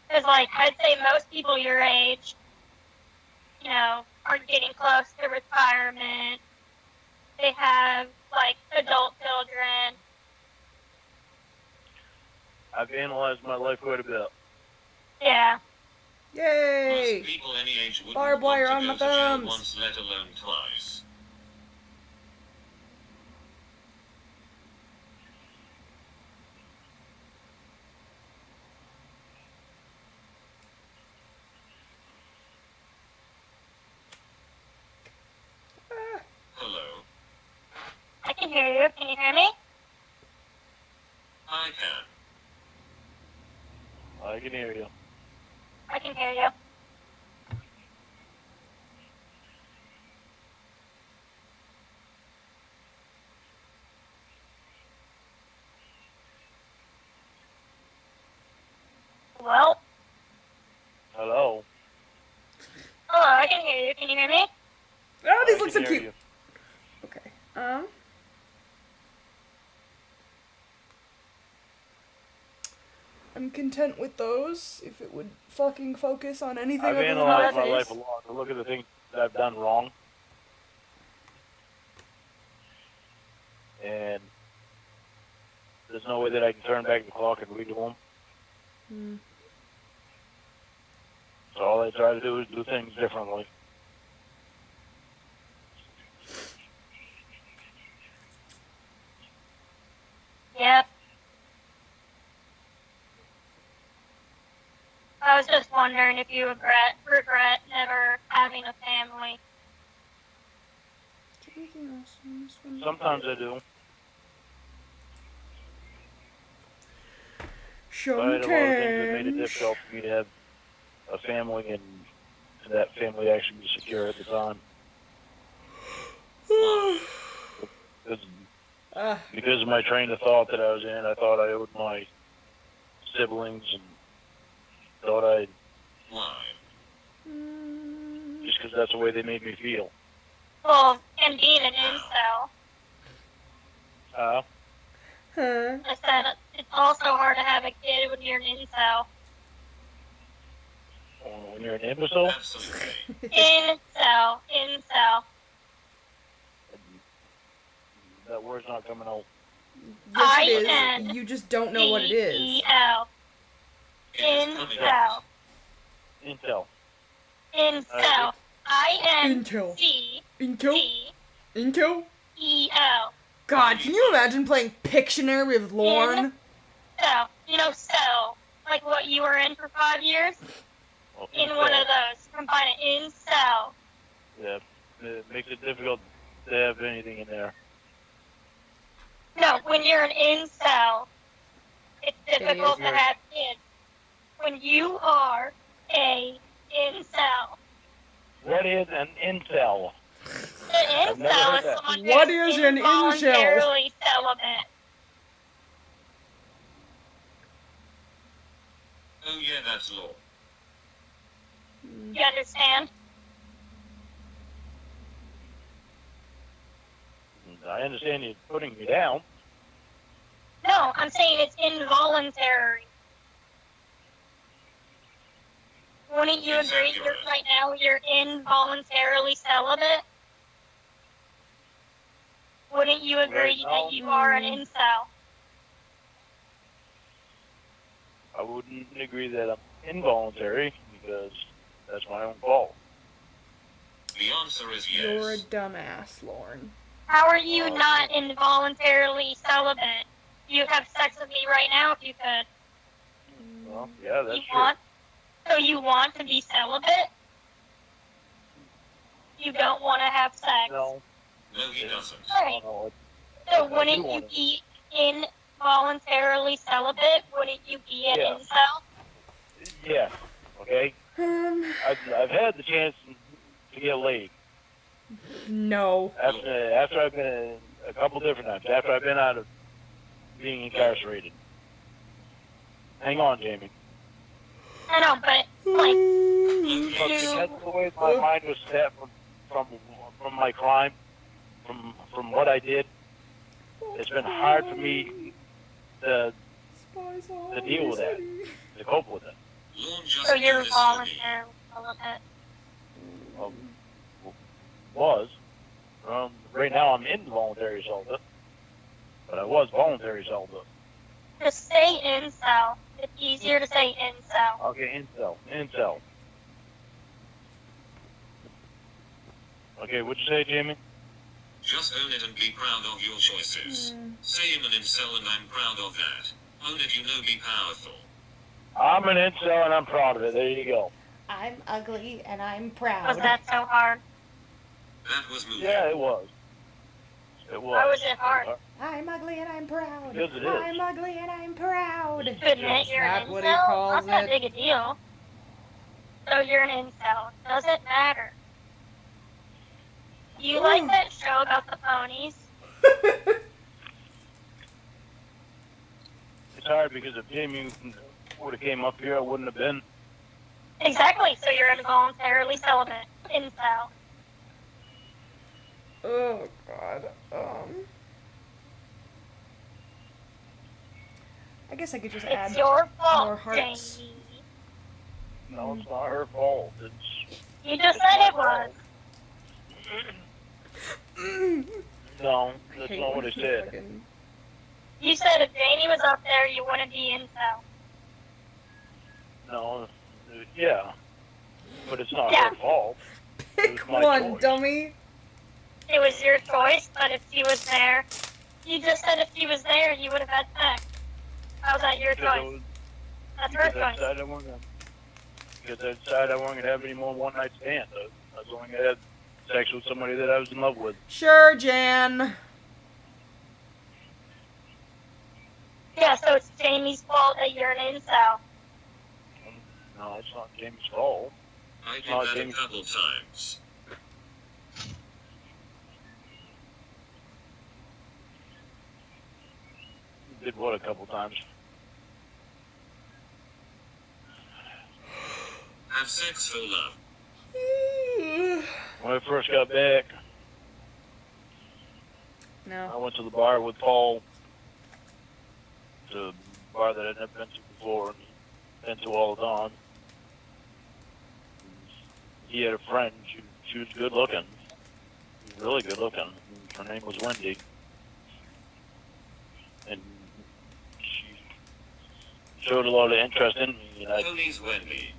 Because, like, I'd say most people your age, you know, are getting close to retirement. They have, like, adult children. I've analyzed my life quite a bit. Yeah. Yay! Most people any age wouldn't Barbed wire want on to my go to jail thumbs. once, let alone twice. Hello. I can hear you. Can you hear me? I can. I can hear you. I can hear you. Can you hear me? Oh, these I look so can hear cute. you. Okay. I'm content with those. If it would fucking focus on anything I've other than analyzed my my life face. a lot to look at the things that I've done wrong. And there's no way that I can turn back the clock and redo them. Hmm. So all I try to do is do things differently. Yep. I was just wondering if you regret never having a family. Sometimes I do. But I had a lot of things that made it difficult for me to have a family and that family actually be secure at the time. Because of my train of thought that I was in, I thought I owed my siblings and thought I, Why? just because that's the way they made me feel. Well, and being an incel, Huh? I said it's also hard to have a kid when you're an incel. When you're an imbecile, Absolutely. Incel. that word's not coming out. Yes, it is. I-N- You just don't know what it is. E-E-L. It is coming out. Incel. Intel. Incel. I-N-C-E-L. Intel? Intel? God, can you imagine playing Pictionary with Lorne? So, you know, so, like what you were in for 5 years? Well, In incel. one of those. Combine it, incel. Yeah, it makes it difficult to have anything in there. No, when you're an incel, it's difficult to Idiot. have kids. When you are a incel, What is an incel? an never incel heard is that. someone What who's is an incel? involuntarily celibate. Oh yeah, that's law. You understand? I understand you putting me down. No, I'm saying it's involuntary. Wouldn't you It's agree accurate. right now you're involuntarily celibate? Wouldn't you agree Right now? that you are an incel? I wouldn't agree that I'm involuntary because that's my own fault. The answer is You're a yes. dumbass, Lorne. How are you not involuntarily celibate? You'd have sex with me right now if you could. Well, yeah, that's You true. want? So you want to be celibate? You don't want to have sex? No. No, he doesn't. Right. No, So I do wouldn't you wanna- be involuntarily celibate? Wouldn't you be an Yeah. incel? yeah. Okay. I've had the chance to get laid No. after I've been a couple different times after I've been out of being incarcerated. Hang on, Jamie. I know, but like, But because of the way my mind was set from my crime, from what I did, it's been hard for me to deal with that, to cope with it. Lorne just so you're did this for me. voluntarily celibate. Was. Right now I'm involuntary celibate, but I was voluntary celibate. Just say incel. It's easier to say incel. Okay, incel. Okay, what'd you say, Jamie? Just own it and be proud of your choices. Say I'm an incel and I'm proud of that. Own it, you know, be powerful. I'm an incel and I'm proud of it. There you go. I'm ugly and I'm proud. Was that so hard? That was moving. Yeah, it was. It was. Why was it hard? I'm ugly and I'm proud. Because it is. I'm ugly and I'm proud. To admit you're an That incel? what he calls Not that it? big a deal. So you're an incel. Does it matter? You like that show about the ponies? It's hard because if Jamie would have came up here, I wouldn't have been. Exactly, so you're involuntarily celibate. incel. Oh God. I guess I could just add It's your fault, more hearts. Jamie. No, it's not her fault. It's You just it's said my it was. fault. No, that's Hate not when what I you said. fucking- You said if Jamie was up there, you wouldn't be incel. No, yeah, but it's not Yeah. her fault. Pick was my one, choice. dummy. It was your choice, but if she was there, you just said if she was there, you would have had sex. How's that your choice? That's her Because I choice. decided I wasn't gonna have any more one night stands. I was only gonna have sex with somebody that I was in love with. Sure, Jan. Yeah, so it's Jamie's fault that you're an incel. No, it's not Jamie's fault. I did Oh, that a Jamie. couple times. Did what a couple times. Have sex for love. When I first got back, I No. went to the bar with Paul. The bar that I'd never been to before, and been to all the time. He had a friend. She was good looking, really good looking. Her name was Wendy, and she showed a lot of interest in me. And Tony's Wendy.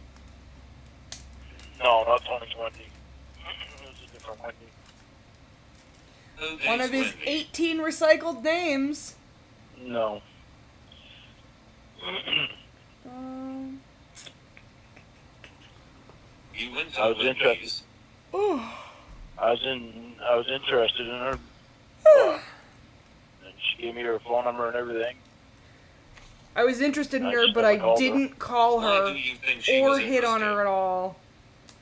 no, not Tony's Wendy. It was a different Wendy. Tony's One of his Wendy. 18 recycled names. No. Um. You went I to was Wendy's. I was interested in her. And she gave me her phone number and everything. I was interested in I her, just but never I called her. didn't call Why her do you think she or was hit on her interested? at all.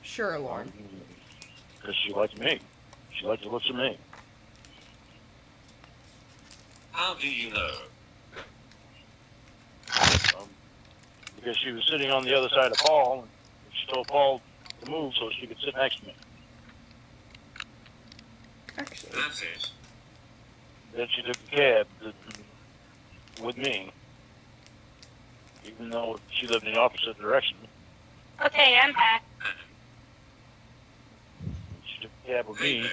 Sure, Lorne. Because she liked me. She liked the looks of me. How do you know? Because she was sitting on the other side of Paul, and she told Paul to move so she could sit next to me. Actually. That's it. Then she took a cab with me, even though she lived in the opposite direction. Okay, I'm back. She took a cab with Hey, me. babe.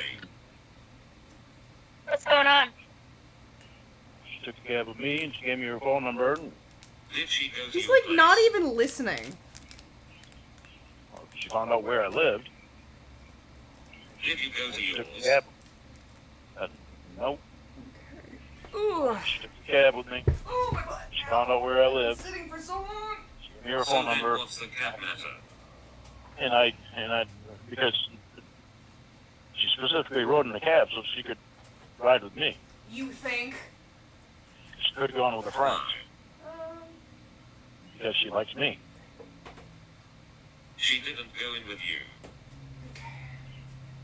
What's going on? She took a cab with me, and she gave me her phone number. And Did she go to He's your like place? not even listening. she found out where I lived. Did you go to She took a yours? cab. Nope. Ooh. She took a cab with me. Oh my butt. She found out where I I've been lived. sitting for so long. She gave me her So phone then number. what's the cat matter? And I, because she specifically rode in the cab so she could ride with me. You think? She could have gone with her friends Why? because she likes me. She didn't go in with you.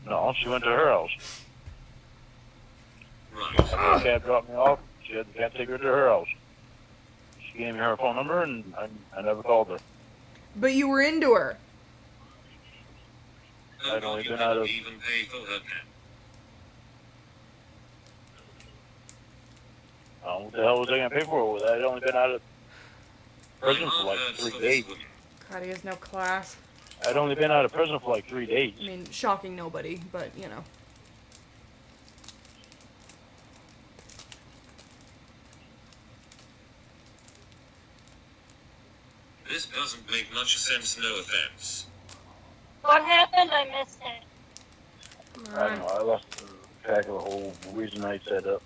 No, she went to her house. Right. The cab dropped me off. She had the cab take her to her house. She gave me her phone number, and I never called her. But you were into her. Oh I'd God, only you been out didn't of- even pay for her cat. What the hell was I gonna pay for it? I'd only been out of prison My for heart like hurts 3 for days. this woman. God, he has no class. I'd only been out of prison for like 3 days. I mean, shocking nobody, but you know. This doesn't make much sense, no offense. What happened? I missed it. I don't know. I lost track of the whole reason I set up.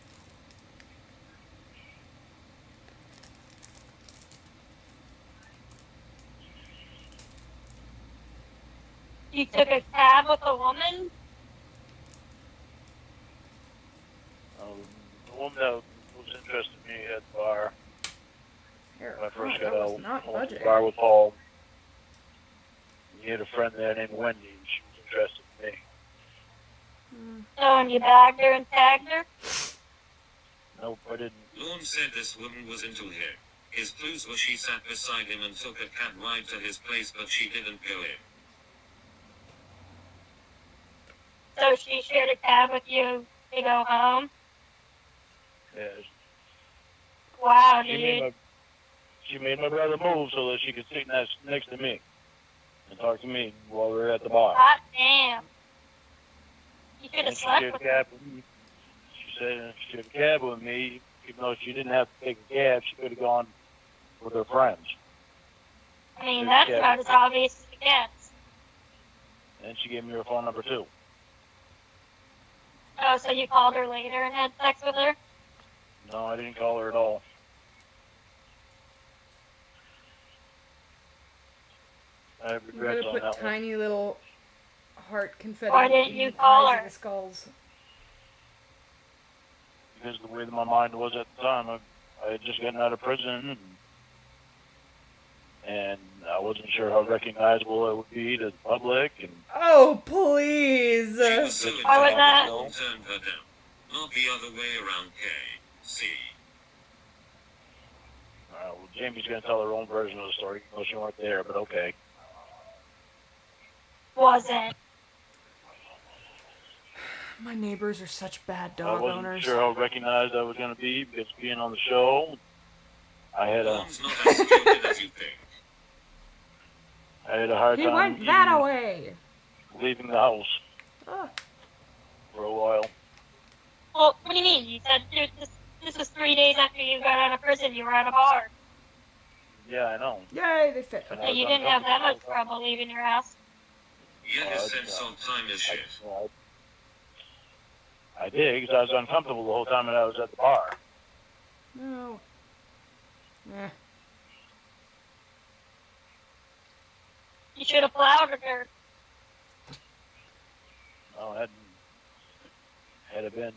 You took a cab with a woman? The woman that was interested in me at the bar Here, when I first God, got that was out. not I went to the budging. bar with Paul. He had a friend there named Wendy, and she was interested in me. Oh, and you bagged her and tagged her? Nope, I didn't. Lorne said this woman was into him. His clues were she sat beside him and took a cab ride to his place, but she didn't go in. So she shared a cab with you to go home? Yeah, Wow, she made dude. my she made my brother move so that she could sit next to me and talk to me while we were at the bar. Hot damn. You could have And she slept shared a with cab with me. She said she shared a cab with me, even though she didn't have to take a cab. She could have gone with her friends. I mean, that's about as obvious as it gets. And she gave me her phone number too. Oh, so you called her later and had sex with her? No, I didn't call her at all. I have I'm regrets gonna on put that one. tiny little heart confetti Why didn't you in the call eyes her? of the skulls. Because the way that my mind was at the time, I had just gotten out of prison, and I wasn't sure how recognizable it would be to the public. And Oh, please! She was so Why was entitled that? no one turned her down. Not the other way around, K. C. well, Jamie's gonna tell her own version of the story, even though she weren't there. But okay. Wasn't. My neighbors are such bad I dog wasn't owners. sure how recognized I was gonna be because being on the show, I had a Mom's not as stupid as you think. hard He time went that even away! leaving the house Ah. for a while. Well, what do you mean? You said this was 3 days after you got out of prison. You were at a bar. Yeah, I know. Yay, they fit. And So I was you didn't have that much uncomfortable. trouble leaving your house. Yeah, your sense of time is shit. I did because I was uncomfortable the whole time that I was at the bar. No. Eh. You should have plowed her. No, had it been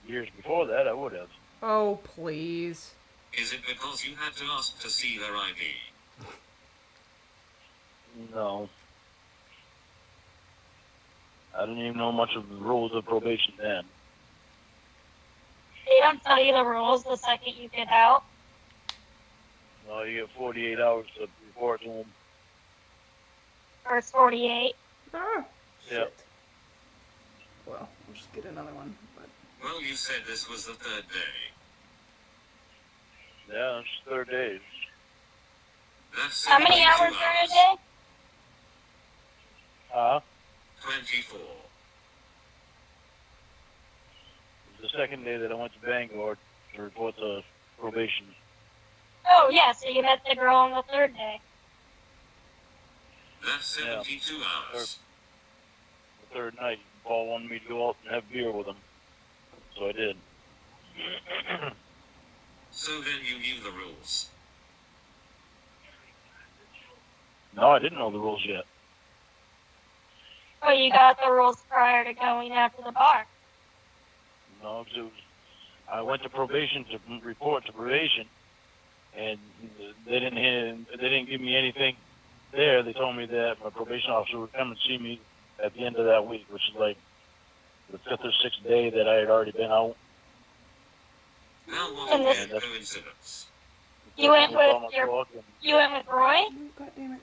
years before that, I would have. Oh, please. Is it because you had to ask to see her ID? No. I didn't even know much of the rules of probation then. They don't tell you the rules the second you get out. No, you get 48 hours to report to them. First 48. Ah, Yep. shit. Well, I'll just get another one. But Well, you said this was the third day. Yeah, it's 3 days. That's How many 72 hours are in a day? 24. It was the second day that I went to Bangor to report to probation. Oh, yeah, so you met the girl on the third day. That's 72 hours. The third night, Paul wanted me to go out and have beer with him. So I did. So then you knew the rules. No, I didn't know the rules yet. Oh, you got the rules prior to going out to the bar. No, because I went to probation to report to probation, and they didn't give me anything there. They told me that my probation officer would come and see me at the end of that week, which is like the 5th or 6th day that I had already been out. Now what And a this- weird coincidence. You went with Saw my your- book and You went with Roy? oh, God damn it.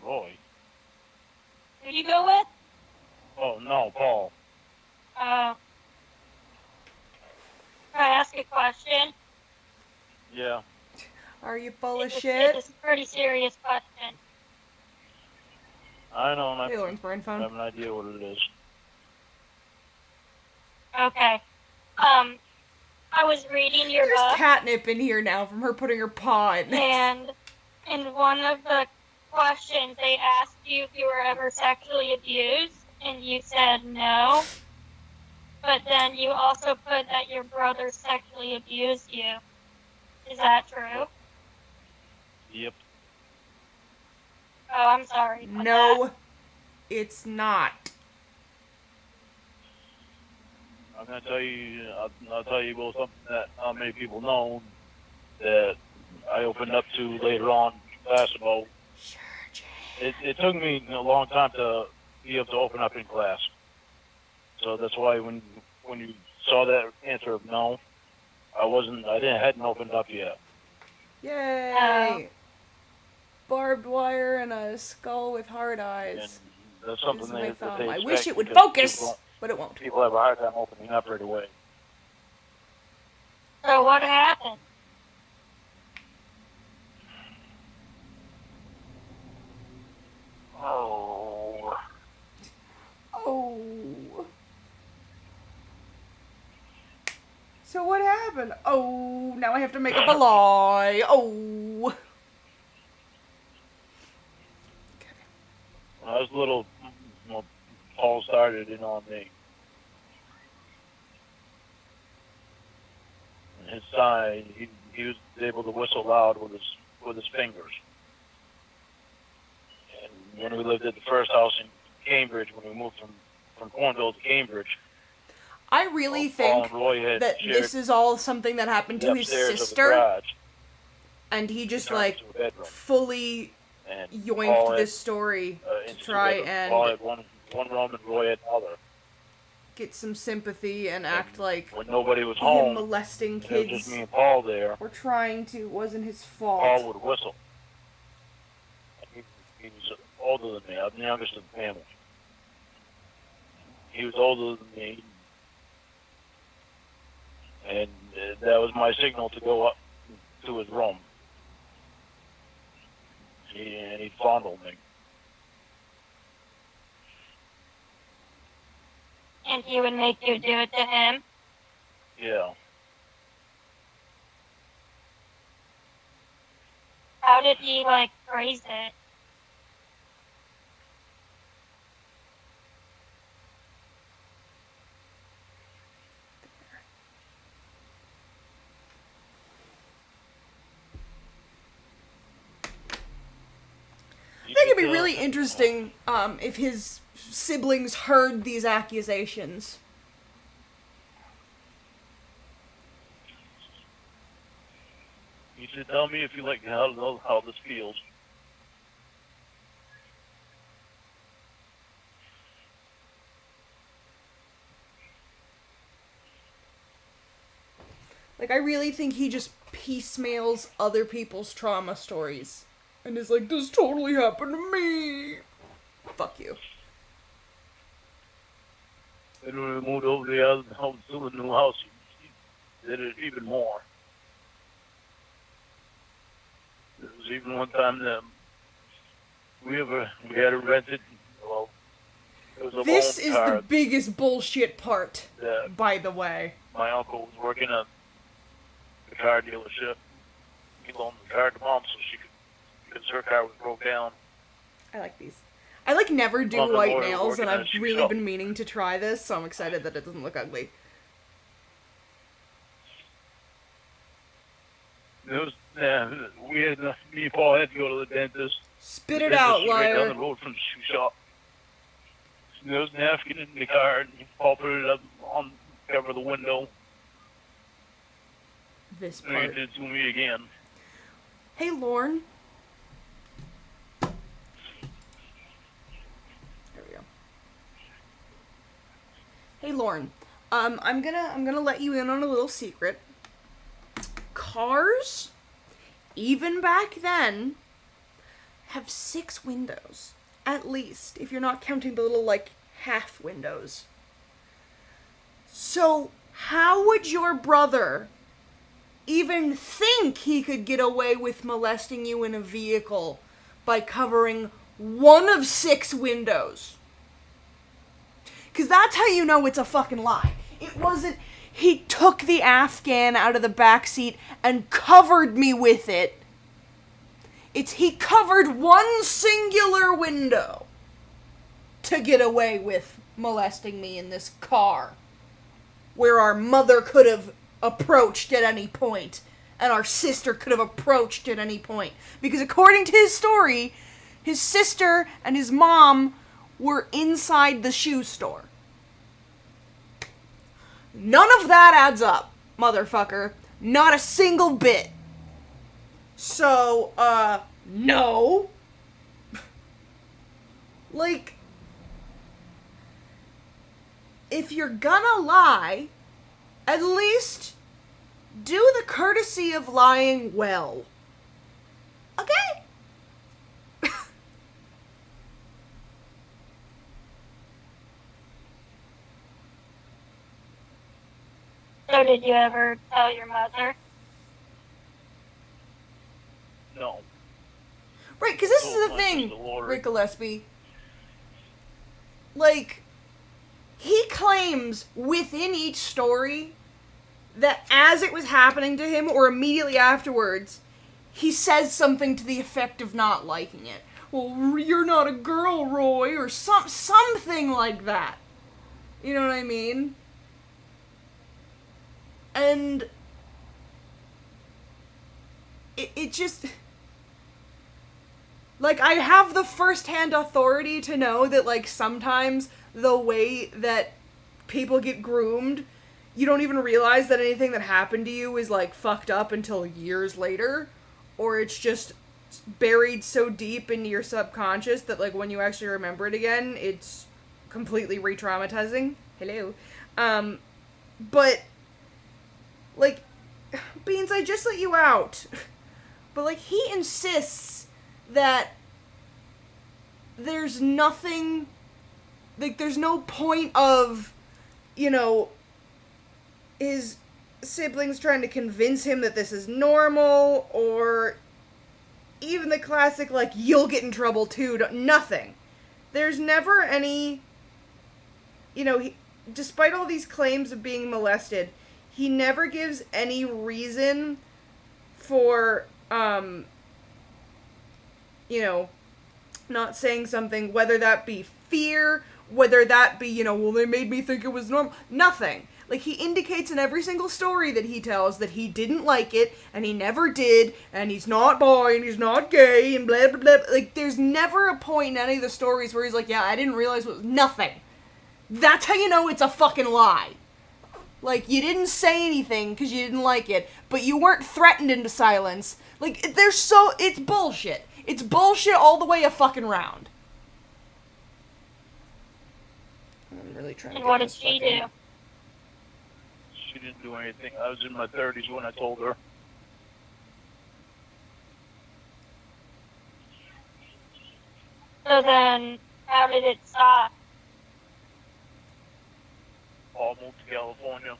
Roy. Who'd you go with? Oh no, Paul. Can I ask a question? Yeah. Are you full of It's shit? a pretty serious question. I know, and Hey, Lorne's brain I phone. have an idea what it is. Okay. I was reading your There's book, catnip in here now from her putting her paw in. and in one of the questions, they asked you if you were ever sexually abused, and you said no. But then you also put that your brother sexually abused you. Is that true? Yep. Oh, I'm sorry. about that. No, it's not. I'm gonna tell you. I'll tell you about something that not many people know that I opened up to later on in class about. Sure, Jay. It took me a long time to be able to open up in class. So that's why when you saw that answer of no, hadn't opened up yet. Yay! Barbed wire and a skull with hard eyes. And That's something This is my that thumb. they I expect wish it would because focus, but it won't. People have a hard time opening up right away. So what happened? Oh. Oh. So what happened? Oh, now I have to make up a lie. Oh. When I was little, Paul started in on me. And his side, he was able to whistle loud with his fingers. And when we lived at the first house in Cambridge, when we moved from Cornville to Cambridge, I really Paul think and Roy had that shared this is all something that happened the to his upstairs of the sister, garage, and he just turned like into a bedroom. fully And yoinked Paul had, this story to into try the bedroom. and Paul had one room and Roy had another. get some sympathy and act like When nobody was him home, molesting and it was kids just me and Paul there, or trying to wasn't his Paul fault. would whistle. And he was older than me. I'm the youngest of the family. He was older than me. And that was my signal to go up to his room. And he'd fondle me. And he would make you do it to him? Yeah. How did he, like, phrase it? I think it'd be really interesting if his siblings heard these accusations. He said, "Tell me if you like how this feels." Like, I really think he just piecemeals other people's trauma stories. And is like, this totally happened to me. Fuck you. And when we moved over to the other house, to the new house, he did it even more. There was even one time that we had it rented. Well, it was a This loan is car the biggest bullshit part, that by the way. my uncle was working at the car dealership. He loaned the car to Mom so she could, because her car was broke down. I like these. I like never do Mom and white Laura nails, working and at a I've shoe really shop. been meaning to try this, so I'm excited that it doesn't look ugly. It was, we had, me and Paul had to go to the dentist. Spit The it dentist out, was right down liar. the road from the shoe shop. There was a napkin in the car, and Paul put it up on the cover of the window. This And he part. did it to me again. Hey, Lorne. There we go. Hey, Lorne. I'm gonna let you in on a little secret. Cars, even back then, have 6 windows. At least, if you're not counting the little, like, half windows. So, how would your brother even think he could get away with molesting you in a vehicle by covering one of 6 windows? Because that's how you know it's a fucking lie. It wasn't, he took the Afghan out of the backseat and covered me with it. It's he covered one singular window to get away with molesting me in this car, where our mother could have approached at any point, and our sister could have approached at any point. Because according to his story, his sister and his mom were inside the shoe store. None of that adds up, motherfucker. Not a single bit. So, no. Like, if you're gonna lie, at least do the courtesy of lying well. Okay? So did you ever tell your mother? No. Right, because this Oh, is the my thing, sister Lori. Rick Gillespie. Like, he claims within each story that as it was happening to him or immediately afterwards, he says something to the effect of not liking it. Well, you're not a girl, Roy, or something like that. You know what I mean? And it just... Like, I have the first-hand authority to know that, like, sometimes the way that people get groomed, you don't even realize that anything that happened to you is, like, fucked up until years later. Or it's just buried so deep into your subconscious that, like, when you actually remember it again, it's completely re-traumatizing. Hello. But, like, Beans, I just let you out. But, like, he insists that there's nothing, like, there's no point of, you know, his siblings trying to convince him that this is normal, or even the classic, like, you'll get in trouble too, nothing. There's never any, you know, despite all these claims of being molested, he never gives any reason for, you know, not saying something, whether that be fear, whether that be, you know, well, they made me think it was normal. Nothing. Like, he indicates in every single story that he tells that he didn't like it, and he never did, and he's not bi, and he's not gay, and blah, blah, blah. Like, there's never a point in any of the stories where he's like, yeah, I didn't realize it was nothing. That's how you know it's a fucking lie. Like, you didn't say anything because you didn't like it, but you weren't threatened into silence. Like, it's bullshit. It's bullshit all the way a fucking round. I'm really trying to And get what did this she fucking... do? She didn't do anything. I was in my 30s when I told her. So then, how did it stop? All moved to California.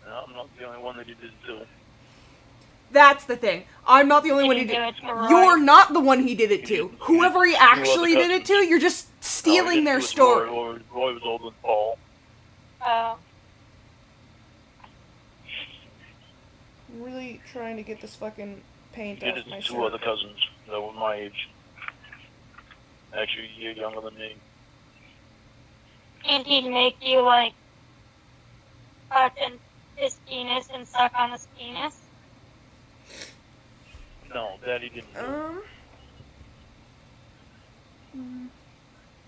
No, I'm not the only one that he did it to. That's the thing. I'm not the only one he Didn't did. do it to Roy. You're not the one he did it to. Whoever he actually did it to, you're just No, he stealing didn't their do it to story. Roy was older than Paul. Oh. I'm really trying to get this fucking paint He did off it my to two shirt. other cousins that were my age. Actually, a year younger than me. And he'd make you, like, touch his penis and suck on his penis? No, that he didn't do.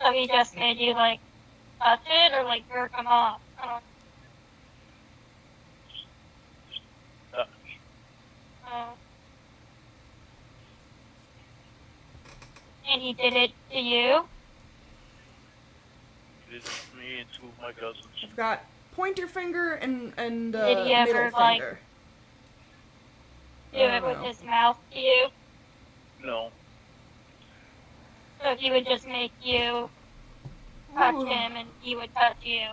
So he just made you, like, touch it or, like, jerk him off? I don't know. And he did it to you? He did it to me and two of my cousins. I've got pointer finger and Did he ever, middle like, finger. Do it with his mouth to you? No. So he would just make you touch Ooh. him and he would touch you?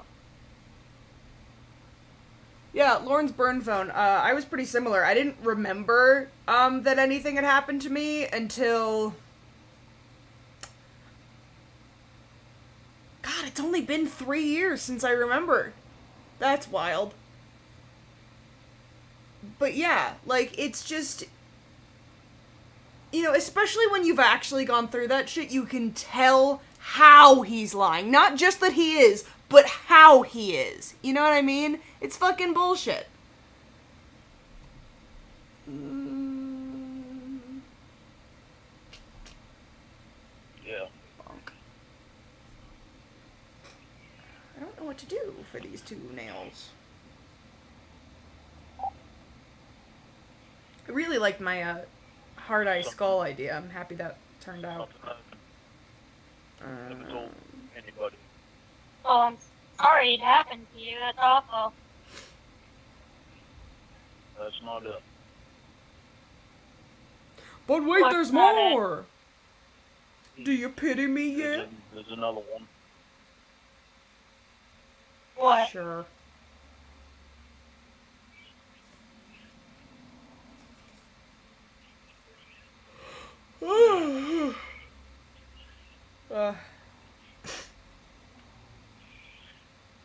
Yeah, Lorne's burn phone. I was pretty similar. I didn't remember that anything had happened to me until... God, it's only been 3 years since I remember. That's wild. But yeah, like, it's just... You know, especially when you've actually gone through that shit, you can tell how he's lying. Not just that he is, but how he is. You know what I mean? It's fucking bullshit. Yeah. Bonk. I don't know what to do for these two nails. I really liked my hard eye skull idea. I'm happy that turned out. Something I never told anybody. Oh, I'm sorry it happened to you. That's awful. That's not it. But wait, What's there's that? more! Do you pity me yet? There's another one. What? Sure.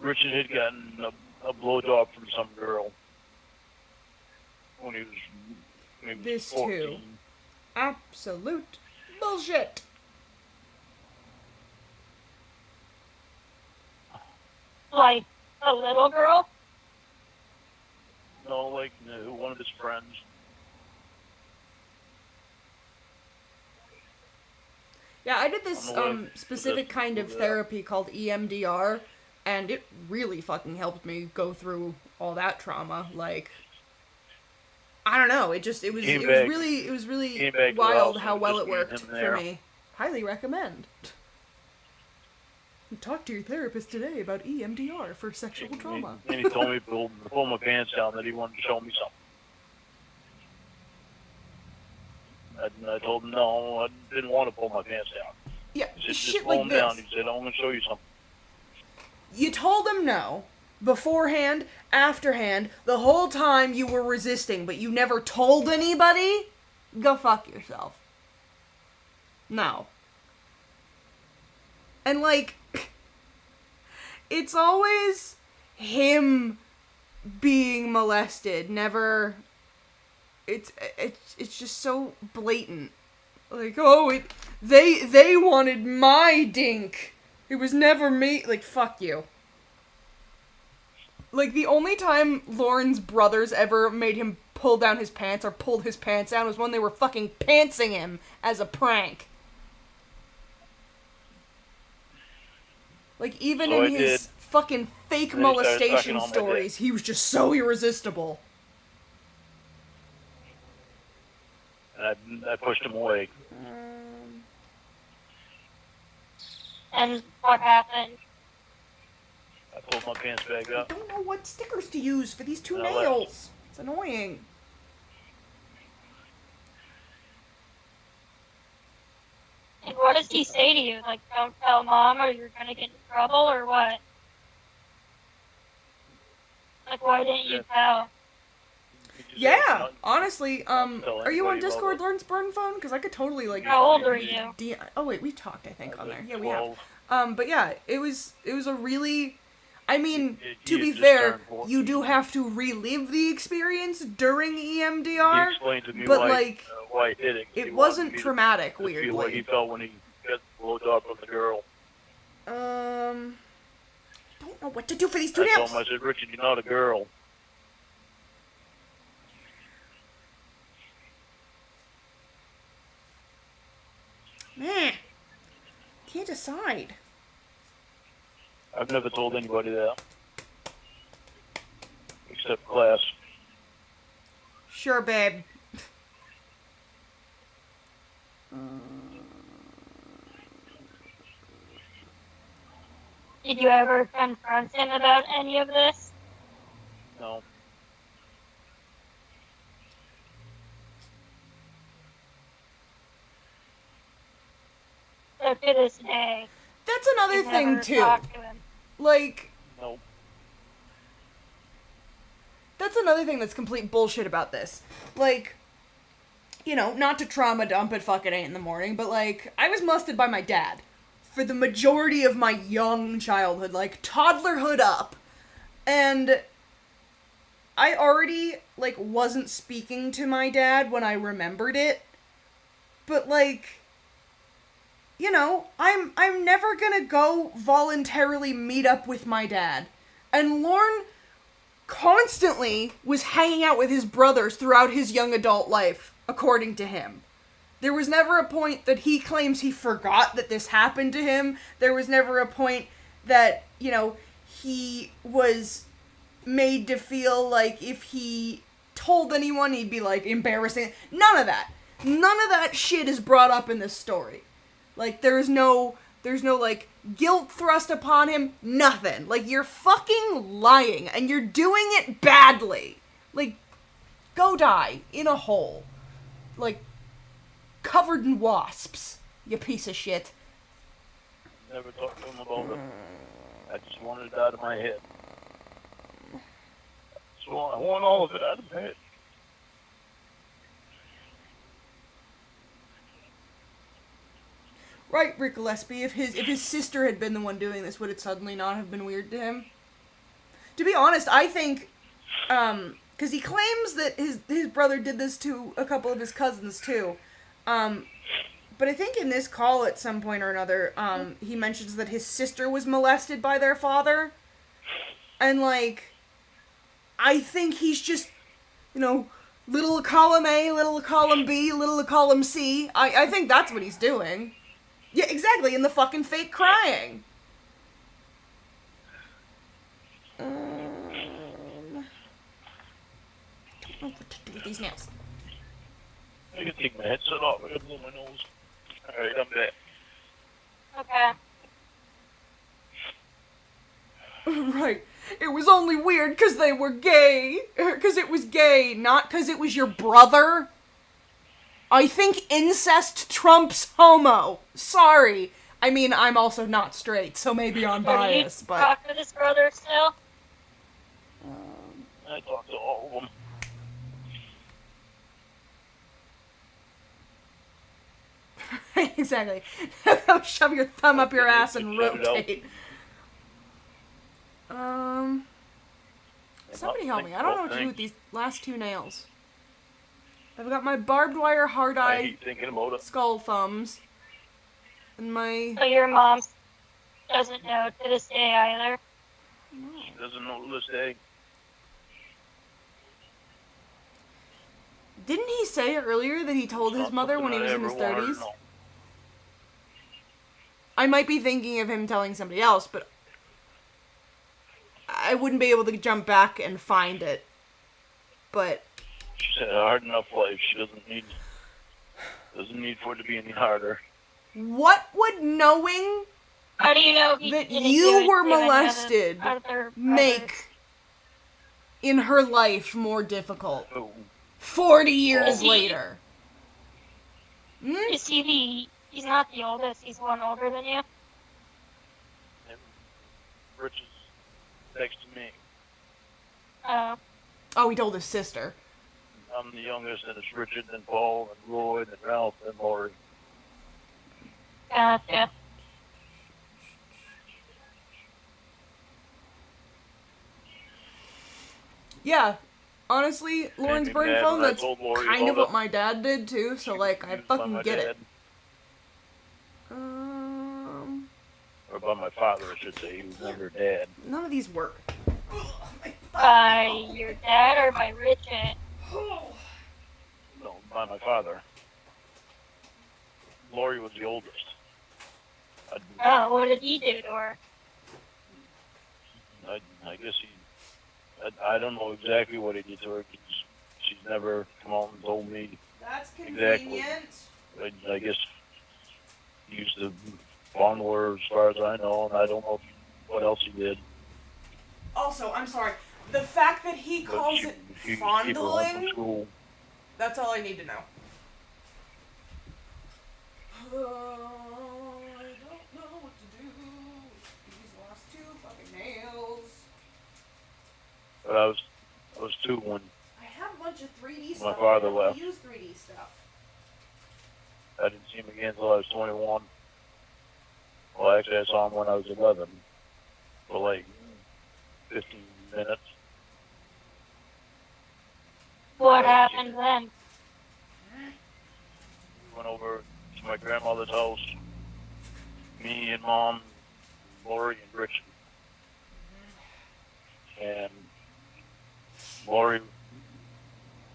Richard had gotten a blowjob from some girl when he was maybe This 14. too. Absolute bullshit. Like a little girl? No, like one of his friends. Yeah, I did this On the way specific to kind of the- therapy called EMDR, and it really fucking helped me go through all that trauma. Like, I don't know, it was Came really came back to the wild house how and well just it me and worked him for there. me. Highly recommend. Talk to your therapist today about EMDR for sexual trauma. And he told me to pull my pants down, that he wanted to show me something. And I told him no, I didn't want to pull my pants down. Yeah, He said, shit just pull like them down. this. He said, I'm going to show you something. You told him no. Beforehand, afterhand, the whole time you were resisting, but you never told anybody? Go fuck yourself. No. And like, it's always him being molested, never, it's just so blatant. Like, oh, they wanted my dink. It was never me. Like, fuck you. Like, the only time Lorne's brothers ever made him pull down his pants or pulled his pants down was when they were fucking pantsing him as a prank. Like, even So in I his did. fucking fake And then he started sucking molestation on my stories, he was just so irresistible. And I pushed him away. And what happened? I pulled my pants back I up. don't know what stickers to use for these two And I left. nails. It's annoying. And what does he say to you? Like, don't tell mom or you're gonna get in trouble or what? Like, why didn't you tell? He just Yeah, said, honestly, tell are you on anybody about Discord, it. Lawrence Burn phone? Because I could totally, like... How old are you? Oh, wait, we've talked, I think, on there. Yeah, we 12. have. But yeah, it was a really... I mean, He to be had just fair, turned 14. you do have to relive the experience during He EMDR, explained to me but, why, like, why he did it. 'Cause he it wanted wasn't me to traumatic, feel what he weirdly. felt when he got the blowjob from the girl. Don't know what to do for these two I told nails. him, I said, Richard, you're not a girl. Meh. Can't decide. I've never told anybody that. Except class. Sure, babe. Did you ever confront him about any of this? No. So to this day, That's another you thing, never too. talked to him. Like, No. that's another thing that's complete bullshit about this. Like, you know, not to trauma dump at fucking 8 in the morning, but like, I was molested by my dad for the majority of my young childhood, like toddlerhood up. And I already, like, wasn't speaking to my dad when I remembered it. But like, you know, I'm never gonna go voluntarily meet up with my dad. And Lorne constantly was hanging out with his brothers throughout his young adult life, according to him. There was never a point that he claims he forgot that this happened to him. There was never a point that, you know, he was made to feel like if he told anyone, he'd be, like, embarrassing. None of that. None of that shit is brought up in this story. Like, there's no, like, guilt thrust upon him. Nothing. Like, you're fucking lying, and you're doing it badly. Like, go die in a hole. Like, covered in wasps. You piece of shit. Never talked to him about it. I just wanted it out of my head. So I want all of it out of my head. Right, Rick Gillespie. If his sister had been the one doing this, would it suddenly not have been weird to him? To be honest, I think, because he claims that his brother did this to a couple of his cousins too. But I think in this call at some point or another, he mentions that his sister was molested by their father. And, like, I think he's just, little column A, little column B, little column C. I think that's what he's doing. Yeah, exactly, in the fucking fake crying. I don't know what to do with these nails. I can take my headset off. I gotta blow my nose. Alright, I'm back. Okay. Right. It was only weird because they were gay. Because it was gay, not because it was your brother. I think incest trumps homo. Sorry. I mean, I'm also not straight, so maybe I'm biased, Do you but... talk to this brother still? I talked to all of them. Exactly. Shove your thumb up your ass and rotate. Somebody help me. I don't know what to do with these last two nails. I've got my barbed wire hard I eye hate thinking about it. skull thumbs. And my... So your mom doesn't know to this day either? She doesn't know to this day. Didn't he say earlier that he told his mother when he was in his 30s? I might be thinking of him telling somebody else, but I wouldn't be able to jump back and find it. But She's had a hard enough life. She doesn't need for it to be any harder. what would knowing How do you know he that didn't do you it were to any molested other brothers? make in her life more difficult? Oh, 40 years Oh. later. Hmm? Is he's not the oldest, he's one older than you? and Rich is next to me. Oh, he told his sister. I'm the youngest, and it's Richard, and Paul, and Roy, and Ralph, and Lori. Gotcha. Yeah, honestly, Lauren's Maybe burn Dad, phone, when I that's told Lori kind of about what my dad did too, so like, I Used by fucking my get dad, it. Or by my father, I should say. He was never dad. None of these work. By your dad or by Richard? No, by my father. Lori was the oldest. Oh, what did he do to her? I guess I don't know exactly what he did to her. She's never come out and told me. That's Exactly. I guess he used to fondle her as far as I know, and I don't know what else he did. Also, I'm sorry, the fact that he But calls he it used to keep her home from fondling, school. that's all I need to know. I don't know what to do with these last two fucking nails. But I was 2 when I have a bunch of 3D My stuff. father I don't left. use 3D stuff. I didn't see him again until I was 21. Well, actually, I saw him when I was 11 for like 15 minutes. What happened then? Went over to my grandmother's house. Me and Mom, Lori, and Richard. And Lori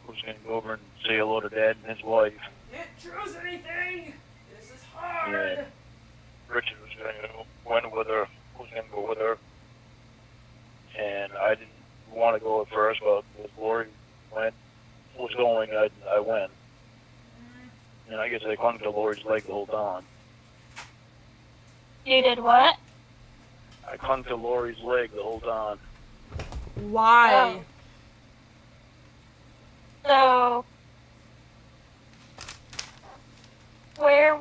was going to go over and say hello to Dad and his wife. Can't choose anything. This is And hard. Richard was going to went with her. Was going to go with her. And I didn't want to go at first, but as Lori was going, I went. And I guess I clung to Lori's leg the whole time. You did what? I clung to Lori's leg the whole time. Why? So, where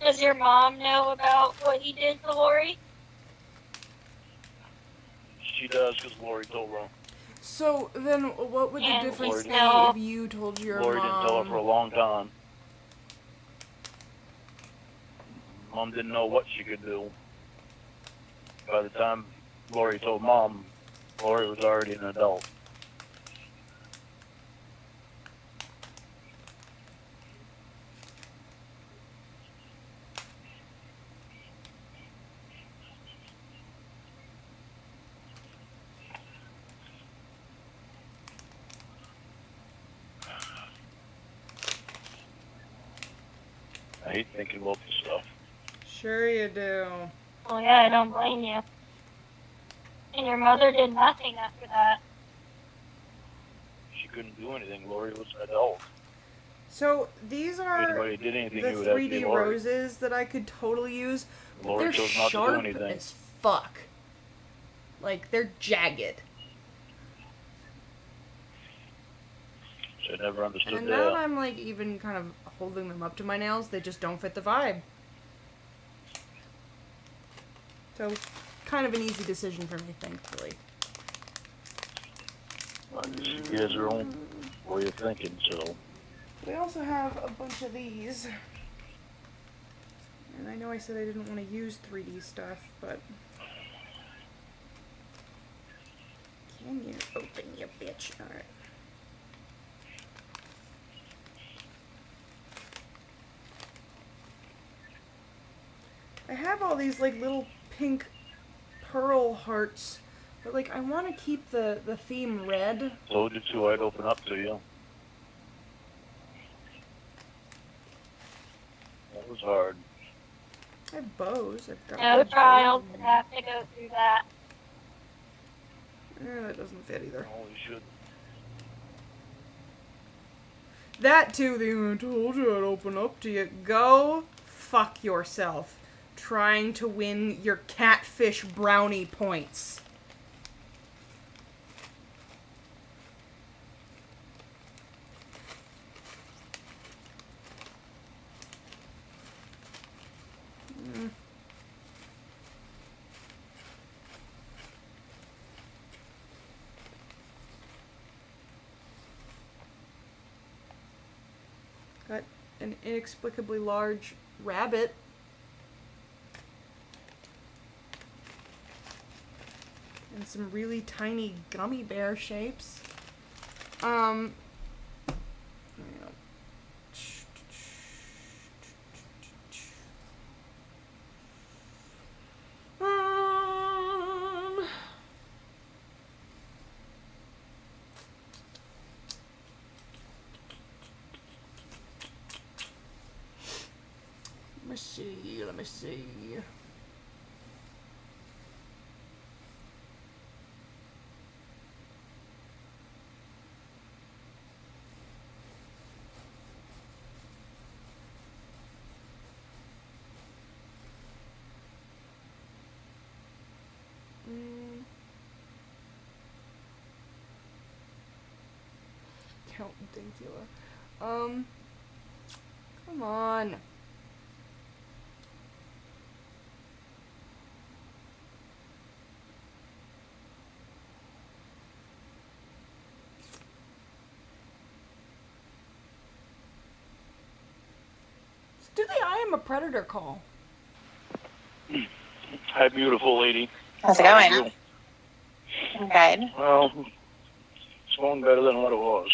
does your mom know about what he did to Lori? She does because Lori told her. So then, what would the And difference he's be now- if you told your Lori mom? didn't tell her for a long time. Mom didn't know what she could do. By the time Lori told Mom, Lori was already an adult. I hate thinking about this stuff. Sure you do. Well, yeah, I don't blame you. And your mother did nothing after that. She couldn't do anything. Lori was an adult. So these If are anybody did anything, the it would have to be 3D Lori. roses that I could totally use. Lori They're chose not to do sharp anything. as fuck. Like, they're jagged. So I never understood And now that. I'm like even kind of holding them up to my nails, they just don't fit the vibe. So, kind of an easy decision for me, thankfully. She has her own way of thinking, so. We also have a bunch of these. And I know I said I didn't want to use 3D stuff, but... Can you open your bitch? Alright. I have all these like little pink pearl hearts, but like I want to keep the theme red. Told you to, I'd open up to you. That was hard. I have bows. I've got No bows. child would have to go through that. That doesn't fit either. Oh, you should. That too, I told you I'd open up to you. Go fuck yourself. Trying to win your catfish brownie points. Got an inexplicably large rabbit. And some really tiny gummy bear shapes. You know. Let me see. Count Dankula. Come on. Do the I Am a Predator call. Hi, beautiful lady. How's it How are going? you? I'm good. Well, it's going better than what it was.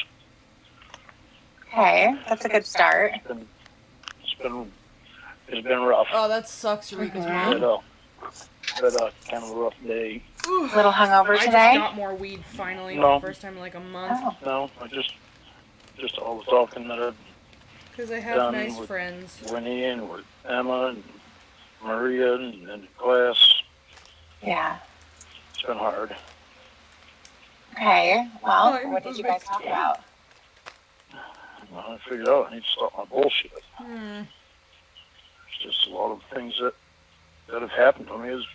Okay, that's a good start. It's been rough. Oh, that sucks, Eureka's Mhm. mom. Had a kind of a rough day. Little hungover I today? just got more weed finally No. for the first time in like a month. Oh, No, I just all the talking that I've Because I have done nice with friends. Winnie and with Emma and Maria and the class. yeah. It's been hard. Okay, well, Oh, what did you guys talk about? Well, I figured out I need to stop my bullshit. Hmm. It's just a lot of things that have happened to me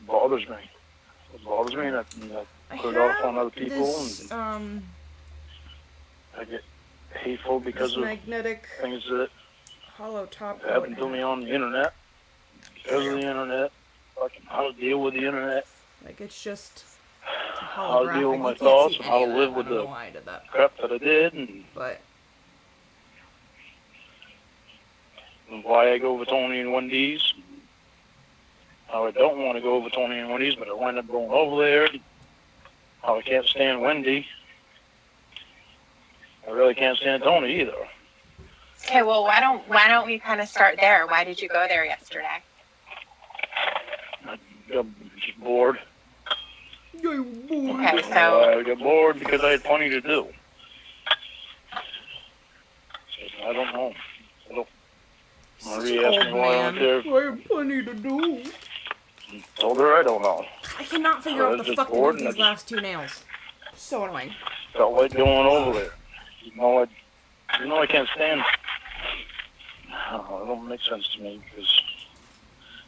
bothers me. It bothers me, and I put it off on other people, this, and I get hateful because this of magnetic things that hollow top It coat. happened to me on the internet. Because of the internet. Fucking how to deal with the internet. Like, it's just How to deal with holographic. my You can't thoughts see and how any to of live that. with I don't the know why I did that. crap that I did and But why I go with Tony and Wendy's. How I don't want to go with Tony and Wendy's, but I wind up going over there. How I can't stand Wendy. I really can't stand Tony either. Okay, well, why don't we kind of start there? Why did you go there yesterday? I got just bored. Okay, so I got bored because I had plenty to do. I don't know. Marie asked me why I went there. I have plenty to do. Told her I don't know. I cannot figure I out was the just fuck to do bored with and I these just- last two nails. So annoying. Felt like going over there. I can't stand. I don't know, it don't make sense to me because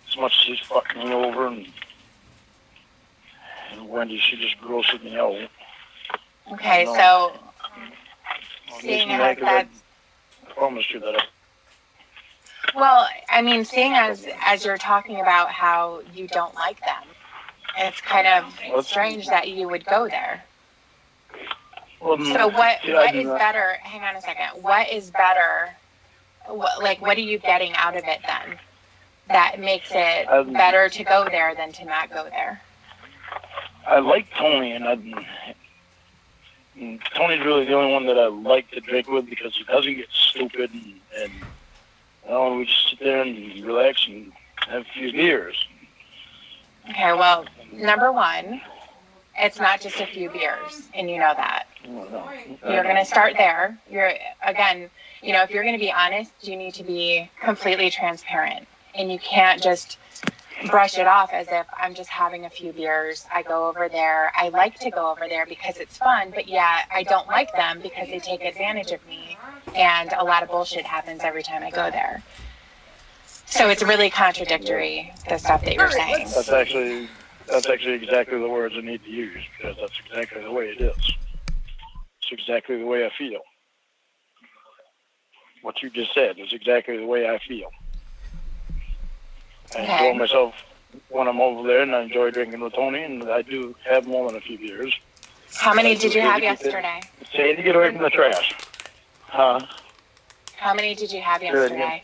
as much as she's fucking me over and Wendy, she just grosses me out. okay, No. so It seeing makes me as mad 'cause that's I promised you that. well, I mean, seeing as you're talking about how you don't like them, it's kind of strange that you would go there. So what is better? Hang on a second. What is better? What are you getting out of it then? That makes it better to go there than to not go there. I like Tony, and Tony's really the only one that I like to drink with because he doesn't get stupid, and we just sit there and relax and have a few beers. Okay, well, number one, it's not just a few beers, and you know that. You're going to start there. If you're going to be honest, you need to be completely transparent, and you can't just brush it off as if I'm just having a few beers. I go over there. I like to go over there because it's fun, but yeah, I don't like them because they take advantage of me, and a lot of bullshit happens every time I go there. So it's really contradictory, the stuff that you're saying. That's actually exactly the words I need to use because that's exactly the way it is. It's exactly the way I feel. What you just said is exactly the way I feel. I enjoy myself when I'm over there, and I enjoy drinking with Tony, and I do have more than a few beers. How many did you have yesterday? Say to get away from the trash. Huh? How many did you have yesterday?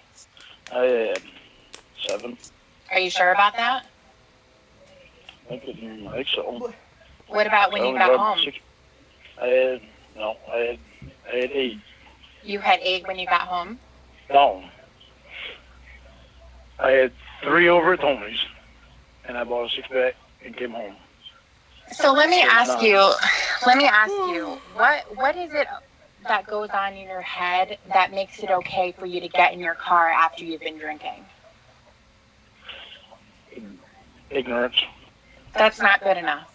I had 7. Are you sure about that? I think so. What about when you got home? I had 8. You had 8 when you got home? No. I had 3 over at Tony's, and I bought a 6-pack and came home. So let me ask you, what is it that goes on in your head that makes it okay for you to get in your car after you've been drinking? Ignorance. That's not good enough.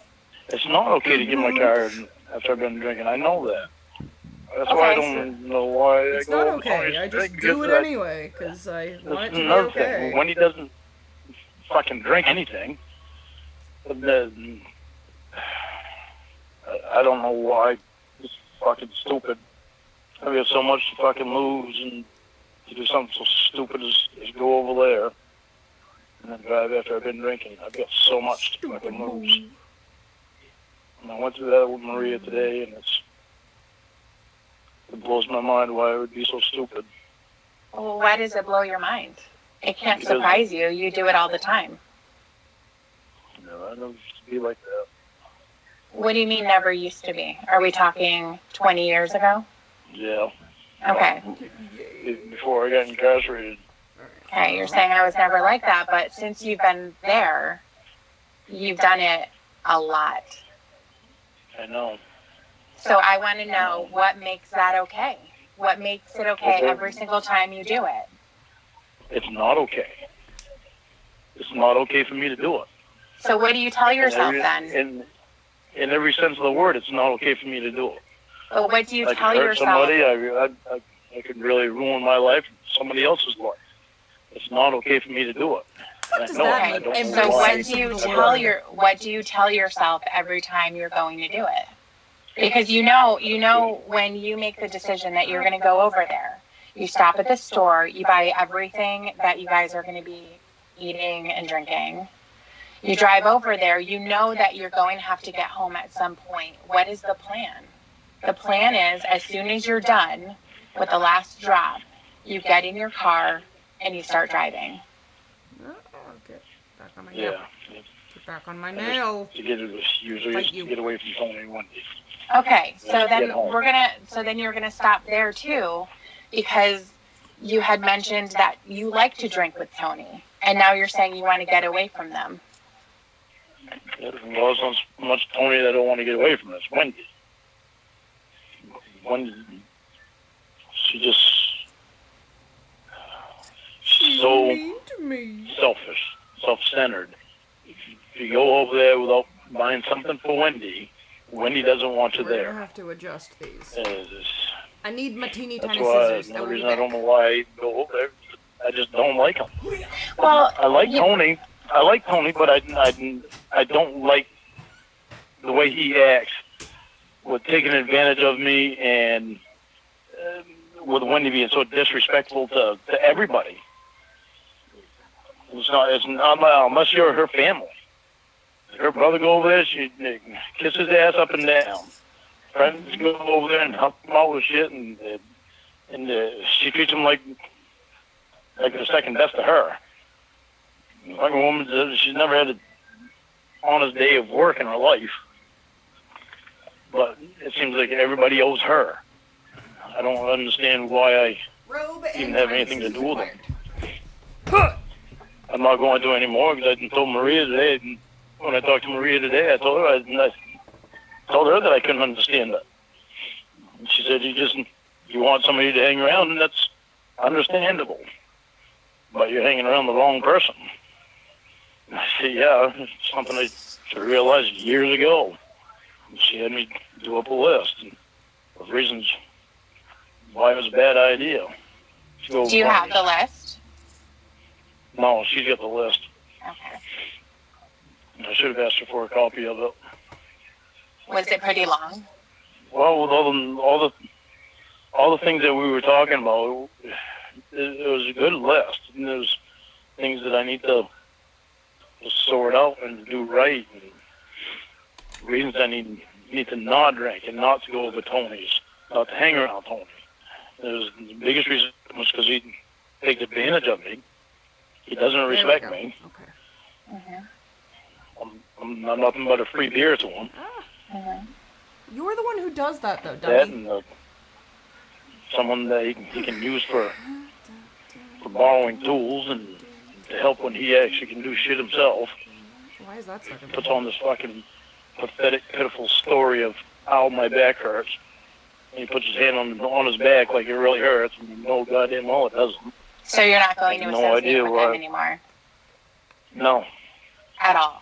It's not okay to get in my car after I've been drinking. I know that. That's why I don't know why It's I go not over okay. Tony's I to just drink do it because anyway because I want it to be another okay. thing. When he doesn't fucking drink anything, then I don't know why. It's fucking stupid. I have so much to fucking lose, and to do something so stupid as go over there and then drive after I've been drinking. I've got so much to fucking lose. And I went through that with Maria today, and it blows my mind why it would be so stupid. Well, why does it blow your mind? It can't Because- surprise you. You do it all the time. I never used to be like that. What do you mean never used to be? Are we talking 20 years ago? Yeah. Okay. Before I got incarcerated. Okay, you're saying I was never like that, but since you've been there, you've done it a lot. I know. So I want to know what makes that okay. What makes it okay every single time you do it? It's not okay. It's not okay for me to do it. So what do you tell yourself then? In every sense of the word, it's not okay for me to do it. But what do you I tell could hurt yourself? somebody. I could really ruin my life, somebody else's life. It's not okay for me to do it. And does I know that it. I mean? don't Every know So why. what do you tell yourself every time you're going to do it? Because you know when you make the decision that you're going to go over there, You stop at the store, you buy everything that you guys are going to be eating and drinking. You drive over there, you know that you're going to have to get home at some point. What is the plan? The plan is, as soon as you're done with the last drop, you get in your car and you start driving. Get back on my Yeah. nail. Get back on my nail. Usually Fight it's you. to get away from Tony and Wendy. Okay, so Get then home. you're gonna stop there too, because you had mentioned that you like to drink with Tony, and now you're saying you want to get away from them. Well, it's not so much Tony that I don't want to get away from. It's Wendy. Wendy, she's so mean to me. selfish, self-centered. If you go over there without buying something for Wendy, Wendy doesn't want you We're there. gonna have to adjust these. It's- I need my teeny That's tiny why, scissors. another reason I don't know why I go over there. I just don't like him. Well, I like Tony. I like Tony, but I don't like the way he acts with taking advantage of me and with Wendy being so disrespectful to everybody. It's not unless you're her family. Her brother go over there, she kiss his ass up and down. Friends go over there and help him out with shit, and she treats him like the second best to her. Like a woman, she's never had an honest day of work in her life, but it seems like everybody owes her. I don't understand why I Robe even and have tiny anything to scissors do with it. required. I'm not going to anymore because I told Maria today. And when I talked to Maria today, I told her that I couldn't understand it. And she said, "You want somebody to hang around, and that's understandable. But you're hanging around the wrong person." And I said, "Yeah, it's something I should have realized years ago." And she had me do up a list of reasons why it was a bad idea. do you have the list? No, she's got the list. Okay. I should have asked her for a copy of it. Was it pretty long? Well, with all the things that we were talking about, it was a good list. And there's things that I need to sort out and do right, and reasons I need to not drink and not to go over Tony's, not to hang around Tony. The biggest reason was because he takes advantage of me. He doesn't There we respect go. me. Okay. Mm-hmm. I'm nothing but a free beer to him. Mm-hmm. You're the one who does that, though, That dummy. and someone that he can use for borrowing tools and to help when he actually can do shit himself. Why is that stuck in my Puts head? on this fucking pathetic, pitiful story of how my back hurts. And he puts his hand on his back like it really hurts. And no goddamn well it doesn't. So you're not going to I have no associate idea with why. him anymore No. at all?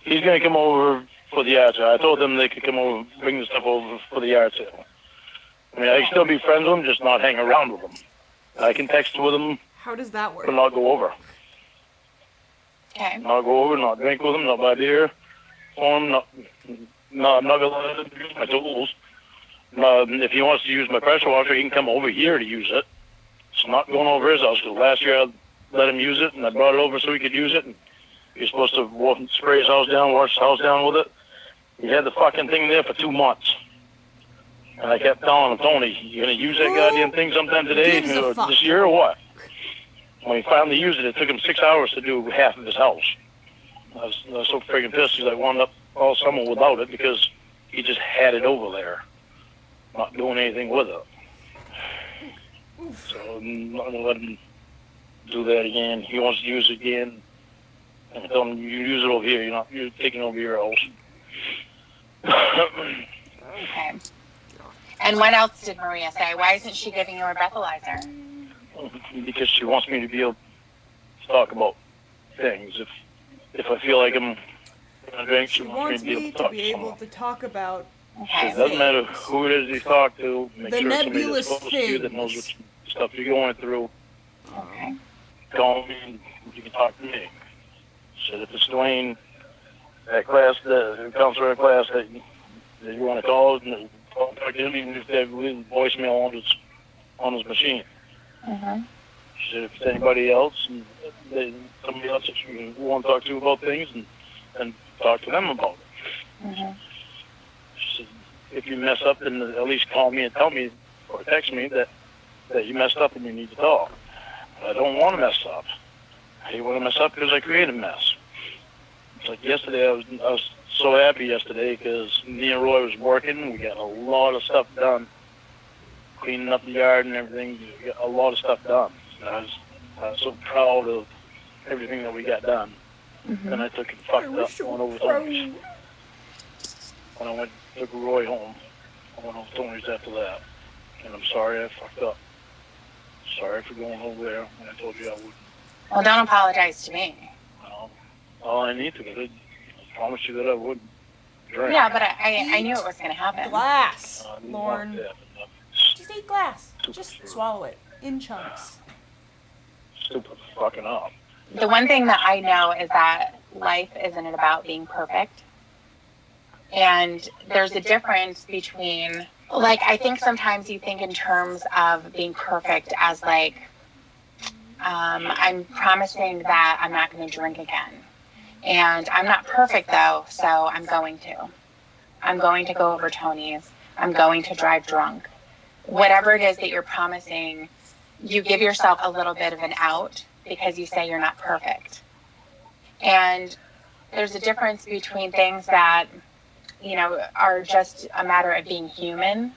He's going to come over for the yard sale. I told them they could come over, bring the stuff over for the yard sale. I mean, I can still be friends with him, just not hang around with him. I can text with him, How does that work? but not go over. Okay. Not go over, not drink with him, not buy beer for him, I'm not going to let him use my tools. If he wants to use my pressure washer, he can come over here to use it. It's not going over his house, because last year I let him use it, and I brought it over so he could use it, and he was supposed to spray his house down, wash his house down with it. He had the fucking thing there for 2 months. And I kept telling him, "Tony, you going to use that goddamn thing sometime today, gives a fuck? this year, or what?" When he finally used it, it took him 6 hours to do half of his house. I was so friggin' pissed because I wound up all summer without it because he just had it over there, not doing anything with it. So I'm not going to let him do that again. He wants to use it again. And I told him, "You use it over here. You're taking over your house." Okay. And what else did Maria say? Why isn't she giving you a breathalyzer? Because she wants me to be able to talk about things. If I feel like I'm going to drink, She she wants me me to to talk be to able someone. to talk about Okay. It doesn't matter who it is you talk to. Make The sure it's somebody nebulous that's close to you that knows things. what stuff you're going through. Okay. Call me and you can talk to me. Said if it's Dwayne, that class, the counselor in class that you want to call and talk to to him, even if they leave a voicemail on his machine. Mm-hmm. She said, if it's anybody else, and somebody else that you want to talk to about things, and talk to them about it. Mm-hmm. She said, if you mess up, then at least call me and tell me, or text me that you messed up and you need to talk. I don't want to mess up. I hate when I mess up because I create a mess. It's like yesterday, I was so happy yesterday because me and Roy was working. We got a lot of stuff done, cleaning up the yard and everything. We got a lot of stuff done. I was so proud of everything that we got done. Mm-hmm. Then I took and fucked up, went over Tony's. When I took Roy home, I went over Tony's after that. And I'm sorry I fucked up. Sorry for going over there when I told you I would. Well, don't apologize to me. All I need to do is promise you that I would drink. Yeah, but I knew it was going to happen. Glass, I didn't Lorne. want that. Just eat glass. Just swallow it in chunks. Stupid fucking up. The one thing that I know is that life isn't about being perfect. And there's a difference between, like, I think sometimes you think in terms of being perfect as, like, I'm promising that I'm not going to drink again. And I'm not perfect, though, so I'm going to. I'm going to go over Tony's. I'm going to drive drunk. Whatever it is that you're promising, you give yourself a little bit of an out because you say you're not perfect. And there's a difference between things that, you know, are just a matter of being human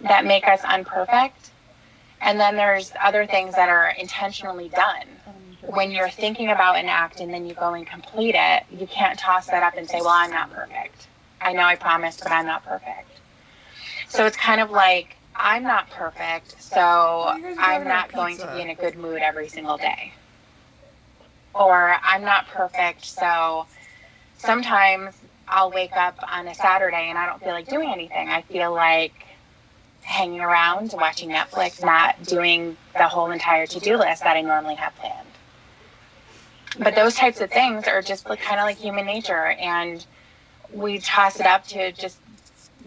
that make us unperfect. And then there's other things that are intentionally done. When you're thinking about an act and then you go and complete it, you can't toss that up and say, well, I'm not perfect. I know I promised, but I'm not perfect. So it's kind of like, I'm not perfect, so I'm not going to be in a good mood every single day. Or I'm not perfect, so sometimes I'll wake up on a Saturday and I don't feel like doing anything. I feel like hanging around, watching Netflix, not doing the whole entire to-do list that I normally have planned. But those types of things are just kind of like human nature, and we toss it up to just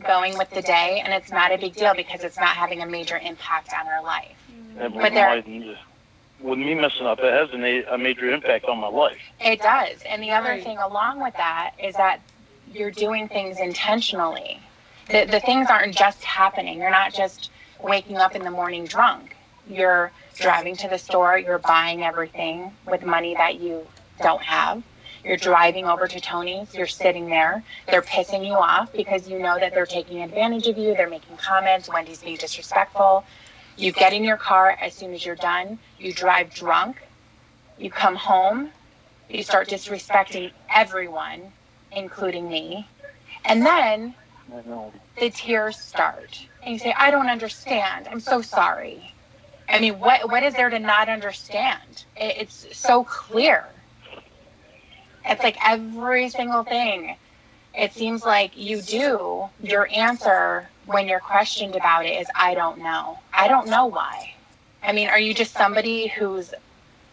going with the day, and it's not a big deal because it's not having a major impact on our life. With me messing up, it has a major impact on my life. It does. And the other thing along with that is that you're doing things intentionally. The things aren't just happening. You're not just waking up in the morning drunk. You're driving to the store. You're buying everything with money that you don't have. You're driving over to Tony's. You're sitting there. They're pissing you off because you know that they're taking advantage of you. They're making comments. Wendy's being disrespectful. You get in your car as soon as you're done. You drive drunk. You come home. You start disrespecting everyone, including me. And then the tears start. And you say, I don't understand. I'm so sorry. I mean, what is there to not understand? It's so clear. It's like every single thing. It seems like you do, your answer when you're questioned about it is, I don't know. I don't know why. I mean, are you just somebody who's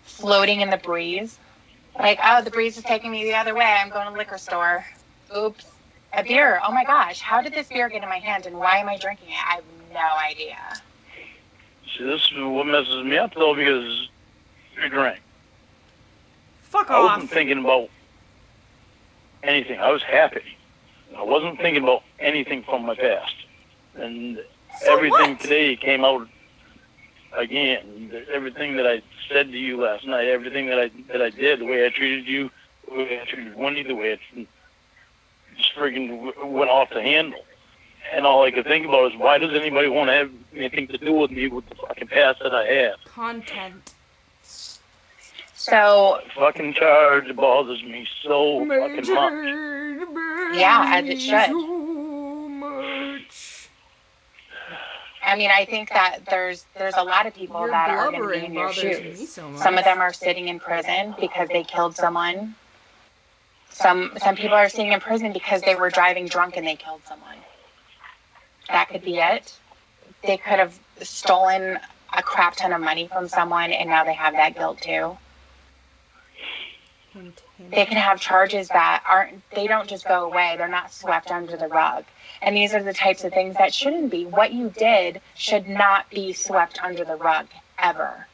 floating in the breeze? Like, oh, the breeze is taking me the other way. I'm going to the liquor store. Oops. A beer. Oh my gosh. How did this beer get in my hand and why am I drinking it? I have no idea. See, this is what messes me up, though, because you drank. Fuck I off. wasn't thinking about anything. I was happy. I wasn't thinking about anything from my past. And So everything what? today came out again. Everything that I said to you last night, everything that I did, the way I treated you, the way I treated Wendy, the way it just friggin' went off the handle. And all I could think about is, why does anybody want to have anything to do with me with the fucking past that I have? Content. So, Fucking charge bothers me so fucking much. Yeah, as it should. So much. I mean, I think that there's a lot of people Your that are going to be blubbering in your bothers shoes. me so much. Some of them are sitting in prison because they killed someone. Some people are sitting in prison because they were driving drunk and they killed someone. That could be it. They could have stolen a crap ton of money from someone and now they have that guilt too. They can have charges that they don't just go away. They're not swept under the rug. And these are the types of things that shouldn't be. What you did should not be swept under the rug, ever.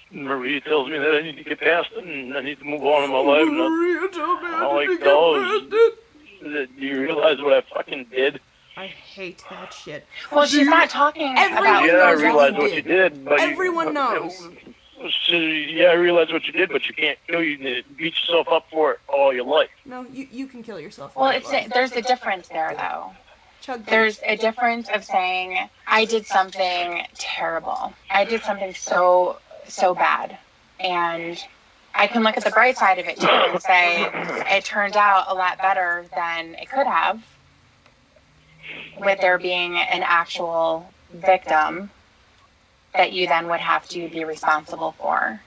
Maria tells me that I need to get past it and I need to move on in my life. Maria told me I need to get past it. Do you realize what I fucking did? I hate that shit. Well, she's not talking about... Yeah, I realize what you did. But everyone knows. Yeah, I realize what you did, but you can't beat yourself up for it all your life. No, you can kill yourself. Well, there's a difference there, though. There's a difference of saying, I did something terrible. I did something so bad. And I can look at the bright side of it, too, and say, it turned out a lot better than it could have, with there being an actual victim that you then would have to be responsible for.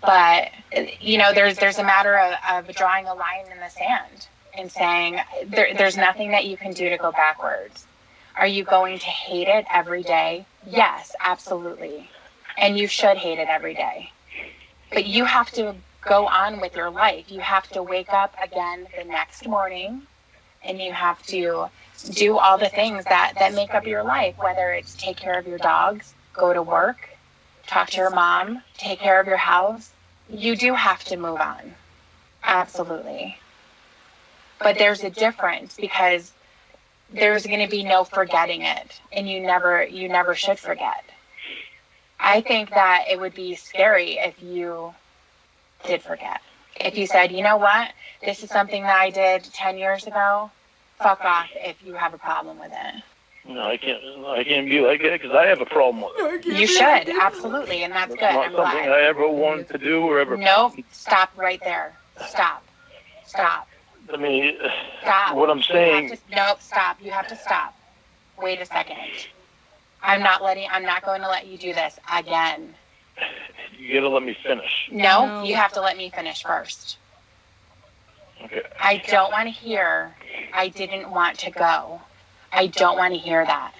But, there's a matter of drawing a line in the sand and saying there's nothing that you can do to go backwards. Are you going to hate it every day? Yes, absolutely. And you should hate it every day. But you have to go on with your life. You have to wake up again the next morning, and you have to do all the things that make up your life, whether it's take care of your dogs, go to work, talk to your mom, take care of your house. You do have to move on. Absolutely. But there's a difference, because there's going to be no forgetting it, and you never should forget. I think that it would be scary if you did forget. If you said, you know what, this is something that I did 10 years ago, fuck off if you have a problem with it. No, I can't be like that, because I have a problem with it. You should, absolutely, and that's good. It's not something I ever wanted to do or ever... No, stop right there. Stop. I mean, Stop. What I'm saying... Stop. You have to stop. Wait a second. I'm not going to let you do this again. You gotta let me finish. No, you have to let me finish first. Okay. I don't want to hear, I didn't want to go. I don't want to hear that.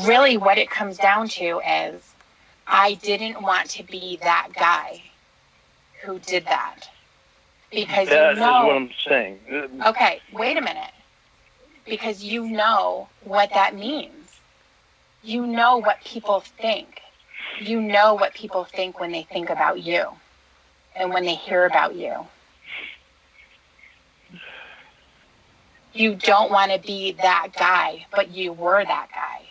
Really, what it comes down to is, I didn't want to be that guy who did that. Because that is what I'm saying. Okay, wait a minute. Because you know what that means. You know what people think. You know what people think when they think about you and when they hear about you. You don't want to be that guy, but you were that guy.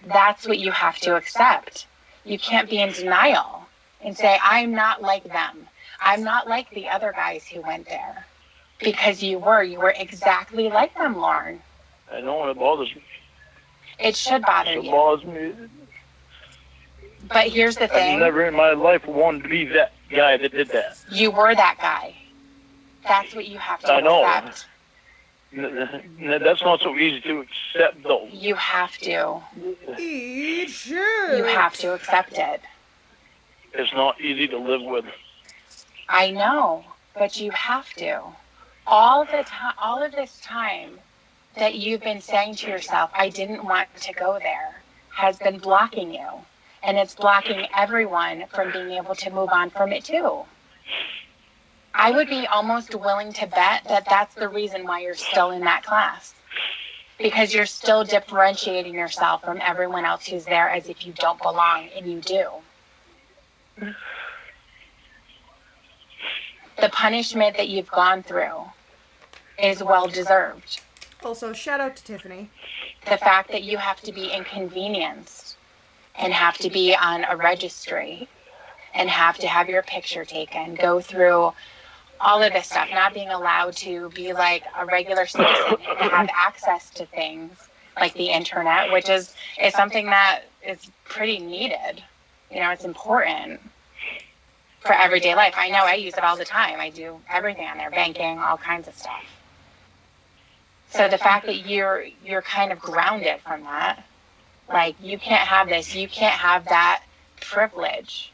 That's what you have to accept. You can't be in denial and say, I'm not like them. I'm not like the other guys who went there. Because you were exactly like them, Lorne. I know, it bothers me. It should bother you. It bothers me. But here's the thing. I've never in my life wanted to be that guy that did that. You were that guy. That's what you have to accept. That's not so easy to accept, though. You have to. Eat shit. You have to accept it. It's not easy to live with. I know, but you have to. All of this time that you've been saying to yourself, I didn't want to go there, has been blocking you. And it's blocking everyone from being able to move on from it too. I would be almost willing to bet that that's the reason why you're still in that class. Because you're still differentiating yourself from everyone else who's there as if you don't belong, and you do. The punishment that you've gone through is well deserved. Also, shout out to Tiffany. The fact that you have to be inconvenienced and have to be on a registry and have to have your picture taken, go through all of this stuff, not being allowed to be like a regular citizen and have access to things like the internet, which is something that is pretty needed. You know, it's important for everyday life. I know I use it all the time. I do everything on there, banking, all kinds of stuff. So the fact that you're kind of grounded from that, like you can't have this, you can't have that privilege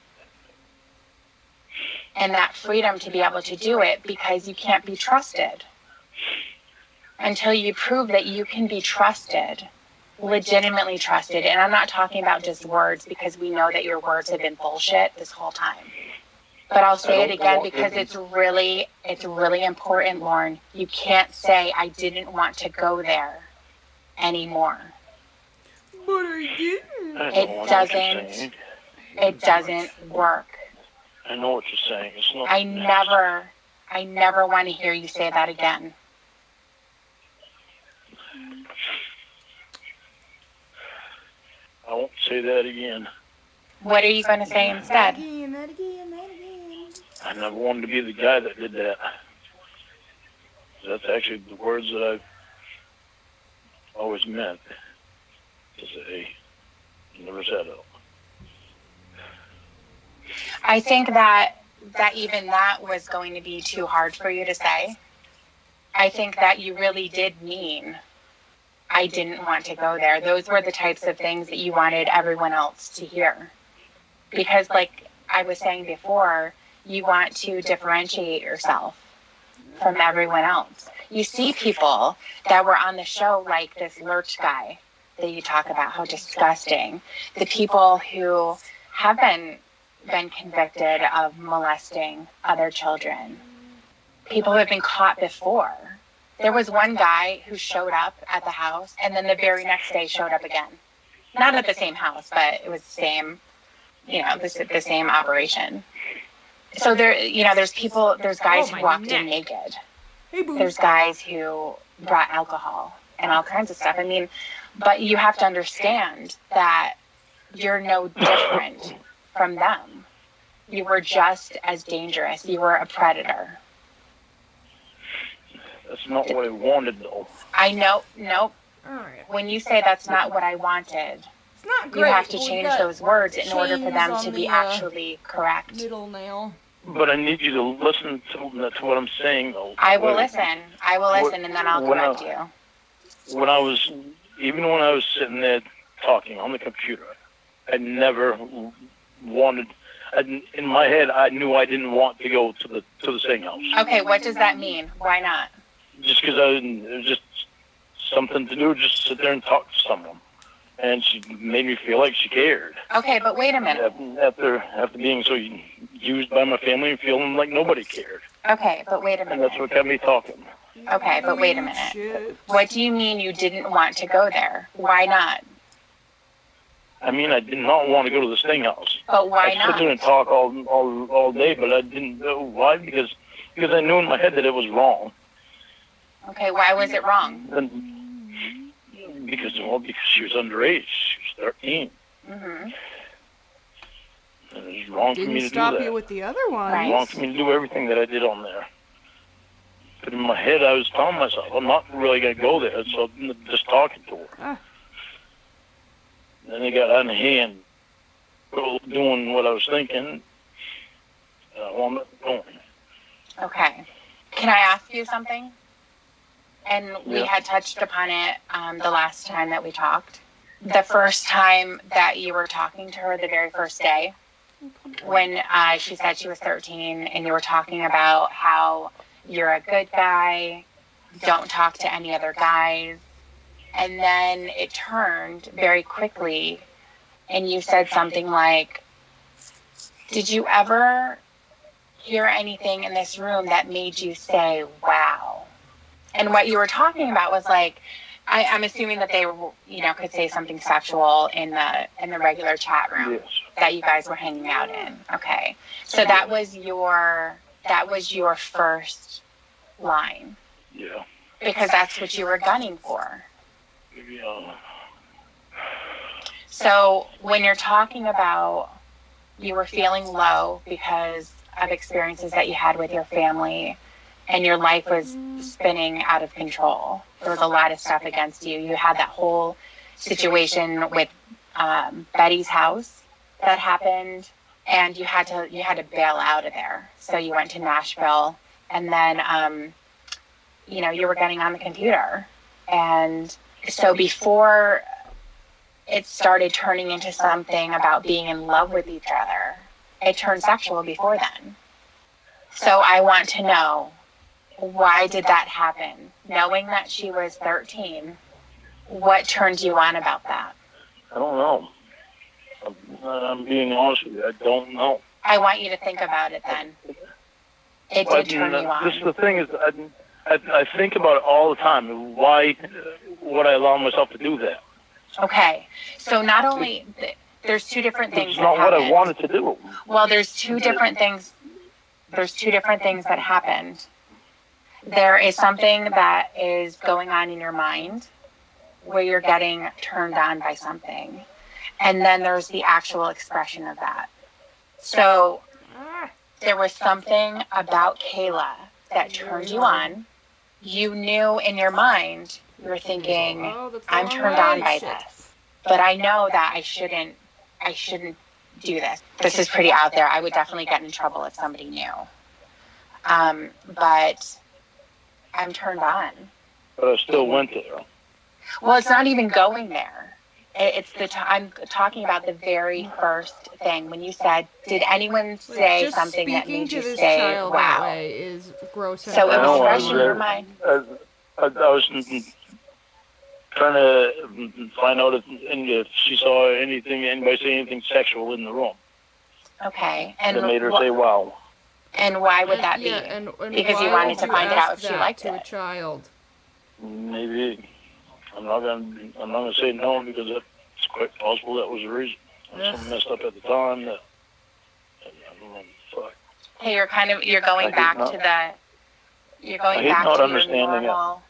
and that freedom to be able to do it because you can't be trusted. Until you prove that you can be trusted, legitimately trusted, and I'm not talking about just words because we know that your words have been bullshit this whole time. But I'll say I it don't again want because to- it's really important, Lorne. You can't say I didn't want to go there anymore. But I didn't. I know It what doesn't- you're saying. It doesn't work. I know what you're saying. It's not. I never want to hear you say that again. I won't say that again. What are you going to say instead? That again. I never wanted to be the guy that did that. That's actually the words that I've always meant to say. Never said it. I think that even that was going to be too hard for you to say. I think that you really did mean I didn't want to go there. Those were the types of things that you wanted everyone else to hear. Because like I was saying before, you want to differentiate yourself from everyone else. You see people that were on the show like this Lurch guy that you talk about, how disgusting. The people who have been convicted of molesting other children. People who have been caught before. There was one guy who showed up at the house and then the very next day showed up again. Not at the same house, but it was the same, the same operation. So there's guys who walked in naked. Hey, boo. There's guys who brought alcohol and all kinds of stuff. I mean, but you have to understand that you're no different from them. You were just as dangerous. You were a predator. That's not what I wanted, though. I know. Nope. All right. When you say that's not what I wanted, It's not you great. have to but we change got those words in order for chains them on to be the, actually correct. middle nail. But I need you to listen to what I'm saying, though. I will listen. I will listen, and then I'll when correct you. When I was sitting there talking on the computer, I never wanted. In my head, I knew I didn't want to go to the sing house. Okay, what does that mean? Why not? Just because it was just something to do, just sit there and talk to someone, and she made me feel like she cared. Okay, but wait a minute. After being so used by my family and feeling like nobody cared, Okay, but wait a and minute. that's what got me talking. Okay, but wait a minute. Shit. What do you mean you didn't want to go there? Why not? I mean, I did not want to go to the sting house. But why I'd sit there and not? talk all day, but I didn't know why, because I knew in my head that it was wrong. Okay, why was it wrong? And because she was underage. She was 13. Mm-hmm. And it was wrong for me Didn't to stop do that. you with the other ones. Right. It was wrong for me to do everything that I did on there. But in my head, I was telling myself, I'm not really going to go there, so I'm just talking to her. Ah. Then it got out of hand, doing what I was thinking. I wound up going. Okay. Can I ask you something? And we Yeah. had touched upon it the last time that we talked. The first time that you were talking to her, the very first day, when she said she was 13, and you were talking about how you're a good guy, don't talk to any other guys. And then it turned very quickly, and you said something like, did you ever hear anything in this room that made you say, wow? And what you were talking about was like, I'm assuming that they, could say something sexual in the regular chat room Yes. that you guys were hanging out in. Okay. So that was your first line, Yeah. because that's what you were gunning for. Yeah. So when you're talking about you were feeling low because of experiences that you had with your family and your life was spinning out of control, there was a lot of stuff against you. You had that whole situation with Betty's house that happened, and you had to bail out of there. So you went to Nashville, and then you were getting on the computer. And so before it started turning into something about being in love with each other, it turned sexual before then. So I want to know, why did that happen? Knowing that she was 13, what turned you on about that? I don't know. I'm being honest with you. I don't know. I want you to think about it then. It did turn you on. The thing is, I think about it all the time. Why would I allow myself to do that? Okay, so not only there's two different things. It's not what I wanted to do. Well, there's two different things. There's two different things that happened. There is something that is going on in your mind where you're getting turned on by something, and then there's the actual expression of that. So there was something about Kayla that turned you on. You knew in your mind, you were thinking, I'm turned on by this, but I know that I shouldn't do this. This is pretty out there. I would definitely get in trouble if somebody knew. But I'm turned on. But I still went there. Well, it's not even going there. I'm talking about the very first thing when you said, "Did anyone say just something that made you speaking to this say, child wow?" that way is gross. So it was fresh in your mind. I was trying to find out if she saw anybody say anything sexual in the room. Okay, and that made her say, "Wow." And why would that be? Yeah, and because you wanted to find out if she liked to it. a child. Maybe I'm not gonna say no because it's quite possible that was the reason. I was so messed up at the time that I don't know. Fuck. Hey, you're going back to your normal.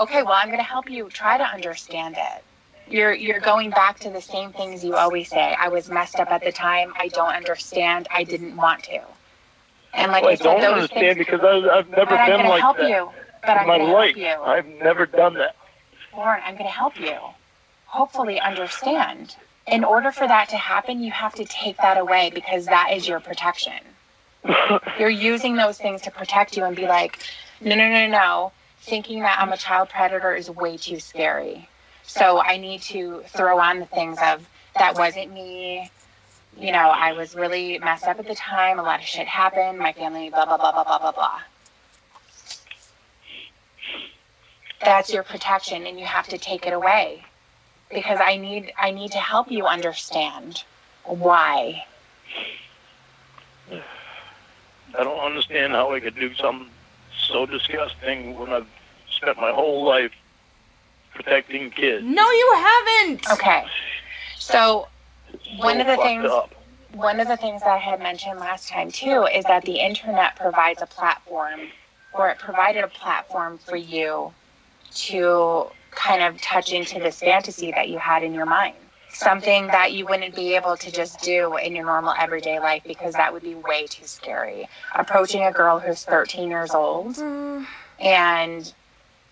Okay. Well, I'm going to help you try to understand it. You're going back to the same things you always say. I was messed up at the time. I don't understand. I didn't want to. And like well, I said, don't those understand things, because I've never been like help that you. But in my life. I've never done that. Lorne, I'm going to help you. Hopefully understand. In order for that to happen, you have to take that away because that is your protection. You're using those things to protect you and be like, no. Thinking that I'm a child predator is way too scary. So I need to throw on the things of, that wasn't me. You know, I was really messed up at the time. A lot of shit happened. My family, blah, blah, blah, blah, blah, blah, blah. That's your protection, and you have to take it away. Because I need to help you understand why. I don't understand how I could do something so disgusting when I've spent my whole life protecting kids. No, you haven't. Okay. So one of the things that I had mentioned last time too is that the internet provides a platform, or it provided a platform for you to kind of touch into this fantasy that you had in your mind. Something that you wouldn't be able to just do in your normal everyday life because that would be way too scary. Approaching a girl who's 13 years old and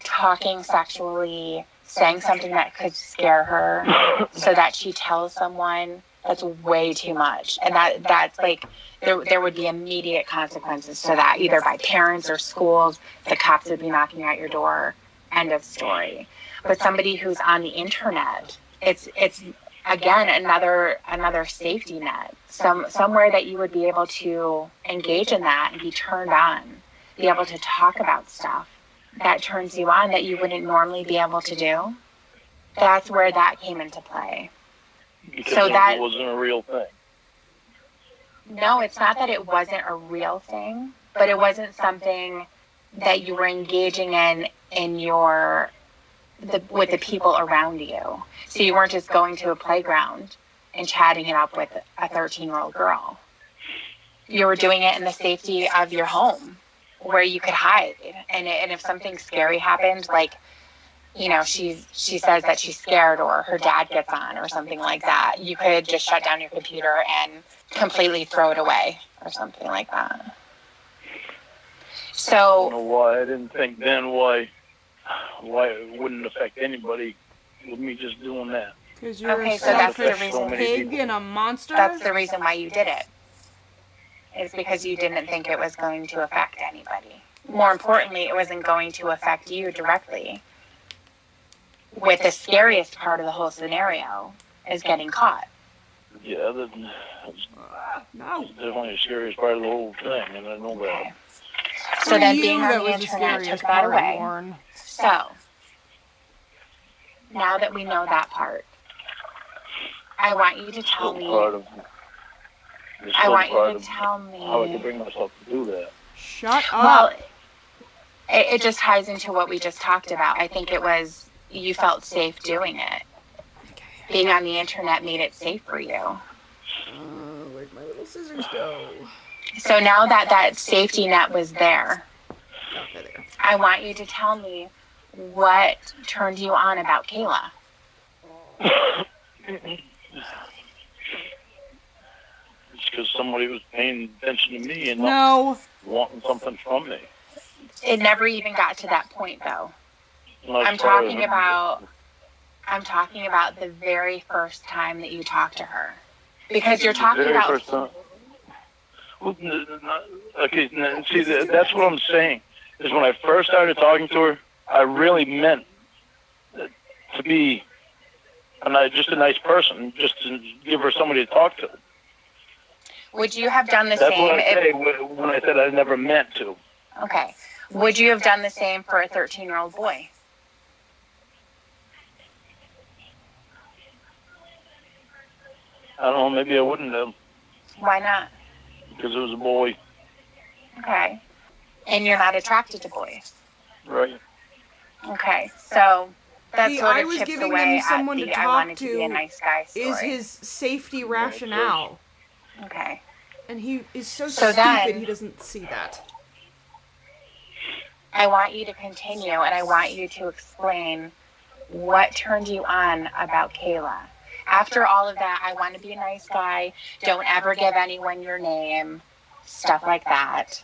talking sexually, saying something that could scare her so that she tells someone, that's way too much. And that's like, there would be immediate consequences to that, either by parents or schools. The cops would be knocking at your door. End of story. But somebody who's on the internet, it's again another safety net. Somewhere that you would be able to engage in that and be turned on, be able to talk about stuff that turns you on that you wouldn't normally be able to do. That's where that came into play. Because it wasn't a real thing. No, it's not that it wasn't a real thing, but it wasn't something that you were engaging in with the people around you. So you weren't just going to a playground and chatting it up with a 13-year-old girl. You were doing it in the safety of your home where you could hide. And if something scary happened, like, you know, she says that she's scared or her dad gets on or something like that, you could just shut down your computer and completely throw it away or something like that. So I don't know why I didn't think then why it wouldn't affect anybody with me just doing that. Because you're okay, a so that's the selfish reason. Pig and a monster. That's the reason why you did it. It's because you didn't think it was going to affect anybody. More importantly, it wasn't going to affect you directly. With the scariest part of the whole scenario is getting caught. Yeah, that's definitely the scariest part of the whole thing, and I know that. So then being on the internet took that away. So, now that we know that part, I want you to tell me It's I still want you part to of tell how I can me. bring myself to do that. Shut Well, up. it just ties into what we just talked about. I think it was you felt safe doing it. Being on the internet made it safe for you. Where'd my little scissors go? So now that that safety net was there, Oh, they're there. I want you to tell me what turned you on about Kayla. It's because somebody was paying attention to me and not No. wanting something from me. It never even got to that point, though. Like, I'm talking about the very first time that you talked to her, because you're talking very about. first time. Well, okay, see, that's what I'm saying. Is when I first started talking to her, I really meant to be just a nice person, just to give her somebody to talk to. Would you have done the That's same? what I say when I said I never meant to. Okay. Would you have done the same for a 13-year-old boy? I don't know, maybe I wouldn't have, Why not? because it was a boy. Okay. And you're not attracted to boys. Right. Okay. So that The sort I of was chips giving away them someone at to the I talk wanted to be a to nice guy story. is his safety rationale. Okay. And he is so So stupid then- he doesn't see that. I want you to continue, and I want you to explain what turned you on about Kayla. After all of that, I want to be a nice guy. Don't ever give anyone your name. Stuff like that.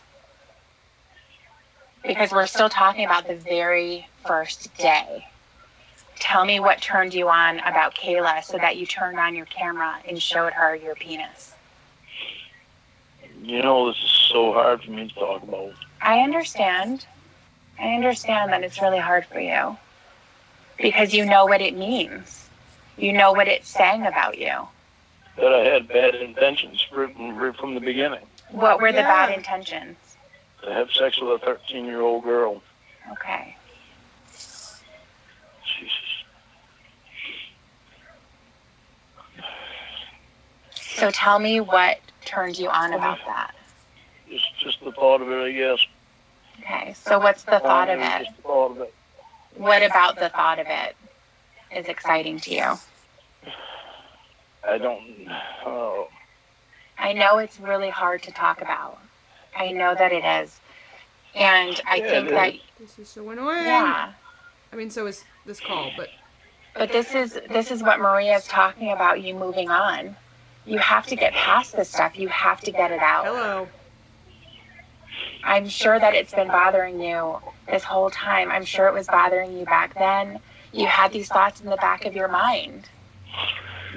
Because we're still talking about the very first day. Tell me what turned you on about Kayla so that you turned on your camera and showed her your penis. You know, this is so hard for me to talk about. I understand. I understand that it's really hard for you. Because you know what it means. You know what it's saying about you. That I had bad intentions right from the beginning. What were the Yeah. bad intentions? To have sex with a 13-year-old girl. Okay. Jesus. So tell me what turned you on about that. Just the thought of it, I guess. Okay, so what's the thought of Just it? the thought of it. What about the thought of it is exciting to you? I don't. Oh. I know it's really hard to talk about. I know that it is. And I Yeah, think it that, is. This is so annoying. yeah. I mean, so is this call, but But this is what Maria's talking about, you moving on. You have to get past this stuff. You have to get it out. hello. I'm sure that it's been bothering you this whole time. I'm sure it was bothering you back then. You had these thoughts in the back of your mind.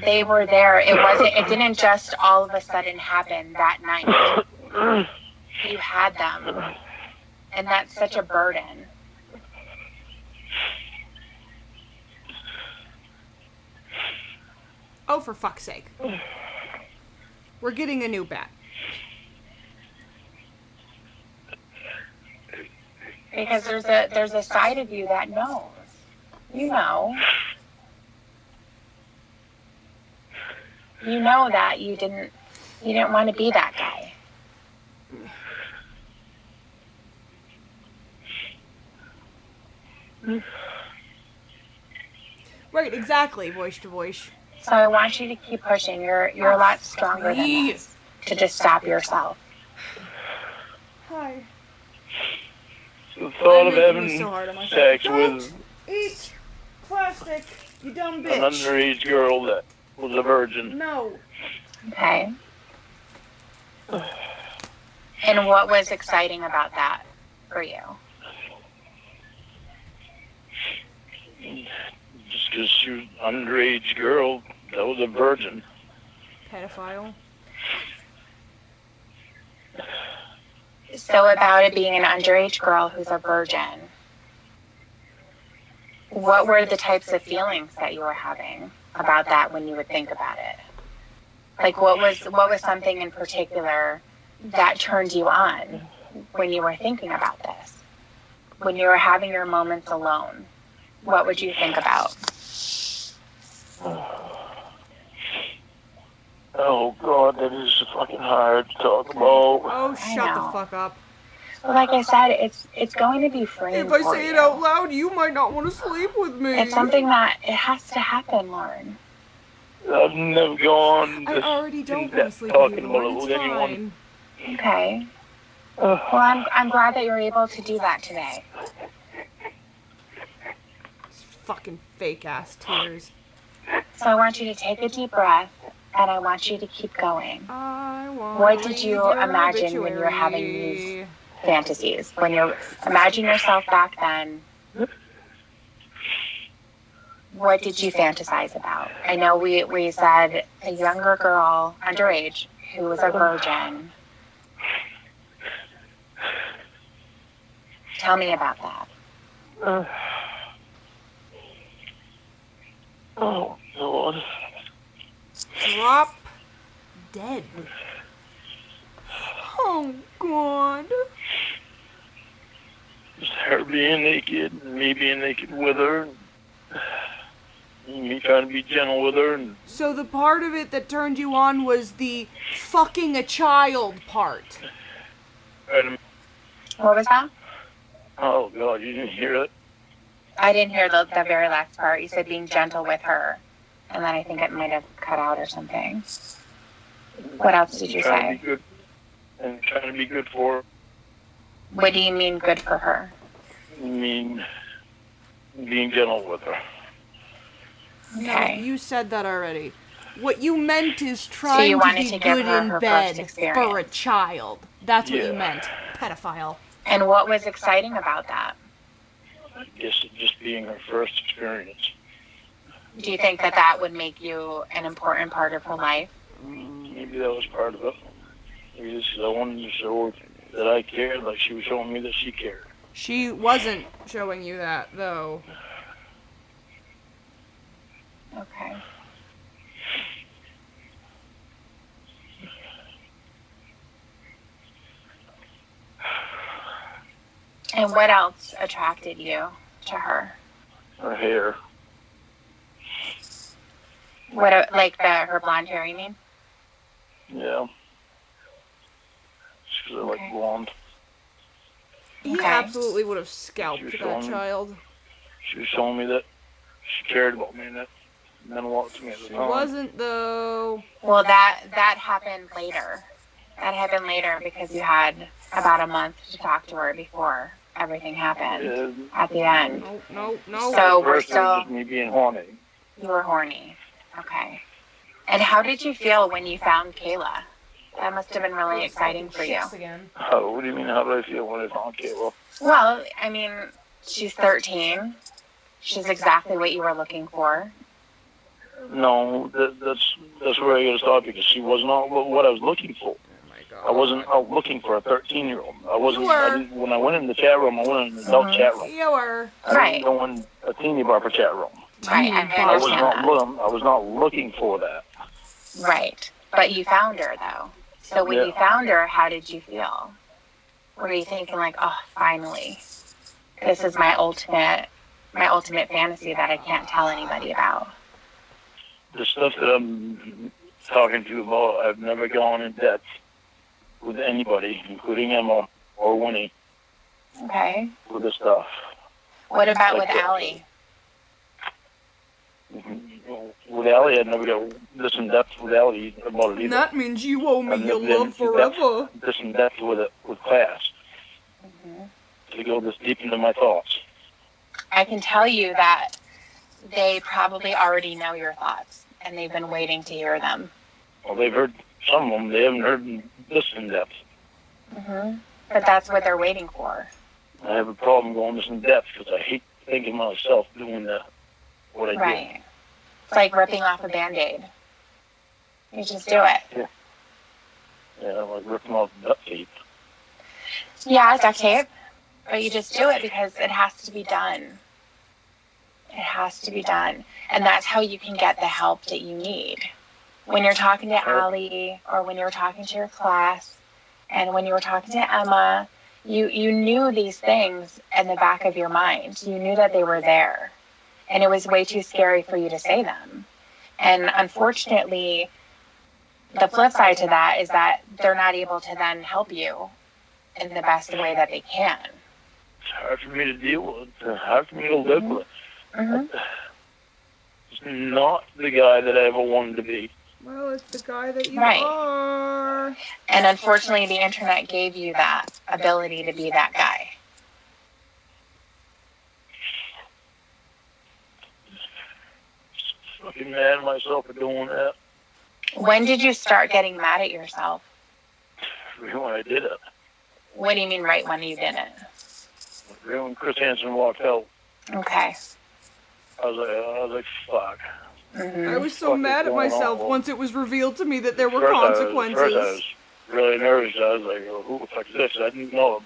They were there. It didn't just all of a sudden happen that night. You had them. And that's such a burden. Oh, for fuck's sake. We're getting a new bat. Because there's a side of you that knows. You know. You know that you didn't want to be that guy. Right, exactly, voice to voice. So I want you to keep pushing. You're a lot stronger than this to just stop yourself. Hi. The thought of I'm making having this so hard on myself. sex Don't with eat plastic, you dumb an bitch. underage girl that was a virgin. No. Okay. And what was exciting about that for you? Just because she was an underage girl that was a virgin. Pedophile. So about it being an underage girl who's a virgin, what were the types of feelings that you were having about that when you would think about it? Like what was something in particular that turned you on when you were thinking about this? When you were having your moments alone, what would you think about? Oh God, that is fucking hard to talk about. Oh, shut the know. fuck up. Well, like I said, it's going to be framed If I for say it you. out loud, you might not want to sleep with me. It's something that it has to happen, Lorne. I've never gone I this already don't want to in-depth sleep with you, talking about Lorne. it It's with anyone. fine. Okay. Well, I'm glad that you're able to do that today. It's fucking fake ass tears. So I want you to take a deep breath, and I want you to keep going. I want What to did read you your imagine when you were having obituary. these fantasies? When you imagine yourself back then, what did you fantasize about? I know we said a younger girl, underage, who was a virgin. Tell me about that. Oh God. Drop dead. Oh, God. Just her being naked, and me being naked with her, and me trying to be gentle with her, and So the part of it that turned you on was the fucking a child part. and What was that? oh God, you didn't hear it? I didn't hear the very last part. You said being gentle with her. And then I think it might have cut out or something. What else did you Trying to say? be good, and trying to be good for her. What do you mean good for her? I mean, being gentle with her. Okay. No, you said that already. What you meant is trying to wanted be to give good her in her bed first experience. for a child. That's what you Yeah. meant. Pedophile. And what was exciting about that? I guess it just being her first experience. Do you think that that would make you an important part of her life? Maybe that was part of it. Maybe this is, I wanted to show her that I cared, like she was showing me that she cared. She wasn't showing you that, though. Okay. And what else attracted you to her? Her hair. What, like her blonde hair, you mean? Yeah. She's like Okay. blonde. He Okay. absolutely would have scalped She was that showing me. child. She was showing me that she cared about me, and that meant a lot to me at the She time. wasn't, though. Well, that happened later. That happened later because you had about a month to talk to her before everything happened Yeah. at the end. No. So we're First, it was still, just me being horny. you were horny. Okay. And how did you feel when you found Kayla? That must have been really exciting for you. Again. What do you mean? How did I feel when I found Kayla? Well, I mean, she's 13. She's exactly what you were looking for. No, that's where I got to stop, because she was not what I was looking for. Oh my God. I wasn't out looking for a 13-year-old. I wasn't. You were. I didn't, when I went in the chat room, I went in the adult chat room. You were. I Right. didn't go in a teeny bopper chat room. Right, I I was understand not that. looking. I was not looking for that. Right. But you found her, though. So when you Yeah. found her, how did you feel? Were you thinking like, oh, finally, this is my ultimate fantasy that I can't tell anybody about? The stuff that I'm talking to you about, I've never gone in depth with anybody, including Emma or Winnie, Okay. with this stuff. What about Like with that. Allie? With Allie, I'd never go this in depth with Allie about it either. That means you owe me I've your never been love into depth- forever. This in depth with it with class. To go this deep into my thoughts. I can tell you that they probably already know your thoughts, and they've been waiting to hear them. Well, they've heard some of them. They haven't heard this in depth. But that's what they're waiting for. I have a problem going this in depth because I hate thinking myself doing what I did. Right. It's like ripping off a Band-Aid. You just do it. Yeah, like ripping off duct tape. Yeah, duct tape. But you just do it because it has to be done. It has to be done. And that's how you can get the help that you need. When you're talking to Allie, or when you're talking to your class, and when you were talking to Emma, you knew these things in the back of your mind. You knew that they were there. And it was way too scary for you to say them. And unfortunately, the flip side to that is that they're not able to then help you in the best way that they can. It's hard for me to deal with. It's hard for me to live with. Mm-hmm. It's not the guy that I ever wanted to be. Well, it's the guy that you Right. are. And unfortunately, the internet gave you that ability to be that guy. Fucking mad at myself for doing that. When did you start getting mad at yourself? When I did it. What do you mean right when you did it? When Chris Hansen walked out, Okay. I was like, fuck. Mm-hmm. I was so Fuck is mad at going myself on? once it was revealed to me that there were First I consequences. was really nervous. I was like, well, who the fuck is this? I didn't know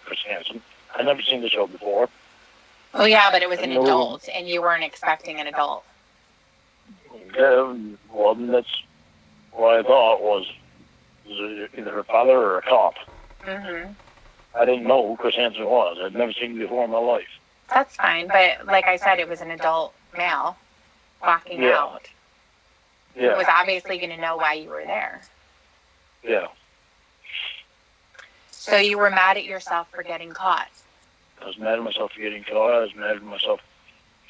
Chris Hansen. I'd never seen the show before. Well, yeah, but it was an No. adult, and you weren't expecting an adult. Yeah, well, that's what I thought was either her father or a cop. Mm-hmm. I didn't know who Chris Hansen was. I'd never seen him before in my life. That's fine, but like I said, it was an adult male walking Yeah. out. Who Yeah, was obviously going to know why you were there. yeah. So you were mad at yourself for getting caught. I was mad at myself for getting caught. I was mad at myself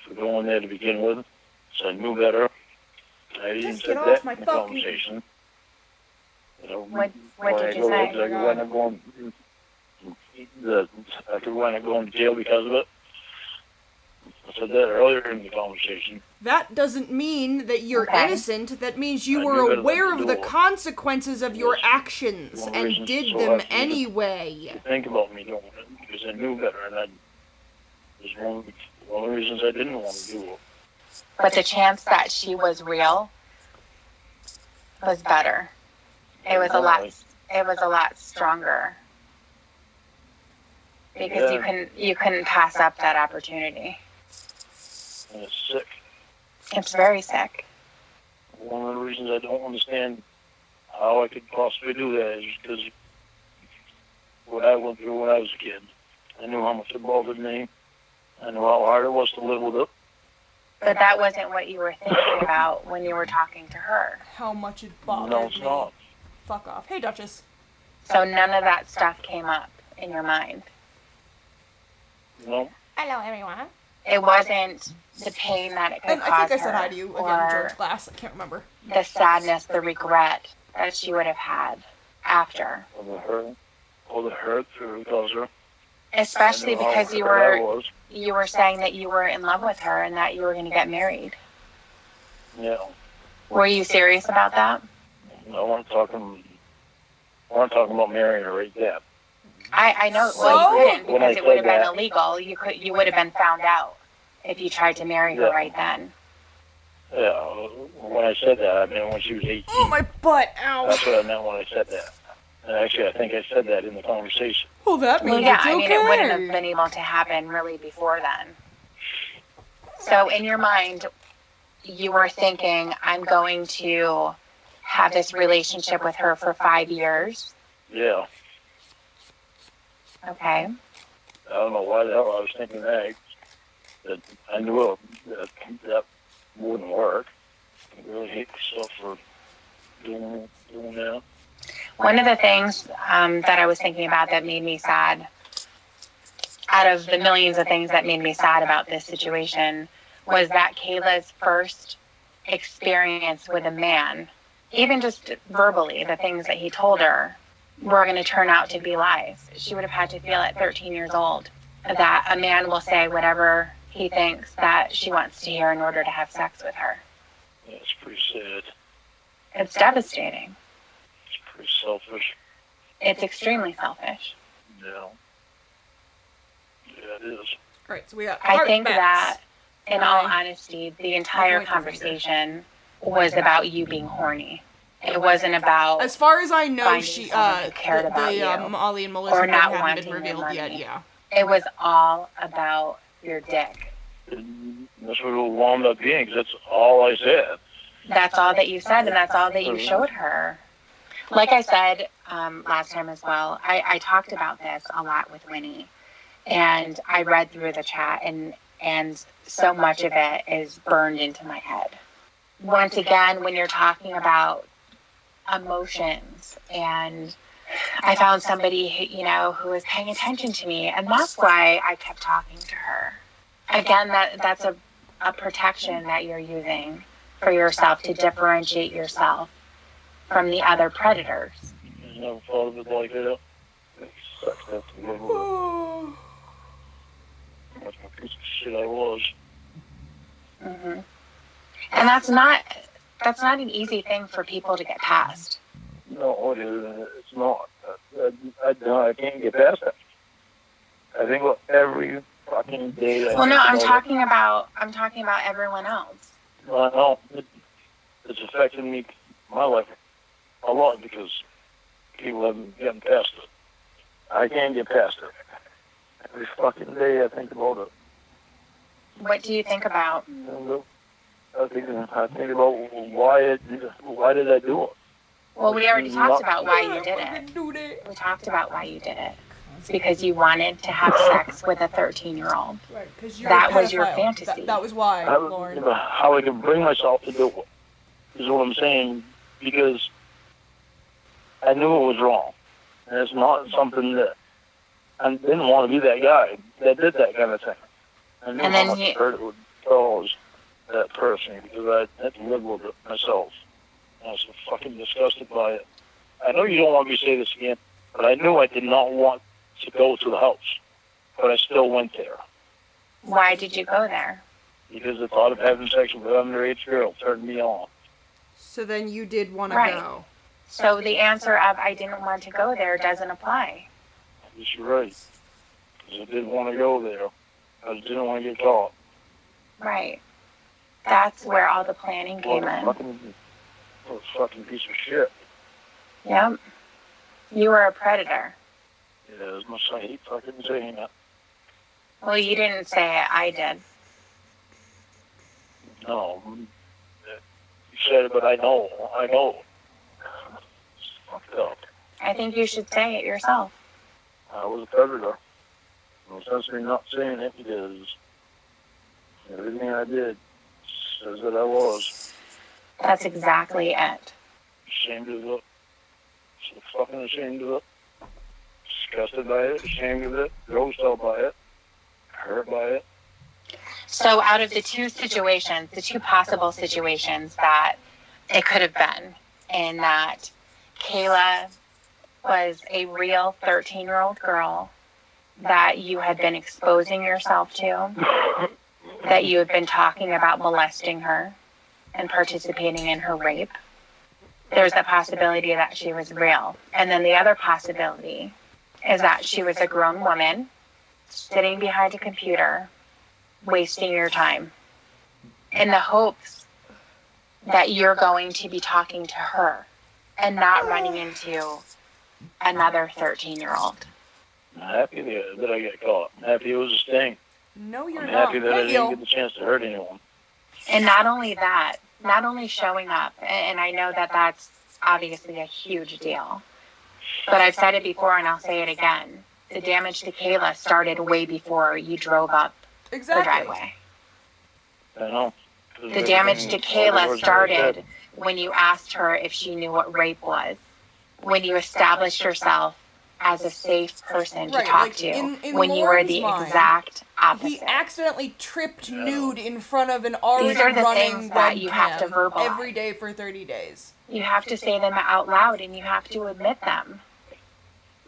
for going there to begin with. So I knew better. I even Just said get that off my in the fucking- conversation. You know, What when did I you go- say? Like, when I'm going, I could wind up going to jail because of it. I said that earlier in the conversation. That doesn't mean that you're Okay. innocent. That means you I were knew better aware than to of the do it. consequences of your Yes. actions One of the and reasons did so them hard for me to- anyway. Think about me doing it because I knew better, and it was one of the reasons I didn't want to do it. But the chance that she was real was better. It was a lot. It was a lot stronger because Yeah. you couldn't pass up that opportunity. And it's sick. It's very sick. One of the reasons I don't understand how I could possibly do that is because what I went through when I was a kid. I knew how much it bothered me. I knew how hard it was to live with it. But that wasn't what you were thinking about when you were talking to her. How much it bothered No, it's me. not. Fuck off. Hey, Duchess. So none of that stuff came up in your mind. No. Hello, everyone. It wasn't the pain that it could And cause I think I said her, hi to you again, or George Glass. I can't remember. the sadness, the regret that she would have had after. Or the hurt through because her. Especially I knew how because you hurt I were was. saying that you were in love with her and that you were going to get married. Yeah. Were you serious about that? I wasn't talking about marrying her right there. I know. So? Well, you couldn't When I because it would have said been that- illegal. You would have been found out if you tried to marry her Yeah. right then. Yeah. When I said that, I meant when she was 18. Oh, my butt. Ow. That's what I meant when I said that. And actually, I think I said that in the conversation. Well, that means Well, yeah, it's I okay. mean, it wouldn't have been able to happen really before then. So in your mind, you were thinking, I'm going to have this relationship with her for 5 years. Yeah. Okay. I don't know why the hell I was thinking that. That I knew that wouldn't work. I really hate myself for doing that. One of the things that I was thinking about that made me sad, out of the millions of things that made me sad about this situation, was that Kayla's first experience with a man, even just verbally, the things that he told her, were going to turn out to be lies. She would have had to feel at 13 years old that a man will say whatever he thinks that she wants to hear in order to have sex with her. Yeah, it's pretty sad. It's devastating. It's pretty selfish. It's extremely selfish. Yeah. Yeah, it is. Alright, so we got I heart think bets. that, in all Aye. honesty, the entire point the finger. conversation was about you being horny. It wasn't about As far as I know, finding she someone who cared about you, Ollie and Melissa or thing not hadn't wanting been your revealed money. yet. Yeah. it was all about your dick. That's what it wound up being, 'cause that's all I said. That's all that you said, and that's all that you showed her. Like I said last time as well, I talked about this a lot with Winnie, and I read through the chat, and so much of it is burned into my head. Once again, when you're talking about emotions, and I found somebody, who was paying attention to me, and that's why I kept talking to her. Again, that's a protection that you're using for yourself to differentiate yourself from the other predators. I never thought of it like that. It sucks to have to live with it. That's a piece of shit I was. Mm-hmm. And that's not an easy thing for people to get past. No, it's not. I can't get past that. I think every fucking day. Well, no, I'm talking about everyone else. I know it's affected me, my life, a lot because people haven't gotten past it. I can't get past it. Every fucking day I think about it. What do you think about? I think about why did I do it? Well, we already talked about why you did it. We talked about why you did it. It's because you wanted to have sex with a 13-year-old. Right, because that was your fantasy. That was why, Lorne. How I can bring myself to do it is what I'm saying, because I knew it was wrong. And it's not something that I didn't want to be that guy that did that kind of thing. I knew how much hurt it would cause that person because I had to live with it myself. I was so fucking disgusted by it. I know you don't want me to say this again, but I knew I did not want to go to the house. But I still went there. Why did you go there? Because the thought of having sex with an underage girl turned me on. So then you did want to go. So the answer of I didn't want to go there doesn't apply. Yes, you're right. Because I didn't want to go there. I just didn't want to get caught. Right. That's where all the planning came in. What a fucking piece of shit. Yep. You were a predator. Yeah, as much as I hate fucking saying that. Well, you didn't say it. I did. No. You said it, but I know. It's fucked up. I think you should say it yourself. I was a predator. No sense in me not saying it because everything I did says that I was. That's exactly it. Ashamed of it. So fucking ashamed of it. Disgusted by it. Ashamed of it. Grossed out by it. Hurt by it. So out of the two possible situations that it could have been, in that Kayla was a real 13-year-old girl that you had been exposing yourself to, that you had been talking about molesting her and participating in her rape. There's a possibility that she was real. And then the other possibility is that she was a grown woman sitting behind a computer, wasting your time in the hopes that you're going to be talking to her and not running into another 13-year-old. I'm happy that I got caught. I'm happy it was a sting. No, you're I'm not. happy that I didn't get the chance to hurt anyone. And not only that, not only showing up, and I know that that's obviously a huge deal, but I've said it before and I'll say it again. The damage to Kayla started way before you drove up the driveway. I know. The damage to Kayla started when you asked her if she knew what rape was, when you established yourself as a safe person to talk to, when you were the exact opposite. He accidentally tripped nude in front of an already These are the running things that you have to verbalize every day for 30 days. You have to say them out loud and you have to admit them.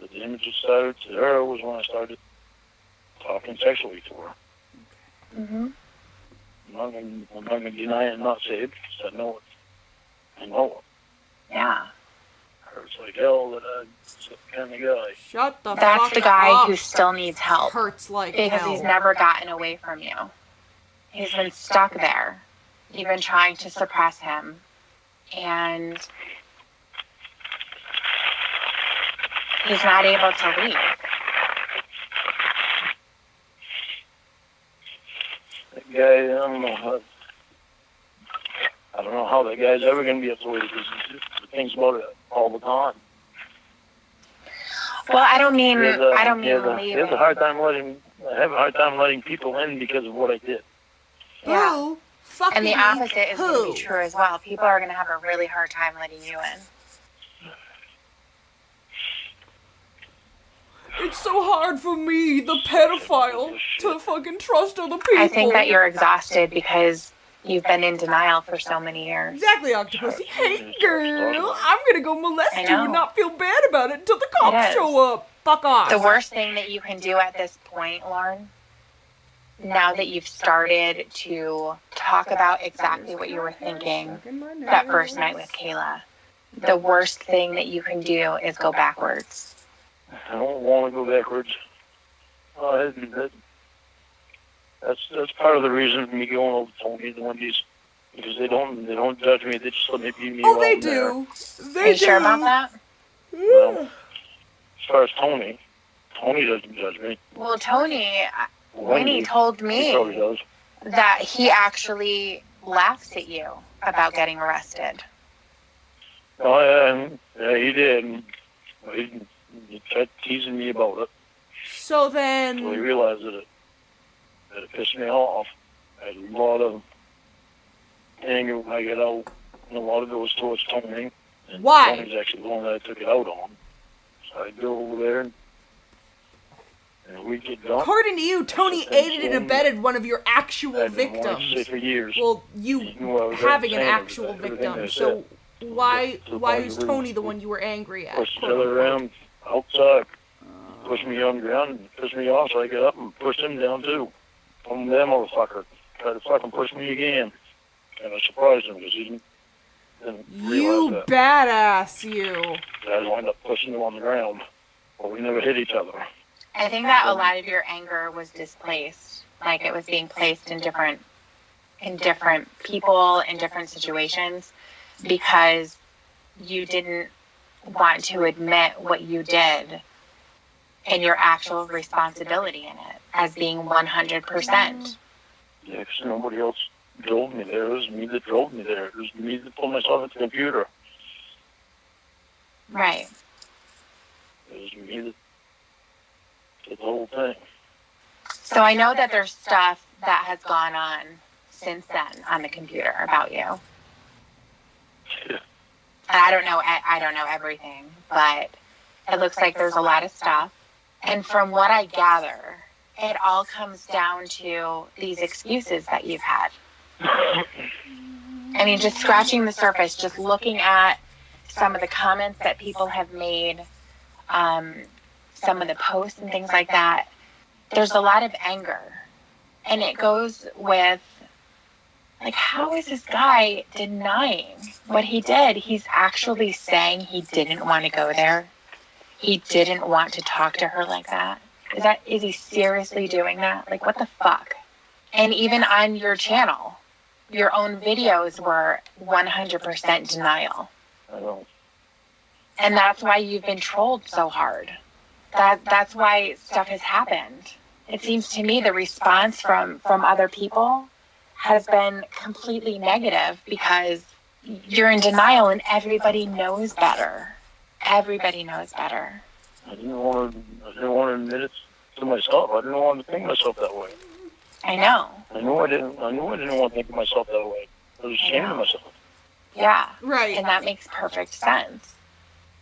The damage that started to her was when I started talking sexually to her. Mm-hmm. I'm not going to deny it and not say it because I know it. I know it. Yeah. Hurts like hell that I'm the kind of guy. Shut the fuck up. That's the guy who still needs help. Hurts like because hell. He's never gotten away from you. He's been stuck there. You've been trying to suppress him. And he's not able to leave. That guy, I don't know how that guy's ever going to be able to leave because he thinks about it all the time. Well, I don't mean leaving. I have a hard time letting people in because of what I did. Yeah. And the opposite is going to be true as well. People are going to have a really hard time letting you in. It's so hard for me, the pedophile, to fucking trust other people. I think that you're exhausted because you've been in denial for so many years. Exactly, Octopusy. Hey, girl, I'm gonna go molest I you know. and not feel bad about it until the cops is. show up. Fuck off. The worst thing that you can do at this point, Lorne, now that you've started to talk about exactly what you were thinking that first night with Kayla, the worst thing that you can do is go backwards. I don't want to go backwards. That's part of the reason for me going over to Tony and the Wendy's, because they don't judge me. They just let me be me. Oh, they do. They Are you do. sure about that? Well, as far as Tony doesn't judge me. Well, Tony, Wendy, Winnie told he probably me does. that he actually laughs at you about getting arrested. Oh yeah, he did. He kept teasing me about it. So So he then, realized that it pissed me off. I had a lot of anger when I got out, and a lot of it was towards Tony. And Why? Tony's actually the one that I took it out on. So I'd go over there, and we'd get drunk. according to you, Tony aided and abetted one of your actual I've been wanting to say victims. for years. Well, you knew I was having an saying actual everything victim. I So why To the why point is where Tony the one you were angry at? pushed each quote other unquote? around outside, pushed me on the ground, and pissed me off, so I got up and pushed him down too. Told him that motherfucker tried to fucking push me again. And I surprised him because he didn't You realize badass, you. that I wound up pushing him on the ground. But we never hit each other. I think that a lot of your anger was displaced. Like it was being placed in different people, in different situations, because you didn't want to admit what you did and your actual responsibility in it as being 100%. Yeah, because nobody else drove me there. It was me that drove me there. It was me that pulled myself at the computer. Right. It was me that did the whole thing. So I know that there's stuff that has gone on since then on the computer about you. Yeah. And I don't know everything, but it looks like there's a lot of stuff. And from what I gather, it all comes down to these excuses that you've had. I mean, just scratching the surface, just looking at some of the comments that people have made, some of the posts and things like that, there's a lot of anger. And it goes with, like, how is this guy denying what he did? He's actually saying he didn't want to go there. He didn't want to talk to her like that. Is he seriously doing that? Like, what the fuck? And even on your channel, your own videos were 100% denial. I know. And that's why you've been trolled so hard. That's why stuff has happened. It seems to me the response from other people has been completely negative because you're in denial and everybody knows better. Everybody knows better. I didn't want to admit it to myself. I didn't want to think myself that way. I know. I knew I didn't want to think of myself that way. I was ashamed of myself. Yeah. Right. And that makes perfect sense.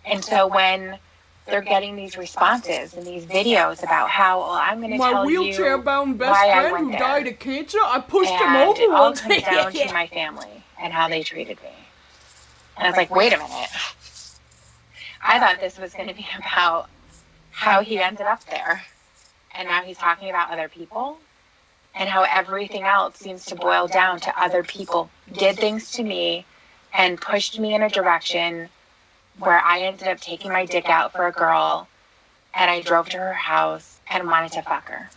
And so when they're getting these responses and these videos about how, well, I'm going to My tell you wheelchair-bound best why I friend went who there. died of cancer, I pushed him And over it all once. comes down to my family and how they treated me. And I was like, wait a minute. I thought this was going to be about how he ended up there. And now he's talking about other people and how everything else seems to boil down to other people did things to me and pushed me in a direction where I ended up taking my dick out for a girl and I drove to her house and wanted to fuck her.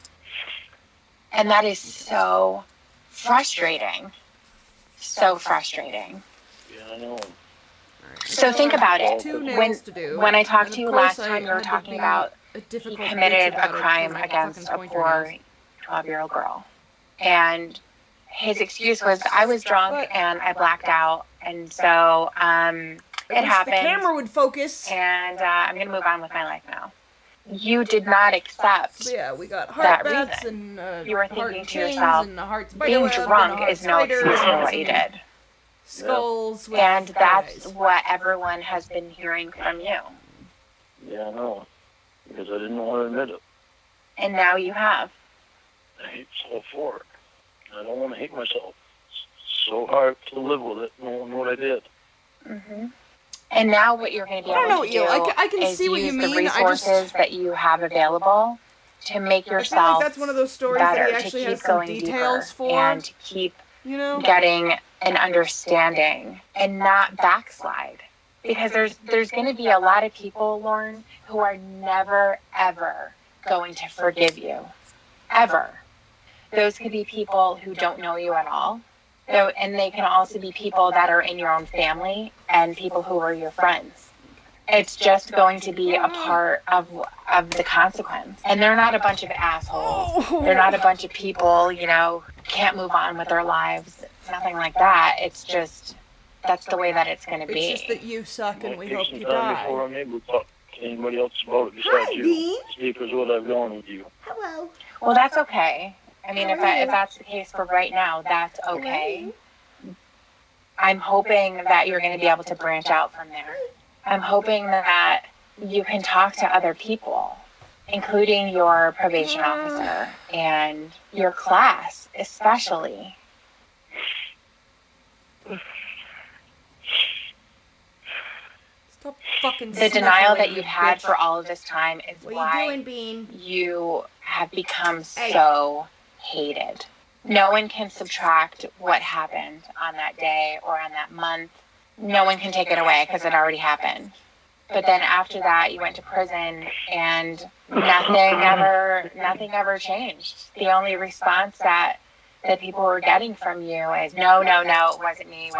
And that is so frustrating. So frustrating. Yeah, I know. So think about it. Two When, nails to do. when I talked And to of you course last time, you were had to talking be about a he difficult committed bitch a about it crime 'cause I against a fucking pointer poor nails. 12-year-old girl. And his excuse was, I was drunk and I blacked out. And so it I wish happened. the camera would focus. And I'm going to move on with my life now. You did not accept But yeah, we got that heart bats reason. and You were heart thinking to chains yourself, and a heart being spiderweb and a drunk heart is no spider excuse for and what you some did. Skulls with And that's eyes. what everyone has been hearing from you. Yeah, I know. because I didn't want to admit it. And now you have. I hate myself for it. I don't want to hate myself. It's so hard to live with it, knowing what I did. Mm-hmm. And now what you're going to be I don't able know, to do I can is see what use you the mean. resources that you have available to make I feel yourself like that's one of those stories better, that he to actually keep has some going details deeper, for. and to keep You know? getting an understanding and not backslide. Because there's going to be a lot of people, Lorne, who are never, ever going to forgive you. Ever. Those could be people who don't know you at all. And they can also be people that are in your own family and people who are your friends. It's just going to be a part of the consequence. And they're not a bunch of assholes. They're not a bunch of people, can't move on with their lives. Nothing like that. It's just, that's the way that it's going to be. It's just that you suck and we hope Take you some time die. before I'm able to talk to anybody else about it besides you. Because what I've gone with you. Hello. Well, that's okay. I mean, if that's the case for right now, that's okay. I'm hoping that you're going to be able to branch out from there. I'm hoping that you can talk to other people, including your probation officer and your class, especially. Stop fucking The denial that sniffling, you've had bitch. for all of this time is What why you doing, Bean? you have become so hated. No one can subtract what happened on that day or on that month. No one can take it away because it already happened. But then after that, you went to prison and nothing ever changed. The only response that people were getting from you is, no, it wasn't me.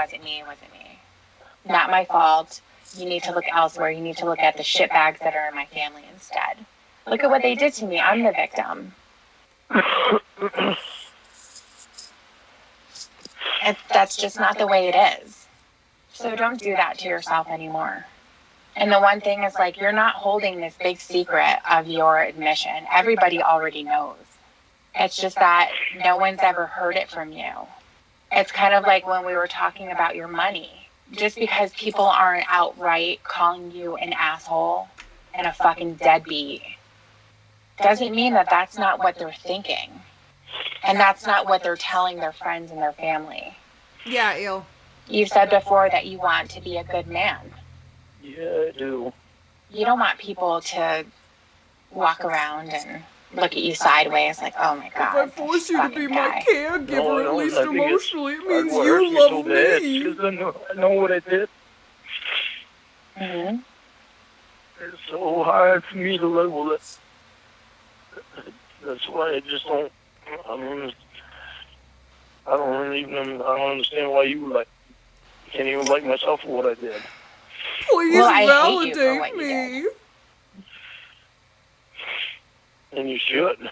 Not my fault. You need to look elsewhere. You need to look at the shitbags that are in my family instead. Look at what they did to me. I'm the victim. That's just not the way it is. So don't do that to yourself anymore. And the one thing is, you're not holding this big secret of your admission. Everybody already knows. It's just that no one's ever heard it from you. It's kind of like when we were talking about your money. Just because people aren't outright calling you an asshole and a fucking deadbeat doesn't mean that that's not what they're thinking. And that's not what they're telling their friends and their family. Yeah, Eel. You've said before that you want to be a good man. Yeah, I do. You don't want people to walk around and look at you sideways like, oh my God. If I force you to be my caregiver, at least I think emotionally, it means what hurts you me so love bad me. because I know what I did. Mm-hmm. It's so hard for me to live with it. That's why I just don't. I don't understand why you can't even like myself for what I did. Please Well, I hate you for validate what you me. did. And you should.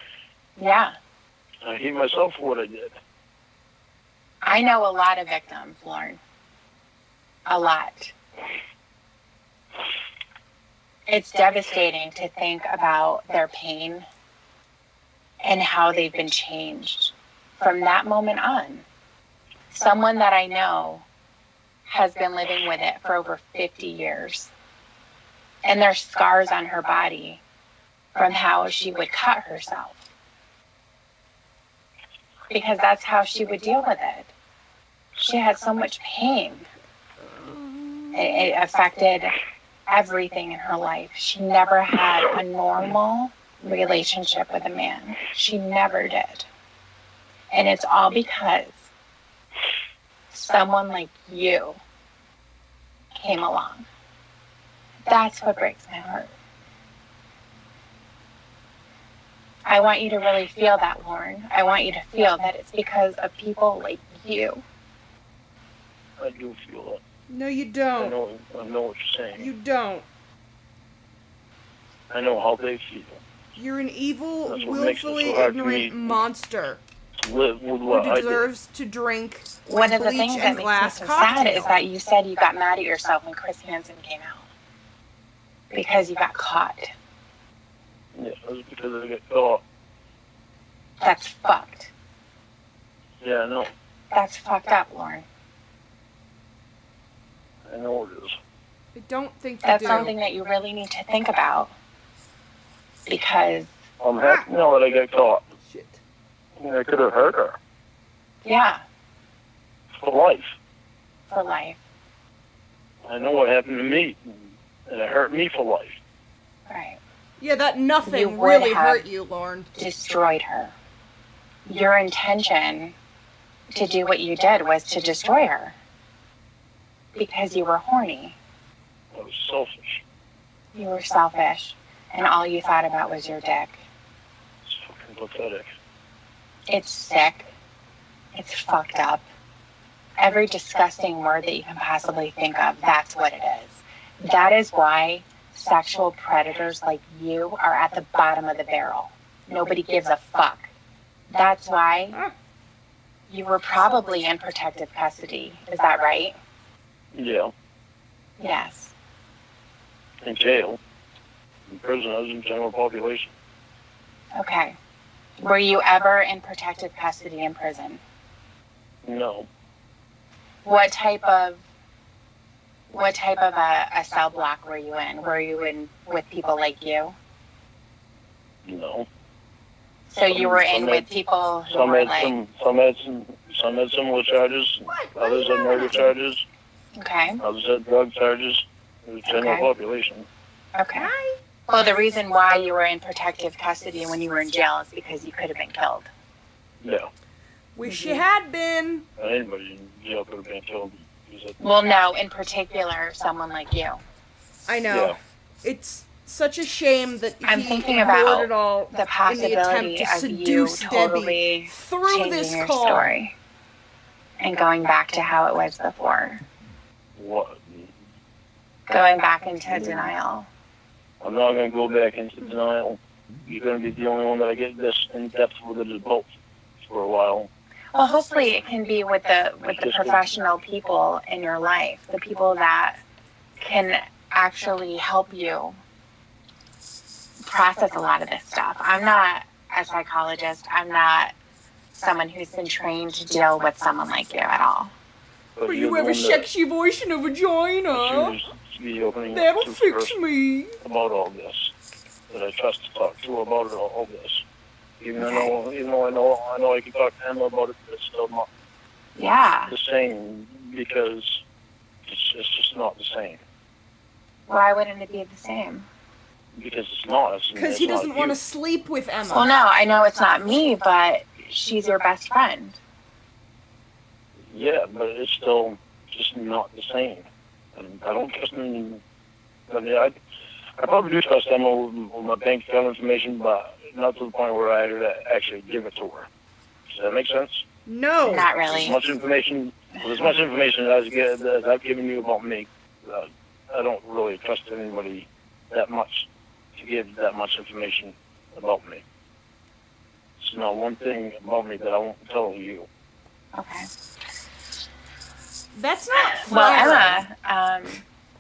Yeah. I hate myself for what I did. I know a lot of victims, Lorne. A lot. It's devastating to think about their pain and how they've been changed from that moment on. Someone that I know has been living with it for over 50 years. And there's scars on her body from how she would cut herself. Because that's how she would deal with it. She had so much pain. It affected everything in her life. She never had a normal relationship with a man. She never did. And it's all because someone like you came along. That's what breaks my heart. I want you to really feel that, Lorne. I want you to feel that it's because of people like you. I do feel that. No, you don't. I know what you're saying. You don't. I know how they feel. You're an evil, That's what makes it willfully so hard for me ignorant monster to live with who what I did. deserves to drink One of the bleach things that and makes me glass so cocktail. sad is that you said you got mad at yourself when Chris Hansen came out. Because you got caught. Yeah, it was because I got caught. That's fucked. Yeah, I know. That's fucked up, Lorne. I know it is. I don't think you That's do. something that you really need to think about. because, I'm happy now that I got caught. Shit. I could have hurt her yeah, for life. for life. I know what happened to me, and it hurt me for life. Right. Yeah, that You nothing would really have- hurt you, Lorne. Destroyed her. Your intention to do what you did was to destroy her. Because you were horny. I was selfish. You were selfish. And all you thought about was your dick. It's fucking pathetic. It's sick. It's fucked up. Every disgusting word that you can possibly think of, that's what it is. That is why sexual predators like you are at the bottom of the barrel. Nobody gives a fuck. That's why you were probably in protective custody. Is that right? Yeah, Yes. in jail. In prison, I was in general population. Okay. Were you ever in protective custody in prison? No. What type of a cell block were you in? Were you in with people like you? No. So you were in Some with had- people who Some were had like, some had similar charges. Others had murder charges. okay, Others had drug charges. It was general Okay. population. okay. Well, the reason why you were in protective custody when you were in jail is because you could have been killed. Yeah. Wish you had been. Anybody in jail could have been killed. Well, no, in particular, someone like you. I know. Yeah. It's such a shame that I'm he thinking ignored about it all The in the attempt possibility to of you seduce Debbie totally through changing this your call. story and going back to how it was before, What? going back into denial. I'm not going to go back into denial. You're going to be the only one that I get this in depth with it as both for a while. Well, hopefully it can be with the professional people in your life, the people that can actually help you process a lot of this stuff. I'm not a psychologist. I'm not someone who's been trained to deal with someone like you at all. But But you're you the have a one that sexy voice and a vagina. seems to be opening up That'll to fix first me. about all this. That I trust to talk to about it, all this. Even though I know I can talk to Emma about it, but it's still not Yeah. the same because it's just not the same. Why wouldn't it be the same? Because it's not. Because he doesn't want to sleep with Emma. Well, no, I know it's not me, but she's your best friend. Yeah, but it's still just not the same. And I don't trust him. I mean, I probably do trust Emma with my bank account information, but not to the point where I had to actually give it to her. Does that make sense? No. Not As really. much information as I've given you about me, I don't really trust anybody that much to give that much information about me. It's not one thing about me that I won't tell you. Okay. That's not fair. Well, Emma,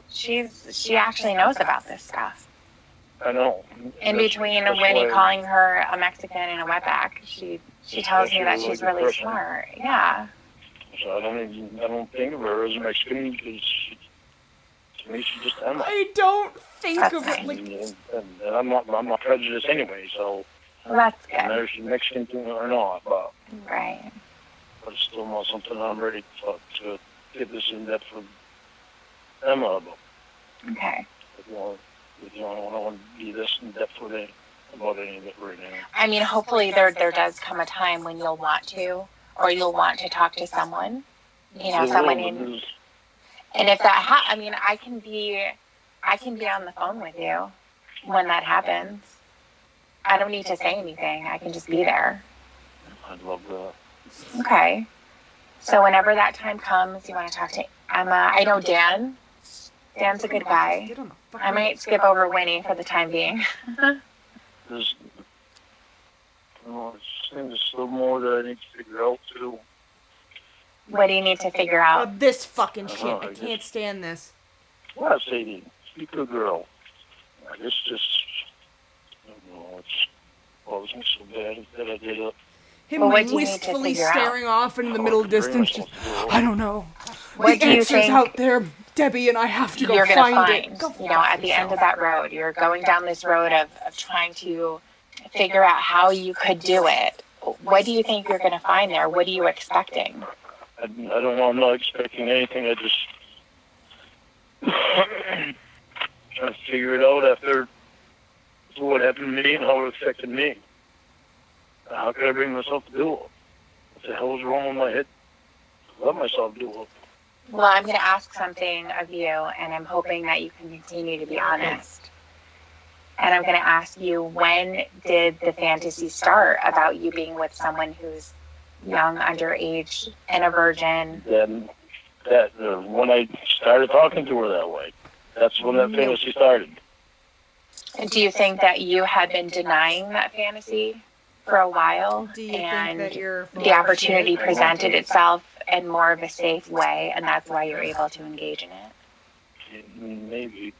she actually knows about this stuff. I know. In between That's Winnie why- calling her a Mexican and a wetback, she tells me that she's really person. smart. Yeah. So I don't think of her as a Mexican because to me she's just Emma. I don't think That's of it fine. like. And I'm not prejudiced anyway. So Well, that's whether good. she's Mexican to me or not, but Right. it's still not something I'm ready to get this in depth with Emma about. Okay. If you want, I don't want to be this in depth with it about any of it right now. I mean, hopefully there does come a time when you'll want to, or you'll want to talk to someone. You know, It someone will, in. because And if that I mean, I can be on the phone with you when that happens. I don't need to say anything. I can just be there. I'd love that. Okay. So whenever that time comes, you want to talk to Emma. I know Dan. Dan's a good guy. Get on the I fucking- might skip over Winnie for the time being. There's, there's still more that I need to figure out too. What do you need to figure Oh, out? this fucking shit. I I guess- can't stand this. Well, Sadie, speak to a girl. I guess just, I don't know, it's bothers me so bad that I did it. Him Well, what do you need to wistfully figure out? staring off into the middle distance. Just, I don't know. What The do you answer's think? out there. Debbie and I have to go you're going to find find, it. Go you know, at the end of that road, you're going down this road of trying to figure out how you could do it. What do you think you're going to find there? What are you expecting? I don't know. I'm not expecting anything. I just trying to figure it out after what happened to me and how it affected me. How could I bring myself to do it? What the hell is wrong with my head? I let myself do it. Well, I'm going to ask something of you, and I'm hoping that you can continue to be honest. And I'm going to ask you, when did the fantasy start about you being with someone who's young, underage, and a virgin? Then when I started talking to her that way, that's when that fantasy started. And do you think that you had been denying that fantasy for a while? Do you and think that you're the opportunity presented itself in more of a safe way, and that's why you're able to engage in it? Maybe.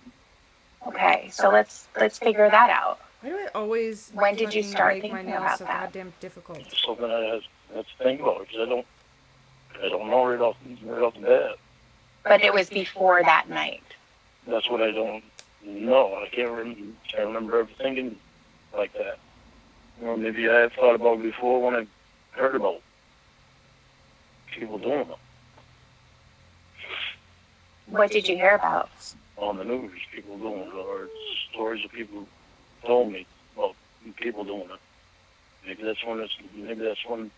Okay, so let's figure that out. Why do I always When did you fucking start make my thinking nails about so that? goddamn difficult? It's something I have to think about because I don't know right off the bat. But it was before that night. That's what I don't know. I can't remember ever thinking like that. Or maybe I have thought about it before when I heard about people doing it. What did you hear about? On the news, people doing it, or stories of people told me about people doing it. Maybe that's when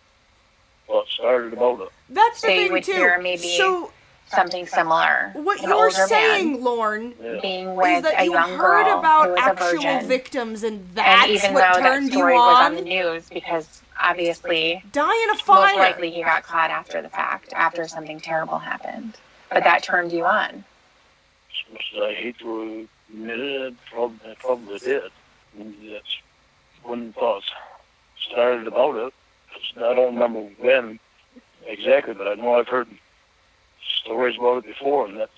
thought started about it. That's the So you thing would too. hear maybe So something similar. what An you're older saying, man Lorne, being is with that a you young heard girl who about was a actual virgin. victims, and And that's even what though that turned you story was on on. the news, because obviously Die in a most fire. likely he got caught after the fact, after something terrible happened. But that turned you on. As much as I hate to admit it, I probably did. And that's when thoughts started about it. I don't remember when exactly, but I know I've heard stories about it before, and that's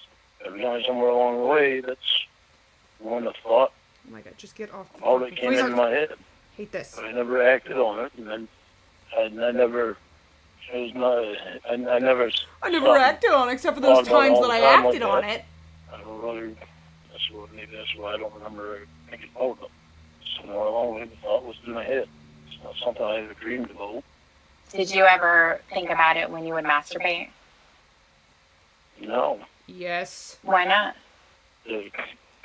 every time somewhere along the way, that's when the thought Oh my god, just get off the about it came into my head. Hate this. But I never acted on it, and then I never. It was not. I never. I never stopped. acted on it, except for those Thought about it times all that the I time like acted on that. it. I don't really. Maybe that's why I don't remember thinking about it. Somewhere along the way, the thought was in my head. It's not something I ever dreamed about. Did you ever think about it when you would masturbate? No, Yes. Why not?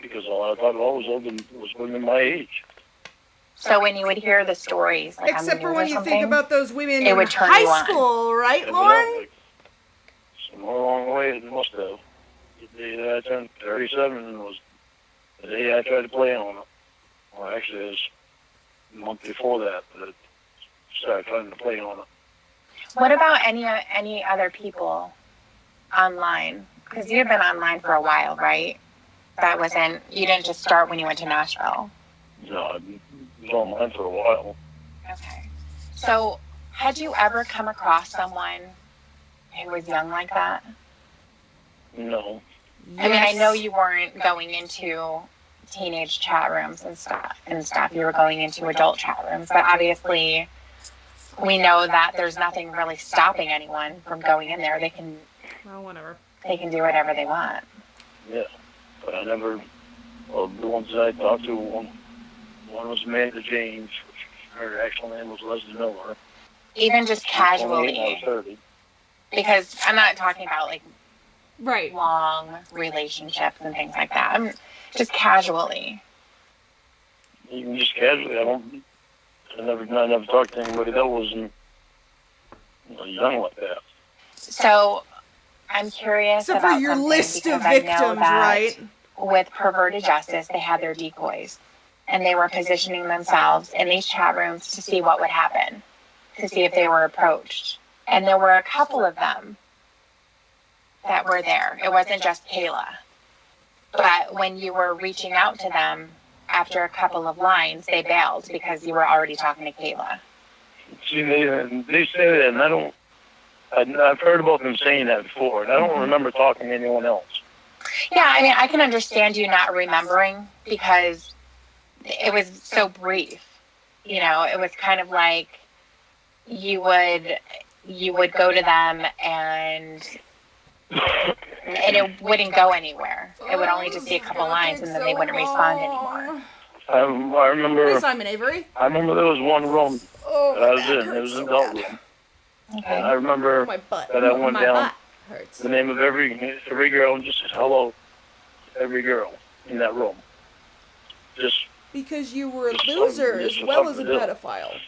because all I thought about was women my age. So when you would hear the stories, like Except on the for news when or you something, think about those women it in would turn high you on. school, right, Yeah, Lauren? like, somewhere along the way, it must have. The day that I turned 37 was the day I tried to play on it. Well, actually, it was a month before that I started trying to play on it. What about any other people online? Because you've been online for a while, right? You didn't just start when you went to Nashville. No, I was online for a while. Okay. So, had you ever come across someone who was young like that? No. I mean, I know you weren't going into teenage chat rooms and stuff. You were going into adult chat rooms, but obviously we know that there's nothing really stopping anyone from going in there. They can Whatever. do whatever they want. Yeah. But I never, well, the ones that I talked to, one was Amanda James. Her actual name was Leslie Miller. Even just 28, I casually, was 30. because I'm not talking about like Right. long relationships and things like that. I'm just casually. Even just casually, I never talked to anybody that wasn't young like that. So I'm curious Except for about your something list of because I know victims, that right? with perverted justice, they had their decoys, and they were positioning themselves in these chat rooms to see what would happen, to see if they were approached. And there were a couple of them that were there. It wasn't just Kayla. But when you were reaching out to them after a couple of lines, they bailed because you were already talking to Kayla. See, they say that, and I've heard about them saying that before, and I don't remember talking to anyone else. Yeah, I mean, I can understand you not remembering because it was so brief. You know, it was kind of like you would go to them and And it wouldn't go anywhere. It would only just be a couple lines, and then they wouldn't respond anymore. I remember. Hi, Simon Avery. I remember there was one room Oh, that I my was back in. It hurts was so an adult bad. room. Okay. And I remember My butt. that I went my down butt hurts. the name of every girl and just said hello to every girl in that room. Just Because you were a Just loser something- as just well as a something to do. pedophile.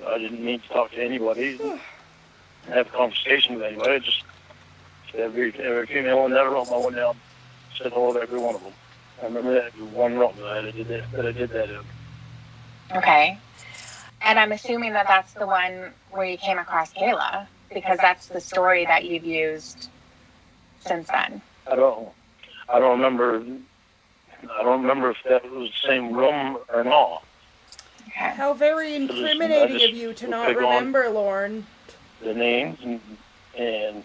I didn't need to talk to anybody, have a conversation with anybody. Just every female in that room, I went down, said hello to every one of them. I remember that one room that I did that in. Okay. And I'm assuming that that's the one where you came across Kayla, because that's the story that you've used since then. I don't remember if that was the same room or not. Okay. How very incriminating I just of you to not pick on- remember, Lorne. The names and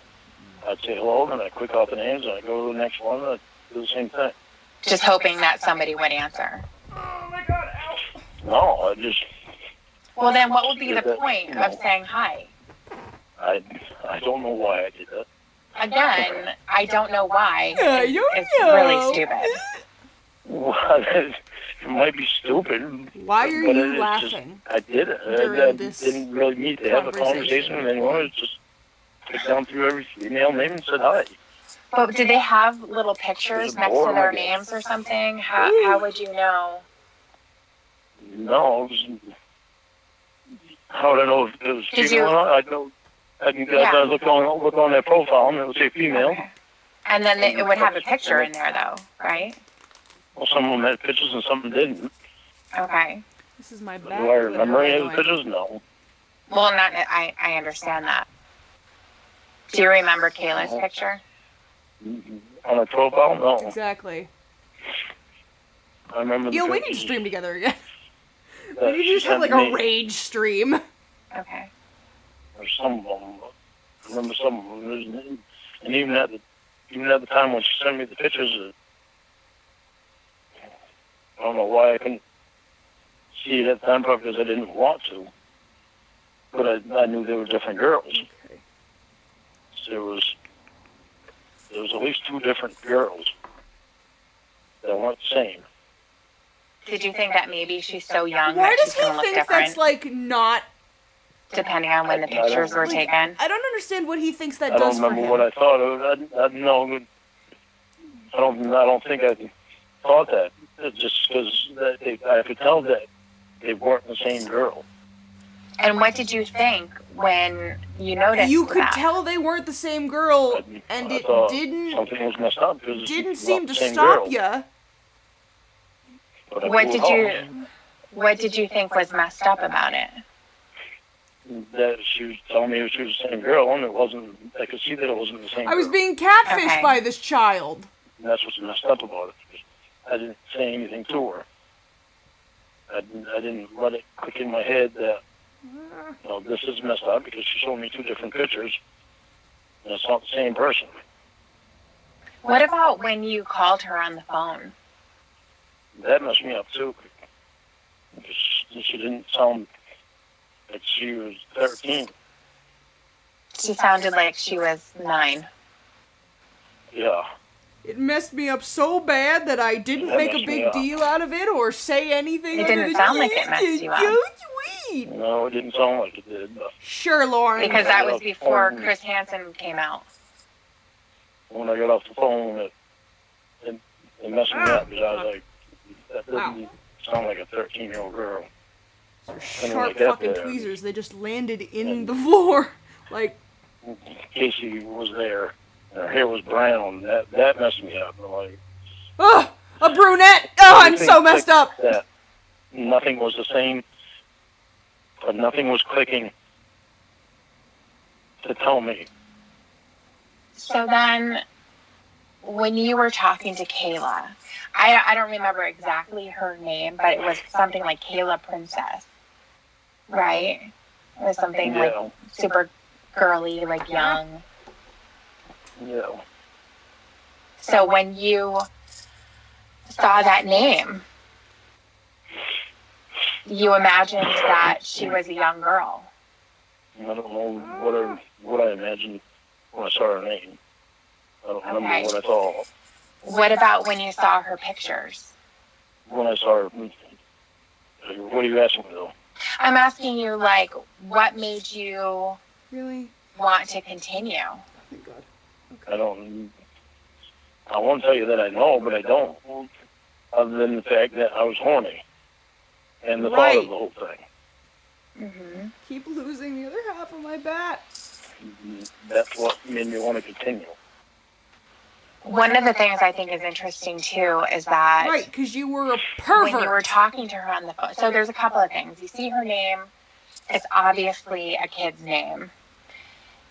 I'd say hello, and I click off the names, and I go to the next one, and I do the same thing. Just hoping that somebody would answer. Oh my god, ow. No, I just Well, then what would be Yeah, the that- point no. of saying hi? I don't know why I did that. Again, I don't know why. I don't It's know. really stupid. Well, it might be stupid. Why are but you it's laughing? Just, I did it. during I this didn't really need to have a conversation with anyone. I just clicked down through every female name and said hi. But did they have little pictures There's a next to board, their I guess. names or something? How would you know? No, it was, how would I know if it was Did female you- or not? I know. I can Yeah. I look on their profile and it would say female. Okay. And then it would have a picture in there, though, right? Well, some of them had pictures and some didn't. Okay. This is my Do back. I remember by any the of the way. pictures? No. Well, I understand that. Do you remember Kayla's picture? On a profile? No. Exactly. I remember the Yo, we need to pictures stream together again. that We need to she just have sent like a me. rage stream. Okay. Or some of them. I remember some of them. And even at the time when she sent me the pictures, I don't know why I couldn't see it at the time, probably because I didn't want to. But I knew they were different girls. Okay. So there was at least two different girls that weren't the same. Did you think that maybe she's so young Why that does she's he going to look think different, that's like not? depending on when the I don't- pictures were Like, taken? I don't understand what he thinks that I don't does for remember him. what I thought of it. I know. I don't think I thought that. It's just because I could tell that they weren't the same girl. And what did you think when you noticed You could that? tell they weren't the same girl, and I it thought didn't something was messed up because didn't it's seem not to the same stop girl. ya. But I What pulled did off. What did you think was messed up about it? That she was telling me she was the same girl, and it wasn't. I could see that it wasn't the same. I was girl. being catfished Okay. by this child. And that's what's messed up about it. I didn't say anything to her. I didn't let it click in my head that this is messed up because she showed me two different pictures, and it's not the same person. What about when you called her on the phone? That messed me up too. Because she didn't sound like she was 13. She sounded like she was 9. Yeah. It messed me up so bad that I didn't That make a messed me big up. deal out of it or say anything. It other didn't than, sound like it "Yes, messed you it's up." so sweet." No, it didn't sound like it did. But Sure, Lauren. Because that was Yeah. before Chris Hansen came out. when I got off the phone, it messed me up because I was like, that doesn't sound like a 13-year-old girl. Sharp like that fucking there. tweezers. They just landed in the floor. Like, Casey was there, and her hair was brown. That messed me up. I'm like, oh, a brunette. Oh, I'm everything so messed clicked up. That nothing was the same, but nothing was clicking to tell me. So then, when you were talking to Kayla, I don't remember exactly her name, but it was something like Kayla Princess, right? It was something like Yeah, super girly, like young. yeah. So when you saw that name, you imagined that she was a young girl. I don't know what I imagined when I saw her name. don't remember Okay. what I saw. What about when you saw her pictures? When I saw her, what are you asking me though? I'm asking you, like, what made you Really? want to continue? Thank God. I won't tell you that I know, but I don't. Other than the fact that I was horny. And the thought of the whole thing. Mm-hmm. Keep losing the other half of my bat. That's what made me want to continue. One of the things I think is interesting, too, is that... Right, because you were a pervert. When you were talking to her on the phone. So there's a couple of things. You see her name. It's obviously a kid's name.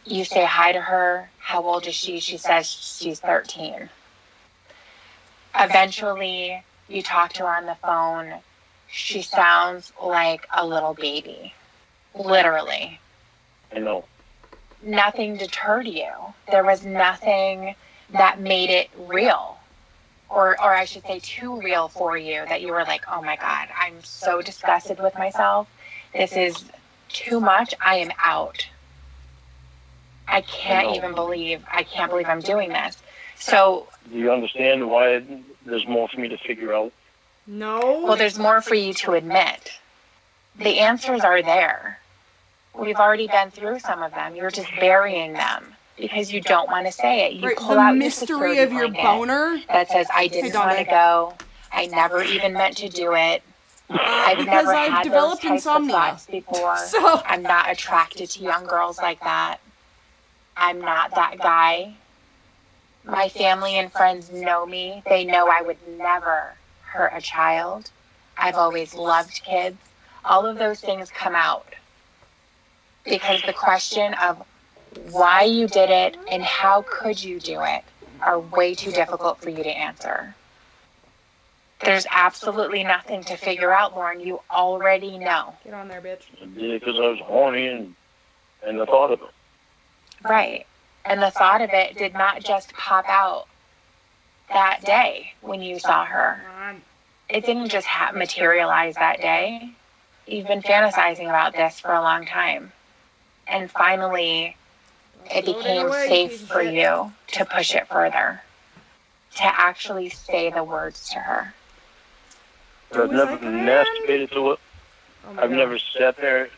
You say hi to her. How old is she? She says she's 13. Eventually, you talk to her on the phone. She sounds like a little baby. Literally. I know. Nothing deterred you. There was nothing that made it real. Or I should say too real for you, that you were like, oh my God, I'm so disgusted with myself. This is too much. I am out. I can't believe I'm doing this. So... Do you understand why there's more for me to figure out? No. Well, there's more for you to admit. The answers are there. We've already been through some of them. You're just burying them because you don't want to say it. You Right, pull the out mystery your of your boner that says, I didn't want to go. I never even meant to do it. I've because never I've had developed those types insomnia. of thoughts before. So I'm not attracted to young girls like that. I'm not that guy. My family and friends know me. They know I would never hurt a child. I've always loved kids. All of those things come out because the question of why you did it and how could you do it are way too difficult for you to answer. There's absolutely nothing to figure out, Lorne. You already know. get on there, bitch. I did it because I was horny and the thought of it. Right. And the thought of it did not just pop out that day when you saw her. It didn't just materialize that day. You've been fantasizing about this for a long time. And finally, it became safe for you to push it further, to actually say the words to her. I've never masturbated to it. Oh my I've God. never sat there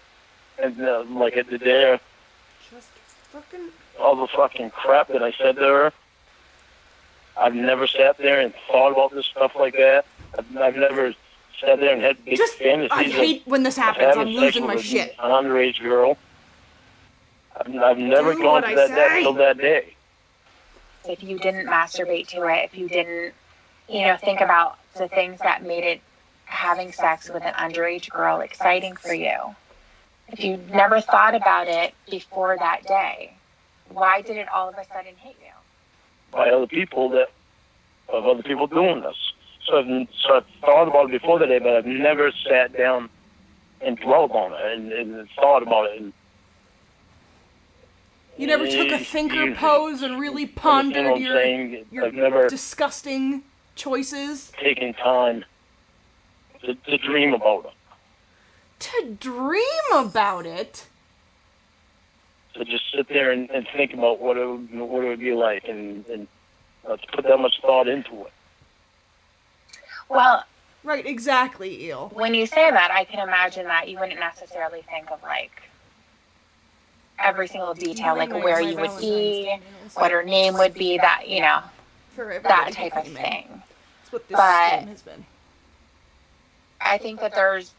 and like I did there. Just fucking. All the fucking crap that I said to her. I've never sat there and thought about this stuff like that. I've never sat there and had big fantasies. I hate when this happens. I'm losing my shit. An underage girl. I've never gone to that till that day. If you didn't masturbate to it, if you didn't, think about the things that made it having sex with an underage girl exciting for you. If you never thought about it before that day, why did it all of a sudden hit you? By other people doing this. So I've thought about it before the day, but I've never sat down and dwelled on it and thought about it. And You never took a thinker pose and really pondered your disgusting choices? Taking time to dream about it. To dream about it? To just sit there and think about what it would be like and to put that much thought into it. Well, right, exactly, Eel. When you say that, I can imagine that you wouldn't necessarily think of, every single detail, where you would be, what her name would be, that, that type of thing. That's what this stream has been. I think that there's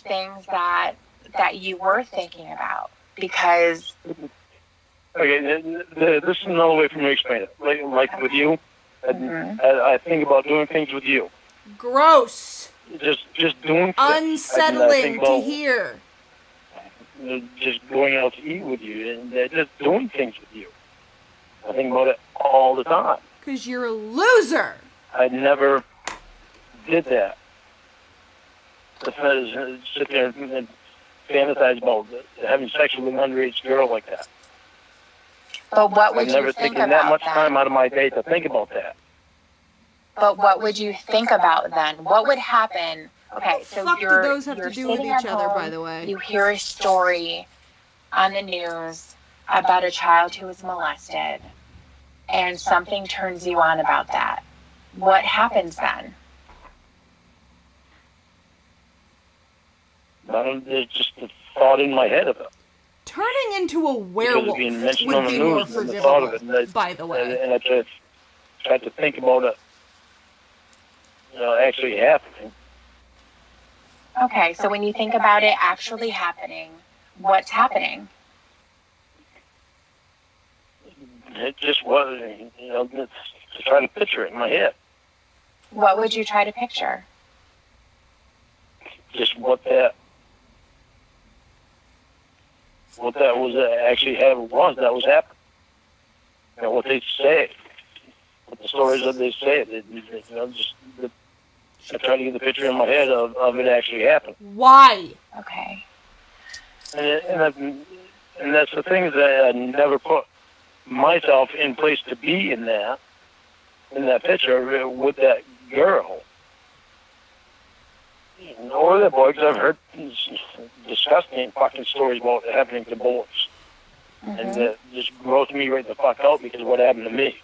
things that you were thinking about, because... Okay, this is another way for me to explain it. Like with you, I think about doing things with you. Gross. Just doing things. Unsettling to hear. Just going out to eat with you and just doing things with you. I think about it all the time. Because you're a loser. I never did that. To sit there and fantasize about having sex with an underage girl like that. But what would I've never you think taken about that much then? time out of my day to think about that. But what would you think about then? What would happen? Okay, What the so fuck you're do those have you're to do with sitting each at other, home, by the way? You hear a story on the news about a child who was molested. and something turns you on about that, what happens then? There's just a thought in my head of it. Turning into a Because werewolf it's being mentioned would on the be more news and the thought of it. forgivable, by the way. And I tried to think about it, actually happening. Okay, so when you think about it actually happening, what's happening? It just was, to try to picture it in my head. What would you try to picture? Just what that was actually that was happening. What they say, what the stories that they say. I try to get the picture in my head of it actually happening. Why? Okay. And that's the thing, is that I never put myself in place to be in that picture with that girl. Or the boy, because I've heard disgusting fucking stories about it happening to boys. Mm-hmm. And that just grossed me right the fuck out because of what happened to me.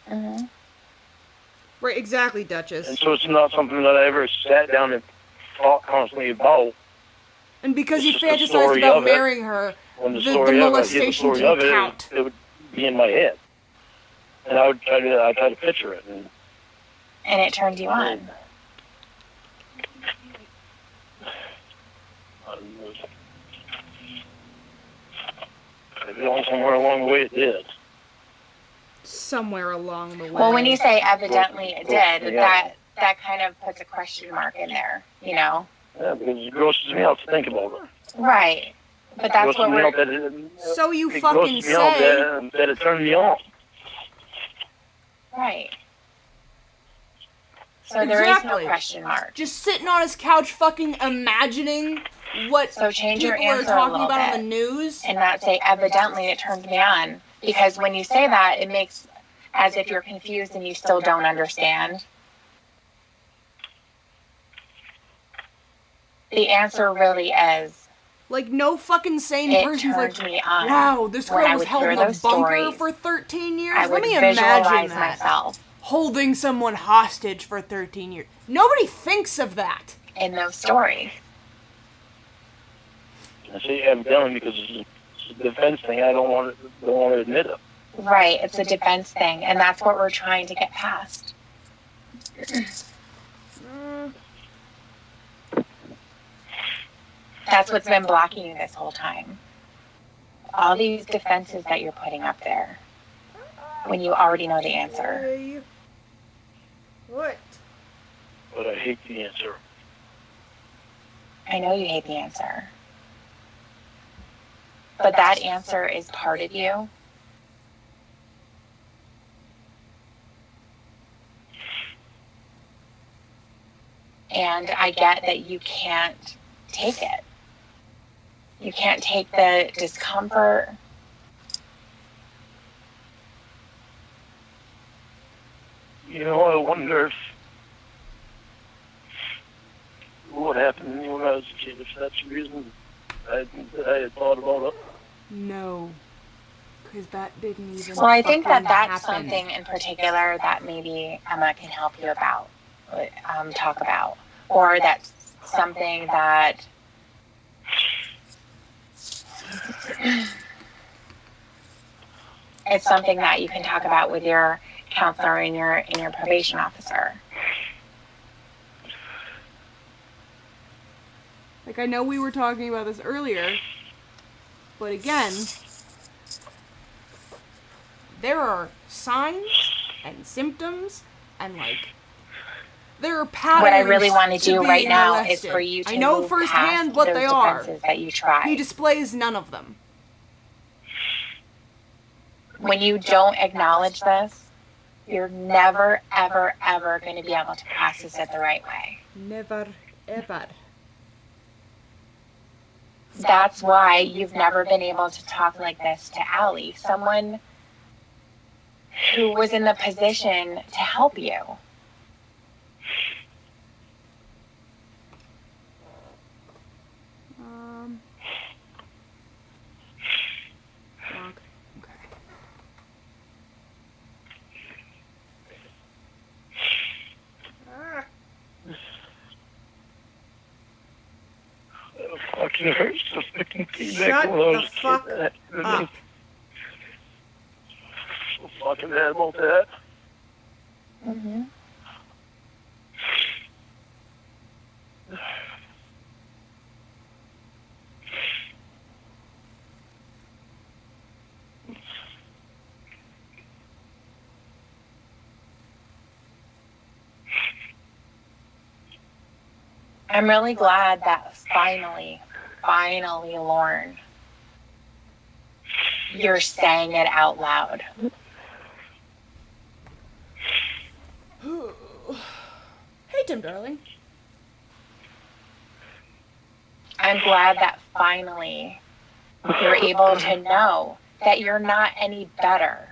Mm-hmm. Right, exactly, Duchess. And so it's not something that I ever sat down and thought constantly about. And because It's you just the fantasized story about of it. marrying her, When the story of it, molestation the story didn't of count. it would be in my head. And I try to picture it. And it turned you on. Somewhere along the way it did. Somewhere along the way. Well, when you say evidently it did, Yeah. that kind of puts a question mark in there, Yeah, because it grosses me out to think about it. Right. But that's what we're... So you it fucking grosses me out say... that it turned me on. Right. So there is no question mark. Just sitting on his couch fucking imagining what So change your people are answer a talking little about bit. on the news. And not say evidently it turns me on. Because when you say that, it makes as if you're confused and you still don't understand. The answer really is... Like, no fucking sane It person's like, turned me on. wow, this When girl I was would held hear in a those bunker stories, for 13 years? I Let would me imagine visualize that. myself Holding someone hostage for 13 years. Nobody thinks of that. in those stories. I say evidently because it's a defense thing. I don't want to admit it. Right, it's a defense thing, and that's what we're trying to get past. That's what's been blocking you this whole time. All these defenses that you're putting up there when you already know the answer. Hey. What? But I hate the answer. I know you hate the answer. But that answer is part of you. And I get that you can't take it. You can't take the discomfort. I wonder what happened when I was a kid, if that's the reason I had thought about it. No. Because that didn't even Well, I think that fucking that's happen. something in particular that maybe Emma can help you about, talk about. Or that's something that it's something that you can talk about with your counselor and your probation officer. Like, I know we were talking about this earlier, but again, there are signs and symptoms and, like, there are patterns. What I really want to do right now molested. is for you to I know move firsthand past what those they are. defenses that you try. He displays none of them. When you don't acknowledge this, you're never, ever, ever going to be able to process it the right way. Never, ever. That's why you've never been able to talk like this to Allie, someone who was in the position to help you. fucking hurts to fucking see that Shut when I was the a kid. fuck That- up. So fucking mad about that. Mm-hmm. I'm really glad that finally, Lorne, you're saying it out loud. Hey, Tim, darling. I'm glad that finally you're able to know that you're not any better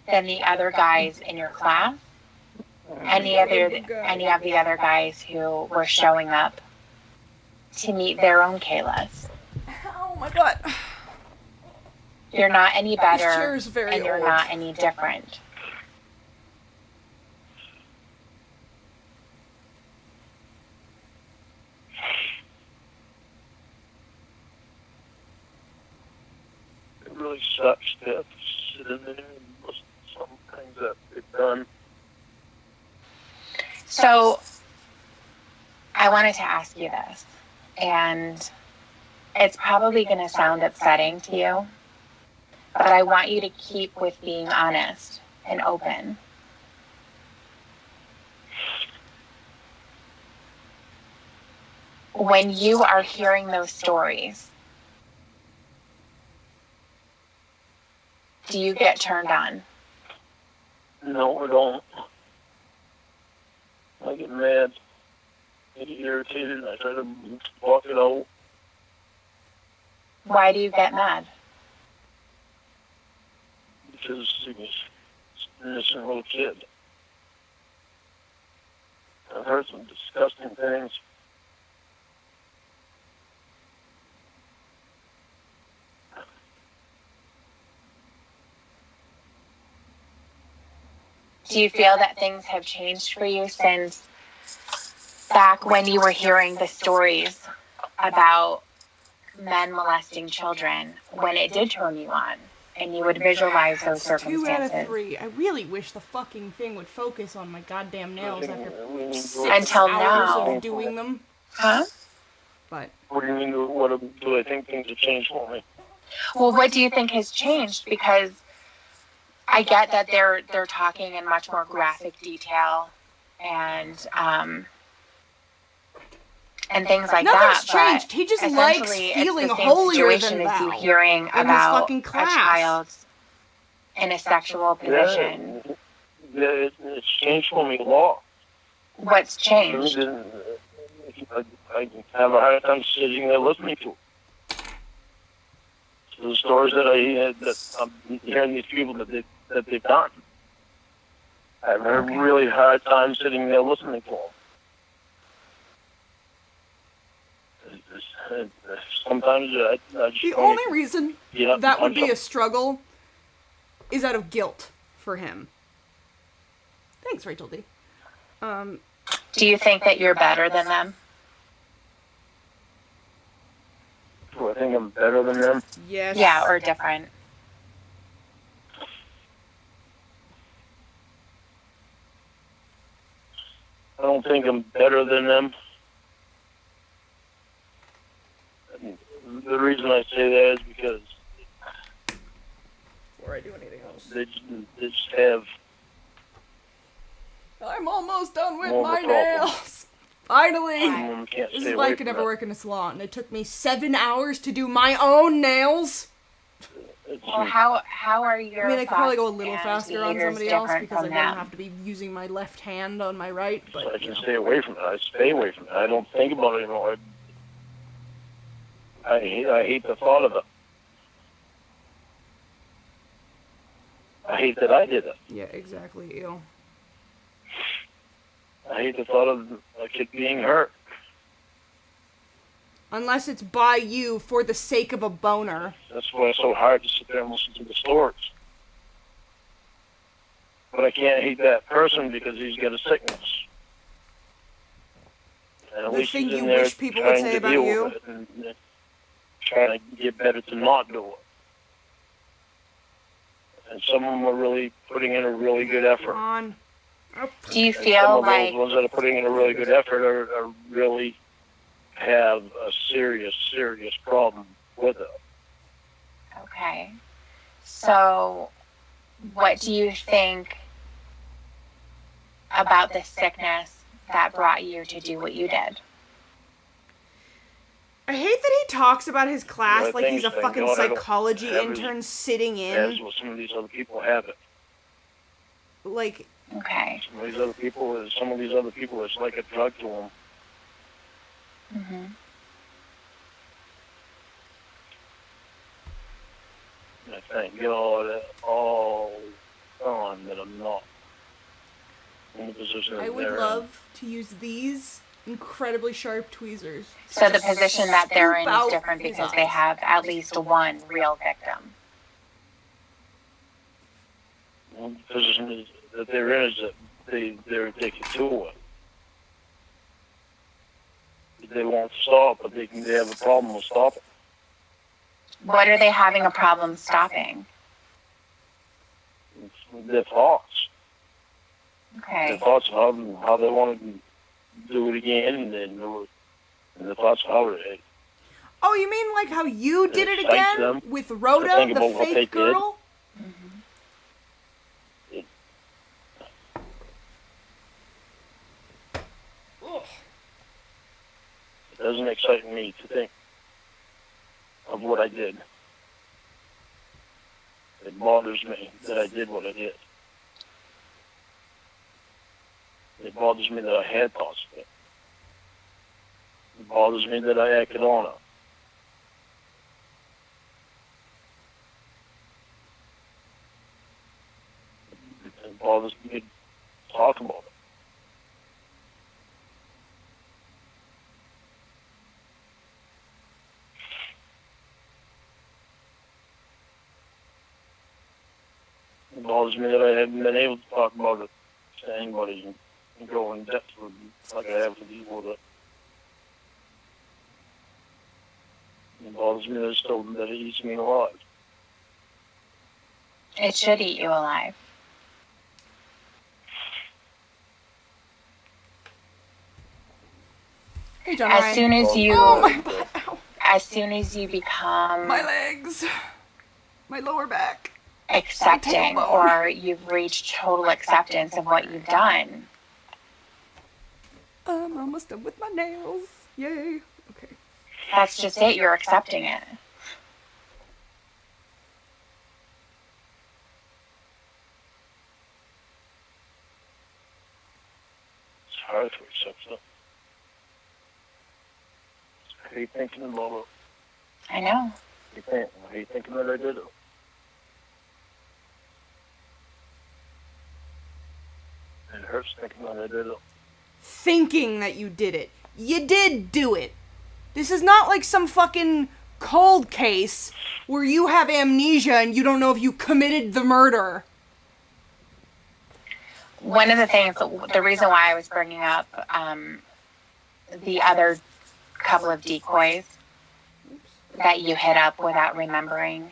than the other guys in your class, any of the other guys who were showing up to meet their own Kaylas. Oh my god. You're not any better, This chair's very and you're old. not any different. It really sucks to have to sit in there and listen to some things that they've done. So, I wanted to ask you this, and it's probably going to sound upsetting to you, but I want you to keep with being honest and open. When you are hearing those stories, do you get turned on? No, I don't. I get mad. I get irritated and I try to walk it out. Why do you get mad? Because he was an innocent little kid. I've heard some disgusting things. Do you feel that things have changed for you since back when you were hearing the stories about men molesting children, when it did turn you on and you would visualize those That's 2 out of circumstances? 3. I really wish the fucking thing would focus on my goddamn nails after 6 Until hours now. of doing them. Huh? But What do you mean, what do I think things have changed for me? Well, what do you think has changed? Because I get that they're talking in much more graphic detail and things like nothing's that. changed. But He just likes essentially, feeling it's the same holier situation than as you thou hearing in his about fucking a class. child in a sexual position. Yeah, it's changed for me a lot. What's changed? I have a hard time sitting there listening to it. So the stories that I'm hearing these people that they've done. I have a really hard time sitting there listening to them. Sometimes I just the don't only even reason get up that and would be punch a struggle is out of guilt for him. Thanks, Rachel D. Do you think that you're better than them? Do I think I'm better than them? Yes. Yeah, or different? I don't think I'm better than them. And the reason I say that is because Before I do anything else. they just have I'm almost done with more my of a problem. nails. Finally. Can't This stay is away why I from could never that. work in a salon. It took me 7 hours to do my own nails. Well, how are your I mean, I could probably go a thoughts little and faster on behaviors somebody else different because I from wouldn't them? have to be using my left hand on my right. So I But you can know. stay away from it. I stay away from it. I don't think about it anymore. I hate the thought of it. I hate that I did it. Yeah, exactly. Ew. I hate the thought of a kid being hurt. Unless it's by you for the sake of a boner. That's why it's so hard to sit there and listen to the stories. But I can't hate that person because he's got a sickness. And at The least thing he's in you there wish people would trying say to about deal you? with it and trying to get better to not do it. And some of them are really putting in a really good effort. Come on. Do you And some feel of like those ones that are putting in a really good effort are really have a serious problem with it. okay? So, what do you think about the sickness that brought you to do what you did? I hate that he talks about his class Well, like he's a thank fucking God I don't psychology have intern sitting as in. well, some of these other people have it. Like, Okay. Some of these other people, it's like a drug to them. Mhm. And I thank God all on that I'm not in the position I that would they're love to use these incredibly sharp tweezers. So the position that they're in Scoop is out different his because they eyes. have at least one real victim. in. The position that they're in is that they're addicted to it. They won't stop, but they have a problem with stopping. What are they having a problem stopping? It's their thoughts. Their Okay. thoughts of how they want to do it again and then do it. And the thoughts of how it. Oh, you mean like how you did it excites again them with to Rhoda, think the about what they fake did. girl? Ugh. It doesn't excite me to think of what I did. It bothers me that I did what I did. It bothers me that I had thoughts of it. It bothers me that I acted on it. It bothers me to talk about it. It bothers me that I haven't been able to talk about it to anybody and go in depth with it like I have with you with it. It bothers me that it eats me alive. It should eat you alive. Hey, John As Ryan. soon as you, Oh, my butt. Ow. as soon as you become My legs. My lower back. accepting tailbone. or you've reached total acceptance of what you've done, I'm almost done with my nails. Yay. Okay. that's just it. You're accepting it. It's hard to accept it. I hate thinking about it. I know. I hate thinking that I did it. It hurts thinking that I did it. Thinking that you did it. You did do it. This is not like some fucking cold case where you have amnesia and you don't know if you committed the murder. One of the things, the reason why I was bringing up the other couple of decoys that you hit up without remembering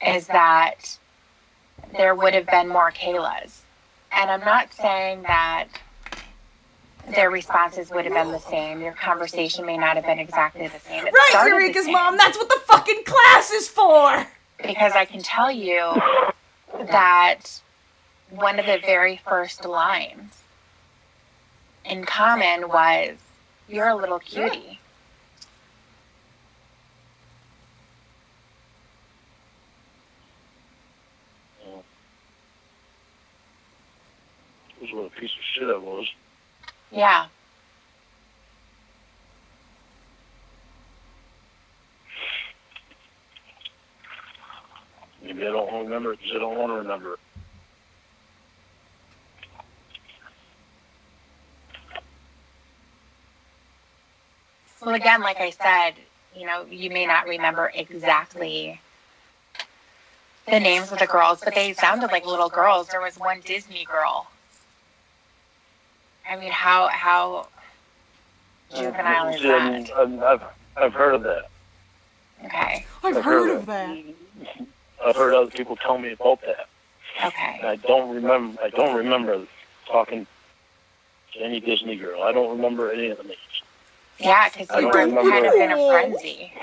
is that there would have been more Kaylas. And I'm not saying that their responses would have been the same. Your conversation may not have been exactly the same. It Right, started the Eureka's same. mom, that's what the fucking class is for! Because I can tell you that one of the very first lines in common was, "You're a little cutie." It was what a piece of shit I was. Yeah. Maybe I don't remember it because I don't want to remember it. Well, again, like I said, you may not remember exactly the names of the girls, but they sounded like little girls. There was one Disney girl. I mean, how juvenile is See, that? I've heard of that. Okay. I've heard of that. I've heard other people tell me about that. Okay. And I don't remember talking to any Disney girl. I don't remember any of the names. Yeah, because I you don't were kind of in a remember. frenzy.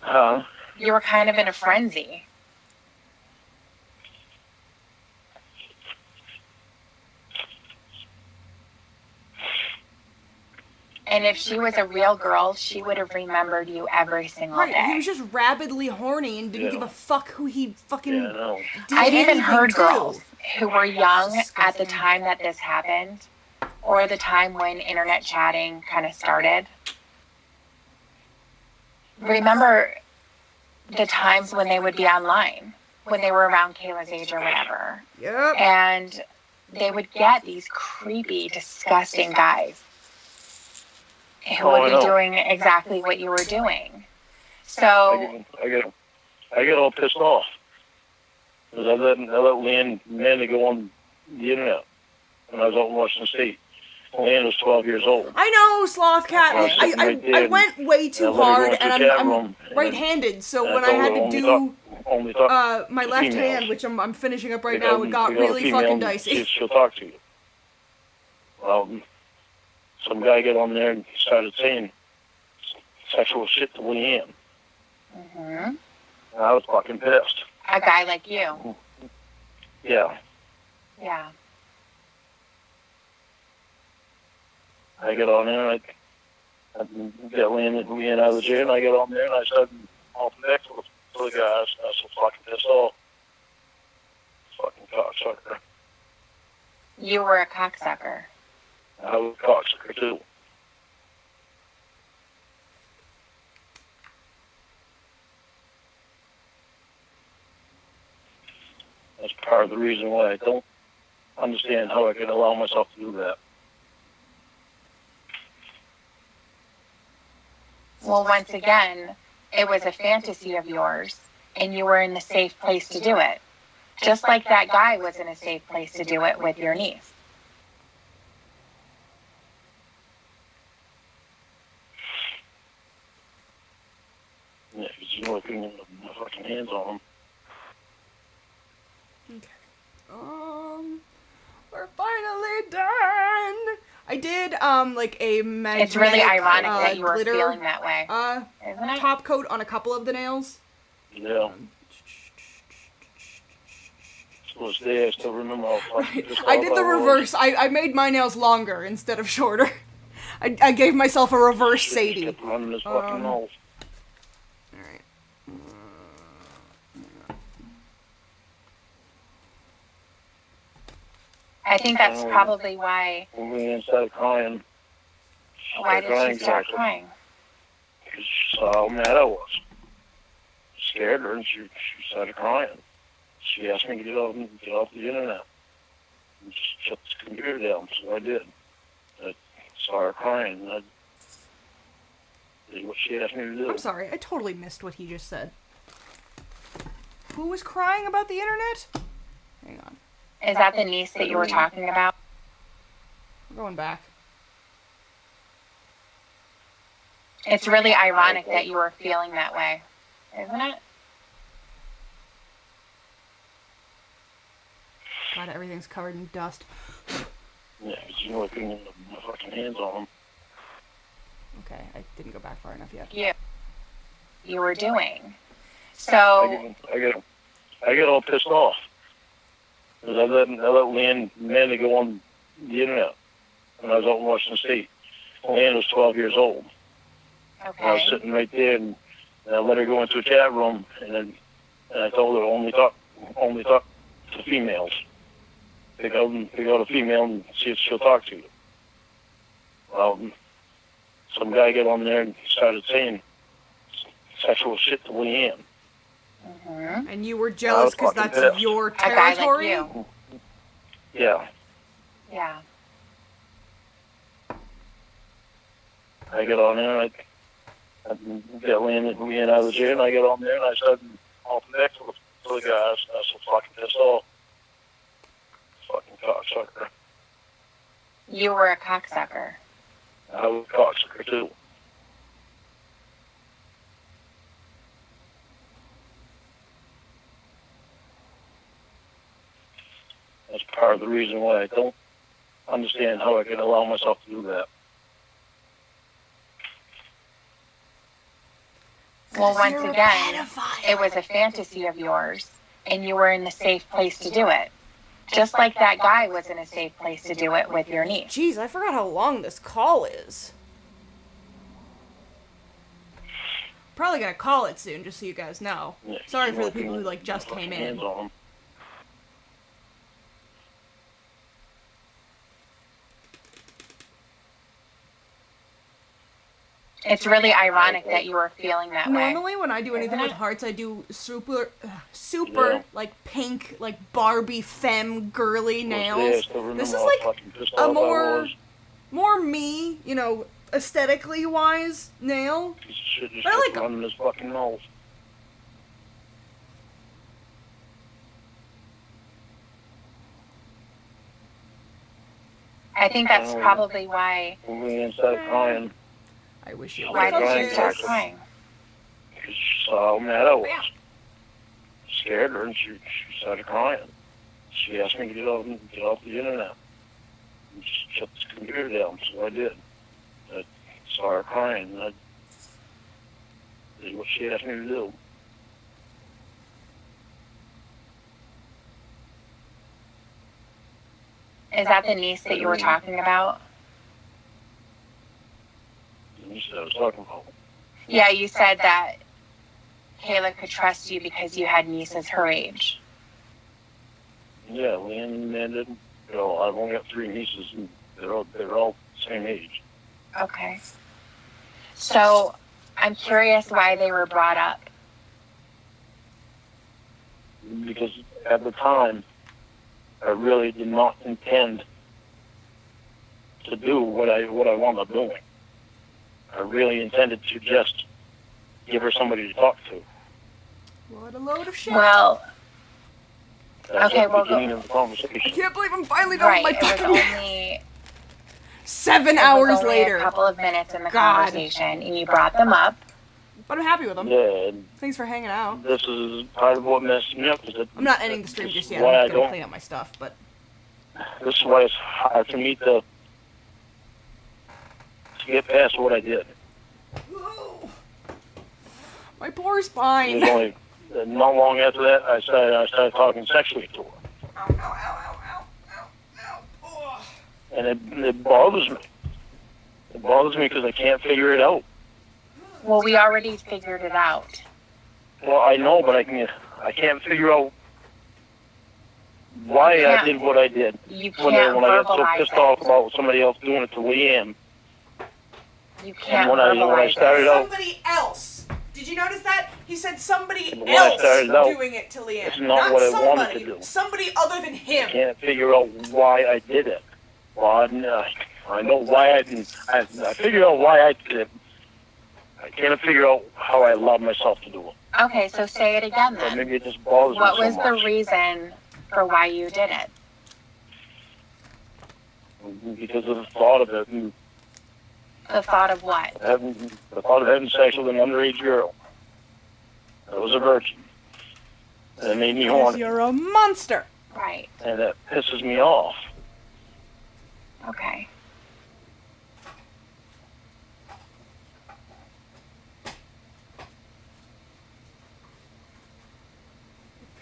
Huh? You were kind of in a frenzy. And if she was a real girl, she would have remembered you every single Right, he day. was just rabidly horny and didn't Yeah. give a fuck who he fucking Yeah, I know. did I've even anything heard to. girls who were young at the Disgusting. time that this happened, or the time when internet chatting kind of started. Remember the times when they would be online, when they were around Kayla's age or whatever, Yep. and they would get these creepy, disgusting guys who Oh, I would be know. doing exactly what you were doing. I So, get all pissed off because I let Leanne Mandy go on the internet when I was out in Washington State. Leanne was 12 years old. I know, Sloth Cat. Okay. I went way too And I let her hard, go into and the chat I'm room, and right-handed, so and when I I told had her to only do only talk my to left females. hand, which I'm finishing up right Pick now, out- it got pick out a really female fucking and see if dicey. she'll talk to you. Well, some guy got on there and started saying sexual shit to Leanne. mhm. And I was fucking pissed. A guy like you. Yeah. Yeah. I get on there and I get Leanne out of the chair and I get on there and I started off next with the guy. I was so fucking pissed off. Fucking cocksucker. You were a cocksucker. I was a cocksucker too. That's part of the reason why I don't understand how I can allow myself to do that. Well, once again, it was a fantasy of yours, and you were in a safe place to do it. Just like that guy was in a safe place to do it with your niece. Yeah, because you know I couldn't get my fucking hands on them. We're finally done. I did like a magnetic, It's really ironic that you were glitter, feeling that way, isn't it? top coat on a couple of the nails. Yeah. So this day I still remember how fucking pissed I off did the was. reverse. I made my nails longer instead of shorter. I gave myself a reverse Shit just Sadie. kept running his fucking nose. Alright. I think that's probably why. When Leanne started crying, Why did she start crying? because she saw how mad I was. It scared her, and she started crying. She asked me to get off the internet and just shut the computer down. So I did. I saw her crying, and I did what she asked me to do. I'm sorry, I totally missed what he just said. Who was crying about the internet? Hang on. Is that the niece that you were talking about? We're going back. It's really ironic that you were feeling that way, isn't it? God, everything's covered in dust. Yeah, because you know I couldn't get my fucking hands on them. Okay, I didn't go back far enough yet. You were doing. So, I get all pissed off because I let Leanne Mandy go on the internet when I was out in Washington State. Leanne was 12 years old. And I was okay. sitting right there, and I let her go into a chat room, and I told her only talk to females. Pick out a female and see if she'll talk to you. Well, some guy got on there and started saying sexual shit to Leanne. Mhm. And you were jealous because fucking that's pissed. your A guy like territory? you. Yeah, Yeah. I get on there and I get Leanne out of the chair, and I get on there and I started off next with the guy. I was so fucking pissed off. Fucking cocksucker. You were a cocksucker. I was a cocksucker too. That's part of the reason why I don't understand how I can allow myself to do that. Well, once again, it was a fantasy of yours, and you were in a safe place to do it. Just like that guy was in a safe place to do it with your niece. Jeez, I forgot how long this call is. Probably gonna call it soon, just so you guys know. Yeah, Sorry for the people who, like, just came in. Hands on 'em. It's really ironic that you were feeling that way. Normally, when I do anything with hearts, I do super, Yeah. like, pink, like, Barbie femme girly Yeah, I nails. still remember This is, how like, fucking pissed a off I more, was. more me, you know, aesthetically wise nail. Piece of shit just But I kept like 'em. running his fucking nose. I think that's probably why Leanne started crying I wish you why would did she Right. start crying? because she saw how mad I was. Scared her, and she started crying. She asked me to get off the internet and shut this computer down, so I did. I saw her crying, and I did what she asked me to do. Is that the niece that you were talking about? And you said I was talking about. Yeah, you said that Kayla could trust you because you had nieces her age. Yeah, Leanne and didn't. You know, I've only got 3 nieces, and they're all the same age. Okay. So, I'm curious why they were brought up. Because at the time, I really did not intend to do what I wound up doing. I really intended to just give her somebody to talk to. What a load of shit. Well, That's Okay, at the well, beginning of the I conversation. can't believe I'm finally done right, with it my was fucking only 7 it was hours only later. a couple of minutes in the God. conversation, and you brought them up. But I'm happy with them. Yeah, and Thanks for hanging out. this is part of what messed me up. Is that I'm not ending the stream this just is yet. why I I'm gonna don't. clean up my stuff, but This is why it's hard for me to get past what I did. my poor It spine. was only not long after that I started talking sexually to her, Ow, ow, ow, ow, ow, ow, ow. and it bothers me. It bothers me because I can't figure it out. Well, we already figured it out. Well, I know, but I can't figure out why You I can't- did what I did. You When can't I got so verbalize pissed it. off about somebody else doing it to Leanne, You can't when I verbalize started it. out, Somebody else. Did you notice that? He said somebody When I else started out, doing it to Leanne. it's not what I wanted somebody. to do. Somebody other than I him. can't figure out why I did it. Well, I know why I didn't. I figured out why I did it. I can't figure out how I allowed myself to do it. Okay, so say it again But then. maybe it just bothers What me was so the much. reason for why you did it? Because of the thought of it, and The thought of what? the thought of having sex with an underage girl. I was a virgin. And it made me Because horny, you're a monster. Right. and that pisses me off. Okay.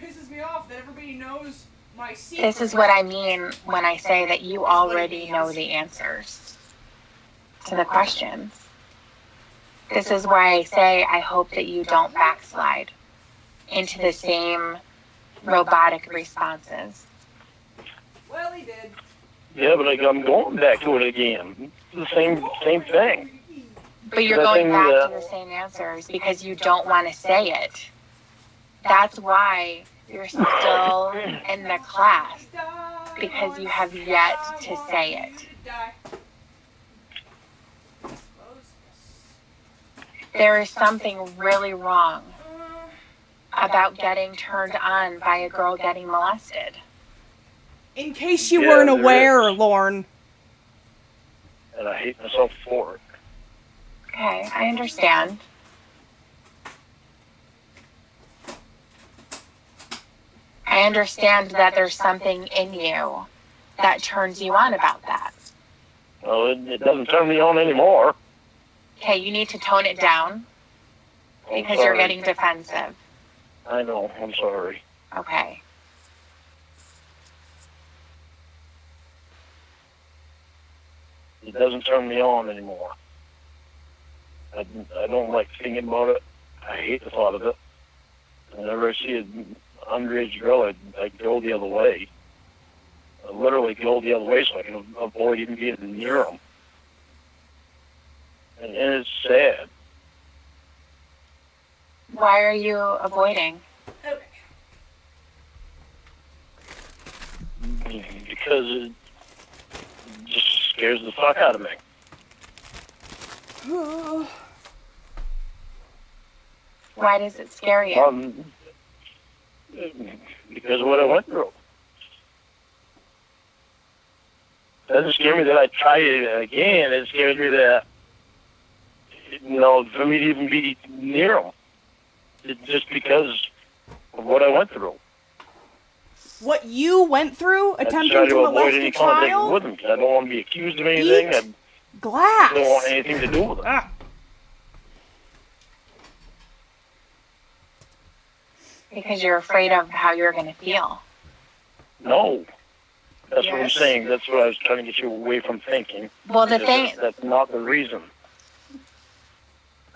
It pisses me off that everybody knows my secret. This is what I mean when I say that you already know the answers to the questions. This is why I say I hope that you don't backslide into the same robotic responses. Well, he did. Yeah, but I'm going back to it again. It's the same thing. But you're The going thing back that- to the same answers because you don't want to say it. That's why you're still in the class, because you have yet to say it. There is something really wrong about getting turned on by a girl getting molested. In case you Yeah, weren't there aware, is. Lorne. and I hate myself for it. Okay, I understand. I understand that there's something in you that turns you on about that. Well, it doesn't turn me on anymore. Okay, you need to tone it down I'm because you're sorry. getting defensive. I know. I'm sorry. Okay. It doesn't turn me on anymore. I don't like thinking about it. I hate the thought of it. Whenever I see an underage girl, I go the other way. I literally go the other way so I can avoid even getting near them. And it's sad. Why are you avoiding? Because it just scares the fuck out of me. Why does it scare you? Because of what I went through. It doesn't scare me that I try it again. It scares me that, for me to even be near them. It's just because of what I went through. What you went through I attempting try to to avoid molest any a contact child? with them because I don't want to be accused of anything. Eat I glass. don't want anything to do with it. Because you're afraid of how you're going to feel. No. That's what I'm Yes. saying. That's what I was trying to get you away from thinking. Well, the Because thing, that's not the reason.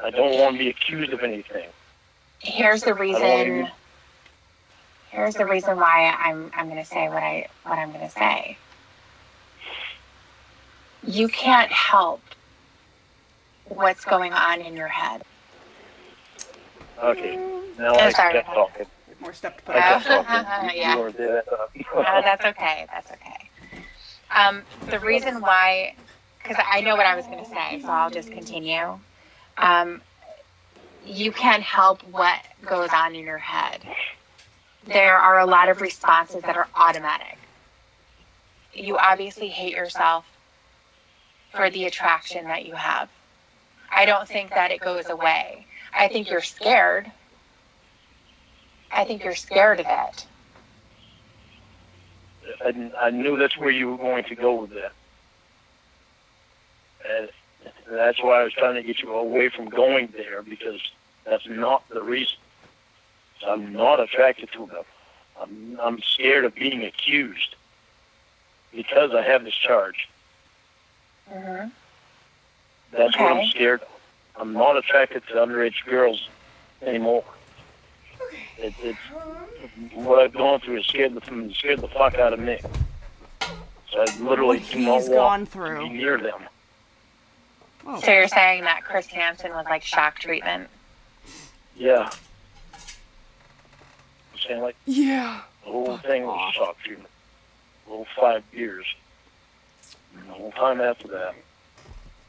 I don't want to be accused of anything. here's the I don't want to reason. Here's the reason why I'm going to say what I'm going to say. You can't help what's going on in your head. Okay. Now I'm I sorry. kept talking. More stuff to put I up. kept talking. You Yeah. weren't there. That's okay. That's okay. The reason why, because I know what I was going to say, so I'll just continue. You can't help what goes on in your head. There are a lot of responses that are automatic. You obviously hate yourself for the attraction that you have. I don't think that it goes away. I think you're scared. I think you're scared of it. I knew that's where you were going to go with that. And that's why I was trying to get you away from going there, because that's not the reason. I'm not attracted to them. I'm scared of being accused because I have this charge. Mm-hmm. That's what I'm Okay. scared of. I'm not attracted to underage girls anymore. It's what I've gone through has scared the fuck out of me. So I literally What do not he's gone want through. to be near them. Oh. So you're saying that Chris Hansen was like shock treatment? Yeah. I'm saying like Yeah. the whole Fuck thing was off. shock treatment. The whole 5 years. And the whole time after that.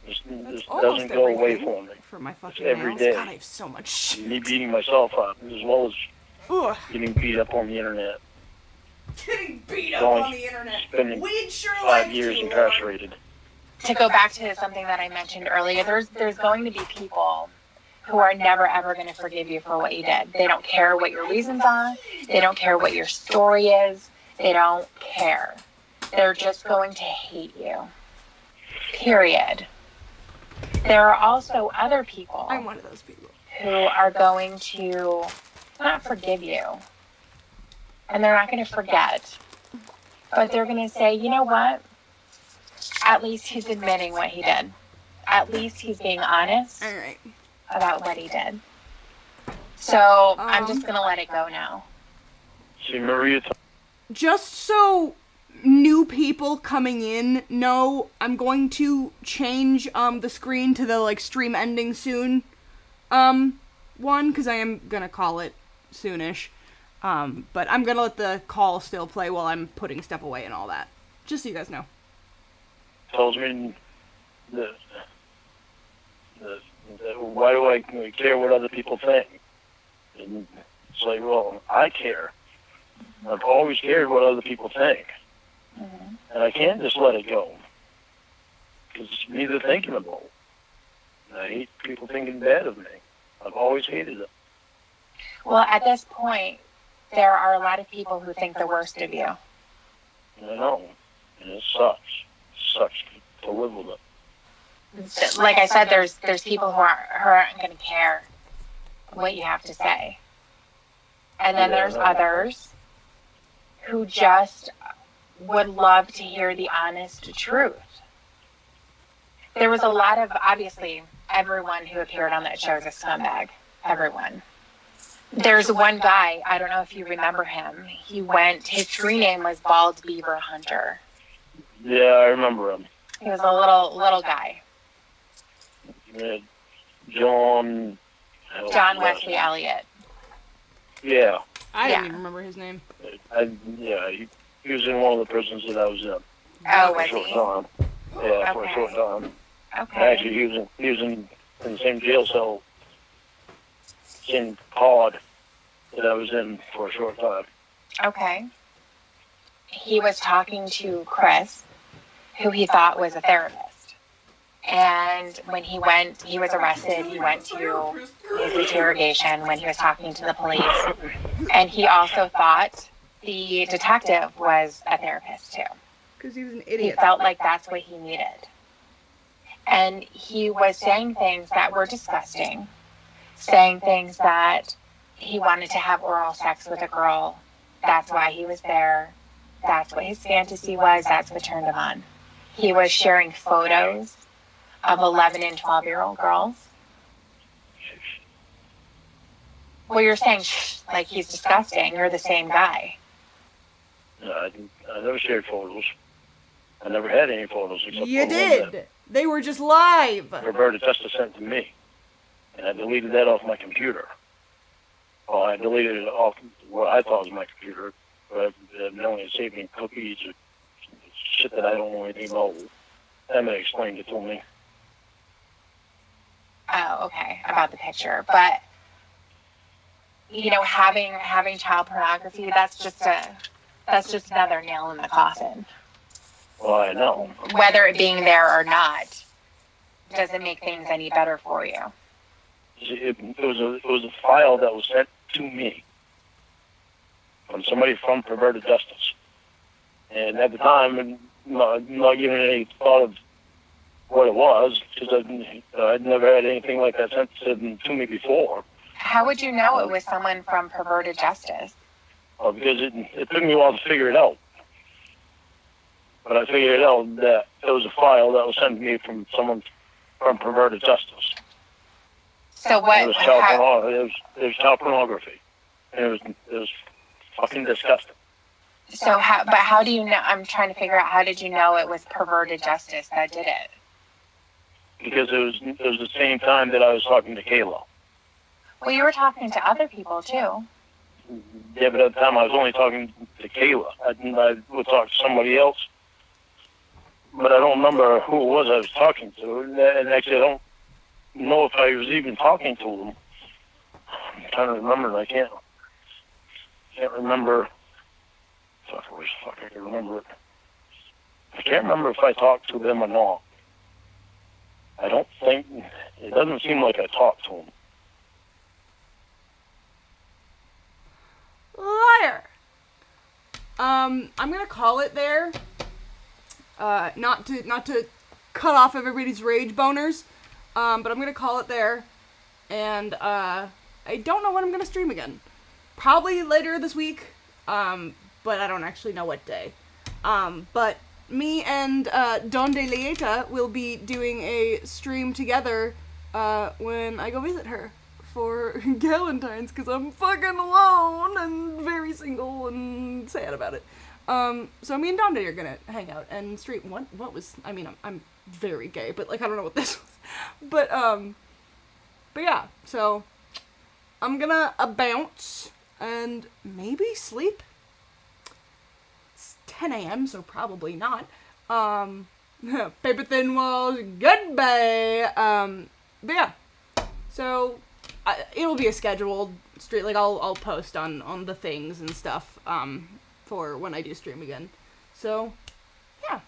This Almost doesn't go away everything for me. for my fucking every nails. day. God, I have so much shit. Me beating myself up, as well as Ugh. getting beat up on the internet. Getting beat up Going- on the internet. spending We'd sure 5 like years to, incarcerated. To go back to something that I mentioned earlier, there's going to be people who are never ever going to forgive you for what you did. They don't care what your reasons are. They don't care what your story is. They don't care. They're just going to hate you. Period. There are also other people I'm one of those people. who are going to not forgive you. And they're not going to forget. But they're going to say, you know what? At least he's admitting what he did. At least he's being honest All right. about what he did. So I'm just going to let it go now. See, Maria, Just so new people coming in know, I'm going to change the screen to the like stream ending soon one, because I am gonna call it soonish. But I'm gonna let the call still play while I'm putting stuff away and all that. Just so you guys know. tells me that why do I care what other people think? And it's like, well, I care. I've always cared what other people think. And I can't just let it go. It's me they're thinking about. And I hate people thinking bad of me. I've always hated it. Well, at this point, there are a lot of people who think the worst of you. I know. And it sucks. It sucks to live with it. Like I said, there's people who aren't going to care what you have to say. And then there's others who just would love to hear the honest truth. There was a lot of, obviously, everyone who appeared on that show is a scumbag. Everyone. There's one guy, I don't know if you remember him. His tree name was Bald Beaver Hunter. Yeah, I remember him. He was a little guy. John Wesley Elliott. Yeah. I didn't even remember his name. He was in one of the prisons that I was in. Oh, for a short time. Yeah, for a short time. Okay. Actually, he was in the same jail cell, same pod that I was in for a short time. Okay. He was talking to Chris, who he thought was a therapist. And when he was arrested, he went to his interrogation when he was talking to the police. And he also thought the detective was a therapist too. Because he was an He idiot. felt like that's what he needed. And he was saying things that were disgusting, saying things that he wanted to have oral sex with a girl. That's why he was there. That's what his fantasy was. That's what turned him on. He was sharing photos of 11 and 12-year-old girls. Well, you're saying, like he's disgusting. You're the same guy. I never shared photos. I never had any photos except You for the one did. They were just live. that Roberta Testa sent to me. And I deleted that off my computer. Well, I deleted it off what I thought was my computer. But knowing it saved me cookies or shit that I don't know anything about. Emma explained it to me. Oh, okay, about the picture. But, you know, having child pornography, that's just another nail in the coffin. Well, I know. Whether it being there or not doesn't make things any better for you. It was a file that was sent to me from somebody from Perverted Justice. And at the time, not giving any thought of what it was, because I'd never had anything like that sent to me before. How would you know it was someone from Perverted Justice? Well, because it took me a while to figure it out. But I figured out that it was a file that was sent to me from someone from Perverted Justice. So what? It was child pornography. And it was fucking disgusting. So how do you know? I'm trying to figure out, how did you know it was Perverted Justice that did it? Because it was the same time that I was talking to Kayla. Well, you were talking to other people too. Yeah, but at the time I was only talking to Kayla. I would talk to somebody else. But I don't remember who it was I was talking to. And actually I don't know if I was even talking to them. I'm trying to remember, and I can't remember. Fuck, I wish I could remember it. I can't remember if I talked to them or not. I don't think, it doesn't seem like I talked to them. Liar. I'm gonna call it there. Not to cut off everybody's rage boners, but I'm gonna call it there. And I don't know when I'm gonna stream again. Probably later this week. But I don't actually know what day. But me and Donde Lieta will be doing a stream together when I go visit her for Galentine's, because I'm fucking alone and very single and sad about it. So me and Donde are gonna hang out and stream. What was, I mean, I'm very gay, but like I don't know what this was. But yeah, so I'm gonna bounce and maybe sleep. 10 a.m., so probably not. Paper thin walls, goodbye. But yeah, so it'll be a scheduled stream. Like I'll post on the things and stuff for when I do stream again. So yeah,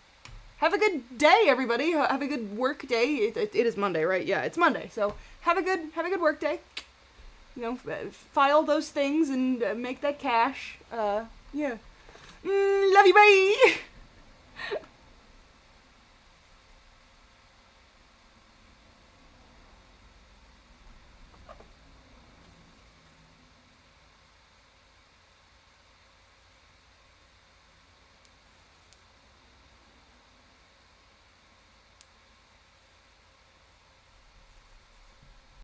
have a good day, everybody. Have a good work day. It is Monday, right? Yeah, it's Monday. So have a good work day. You know, file those things and make that cash. Yeah. Love you, bye.